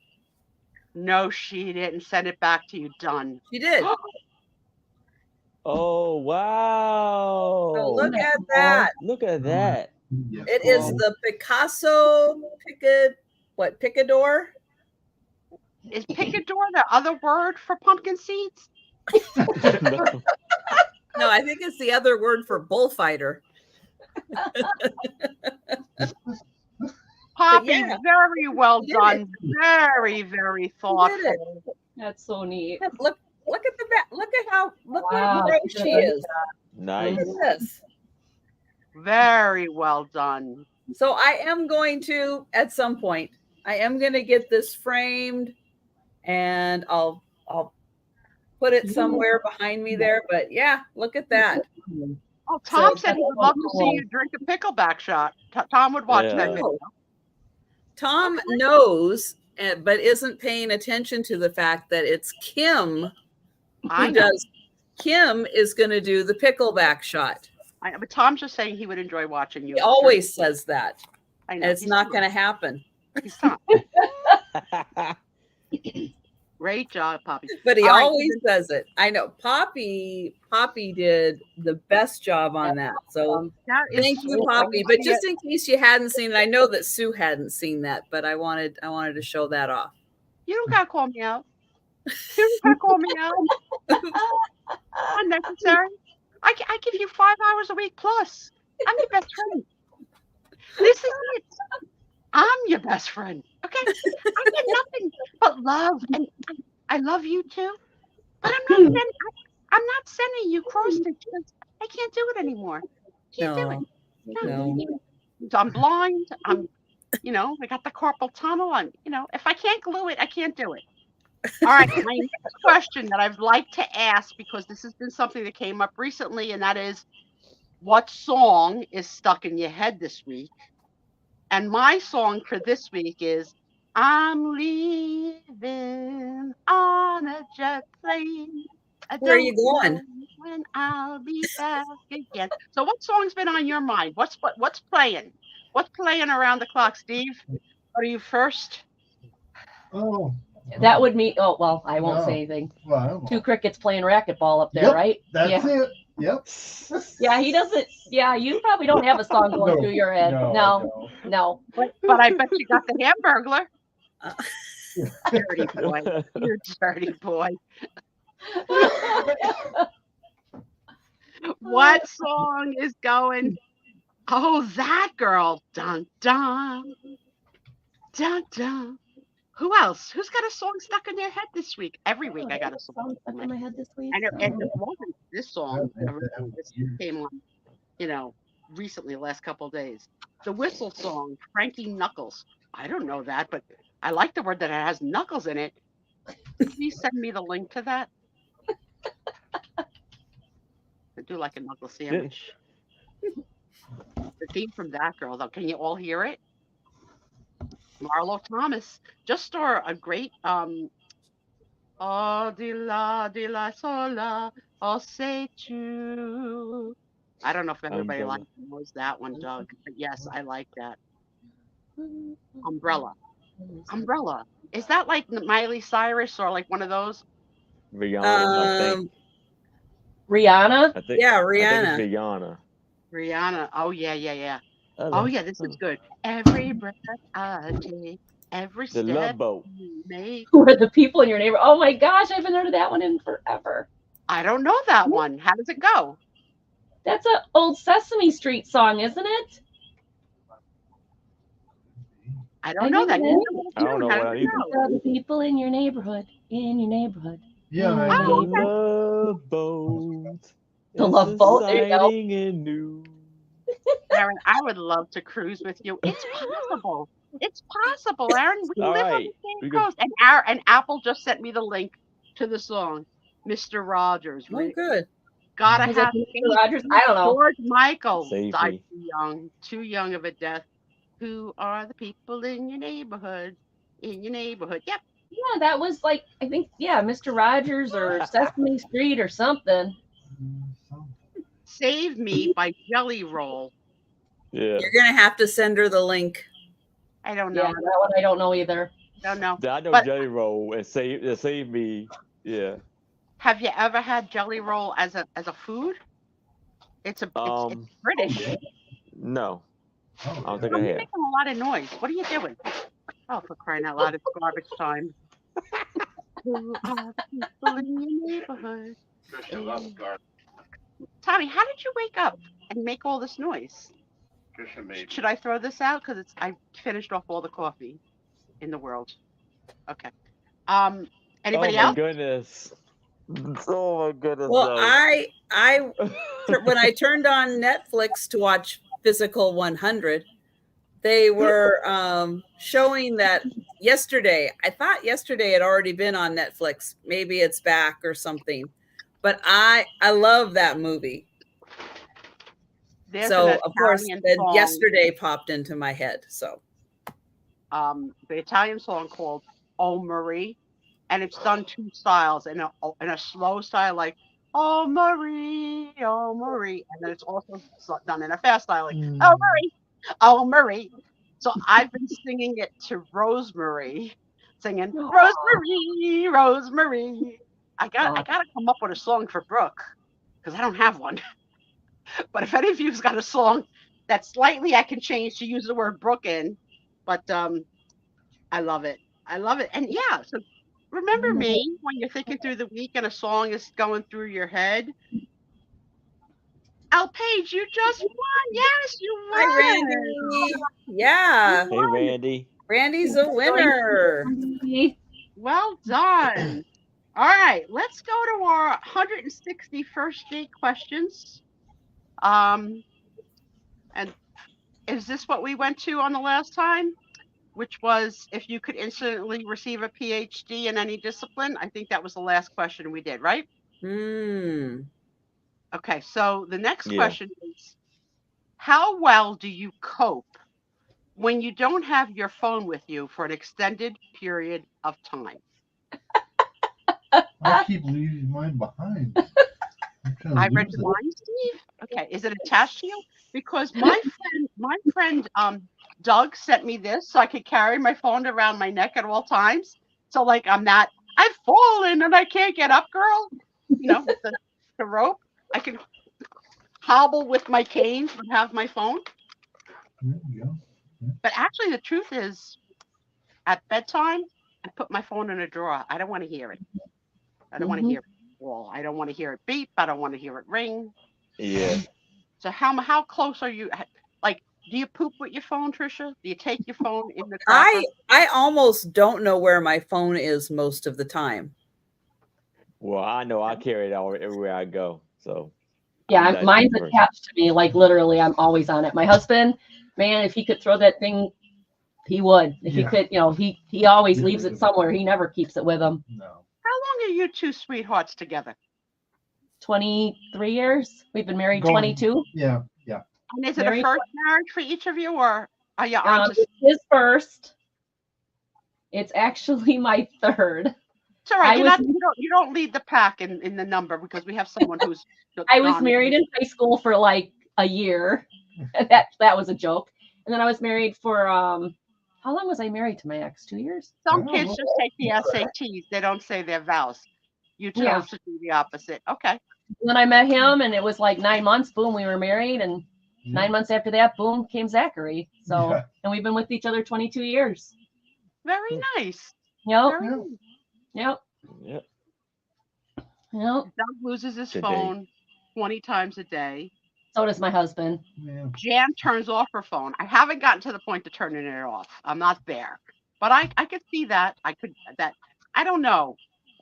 No, she didn't. Send it back to you. Done. She did. Oh wow! So look at that. Look at that. Yeah. It is the Picasso Picador. Is picador the other word for pumpkin seeds? No. No, I think it's the other word for bullfighter. Poppy, yeah. very well She did done. Very, very She did it. thoughtful. That's so neat. Look at the back. Look Wow. what gross she is. Nice. Look at this. Very well done. So I am going to, at some point, I am going to get this framed, and I'll put it somewhere behind me there. But yeah, look at that. Oh, Tom So said he would love to see you drink a pickleback shot. Tom would watch that Yeah. video. Tom knows, but isn't paying attention to the fact that it's Kim I who know. does. Kim is going to do the pickleback shot. I know. But Tom's just saying he would enjoy watching you. He always says that, I and know. it's not going to happen. He's Tom. Great job, Poppy. But he All right, always says it. I know. Poppy did the best job on that. So That is thank you, so Poppy. great. But just in case you hadn't seen it, I know that Sue hadn't seen that, but I wanted to show that off. You don't gotta call me out. You don't gotta call me out. Unnecessary. I give you 5 hours a week plus. I'm your best friend. This is it. I'm your best friend. Okay? I get nothing but love, and I love you too. But I'm not sending you cross stitch because I can't do it anymore. Can't do it. No. So I'm blind. I got the carpal tunnel. If I can't glue it, I can't do it. All right. My next question that I'd like to ask, because this has been something that came up recently, and that is, what song is stuck in your head this week? And my song for this week is I'm leaving on a jet plane. Where are you going? Know when I'll be back again. So what song's been on your mind? What's playing? What's playing around the clock, Steve? Are you first? Oh, That would mean, oh, well, I won't No. say anything. well, I don't know. Two crickets playing racquetball up there, Yep, right? That's yeah. it. Yep. Yeah, he doesn't. Yeah, you probably don't have a song going No, through your head. no, No. But I bet you got the Hamburglar. Uh. Dirty boy. You dirty boy. What song is going? Oh, that girl. Dun dun. Dun dun. Who else? Who's got a song stuck in their head this week? Every week I got a song stuck in my head this week. And it wasn't this song. This came on, recently, the last couple of days. The whistle song, Frankie Knuckles. I don't know that, but I like the word that it has knuckles in it. Please send me the link to that. I do like a knuckle sandwich. The theme from that girl, though, can you all hear it? Marlo Thomas just starred a great Oh di la sola, oh say tu. I don't know if everybody Umbrella. knows that one, Doug, but yes, I like that. Umbrella. Umbrella. Is that like Miley Cyrus or like one of those? Rihanna, I think. Rihanna. I think. Yeah, I think Rihanna. it's Rihanna. Rihanna. Oh yeah. Oh Hello. yeah, this is good. Every breath I take, every The step Love Boat. you make. Who are the people in your neighborhood? Oh my gosh, I haven't heard of that one in forever. I don't know that one. How does it go? That's an old Sesame Street song, isn't it? I don't know that. think it You is. know what it's I don't doing. know How what does I it either. go? These are the people in your neighborhood. In your neighborhood. Yeah, in I your The know. neighborhood. Love Boat. The It's Love Boat. There you go. exciting and new. Aaron, I would love to cruise with you. It's possible. It's possible, Aaron. We All live on right. the We same can- coast. And Apple just sent me the link to the song, Mr. Rogers. Oh, good. Gotta Was it have Mr. faith. Rogers? I don't know. George Michael Save died me. too young of a death. Who are the people in your neighborhood? In your neighborhood. Yep. Yeah, that was like, I think, yeah, Mr. Rogers or Sesame Street or something. Save Me by Jelly Roll. Yeah. You're gonna have to send her the link. I don't Yeah, know. that one I don't know either. Don't know. I know But- Jelly Roll and save me. Yeah. Have you ever had Jelly Roll as a food? It's British. No. I don't think You're I have. making a lot of noise. What are you doing? Oh, for crying out loud, it's garbage time. Who are the people in your neighborhood? Tommy, how did you wake up and make all this noise? Should I throw this out? Because I finished off all the coffee in the world. Okay. Anybody Oh my else? goodness. Oh my goodness. Well, no. I when I turned on Netflix to watch Physical 100, they were showing that yesterday. I thought yesterday had already been on Netflix. Maybe it's back or something. But I love that movie. There's So an of course, Italian then song, yesterday popped into my head. So the Italian song called "Oh Marie," and it's done two styles, in a slow style like "Oh Marie, oh Marie," and then it's also done in a fast style like "Oh Marie, oh Marie." So I've been singing it to Rosemary, singing "Rosemary, Rosemary." I gotta come up with a song for Brooke because I don't have one. But if any of you's got a song that slightly I can change to use the word Brooke in, but I love it. I love it. And yeah, so remember me when you're thinking through the week and a song is going through your head. Al Page, you just won. Yes, you won. hi, Randy. Yeah, Hey, Randy. Randy's a winner. Well done. All right, let's go to our 160 first date questions. And is this what we went to on the last time? Which was if you could instantly receive a PhD in any discipline? I think that was the last question we did, right? Okay, so the next question is, how well do you cope when you don't have your phone with you for an extended period of time? I keep leaving mine behind. I read the line, Steve. Okay, is it attached to you? Because my friend Doug sent me this so I could carry my phone around my neck at all times. So like I've fallen and I can't get up, girl. You know, with the rope. I can hobble with my cane but have my phone. There you go. But actually, the truth is, at bedtime, I put my phone in a drawer. I don't want to hear it. I don't want to hear it. Well, I don't want to hear it beep. I don't want to hear it ring. Yeah. So how close are you? Like, do you poop with your phone, Trisha? Do you take your phone in the crapper? I almost don't know where my phone is most of the time. Well, I know I carry it everywhere I go. So Yeah, That's mine's different. attached to me. Like literally, I'm always on it. My husband, man, if he could throw that thing, he would. If he Yeah. could, he always leaves it somewhere. He never keeps it with him. No. How long are you two sweethearts together? 23 years. We've been married Going- 22. Yeah. And is it a Married first marriage for each of you, or are you on to? It's his first. It's actually my third. It's all right. I You're was- not, you don't lead the pack in the number because we have someone who's. I was gone. married in high school for like a year. That was a joke. And then I was married for how long was I married to my ex? 2 years? Some Oh, kids just take the SATs. They don't say their vows. You Yeah. chose to do the opposite. Okay. Then I met him, and it was like 9 months. Boom, we were married, and 9 months after that, boom, came Zachary. So, Yeah. and we've been with each other 22 years. Very nice. Yep, Very Yeah. nice. yep, Yep. yep. Doug loses his Good day. phone 20 times a day. So does my husband. Yeah. Jan turns off her phone. I haven't gotten to the point of turning it off. I'm not there. But I could see that. I don't know.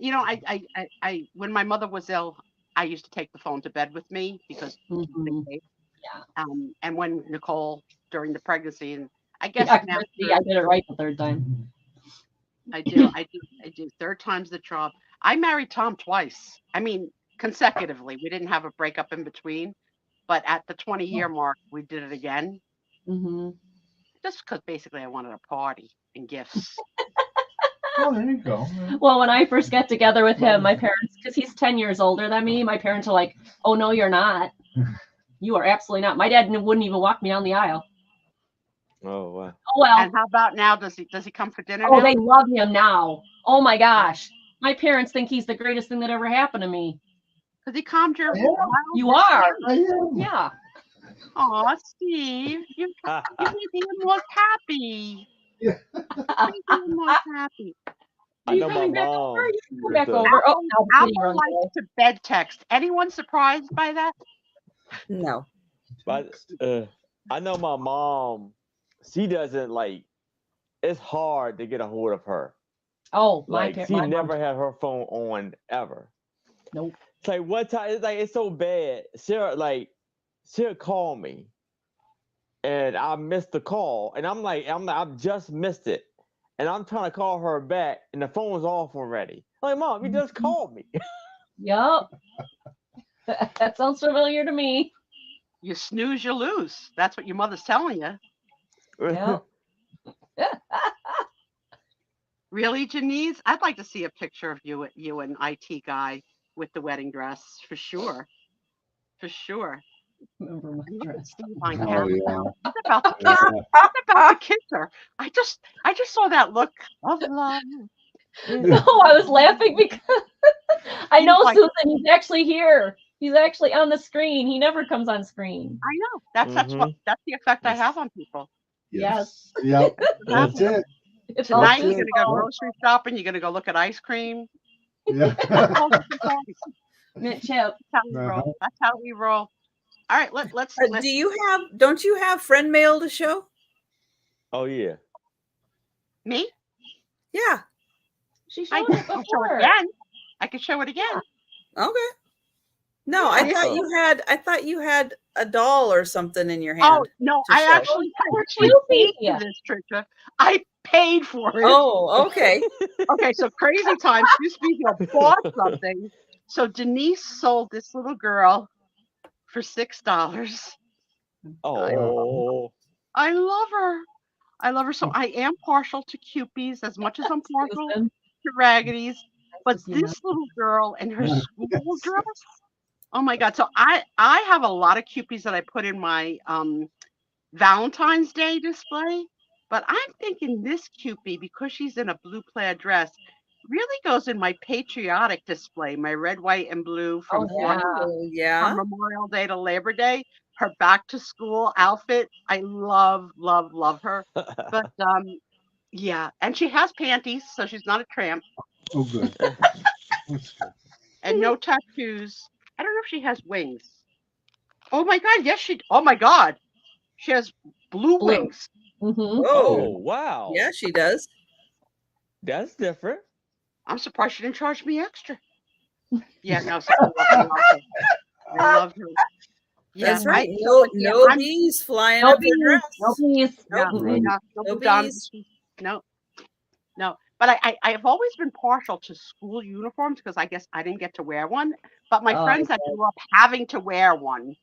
I when my mother was ill, I used to take the phone to bed with me because Mhm. yeah. And when Nicole during the pregnancy, and I guess Yeah, now see, I did it right the third time. I do. Third time's the charm. I married Tom twice. I mean, consecutively. We didn't have a breakup in between, but at the 20-year mark, we did it again. Hmm. Just because basically I wanted a party and gifts. Oh, there you go. Well, when I first got together with him, my parents, because he's 10 years older than me, my parents are like, "Oh no, you're not. You are absolutely not." My dad wouldn't even walk me down the aisle. Oh wow. Oh well. And how about now? Does he come for dinner Oh, now? they love him now. Oh my gosh. My parents think he's the greatest thing that ever happened to me. Because he calmed your Yeah. wild You are. I am. Yeah. Aw, Steve, you made him look happy. Yeah. You made him look happy. I You know my coming back mom. over? You can come is back a- over. Oh, now the kitty Apple runs away. likes to bed text. Anyone surprised by that? No. But I know my mom. She doesn't like. It's hard to get a hold of her. Oh, Like she my never mom. had her phone on ever. Nope. It's like one time. It's like it's so bad. She'll call me, and I missed the call, and I've just missed it, and I'm trying to call her back, and the phone's off already. I'm like, Mom, you just called me. Yup. That sounds familiar to me. You snooze, you lose. That's what your mother's telling you. Yep. Really, Janice? I'd like to see a picture of you and IT guy with the wedding dress for sure. For sure. Remember my And look at dress. Steve on Oh, camera. yeah. What about the Yeah. kiss? What about the kisser? I just saw that look of love. No, I was laughing because I know, Like- Susan, he's actually here. He's actually on the screen. He never comes on screen. I know. That's the effect I have on people. Yes. Yep. That's it. It's all Tonight you're it. gonna go grocery shopping. You're gonna go look at ice cream. Yeah. mint chip. That's how we roll. That's how we roll. All right, let's. Don't you have friend mail to show? Oh yeah. Me? Yeah. She I showed it can show it before. again. I can show it again. Okay. No, Yeah. I thought you had a doll or something in your hand. Oh no, to I show. actually Cute. paid Yeah. for this, Trisha. I paid for it. Oh, okay. Okay, so crazy times. You speak of bought something. So Denise sold this little girl for $6. Oh. I love her. I love her. So I am partial to Cupies as much as I'm partial Susan. to Raggedy's. But Susan. this little girl in her school dress. Oh my God. So I have a lot of Cupies that I put in my Valentine's Day display. But I'm thinking this Cupie, because she's in a blue plaid dress, really goes in my patriotic display, my red, white, and blue from, Oh, yeah. Oh, yeah. from Memorial Day to Labor Day. Her back to school outfit. I love, love, love her. But yeah, and she has panties, so she's not a tramp, Oh, good. That's good. and no tattoos. I don't know if she has wings. Oh my God, yes she. Oh my God, she has blue Blue. wings. Mhm. Oh Oh, wow. yeah, she does. That's different. I'm surprised she didn't charge me extra. Yeah, no, so I love her. I love her. That's Yeah, right. so, No I'm bees flying No up your bees. dress. No bees. yeah, Nope. Mm-mm. no No done. bees. No, no. But I've always been partial to school uniforms because I guess I didn't get to wear one. But my Oh, friends that grew up having to wear one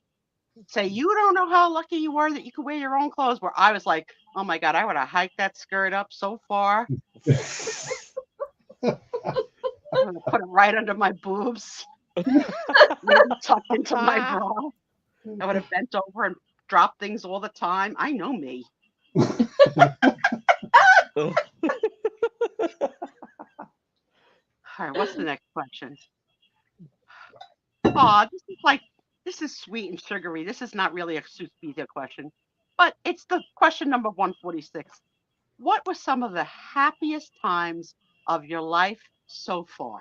say, you don't know how lucky you were that you could wear your own clothes. Where I was like, oh my God, I would have hiked that skirt up so far. I'm gonna put it right under my boobs, maybe tucked into my bra. I would have bent over and dropped things all the time. I know me. All right, what's the next question? Oh, this is sweet and sugary. This is not really a Suspita question, but it's the question number 146. What were some of the happiest times of your life so far?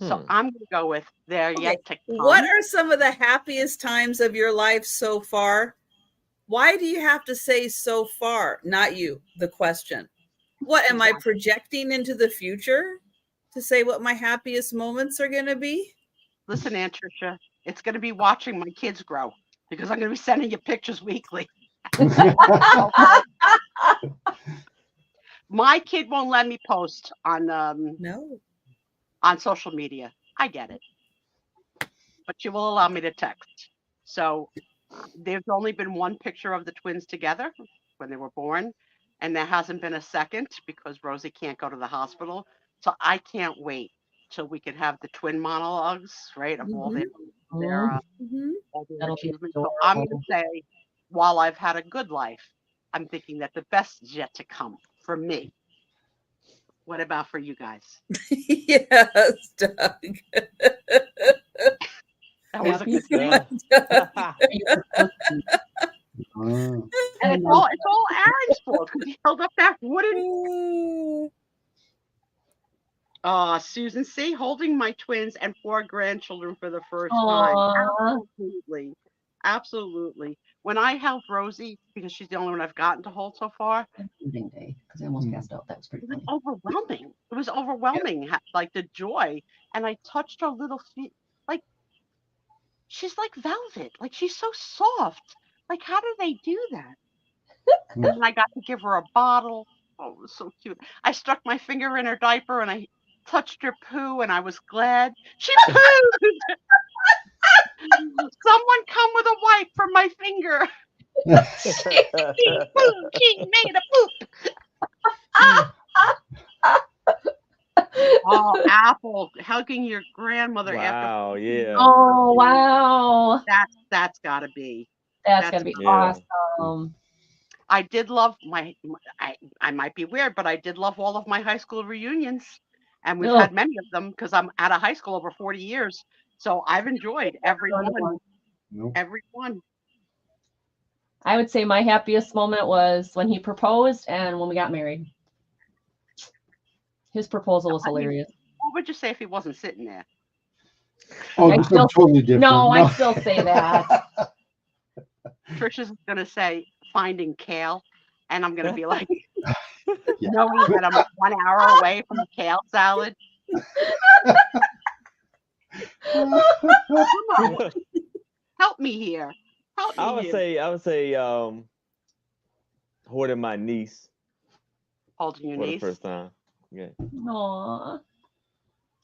So I'm going to go with they're Okay. yet to come. What are some of the happiest times of your life so far? Why do you have to say so far? Not you, the question. What am I projecting into the future to say what my happiest moments are going to be? Listen, Aunt Tricia, it's going to be watching my kids grow because I'm going to be sending you pictures weekly. My kid won't let me post on No. on social media. I get it. But you will allow me to text. So there's only been one picture of the twins together when they were born, and there hasn't been a second because Rosie can't go to the hospital. So I can't wait till we can have the twin monologues, right, of all their all their That'll be achievements. So I'm going to adorable. say, while I've had a good life, I'm thinking that the best is yet to come for me. What about for you guys? Yes, Doug. That was a Happy good thing. And it's all Aaron's fault because he held up that wooden. Susan C. holding my twins and 4 grandchildren for the first time. Aw. Absolutely. Absolutely. When I held Rosie, because she's the only one I've gotten to hold so far, Moving day because I almost passed out. That was pretty it was funny. overwhelming. It was overwhelming, like the joy. And I touched her little feet. Like, she's like velvet. Like, she's so soft. Like, how do they do that? And then I got to give her a bottle. Oh, it was so cute. I stuck my finger in her diaper and I touched her poo and I was glad. She pooed! Someone come with a wipe for my finger. She pooed. She made a poop. Oh, Apple hugging your grandmother after. Wow, yeah. Oh wow. That's gotta be. That's gonna be Yeah. awesome. I did love I might be weird, but I did love all of my high school reunions. And we've had many of them because I'm out of high school over 40 years. So I've enjoyed every one. Every one. I would say my happiest moment was when he proposed and when we got married. His proposal was hilarious. What would you say if he wasn't sitting there? Oh, I this still- is totally different. No, I still say that. Trisha's gonna say finding kale, and I'm gonna be like, Yeah. knowing that I'm 1 hour away from a kale salad. Come on, help me here. Help me I would here. say holding my niece Holding your for the niece. first time. Yeah. Aw.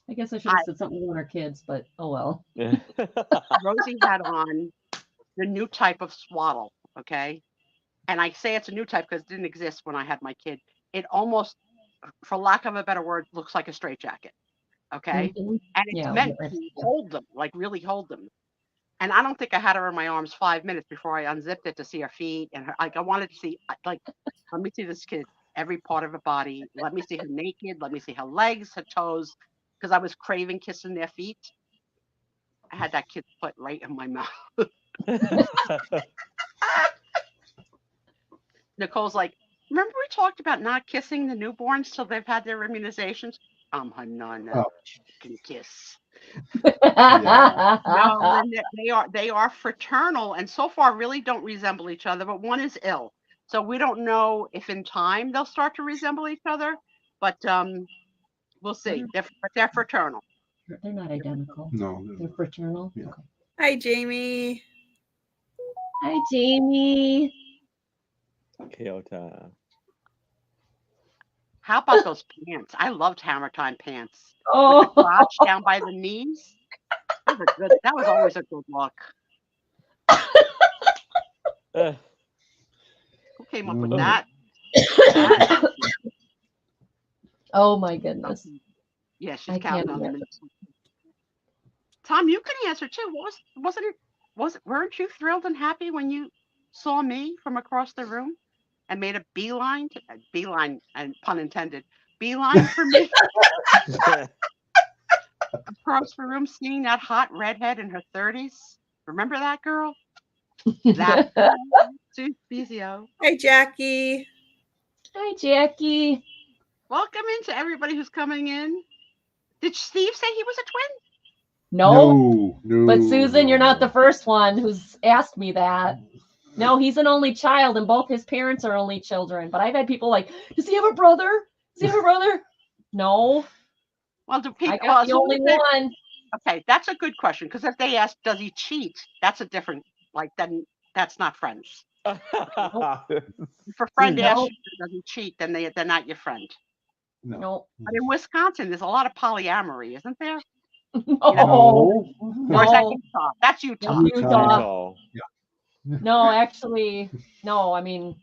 I guess I should have said something about our kids, but oh well. Rosie had on the new type of swaddle, okay? And I say it's a new type because it didn't exist when I had my kid. It almost, for lack of a better word, looks like a straitjacket, okay? Mhm. And it's Yeah, meant yeah. to hold them, like really hold them. And I don't think I had her in my arms 5 minutes before I unzipped it to see her feet and her. Like I wanted to see, like, let me see this kid, every part of her body. Let me see her naked. Let me see her legs, her toes, because I was craving kissing their feet. I had that kid's foot right in my mouth. Nicole's like, remember we talked about not kissing the newborns till they've had their immunizations? Her nana Oh. can kiss. Yeah. No, and they are fraternal and so far really don't resemble each other, but one is ill. So we don't know if in time they'll start to resemble each other, but we'll see. They're fraternal. They're not identical. No. They're fraternal. Yeah. Okay. Hi, Jamie. Hi, Jamie. Kill time. How about those pants? I loved Hammer Time pants. With the Oh, crotch down by the knees. That was always a good look. Uh, Who came up with Mhm. that? oh my goodness. Yeah, she's I counting can't on the imagine. minutes. Tom, you can answer too. Weren't you thrilled and happy when you saw me from across the room and made a beeline, and pun intended, beeline for me across the room, seeing that hot redhead in her 30s? Remember that girl? That Sue Spezio. Hey, Jackie. Hi, Jackie. Welcome into everybody who's coming in. Did Steve say he was a twin? No, No. but Susan, you're not the first one who's asked me that. No, he's an only child, and both his parents are only children. But I've had people like, does he have a brother? Does he have a brother? No, Well, do I people? got Well, the only one. okay, that's a good question because if they ask, does he cheat? That's a different. Then that's not friends. If a friend No. asks you, does he cheat? Then they're not your friend. No, But in Wisconsin, there's a lot of polyamory, isn't there? no, Or is that no. Utah? That's Utah. That's Utah. Utah. No, actually, no. I mean,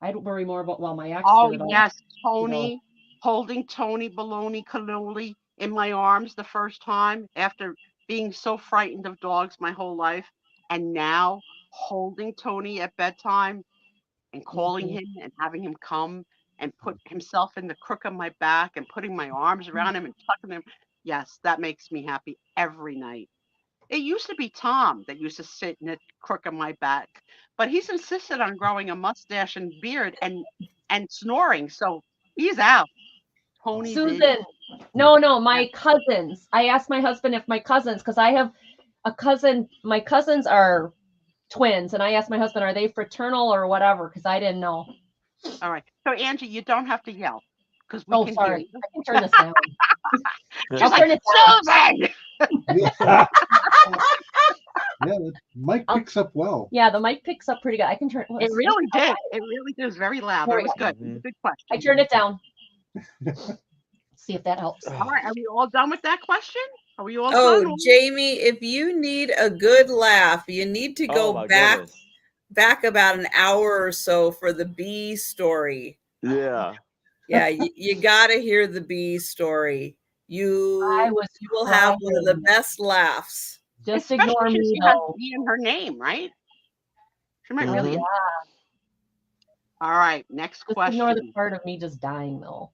I'd worry more about my ex. Oh did it all. yes, Tony, holding Tony Baloney Cannoli in my arms the first time after being so frightened of dogs my whole life, and now holding Tony at bedtime and calling him and having him come and put himself in the crook of my back and putting my arms around him and tucking him. Yes, that makes me happy every night. It used to be Tom that used to sit in the crook of my back, but he's insisted on growing a mustache and beard and snoring, so he's out. Tony's in. Susan, no, my cousins. I asked my husband if my cousins, because I have a cousin. My cousins are twins, and I asked my husband, are they fraternal or whatever? Because I didn't know. All right. So Angie, you don't have to yell because we Oh, can sorry. hear you. I can turn this down. She's I'll like, turn it down. Susan! Yeah. Yeah, the mic picks up well. Yeah, the mic picks up pretty good. I can turn It really did. It really did. It was very loud, but There it we was go. good. It was a good question. I turned it down. See if that helps. All right. Are we all done with that question? Are we all Oh, done? Jamie, if you need a good laugh, you need to go my back goodness. about an hour or so for the bee story. Yeah. Yeah, you got to hear the bee story. You will have one of the best laughs. Just Especially ignore since me, she has though. B in her name, right? She might really. Yeah. All right. Next Just question. ignore the part of me just dying, though.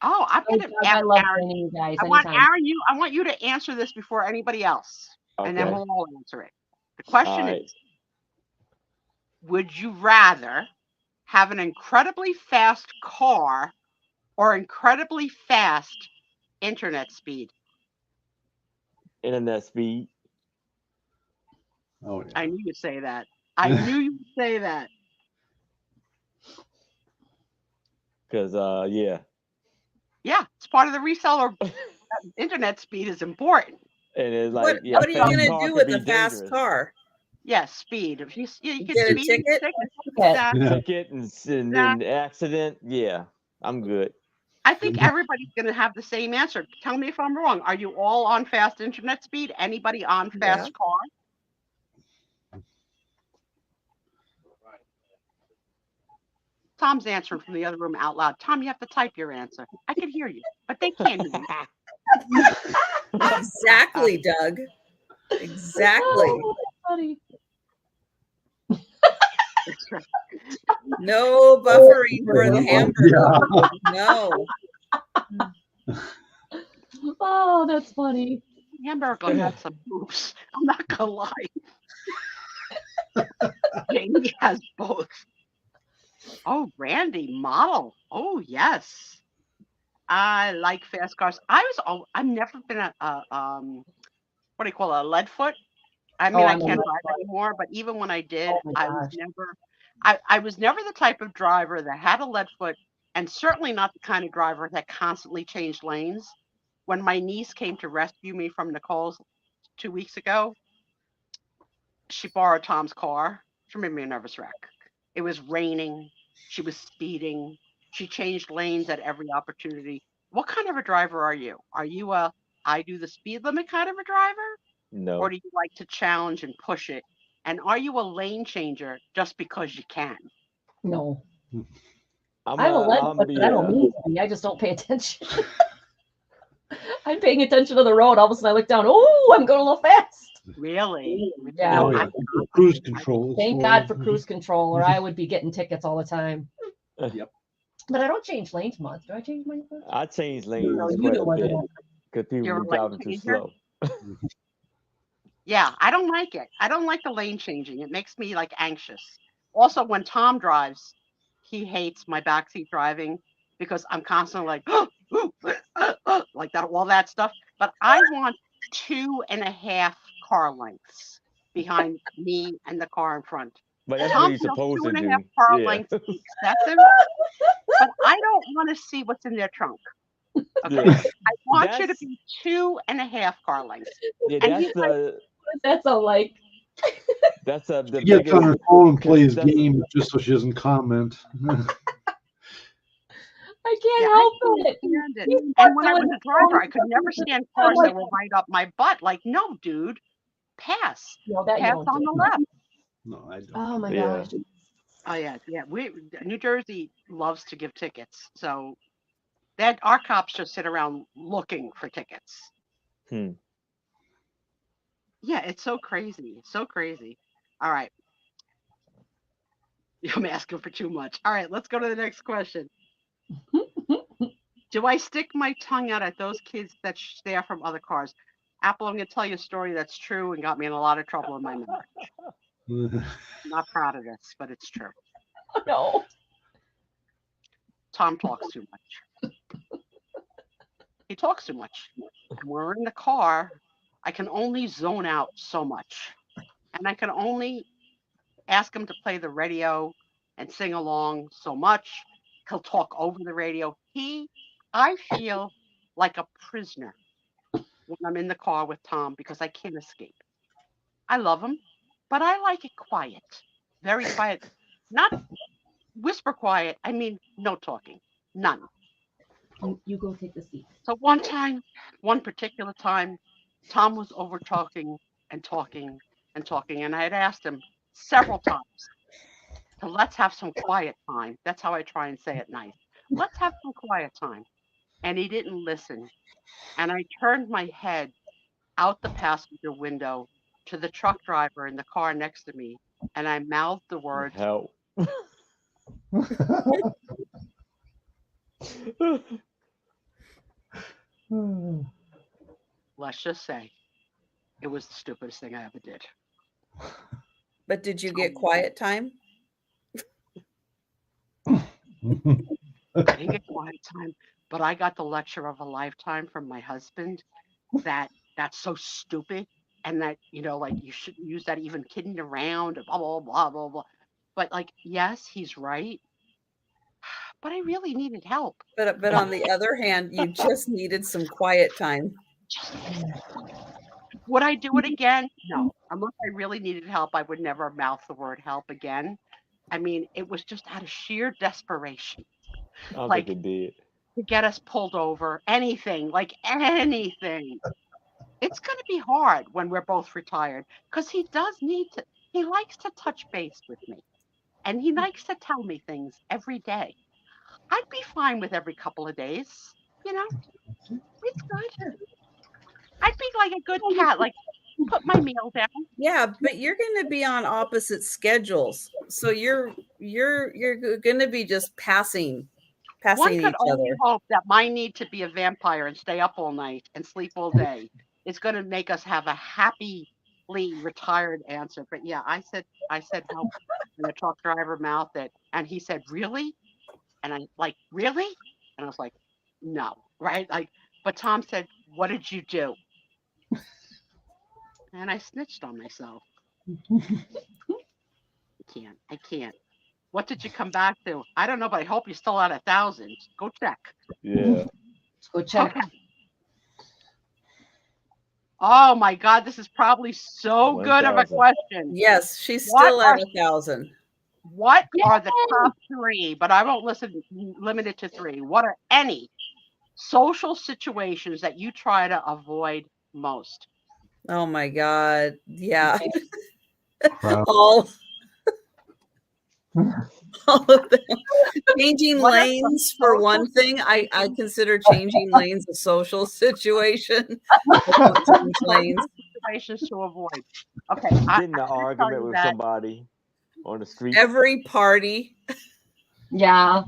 Oh, I'm gonna. I love Aaron, joining you guys I want anytime. Aaron. I want you to answer this before anybody else, and then Okay. we'll all answer it. The question right. is: would you rather have an incredibly fast car or incredibly fast internet speed? Internet speed. Oh, yeah. I knew you'd say that. I knew you'd say that. Because yeah. Yeah, it's part of the reseller. Internet speed is important. And it's like, What are you going to car do can with be a fast dangerous. car? Yes, speed. If you can Get a speed, ticket? Exactly. Ticket and accident. Yeah, I'm good. I think everybody's going to have the same answer. Tell me if I'm wrong. Are you all on fast internet speed? Anybody on fast car? Tom's answering from the other room out loud. Tom, you have to type your answer. I can hear you, but they can't hear you. Exactly, Doug. Exactly. Oh, funny. No buffering for the hamburger. No. Oh, that's funny. Hamburger had some moves. I'm not gonna lie. Jamie has both. Oh, Randy, model. Oh, yes. I like fast cars. I've never been a what do you call it, a lead foot? I mean, I can't drive anymore, but even when I did, I was never the type of driver that had a lead foot, and certainly not the kind of driver that constantly changed lanes. When my niece came to rescue me from Nicole's 2 weeks ago, she borrowed Tom's car. She made me a nervous wreck. It was raining. She was speeding. She changed lanes at every opportunity. What kind of a driver are you? Are you a I do the speed limit kind of a driver? No. Or do you like to challenge and push it? And are you a lane changer just because you can? No. I'm a lead I'm foot, but I don't yeah. mean to be. I just don't pay attention. I'm paying attention to the road. All of a sudden I look down. Oh, I'm going a little fast. Really? Yeah. Oh, yeah. Cruise control. is Thank slow. God for cruise control, or I would be getting tickets all the time. Yep. But I don't change lanes much. Do I change lanes much? I changed lanes No, you quite do a more than bit that. because people You're were a lane driving too changer? slow. Yeah, I don't like it. I don't like the lane changing. It makes me like anxious. Also, when Tom drives, he hates my backseat driving because I'm constantly like, like that, all that stuff. But I want 2.5 car lengths behind me and the car in front. But that's Tom what you're feels supposed to 2.5 do. car Yeah. lengths is excessive, but I don't want to see what's in their trunk. Okay, Yeah. I want you to That's be 2.5 car lengths. yeah. And That's he's like, the That's all like. that's the She gets on biggest. her phone and plays that's- games just so she doesn't comment. I can't yeah, help I it. can't stand it. He's And when I doing was a his driver, own I could never stuff. stand I'm cars like, that were right up my butt. Like, no, dude, pass. no, that you Pass don't on do. the left. No, I don't. Oh my Yeah. gosh. Oh yeah, yeah. New Jersey loves to give tickets, so that our cops just sit around looking for tickets. Hmm. Yeah, it's so crazy. It's so crazy. All right. I'm asking for too much. All right, let's go to the next question. Do I stick my tongue out at those kids that stare from other cars? Apple, I'm going to tell you a story that's true and got me in a lot of trouble in my marriage. I'm not proud of this, but it's true. No. Tom talks too much. He talks too much. And when we're in the car, I can only zone out so much. And I can only ask him to play the radio and sing along so much. He'll talk over the radio. I feel like a prisoner when I'm in the car with Tom because I can't escape. I love him, but I like it quiet, very quiet. Not whisper quiet. I mean, no talking, none. You go take the seat. So one particular time, Tom was over talking and talking and talking, and I had asked him several times to let's have some quiet time. That's how I try and say it nice. Let's have some quiet time. And he didn't listen. And I turned my head out the passenger window to the truck driver in the car next to me, and I mouthed the words, Help. let's just say, it was the stupidest thing I ever did. But did you get quiet time? I didn't get quiet time, but I got the lecture of a lifetime from my husband that that's so stupid and that, like you shouldn't use that even kidding around, blah, blah, blah, blah, blah. But like, yes, he's right. But I really needed help. But on the other hand, you just needed some quiet time. Would I do it again? No. Unless I really needed help, I would never mouth the word help again. I mean, it was just out of sheer desperation. I don't Like, think it did. to get us pulled over, anything, like anything. It's going to be hard when we're both retired because he likes to touch base with me and he likes to tell me things every day. I'd be fine with every couple of days, it's good. I'd be like a good cat, like put my meal down. Yeah, but you're going to be on opposite schedules. So you're going to be just passing One each could only other. hope that my need to be a vampire and stay up all night and sleep all day is going to make us have a happily retired answer. But yeah, I said help, and the truck driver mouthed it, and he said, "Really?" And I like, "Really?" And I was like, "No, right?" Like, but Tom said, "What did you do?" And I snitched on myself. I can't. What did you come back to? I don't know, but I hope you're still at 1,000. Go check. Yeah. Let's go check. Okay. Oh my God, this is probably so good of a 1,000. question. Yes, she's What still are at 1,000. what are the Yay! top three? But I won't limit it to three. What are any social situations that you try to avoid most? Oh my God. Yeah. Wow. all of them. Changing What are some lanes for social one thing. I consider changing lanes a social situation. I don't change lanes. situations to avoid? Okay, I'm Getting in an gonna tell argument you with that somebody on the street. Every party. Yeah.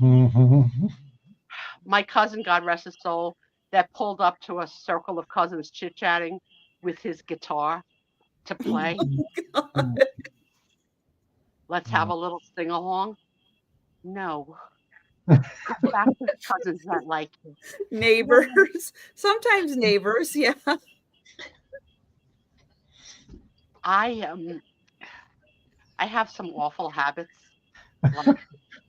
my cousin, God rest his soul, that pulled up to a circle of cousins chit-chatting with his guitar to play. Let's have a little sing-along. No. Go back to the cousins that like you. Neighbors. Sometimes neighbors. Yeah. I have some awful habits. Like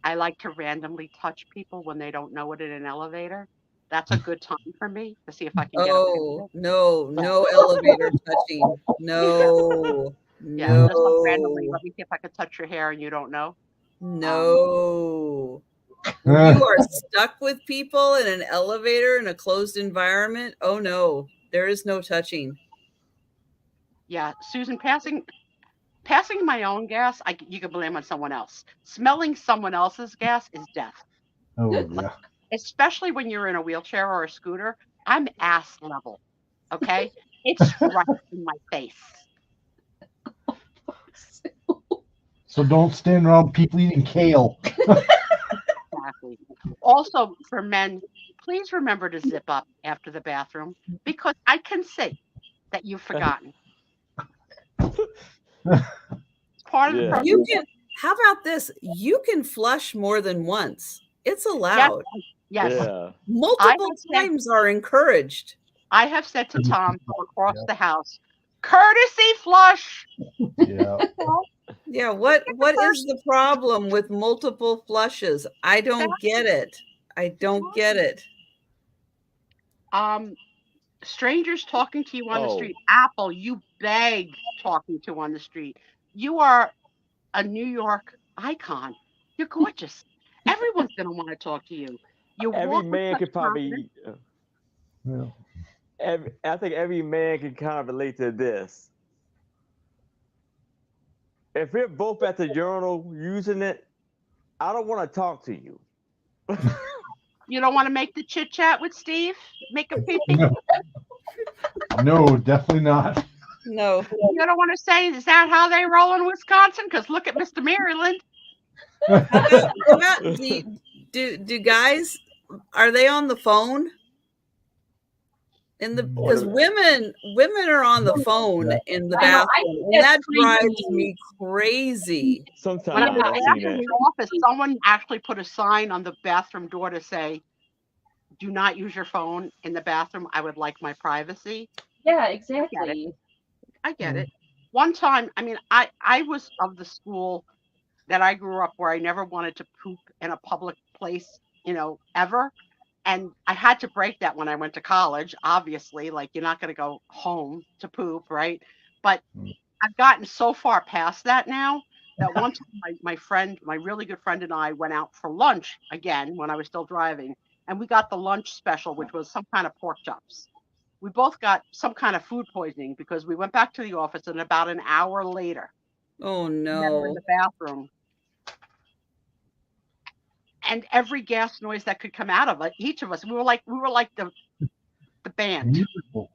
I like to randomly touch people when they don't know it in an elevator. That's a good time for me to see if I can get away with Oh, it. no elevator touching. No. Yeah, just like randomly. No. Let me see if I can touch your hair and you don't know. No. When you are stuck with people in an elevator in a closed environment, oh no, there is no touching. Yeah, Susan, passing my own gas, you can blame on someone else. Smelling someone else's gas is death. Oh yeah. Especially when you're in a wheelchair or a scooter. I'm ass level. Okay? It's right in my face. So don't stand around people eating kale. Exactly. Also, for men, please remember to zip up after the bathroom because I can see that you've forgotten. It's part of the Yeah. program. You can, how about this? You can flush more than once. It's allowed. Yes. Yeah. Multiple times are encouraged. I have said to Tom from across the house, courtesy flush. Yeah. Yeah, what is the problem with multiple flushes? I don't get it. I don't get it. Strangers talking to you on the Oh. street. Apple, you beg talking to on the street. You are a New York icon. You're gorgeous. Everyone's gonna want to talk to you. You Every walk with man such could probably. Yeah. I think every man can kind of relate to this. If we're both at the urinal using it, I don't want to talk to you. You don't want to make the chit chat with Steve? Make a pee pee? No, definitely not. No. You don't want to say, is that how they roll in Wisconsin? Because look at Mr. Maryland. Do guys, are they on the phone? Because women are on the phone in the bathroom, and that drives me crazy. When I was in the office, someone actually put a sign on the bathroom door to say, "Do not use your phone in the bathroom. I would like my privacy." Yeah, exactly. I get it. One time, I mean, I was of the school that I grew up where I never wanted to poop in a public place, ever. And I had to break that when I went to college, obviously, like you're not going to go home to poop, right? But I've gotten so far past that now that one time my friend, my really good friend and I went out for lunch again when I was still driving. And we got the lunch special, which was some kind of pork chops. We both got some kind of food poisoning because we went back to the office and about an hour later, oh we were no, in the bathroom. And every gas noise that could come out of it, each of us, we were like the band, Beautiful.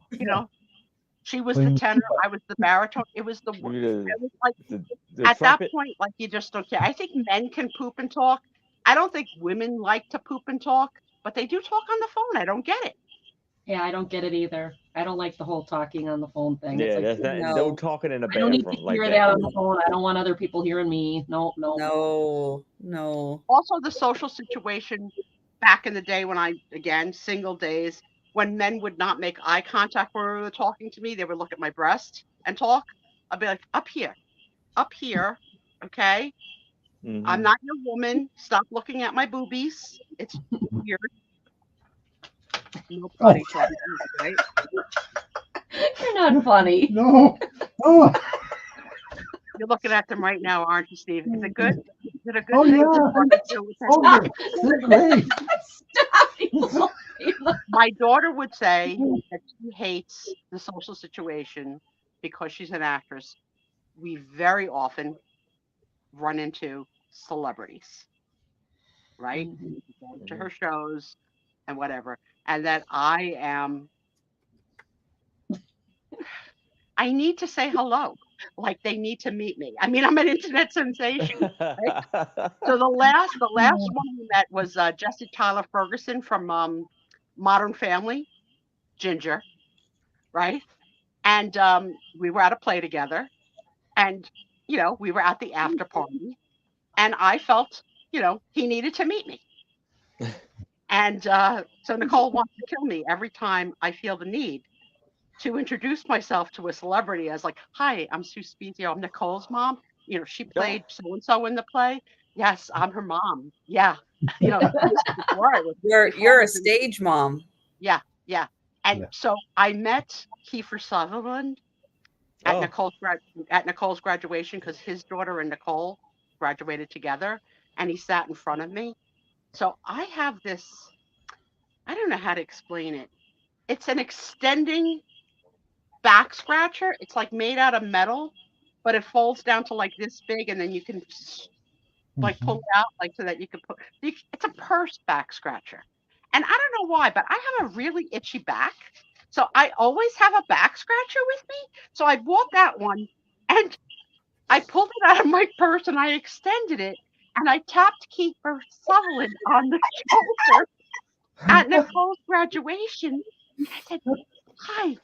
She was the tenor, I was the baritone. It was it was like at that point, like you just don't care. I think men can poop and talk. I don't think women like to poop and talk, but they do talk on the phone. I don't get it. Yeah, I don't get it either. I don't like the whole talking on the phone thing. Yeah, it's like, that's not no talking in the I don't bathroom need to like hear that. on the phone. I don't want other people hearing me. No. Also, the social situation back in the day when single days, when men would not make eye contact when they were talking to me, they would look at my breast and talk. I'd be like, up here, okay? Mm-hmm. I'm not your woman. Stop looking at my boobies. It's weird. No potty talk, right? You're not funny. No. Oh, You're looking at them right now, aren't you, Steve? Is it good? Is it a good oh thing? yeah. Oh, they're great. Stop. You look- My daughter would say that she hates the social situation because she's an actress. We very often run into celebrities, right? Go to her shows and whatever. And that I need to say hello. Like they need to meet me. I mean, I'm an internet sensation. So the last one we met was Jesse Tyler Ferguson from Modern Family, Ginger, right? And we were at a play together, and we were at the after party, and I felt he needed to meet me. And so Nicole wants to kill me every time I feel the need to introduce myself to a celebrity as like, hi, I'm Sue Spezio. I'm Nicole's mom. She played so-and-so in the play. Yes, I'm her mom. Yeah. Before I was, You're a stage mom. yeah. And Yeah. so I met Kiefer Sutherland at Nicole's graduation because his daughter and Nicole graduated together, and he sat in front of me. So I have this, I don't know how to explain it. It's an extending back scratcher. It's like made out of metal, but it folds down to like this big, and then you can like pull it out like so that you can put. It's a purse back scratcher, and I don't know why, but I have a really itchy back, so I always have a back scratcher with me. So I bought that one, and I pulled it out of my purse and I extended it, and I tapped Kiefer Sutherland on the shoulder at Nicole's graduation. And I said, "Hi,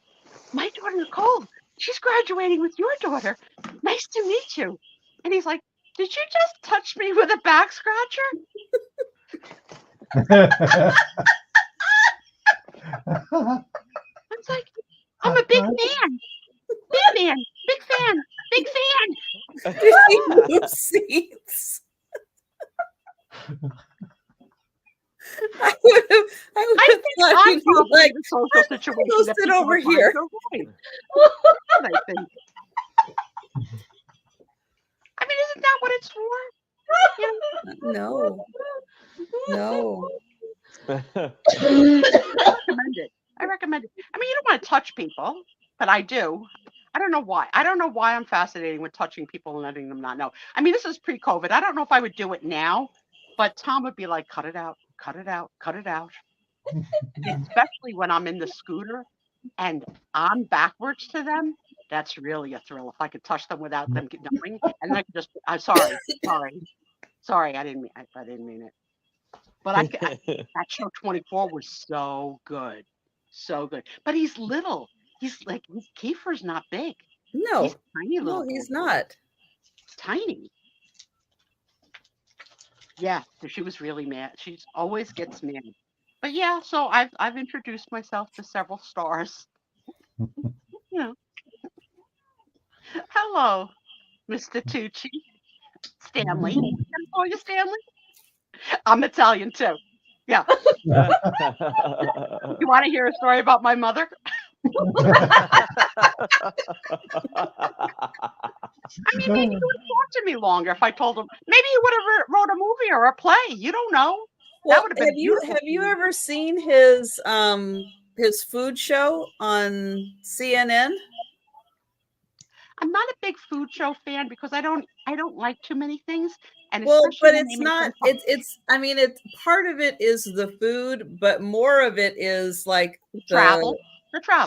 my daughter Nicole, she's graduating with your daughter. Nice to meet you." And he's like, "Did you just touch me with a back scratcher?" I was like, "I'm a big man. Big man. Big fan. Big fan." Did he move seats? I would have I'm thought probably like, the social situation. go that sit people over would find here. so right. I think. I mean, isn't that what it's for? No. I recommend it. I mean, you don't want to touch people, but I do. I don't know why. I don't know why I'm fascinated with touching people and letting them not know. I mean, this is pre-COVID. I don't know if I would do it now, but Tom would be like, cut it out, cut it out, cut it out. Especially when I'm in the scooter and I'm backwards to them. That's really a thrill. If I could touch them without them knowing, and then I could just, I'm sorry, I didn't mean it. But that show 24 was so good. But he's little. He's Kiefer's not big. No. He's tiny little. No, he's not. Tiny. Yeah, she was really mad. She always gets mad. But yeah, so I've introduced myself to several stars. Hello, Mr. Tucci. Stanley. Can I call you Stanley? I'm Italian too. Yeah. You want to hear a story about my mother? I mean, maybe he would talk to me longer if I told him. Maybe he would have wrote a movie or a play. You don't know. Well, That would have been have you ever seen his food show on CNN? I'm not a big food show fan because I don't like too many things. And well, especially but when it's they make not. them fun. It's. I mean, it's part of it is the food, but more of it is like The travel.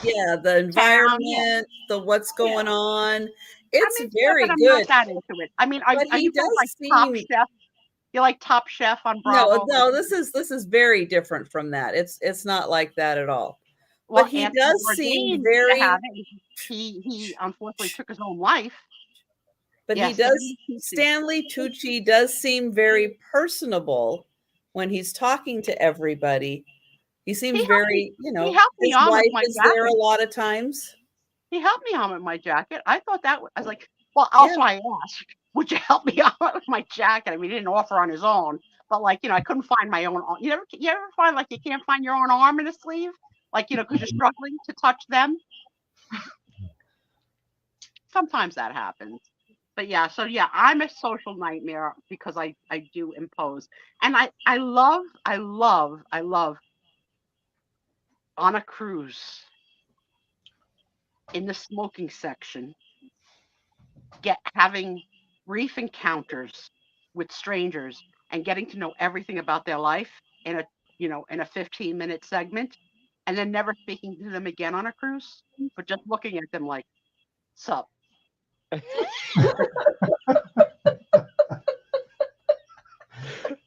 Yeah, the environment, the what's going on. It's very I'm good. not that into it. I mean, are you like Top Chef? You like Top Chef on Bravo? No, this is very different from that. It's not like that at all. Well, but he does seem very. He unfortunately took his own life. But he does. Stanley Tucci does seem very personable when he's talking to everybody. He seems very, he helped me his on wife with my is jacket. there a lot of times. He helped me on with my jacket. I thought I was like, well, also I asked, would you help me out with my jacket? I mean, he didn't offer on his own, but like, I couldn't find my own. You ever find like you can't find your own arm in a sleeve? Like, because you're struggling to touch them. sometimes that happens. But yeah, so yeah, I'm a social nightmare because I do impose. And I love on a cruise in the smoking section having brief encounters with strangers and getting to know everything about their life in a 15-minute segment, and then never speaking to them again on a cruise, but just looking at them like, sup. I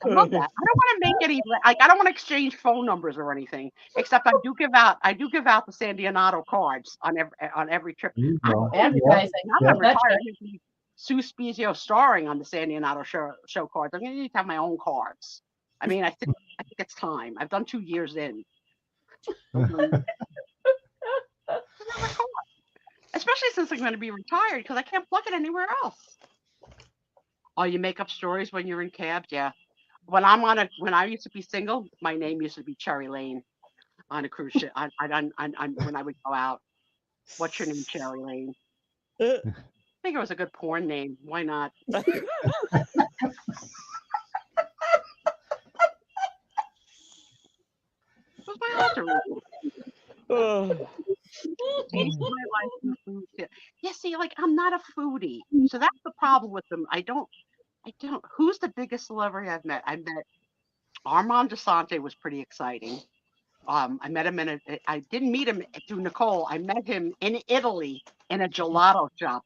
love that. I don't want to make any I don't want to exchange phone numbers or anything. Except I do give out the San Leonardo cards on every trip. There you go. Advertising. Now I'm retired. I need to be Sue Spezio starring on the San Leonardo show cards. I'm gonna need to have my own cards. I mean, I think it's time. I've done 2 years in. Especially since I'm going to be retired because I can't plug it anywhere else. Oh, you make up stories when you're in cabs? Yeah. When I used to be single, my name used to be Cherry Lane on a cruise ship. When I would go out. What's your name, Cherry Lane? I think it was a good porn name. Why not? It was my alter ego. Taste my life in food. Yeah, see, like I'm not a foodie, so that's the problem with them. I don't. Who's the biggest celebrity I've met? I met Armand DeSante, was pretty exciting. I met him I didn't meet him through Nicole. I met him in Italy in a gelato shop,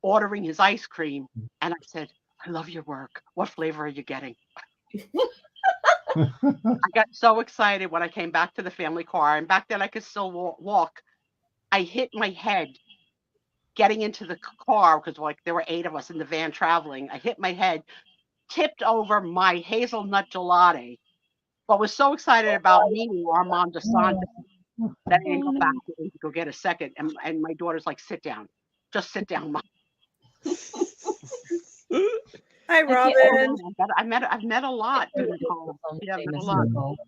ordering his ice cream, and I said, "I love your work. What flavor are you getting?" I got so excited when I came back to the family car, and back then I could still walk. I hit my head getting into the car because there were 8 of us in the van traveling. I hit my head, tipped over my hazelnut gelati, but was so excited about meeting Armand DeSante that I didn't go back to go get a second. And my daughter's like, "Sit down, just sit down, Mom." Hi, Robin. I've met a lot. Yeah, I've met a lot.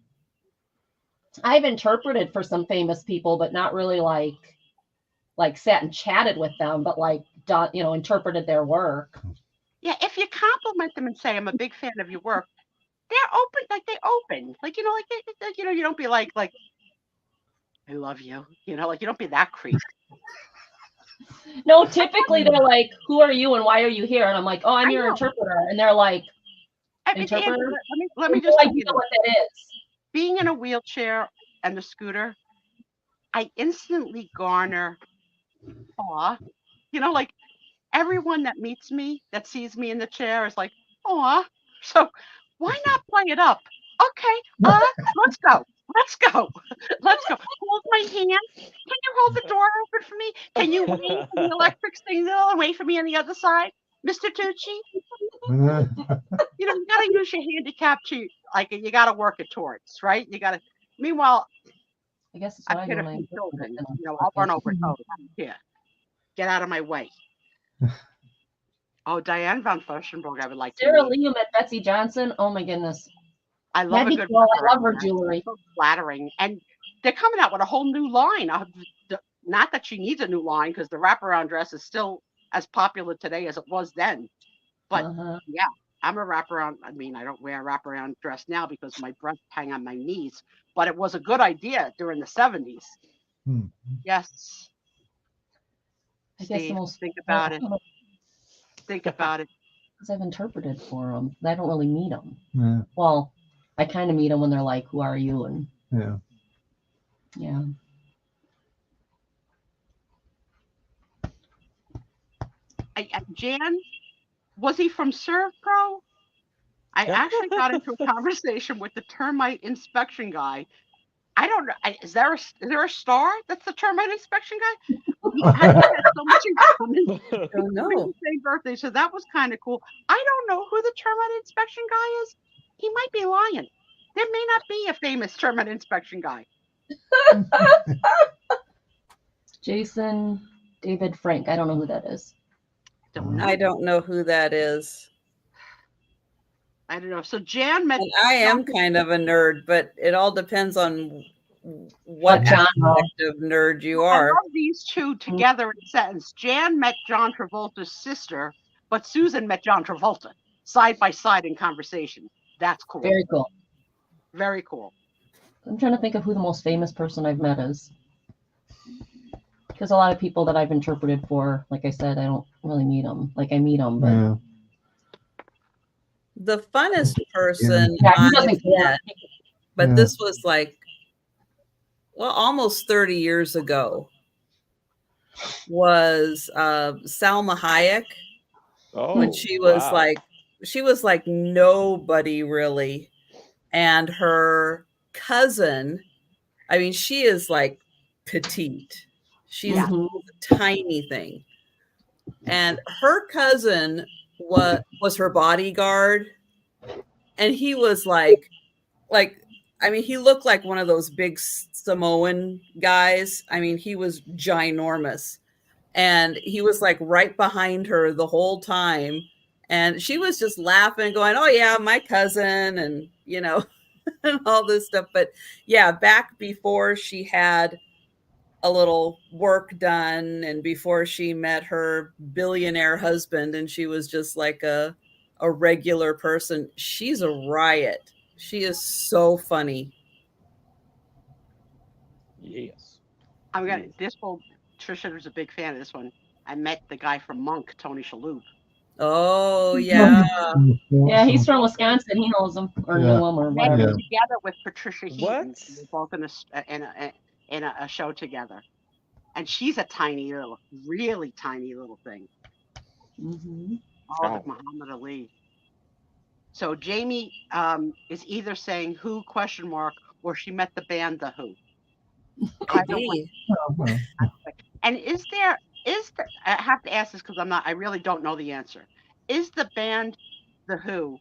I've interpreted for some famous people, but not really like sat and chatted with them, but done, interpreted their work. Yeah, if you compliment them and say, "I'm a big fan of your work," they're open. They open. You don't be like, "I love you." You don't be that creep. No, typically they're like, "Who are you and why are you here?" And I'm like, "Oh, I'm your interpreter." And they're like, "Interpreter?" Let me just tell you what that is. Being in a wheelchair and a scooter, I instantly garner awe. Everyone that meets me, that sees me in the chair is like, aw. So why not play it up? Okay, let's go. Let's go. Let's go. Hold my hand. Can you hold the door open for me? Can you wait for the electric signal and wait for me on the other side? Mr. Tucci? You gotta use your handicap to you gotta work it towards, right? You gotta meanwhile, I guess it's I've hit a few children, I'll run over toes. Yeah. Get out of my way. Oh, Diane von Furstenberg, I would like Sarah to meet. Lee met Betsy Johnson. Oh my goodness. I love a good I love her jewelry. So flattering. And they're coming out with a whole new line. Not that she needs a new line because the wraparound dress is still as popular today as it was then. But yeah, I'm a wraparound. I mean, I don't wear a wraparound dress now because my breasts hang on my knees. But it was a good idea during the 70s. Yes. I guess Steve, think about it. Think about it. Because I've interpreted for them. I don't really meet them. Yeah. Well, I kind of meet them when they're like, "Who are you?" And yeah. Jan, was he from Servpro? I actually got into a conversation with the termite inspection guy. I don't know. Is there a star that's the termite inspection guy? I had so much in common. I don't know. Same birthday, so that was kind of cool. I don't know who the termite inspection guy is. He might be lying. There may not be a famous termite inspection guy. Jason David Frank. I don't know who that is. I don't know who that is. I don't know. So Jan met. And I am kind of a nerd, but it all depends on what What genre? aspect of nerd you I are. love these two together in a sentence. Jan met John Travolta's sister, but Susan met John Travolta side by side in conversation. That's cool. Very cool. Very cool. I'm trying to think of who the most famous person I've met is. Because a lot of people that I've interpreted for, like I said, I don't really meet them. Like I meet them, but Yeah. The funnest person yeah, he I've doesn't care. met, but Yeah. this was like, well, almost 30 years ago, was Salma Hayek. Oh, When she was wow. like nobody really. And her cousin, I mean, she is like petite. She's Mhm. a tiny thing. And her cousin was her bodyguard. And he was like, I mean, he looked like one of those big Samoan guys. I mean, he was ginormous. And he was like right behind her the whole time. And she was just laughing, going, "Oh, yeah, my cousin," and, you know, and all this stuff. But yeah, back before she had a little work done and before she met her billionaire husband and she was just like a regular person, she's a riot. She is so funny. Yes. I'm gonna this will Trisha was a big fan of this one. I met the guy from Monk, Tony Shalhoub. Oh, yeah. Yeah, he's from Wisconsin. He knows him or Yeah. knew him or Met whatever. together with Patricia Heaton. What? They were both in a show together. And she's a tiny little, really tiny little thing. Mhm. Oh, like Muhammad Ali. So Jamie is either saying who question mark or she met the band The Who. I don't want- Maybe. And is there I have to ask this because I really don't know the answer. Is the band The Who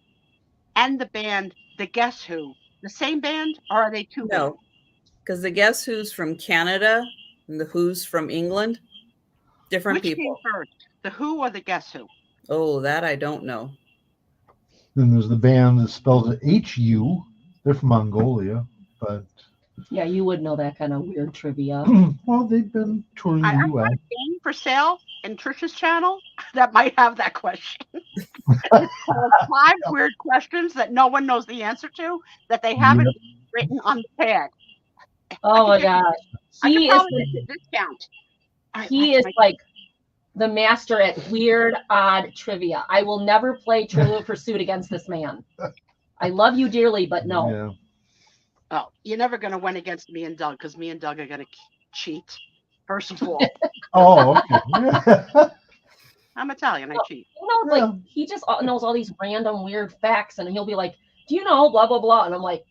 and the band The Guess Who the same band or are they two No, bands? because the Guess Who's from Canada and the Who's from England. Different Which people. came first, The Who or The Guess Who? Oh, that I don't know. Then there's the band that spells it HU. They're from Mongolia, but Yeah, you would know that kind of weird trivia. well, they've been touring I've the got a U.S. game for sale in Trisha's channel that might have that question. It's called 5 weird questions that no one knows the answer to that they haven't written on the pad. Oh my gosh. I He could is probably get a discount. All right, he what's is like the master at weird, odd trivia. I will never play Trivial Pursuit against this man. I love you dearly, but no. Yeah. Oh, you're never going to win against me and Doug because me and Doug are going to cheat. First of all, Oh, okay. I'm Italian. I cheat. He knows, like, he just knows all these random weird facts, and he'll be like, "Do you know blah blah blah?" And I'm like,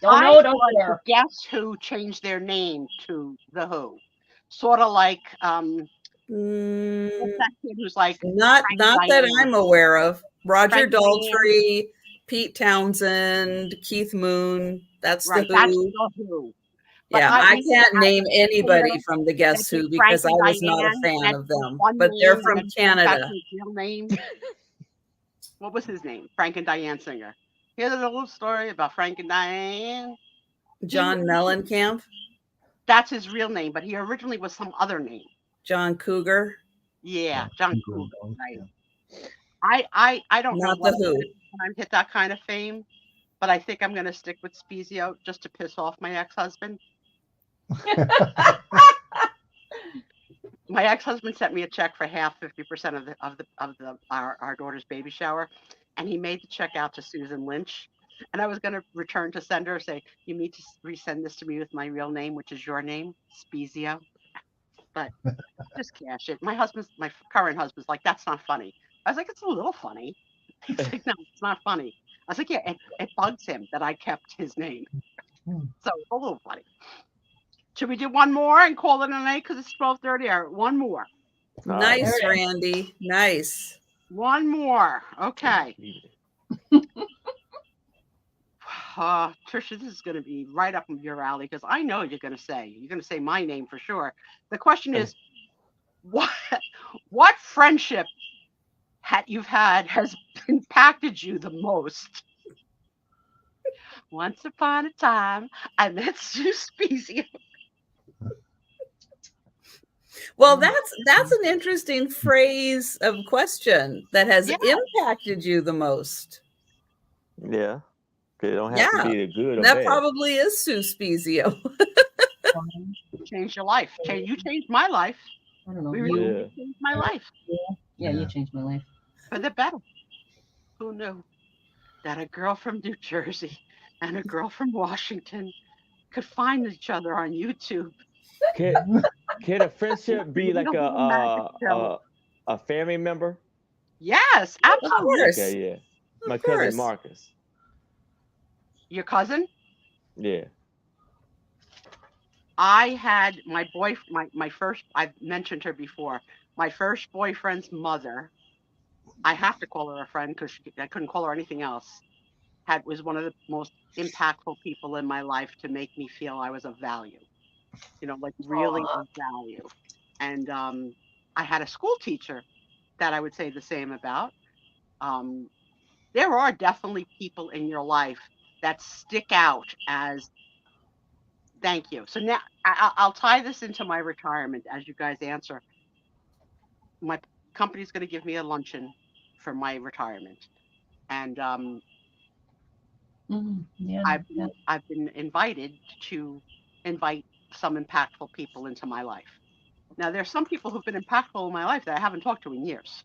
"Don't know, don't care." Guess who changed their name to The Who? Sort of like what's that kid who's like Not Frank that Diane. I'm aware of. Roger Frank Daltrey, Pete Townsend, Keith Moon. That's Right, the that's Who. The Who. But Yeah, I can't name anybody Frank from the Guess Who because I and was not a Diane, fan that's of them. one But they're name, from and then that's Canada. his real name. What was his name? Frank and Diane Singer. Here's a little story about Frank and Diane. John Mellencamp, That's his real name, but he originally was some other name. John Cougar. Yeah, John Cougar. Right. I don't know Not what The Who. when I hit that kind of fame, but I think I'm going to stick with Spezio just to piss off my ex-husband. My ex-husband sent me a check for half, 50% of our daughter's baby shower, and he made the check out to Susan Lynch. And I was going to return to sender, say, "You need to resend this to me with my real name, which is your name, Spezio." But just cash it. My current husband's like, "That's not funny." I was like, "It's a little funny." He's like, "No, it's not funny." I was like, "Yeah, it bugs him that I kept his name." So it's a little funny. Should we do one more and call it a night because it's 12:30? Or one more? Nice, Randy. Nice. One more. Okay. Trisha, this is going to be right up your alley because I know you're going to say my name for sure. The question is, what friendship you've had has impacted you the most? Once upon a time, I met Sue Spezia. Well, that's an interesting phrase of question that has Yeah. impacted you the most. Yeah. It don't have to Yeah, be the good or that bad. probably is Sue Spezio. Changed your life. You changed my life. I don't know. We You, really changed my life yeah, you changed my life. for the better. Who knew that a girl from New Jersey and a girl from Washington could find each other on YouTube? Can a friendship be like Little magic show. a family member? Yes, Of absolutely. course. Okay, yeah. My Of course. cousin Marcus. Your cousin? Yeah. I had my first, I've mentioned her before, my first boyfriend's mother, I have to call her a friend because I couldn't call her anything else, was one of the most impactful people in my life to make me feel I was of value, like really of value. And I had a school teacher that I would say the same about. There are definitely people in your life that stick out as thank you. So now I'll tie this into my retirement as you guys answer. My company's going to give me a luncheon for my retirement, and Yeah. I've been invited to invite some impactful people into my life. Now there's some people who've been impactful in my life that I haven't talked to in years,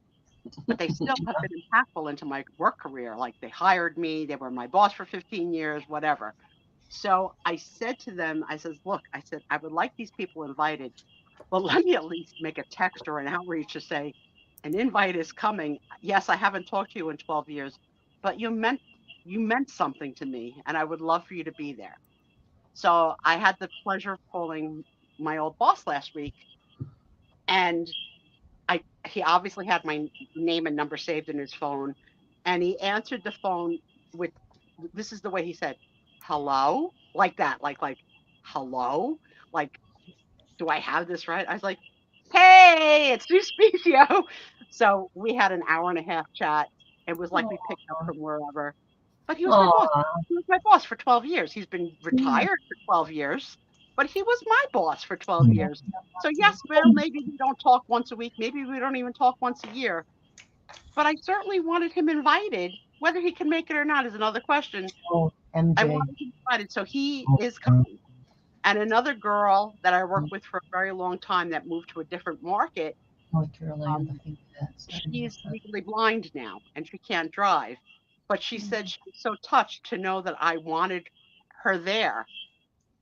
but they still have been impactful into my work career. Like they hired me, they were my boss for 15 years, whatever. So I said to them, I said, look, I said, I would like these people invited, but let me at least make a text or an outreach to say, an invite is coming. Yes, I haven't talked to you in 12 years, but you meant something to me, and I would love for you to be there. So I had the pleasure of calling my old boss last week, and he obviously had my name and number saved in his phone, and he answered the phone with, this is the way he said, hello, like that, like hello, like, do I have this right? I was like, hey, it's Sue Spezio. So we had an hour and a half chat. It was like we picked up from wherever. But he was my boss. He was my boss for 12 years. He's been retired for 12 years, but he was my boss for 12 years. So yes, well, maybe we don't talk once a week. Maybe we don't even talk once a year. But I certainly wanted him invited. Whether he can make it or not is another question. I wanted him invited. So he is coming. And another girl that I worked with for a very long time that moved to a different market, North Carolina. she's legally blind now and she can't drive. But she said she was so touched to know that I wanted her there,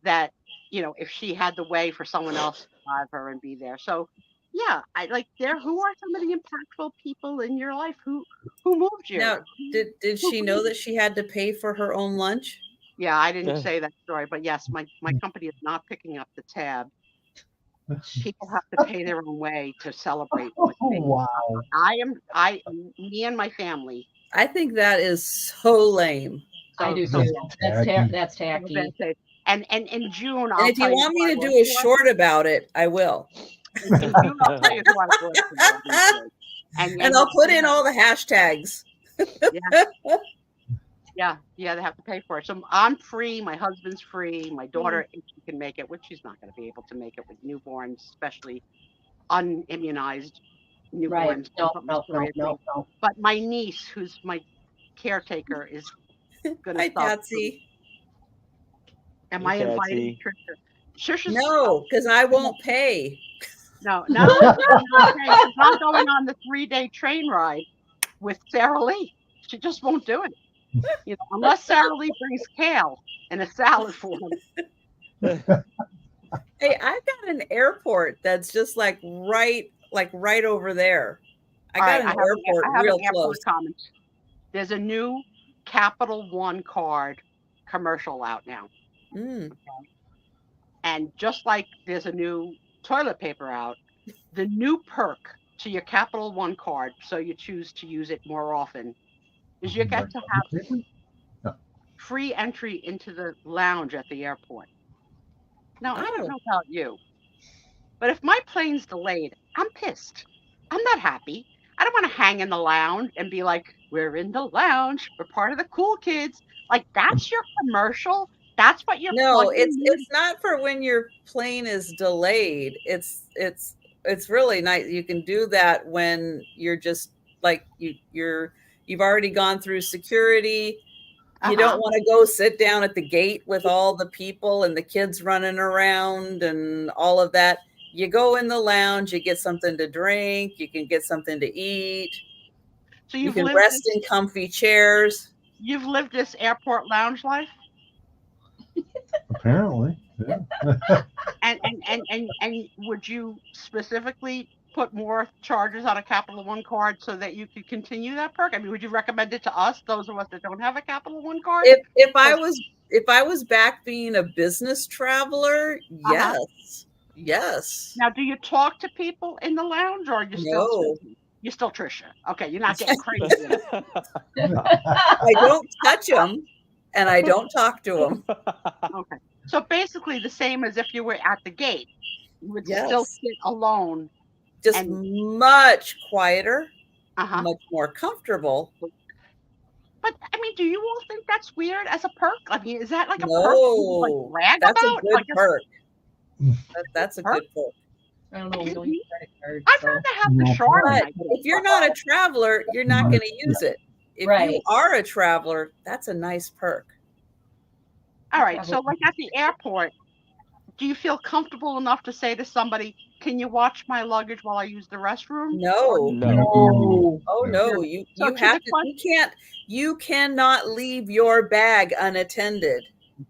that, if she had the way for someone else to drive her and be there. So yeah, I like who are some of the impactful people in your life who moved you? Now, did she know that she had to pay for her own lunch? Yeah, I didn't say that story, but yes, my company is not picking up the tab. People have to pay their own way to celebrate with me. Wow. Me and my family. I think that is so lame. I do so too. That's tacky. And in June, And if you want me to do a short about it, I will. In June, I'll tell you who I work for. And I'll put in all the hashtags. Yeah, they have to pay for it. So I'm free. My husband's free. My daughter, if she can make it, which she's not going to be able to make it with newborns, especially unimmunized newborns. Right. No. But my niece, who's my caretaker, is going to Hi, stop. Patsy. Am I inviting Trisha? No, because I won't pay. No, she's not going on the 3-day train ride with Sarah Lee. She just won't do it. Unless Sarah Lee brings kale in a salad for him. Hey, I've got an airport that's just like right over there. I got an airport real close. Comment. There's a new Capital One card commercial out now. Okay. And just like there's a new toilet paper out, the new perk to your Capital One card, so you choose to use it more often, is you get to have free entry into the lounge at the airport. Now, I don't know about you, but if my plane's delayed, I'm pissed. I'm not happy. I don't want to hang in the lounge and be like, we're in the lounge. We're part of the cool kids. Like, that's your commercial. That's what you're No, plugging in. it's not for when your plane is delayed. It's really nice. You can do that when you're just like you've already gone through security. You don't want to go sit down at the gate with all the people and the kids running around and all of that. You go in the lounge, you get something to drink, you can get something to eat. So you can rest in comfy chairs. You've lived this airport lounge life? Apparently. Yeah. and would you specifically put more charges on a Capital One card so that you could continue that perk? I mean, would you recommend it to us, those of us that don't have a Capital One card? If I was back being a business traveler, yes. Yes. Now, do you talk to people in the lounge, or are you still you're still Trisha? Okay, you're not getting crazy. I don't touch them, and I don't talk to them. Okay, so basically the same as if you were at the gate. You would still sit alone. Just much quieter, much more comfortable. But I mean, do you all think that's weird as a perk? I mean, is that like a perk? No, brag that's about? a good perk. That's a good perk. I don't know. We don't use credit cards. I'd rather have the Charmin. If you're not a traveler, you're not going to use it. If you are a traveler, that's a nice perk. All right. So, like at the airport, do you feel comfortable enough to say to somebody, "Can you watch my luggage while I use the restroom?" No. Oh no. You have to. You cannot leave your bag unattended.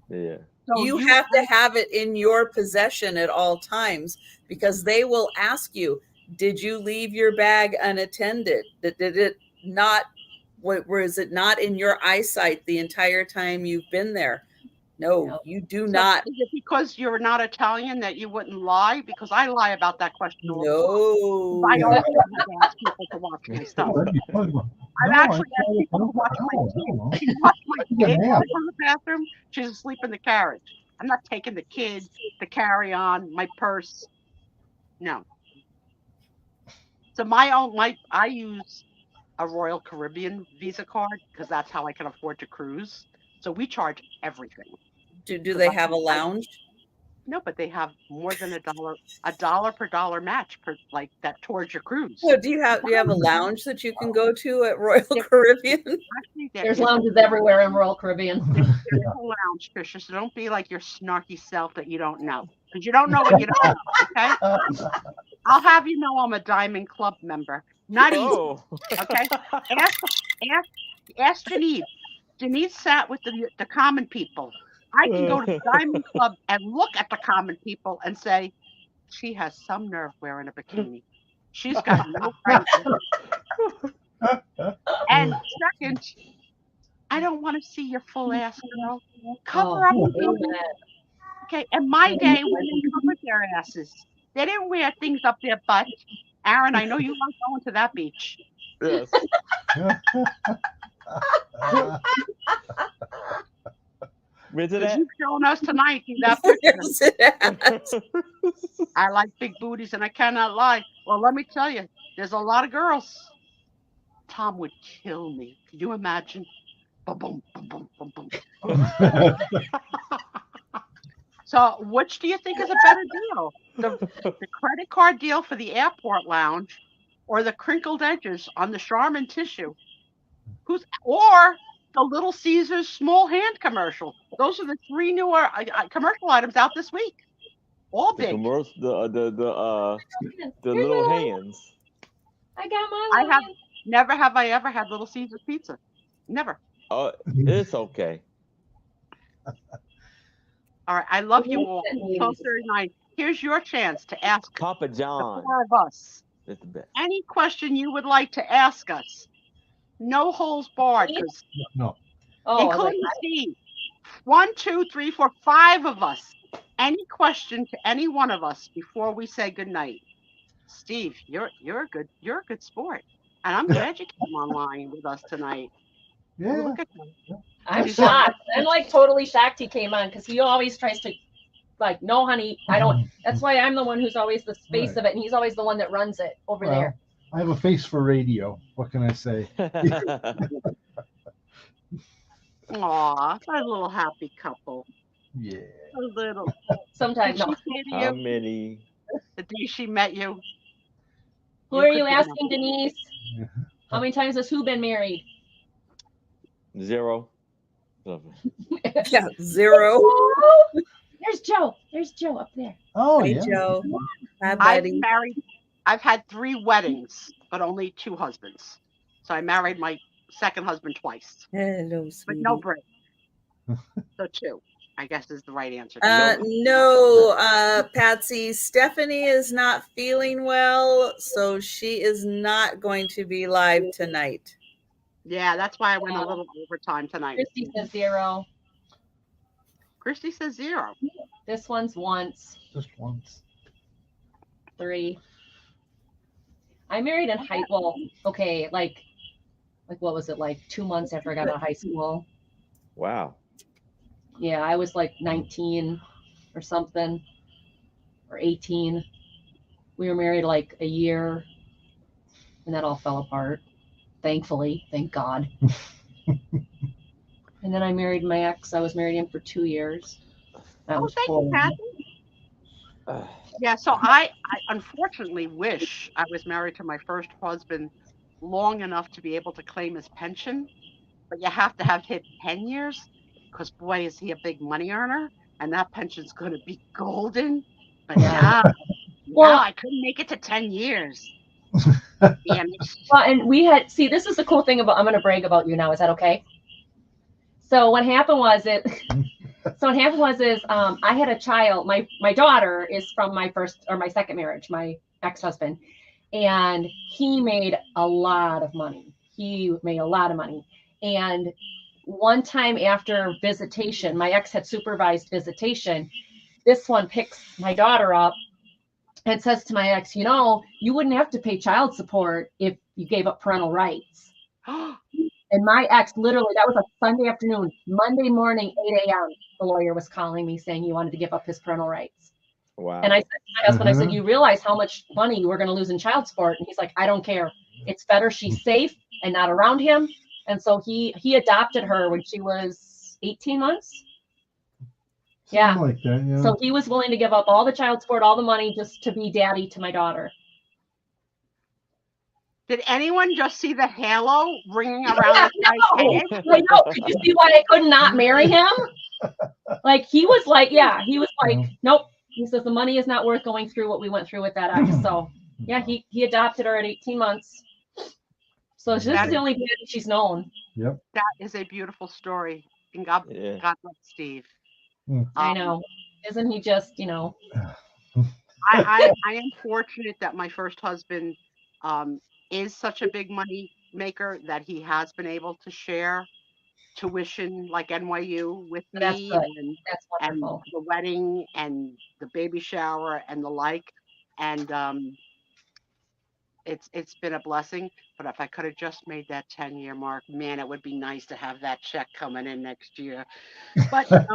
Yeah. So you have to have it in your possession at all times, because they will ask you, did you leave your bag unattended? Did it not, was it not in your eyesight the entire time you've been there? No, you do not. Is it because you're not Italian that you wouldn't lie? Because I lie about that question all the time. I always ask people to watch my stuff. I've actually asked people to watch my kids. She watched my kid from the bathroom. She's asleep in the carriage. I'm not taking the kid, the carry-on, my purse. No. So I use a Royal Caribbean Visa card because that's how I can afford to cruise. So we charge everything. Do they have a lounge? No, but they have more than $1 per dollar match per like that towards your cruise. So do you have a lounge that you can go to at Royal Caribbean? Actually, there's lounges everywhere in Royal Caribbean. There's a lounge, Trisha. So don't be like your snarky self that you don't know, because you don't know what you don't know. Okay. I'll have you know I'm a Diamond Club member. Not easy. Okay. Ask Janine. Janine sat with the common people. I can go to the Diamond Club and look at the common people and say, she has some nerve wearing a bikini. She's got no friends. And second, I don't want to see your full ass, girl. Cover up. Okay, in my day, women covered their asses. They didn't wear things up their butt. Aaron, I know you like going to that beach. Yes. You've shown us tonight that picture. I like big booties and I cannot lie. Well, let me tell you, there's a lot of girls. Tom would kill me. Could you imagine? Boom, boom, boom, boom, boom, boom. So, which do you think is a better deal? The credit card deal for the airport lounge, or the crinkled edges on the Charmin tissue? Or the Little Caesars small hand commercial? Those are the 3 newer commercial items out this week. All big. The little hands. I got my. Never have I ever had Little Caesars pizza. Never. Oh, it's okay. All right, I love you all. So very nice. Here's your chance to ask Papa John. The 4 of us. It's the best. Any question you would like to ask us. No holes barred. No. Including Steve. 1, 2, 3, 4, 5 of us. Any question to any one of us before we say goodnight. Steve, you're a good sport. And I'm glad you came online with us tonight. Yeah. Look at him. I'm shocked. I'm like totally shocked he came on, because he always tries to like, no, honey, I don't. That's why I'm the one who's always the space of it, and he's always the one that runs it over there. I have a face for radio. What can I say? Aw, a little happy couple. Yeah. A little. Sometimes, Did no. she say to How you many? the day she met you? Who are could you be asking, Denise? How many times has who been married? 0. Yeah, 0. There's Joe. There's Joe up there. Oh Hey, yeah. Joe. Hi, I've buddy. married. I've had 3 weddings, but only 2 husbands. So I married my second husband twice, Hello, but sweetie. no break. So 2, I guess, is the right answer. No, Patsy. Stephanie is not feeling well, so she is not going to be live tonight. Yeah, that's why I went a little overtime tonight. Christy says 0. Christy says 0. This one's once. Just once. 3. I married in high. Well, okay, like what was it, like 2 months after I got out of high school? Wow. Yeah, I was like 19 or something, or 18. We were married like a year, and that all fell apart. Thankfully, thank God. And then I married my ex. I was married to him for 2 years. That was Thank you, horrible. Kathy. Yeah, so I unfortunately wish I was married to my first husband long enough to be able to claim his pension, but you have to have hit 10 years because boy, is he a big money earner, and that pension's going to be golden. But Yeah. well, I couldn't make it to 10 years. Damn it. Well, and we had, see, this is the cool thing about, I'm going to brag about you now. Is that okay? So what happened was is I had a child. My daughter is from my second marriage, my ex-husband, and he made a lot of money. And one time after visitation, my ex had supervised visitation. This one picks my daughter up and says to my ex, you wouldn't have to pay child support if you gave up parental rights. And my ex, literally, that was a Sunday afternoon. Monday morning, 8 a.m., the lawyer was calling me saying he wanted to give up his parental rights. Wow. And I said to my husband, I said, you realize how much money you were going to lose in child support? And he's like, I don't care. It's better she's safe and not around him. And so he adopted her when she was 18 months. Something like that, yeah. So he was willing to give up all the child support, all the money, just to be daddy to my daughter. Did anyone just see the halo ringing around this guy's head? I know. Did you see why I could not marry him? Like, he was like, nope. He says the money is not worth going through what we went through with that ex. So, yeah, he adopted her at 18 months. So this is the only baby she's known. Yep. That is a beautiful story. And God bless Steve. I know. Isn't he just, I am fortunate that my first husband is such a big money maker that he has been able to share tuition like NYU with me and the wedding and the baby shower and the like. And it's been a blessing. But if I could have just made that 10-year mark, man, it would be nice to have that check coming in next year. But it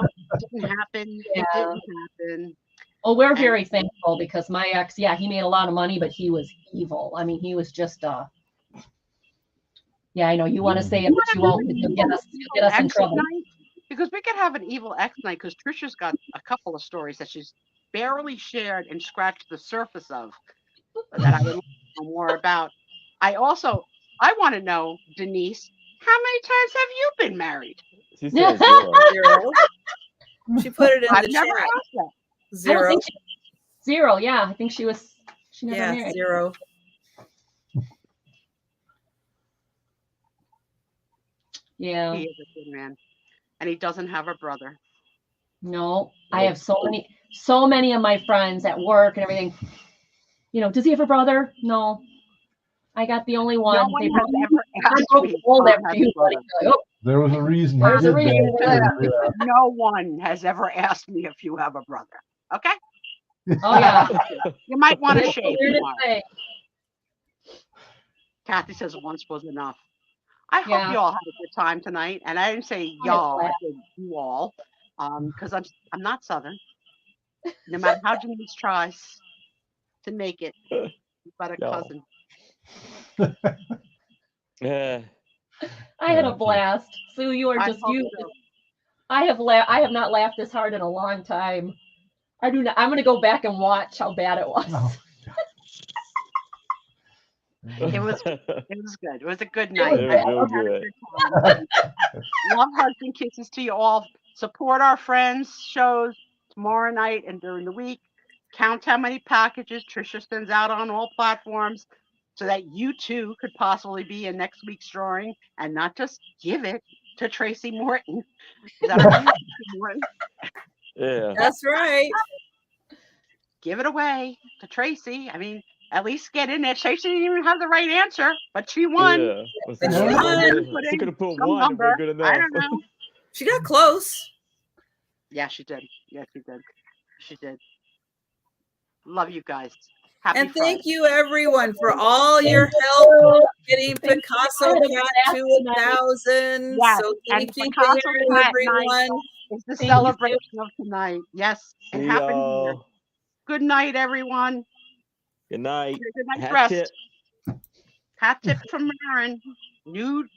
didn't happen. Yeah. It didn't happen. Well, we're very thankful because my ex, he made a lot of money, but he was evil. I mean, he was just I know you want to say it, but you won't. You'll get us in trouble. Because we could have an evil ex night because Trisha's got a couple of stories that she's barely shared and scratched the surface of that I would know more about. I want to know, Denise, how many times have you been married? She said 0. She put it in I've the never chat. asked that. 0. 0. Yeah, I think she never married. 0. Yeah. He is a good man. And he doesn't have a brother. No, I have so many of my friends at work and everything. Does he have a brother? No. I got the only one. No one has ever asked me. There was a reason. There's a reason. No one has ever asked me if you have a brother. Okay? Oh, yeah. You might want to shave tomorrow. Kathy says once was enough. I hope you all had a good time tonight. And I didn't say y'all, I said you all. Because I'm not Southern. No matter how Denise tries to make it, you've got a cousin. Yeah. I had a Yeah. blast. Sue, you are I just hope you. so. I have not laughed this hard in a long time. I do not. I'm gonna go back and watch how bad it was. Oh. It was good. It was a good It night. was It I was hope real you had a good. good time. Love, hugs, and kisses to you all. Support our friends' shows tomorrow night and during the week. Count how many packages Trisha sends out on all platforms so that you too could possibly be in next week's drawing and not just give it to Tracy Morton. Is that her name? Tracy Morton? Yeah. That's right. Give it away to Tracy. I mean, at least get in there. Tracy didn't even have the right answer, but she won. Yeah. Well, But see, she that won. was Put good. She in could have put some one and number. been good I enough. don't know. She got close. Yeah, she did. Yes, she did. She did. Love you guys. Happy And Friday. thank you everyone for all your Thank help you. getting Thank you. Picasso I had a Cat blast to tonight. 1,000. Yes, So and thank you Picasso there, Cat Night everyone. is the Thank you. celebration of tonight. Yes, it See happened here. y'all. Good night, everyone. Good night. Good night's Hat rest. tip. Hat tip from Marin. New